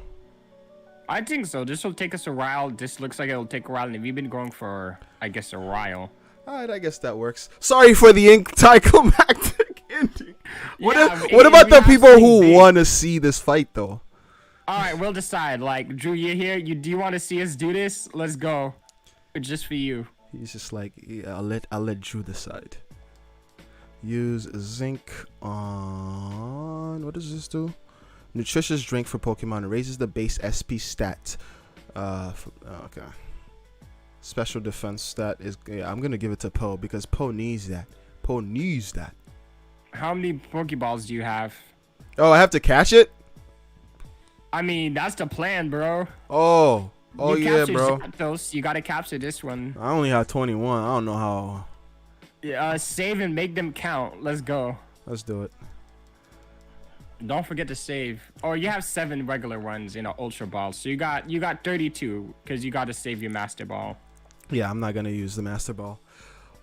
I think so. This will take us a while. This looks like it'll take a while, and we've been going for, I guess, a while. Alright, I guess that works. Sorry for the anticlimactic ending. What about the people who want to see this fight, though? Alright, we'll decide. Like, Drew, you're here. Do you want to see us do this? Let's go. Just for you. He's just like, yeah, I'll let Drew decide. Use zinc on. What does this do? Nutritious drink for Pokemon. It raises the base SP stat. Okay. Special defense stat is, yeah, I'm gonna give it to Poe because Poe needs that. Poe needs that. How many Pokeballs do you have? Oh, I have to catch it? I mean, that's the plan, bro. Oh yeah, bro. Zapdos. You gotta capture this one. I only have 21. I don't know how. Save and make them count. Let's go. Let's do it. Don't forget to save. Or you have 7 regular ones in an Ultra Ball. So you got 32 because you got to save your Master Ball. Yeah, I'm not gonna use the Master Ball.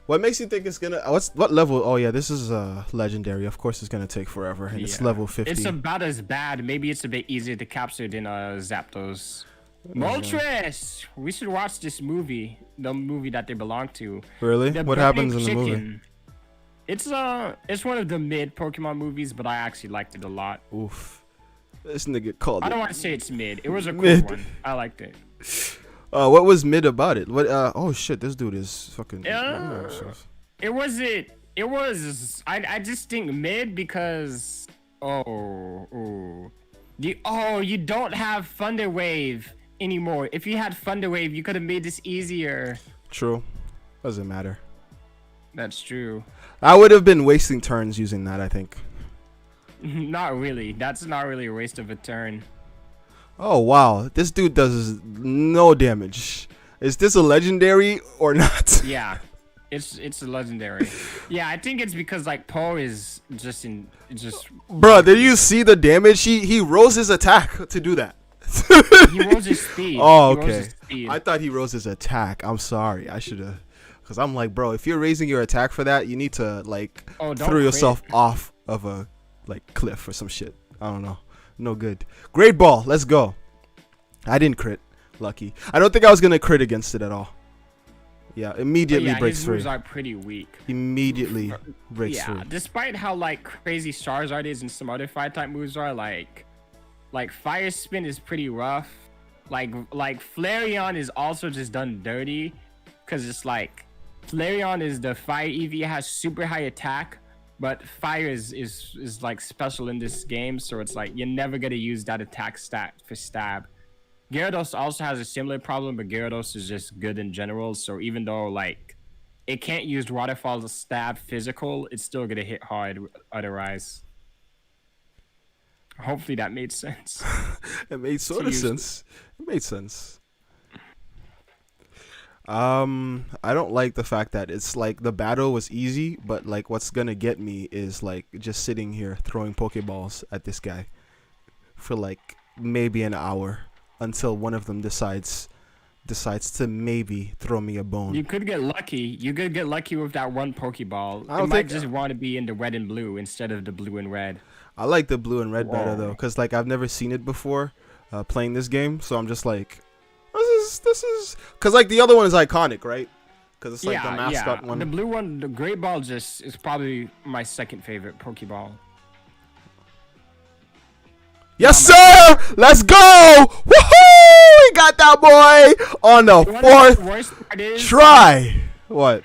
What makes you think it's gonna? What level? Oh yeah, this is legendary. Of course, it's gonna take forever, and it's level 50. It's about as bad. Maybe it's a bit easier to capture than Zapdos. Moltres! We should watch this movie. The movie that they belong to. Really? What happens in the movie? It's one of the mid Pokemon movies, but I actually liked it a lot. Oof. This nigga called it. I don't want to say it's mid. It was a cool one. I liked it. What was mid about it? What? Oh shit, this dude is fucking. It was. I just think mid because you don't have Thunder Wave anymore. If you had Thunder Wave, you could have made this easier. True. Doesn't matter. That's true. I would have been wasting turns using that, I think. Not really. That's not really a waste of a turn. Oh wow, this dude does no damage. Is this a legendary or not? Yeah, it's a legendary. Yeah, I think it's because like Poe is just. Bro, did you see the damage? He rose his attack to do that. He rose his speed. Oh, okay. I thought he rose his attack. I'm sorry. I should have. Because I'm like, bro, if you're raising your attack for that, you need to like throw yourself off of a cliff or some shit. I don't know. No good. Great ball. Let's go. I didn't crit. Lucky. I don't think I was going to crit against it at all. Yeah, immediately breaks free. His moves are pretty weak. Immediately breaks free. Yeah, despite how like crazy Charizard is and some other fire type moves are like Fire Spin is pretty rough. Like Flareon is also just done dirty because it's like Flareon is the fire EV, has super high attack, but fire is like special in this game, so it's like you're never gonna use that attack stat for stab. Gyarados also has a similar problem, but Gyarados is just good in general, so even though like it can't use Waterfall to stab physical, it's still gonna hit hard otherwise. Hopefully that made sense. It made sort of sense. It made sense. I don't like the fact that it's like the battle was easy, but like what's gonna get me is like just sitting here throwing Pokeballs at this guy for like maybe an hour until one of them decides to maybe throw me a bone. You could get lucky. You could get lucky with that one Pokeball. It might just want to be in the red and blue instead of the blue and red. I like the blue and red better though, because like I've never seen it before playing this game, so I'm just like, this is because like the other one is iconic, right? Because it's like the mascot one. The blue one, the Great Ball, just is probably my second favorite Pokeball. Yes, sir! Let's go! Woohoo! We got that boy on the fourth try. What?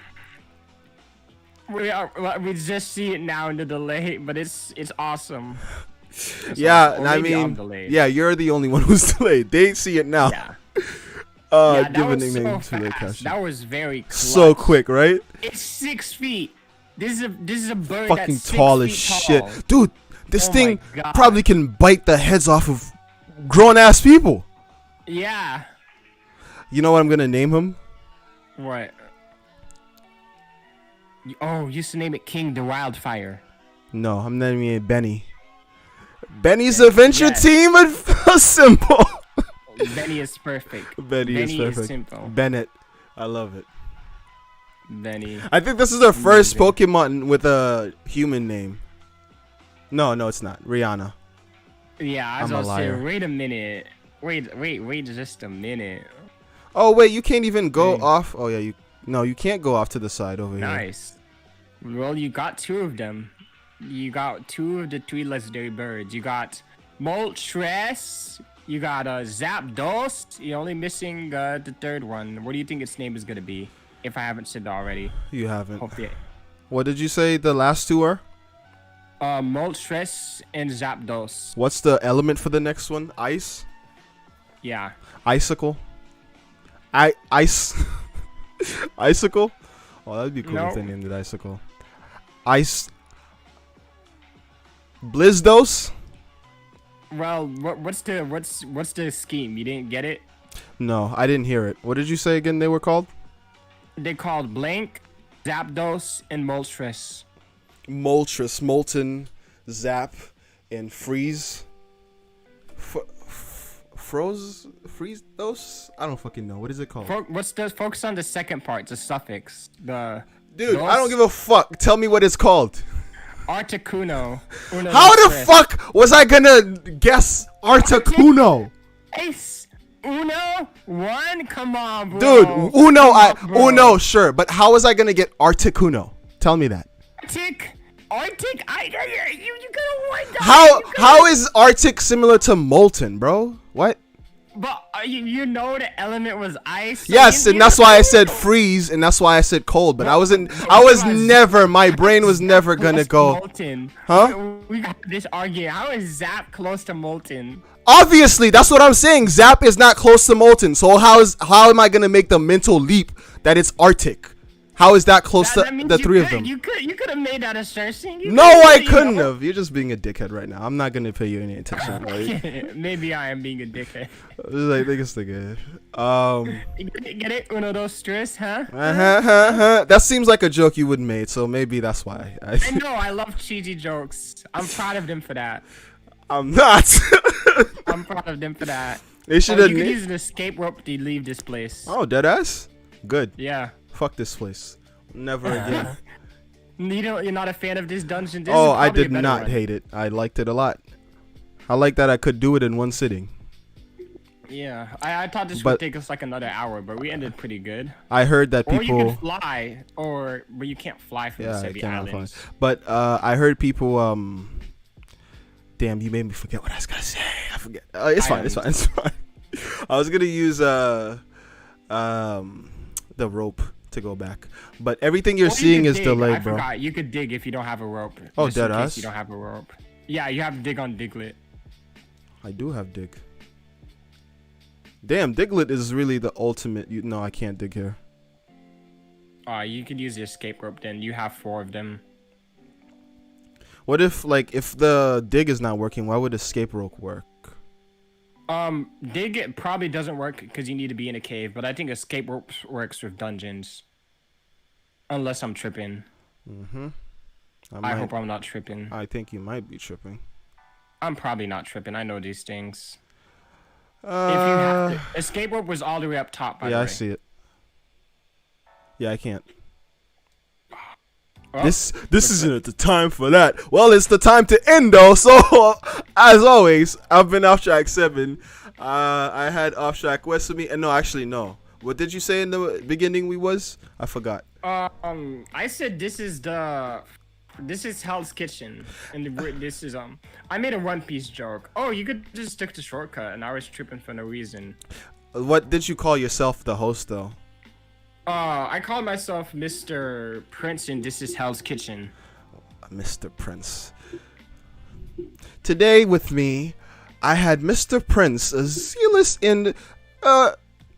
We just see it now in the delay, but it's awesome. Yeah, awesome. I mean, yeah, you're the only one who's delayed. They see it now. Yeah. That was so fast. That was very clutch. So quick, right? It's 6 feet. This is a bird fucking that's tall as shit, dude. This thing probably can bite the heads off of grown-ass people. Yeah. You know what I'm gonna name him? What? Oh, you used to name it King the Wildfire. No, I'm naming it Benny. Benny's Adventure Team symbol. Benny is perfect. Benny is perfect. Is simple. Bennett. I love it. Benny. I think this is the first Pokemon with a human name. No, it's not. Rihanna. Yeah, I was gonna say, wait a minute. Wait just a minute. Oh, wait, you can't even go off. Oh, yeah, you can't go off to the side over here. Nice. Well, you got 2 of them. You got 2 of the 3 legendary birds. You got Moltres. You got Zapdos. You're only missing the 3rd one. What do you think its name is gonna be? If I haven't said it already. You haven't. Hopefully. What did you say the last 2 are? Moltres and Zapdos. What's the element for the next one? Ice? Yeah. Icicle? Ice? Icicle? Oh, that'd be cool Nope. if they named it Icicle. Ice. Blizzdos? Well, what's the scheme? You didn't get it? No, I didn't hear it. What did you say again they were called? They called Blank, Zapdos, and Moltres. Moltres, Molten, Zap, and Freeze. Freeze those? I don't fucking know. What is it called? Focus on the second part, the suffix. Dude, I don't give a fuck. Tell me what it's called. Articuno. How the fuck was I gonna guess Articuno? Ace. Uno? One? Come on, bro. Dude, Uno, sure. But how was I gonna get Articuno? Tell me that. Arctic? You gotta wind up. How is Arctic similar to Molten, bro? What? But you know the element was ice. So yes, and that's why I said freeze, and that's why I said cold. But I was never. My brain was never gonna go. Molten. Huh? We got this argument. How is Zap close to Molten? Obviously, that's what I'm saying. Zap is not close to Molten. So how am I gonna make the mental leap that it's Arctic? How is that close to the three of them? You could have made that assertion. No, I couldn't have. You're just being a dickhead right now. I'm not gonna pay you any attention. Right? Maybe I am being a dickhead. Like, this nigga. Get it? Uno, dos, tres, huh? That seems like a joke you would make, so maybe that's why. I know. I love cheesy jokes. I'm proud of them for that. I'm not. I'm proud of them for that. They should have. You could use an escape rope to leave this place. Oh, deadass? Good. Yeah. Fuck this place. Never again. You're not a fan of this dungeon? I did not hate it. I liked it a lot. I like that I could do it in one sitting. Yeah, I thought this would take us like another hour, but we ended pretty good. I heard that people. Or you can fly, but you can't fly from the city islands. But I heard people. Damn, you made me forget what I was gonna say. I forget. It's fine. I was gonna use the rope to go back, but everything you're seeing is delayed, bro. Forgot. You could dig if you don't have a rope. Oh, deadass. You don't have a rope. Yeah, you have to dig on Diglett. I do have dig. Damn, Diglett is really the ultimate. No, I can't dig here. You could use the escape rope. Then you have 4 of them. What if the dig is not working? Why would escape rope work? Dig probably doesn't work because you need to be in a cave, but I think escape rope works with dungeons. Unless I'm tripping. I hope I'm not tripping. I think you might be tripping. I'm probably not tripping. I know these things. If you have to, escape rope was all the way up top. By the way. I see it. Yeah, I can't. Oh, this isn't the time for that. Well, it's the time to end though. So as always, I've been Offtrack7. I had Offtrack West with me, and no. What did you say in the beginning? I forgot. I said this is Hell's Kitchen, and this is I made a One Piece joke. Oh, you could just stick to shortcut, and I was tripping for no reason. What did you call yourself, the host though? I call myself Mr. Prince, and this is Hell's Kitchen. Mr. Prince. Today with me, I had Mr. Prince, a zealous and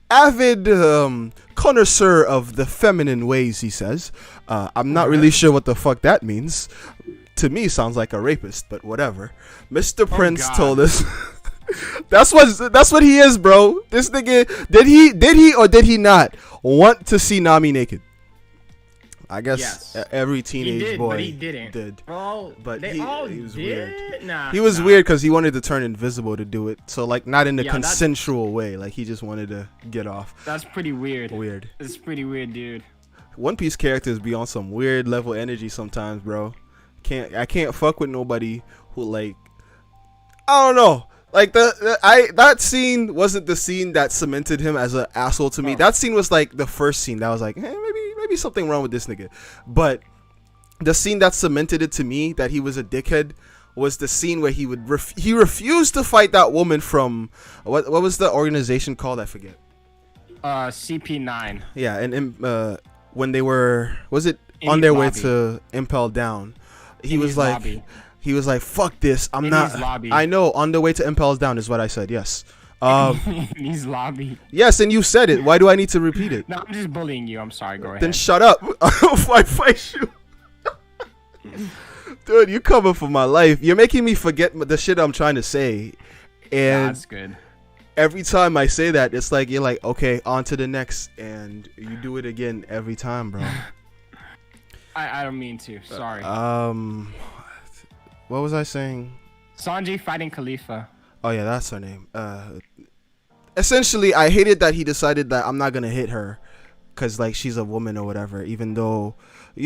avid connoisseur of the feminine ways, he says. I'm not really sure what the fuck that means. To me, sounds like a rapist, but whatever. Mr. Prince told us. That's what he is, bro. This nigga, did he or did he not want to see Nami naked? I guess every teenage boy but he didn't. Well, but he was weird. Nah, he was weird because he wanted to turn invisible to do it. So like not in a consensual way. Like he just wanted to get off. That's pretty weird. It's pretty weird, dude. One Piece characters be on some weird level energy sometimes, bro. I can't fuck with nobody who like I don't know. Like that scene wasn't the scene that cemented him as an asshole to me. That scene was like the first scene that was like, hey, maybe something wrong with this nigga. But the scene that cemented it to me that he was a dickhead was the scene where he refused to fight that woman from what was the organization called? I forget. CP9. Yeah, and when they were on their way to Impel Down, he was like. Lobby. He was like, fuck this. I know, on the way to Impels Down is what I said, yes. He's lobby. Yes, and you said it. Why do I need to repeat it? No, I'm just bullying you. I'm sorry. Go ahead. Then shut up. I fight you. Dude, you coming for my life. You're making me forget the shit I'm trying to say. And that's good. Every time I say that, it's like you're like, okay, on to the next, and you do it again every time, bro. I don't mean to. Sorry. What was I saying? Sanji fighting Khalifa. Oh yeah, that's her name. Essentially, I hated that he decided that I'm not gonna hit her, cause like she's a woman or whatever. Even though,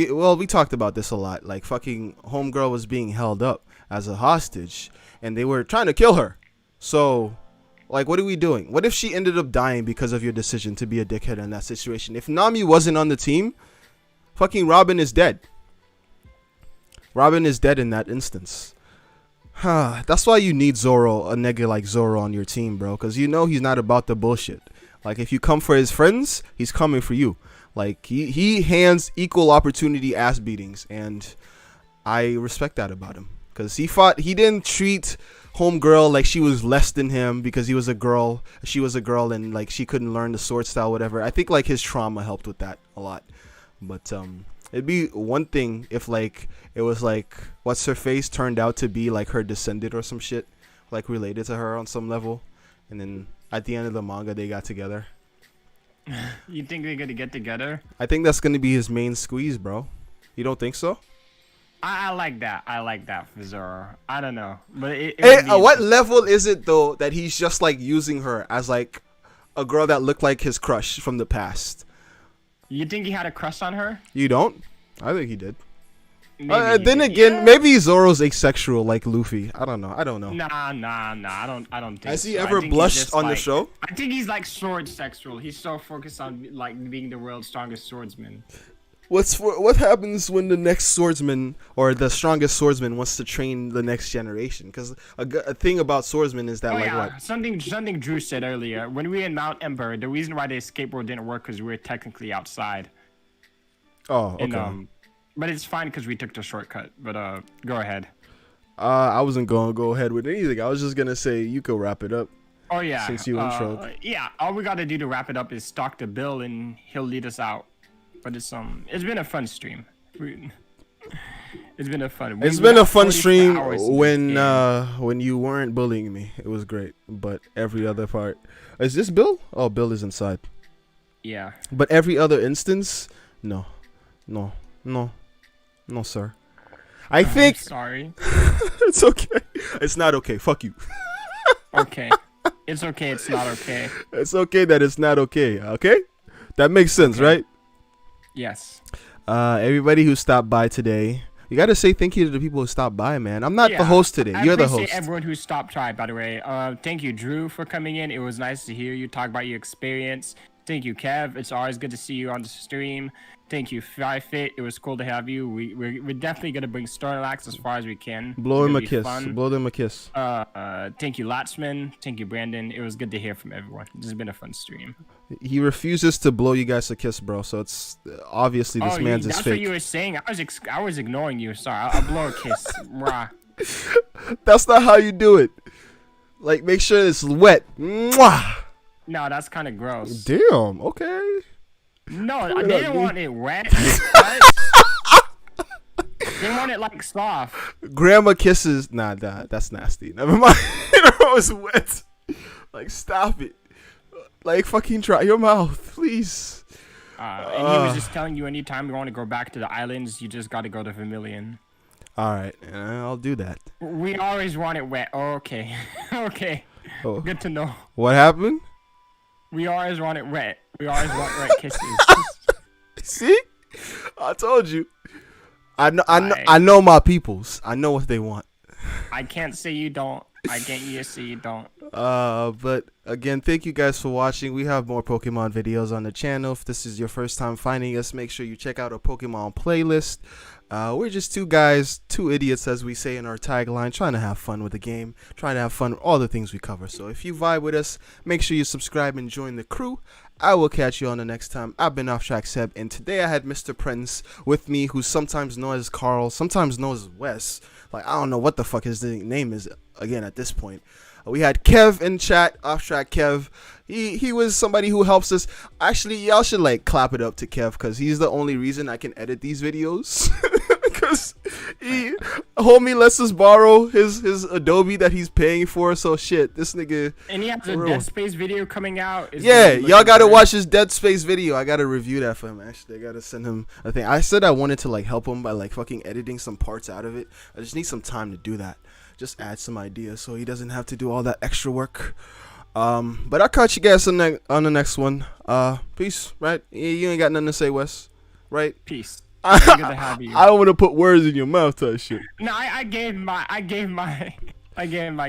well, we talked about this a lot. Like fucking homegirl was being held up as a hostage, and they were trying to kill her. So, like, what are we doing? What if she ended up dying because of your decision to be a dickhead in that situation? If Nami wasn't on the team, fucking Robin is dead. Robin is dead in that instance. That's why you need Zoro, a nigga like Zoro on your team, bro. Because you know he's not about the bullshit. Like, if you come for his friends, he's coming for you. Like, he hands equal opportunity ass beatings. And I respect that about him. Because he didn't treat homegirl like she was less than him because she was a girl, and like she couldn't learn the sword style, whatever. I think like his trauma helped with that a lot. But it'd be one thing if like it was like what's her face turned out to be like her descendant or some shit, like related to her on some level, and then at the end of the manga they got together. You think they're gonna get together? I think that's gonna be his main squeeze, bro. You don't think so? I like that. I like that for Zoro. I don't know, but what level is it though that he's just like using her as like a girl that looked like his crush from the past? You think he had a crush on her? You don't? I think he did. Then again, maybe Zoro's asexual like Luffy. I don't know. Nah. I don't think. Has he ever blushed on the show? I think he's like sword sexual. He's so focused on like being the world's strongest swordsman. What happens when the next swordsman or the strongest swordsman wants to train the next generation? Because a thing about swordsmen is that what? Something Drew said earlier. When we were in Mount Ember, the reason why the skateboard didn't work because we were technically outside. Oh, okay. And, but it's fine because we took the shortcut. But go ahead. I wasn't gonna go ahead with anything. I was just gonna say you could wrap it up. Oh yeah. Since you introed. Yeah. All we gotta do to wrap it up is stalk the Bill and he'll lead us out. But it's been a fun stream. It's been a fun stream when you weren't bullying me. It was great. But every other part, is this Bill? Oh, Bill is inside. Yeah. But every other instance, no, sir. I think. Sorry. It's okay. It's not okay. Fuck you. Okay. It's okay. It's not okay. It's okay that it's not okay. Okay, that makes sense, right? Yes. Everybody who stopped by today, you got to say thank you to the people who stopped by, man. I'm not the host today. You're the host. I appreciate everyone who stopped by, by the way. Thank you, Drew, for coming in. It was nice to hear you talk about your experience. Thank you, Kev. It's always good to see you on the stream. Thank you, FiFit. It was cool to have you. We're definitely going to bring Snorlax as far as we can. Blow him a kiss. Blow them a kiss. Thank you, Latsman. Thank you, Brandon. It was good to hear from everyone. This has been a fun stream. He refuses to blow you guys a kiss, bro. So it's obviously this man's is fake. That's what you were saying. I was ignoring you. Sorry. I'll blow a kiss. Mwah. That's not how you do it. Like, make sure it's wet. Mwah. No, that's kind of gross. Damn. Okay. No, I didn't want it wet. They want it like soft. Grandma kisses. Nah, that's nasty. Never mind. It was wet. Like, stop it. Like, fucking try your mouth, please. And he was just telling you anytime you want to go back to the islands, you just got to go to Vermilion. All right, I'll do that. We always want it wet. Oh, okay. Okay. Oh. Good to know. What happened? We always want it wet. We always want wet kisses. See? I told you. I know my peoples. I know what they want. I can't say you don't. I can't say you don't. But again, thank you guys for watching. We have more Pokemon videos on the channel. If this is your first time finding us, make sure you check out our Pokemon playlist. We're just two guys, two idiots, as we say in our tagline, trying to have fun with the game, trying to have fun with all the things we cover. So if you vibe with us, make sure you subscribe and join the crew. I will catch you on the next time. I've been Offtrack Seb, and today I had Mr. Prince with me, who's sometimes known as Carl, sometimes known as Wes. Like, I don't know what the fuck his name is again at this point. We had Kev in chat, Offtrack Kev. He was somebody who helps us. Actually, y'all should like clap it up to Kev because he's the only reason I can edit these videos. Because homie lets us borrow his Adobe that he's paying for. So shit, this nigga. And he has a Dead Space video coming out. Yeah, y'all gotta watch his Dead Space video. I gotta review that for him. Actually, I gotta send him a thing. I said I wanted to like help him by like fucking editing some parts out of it. I just need some time to do that. Just add some ideas so he doesn't have to do all that extra work. But I'll catch you guys on the next one. Peace, right? You ain't got nothing to say, Wes, right? Peace. Good to have you. I don't want to put words in your mouth, type shit. No, I gave my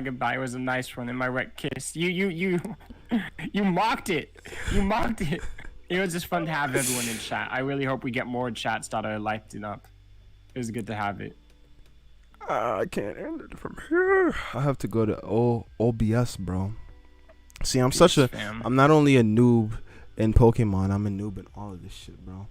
goodbye. It was a nice one, and my wet kiss. You mocked it. You mocked it. It was just fun to have everyone in chat. I really hope we get more chats that are lighting up. It was good to have it. I can't end it from here. I have to go to OBS, bro. See, I'm not only a noob in Pokemon, I'm a noob in all of this shit, bro.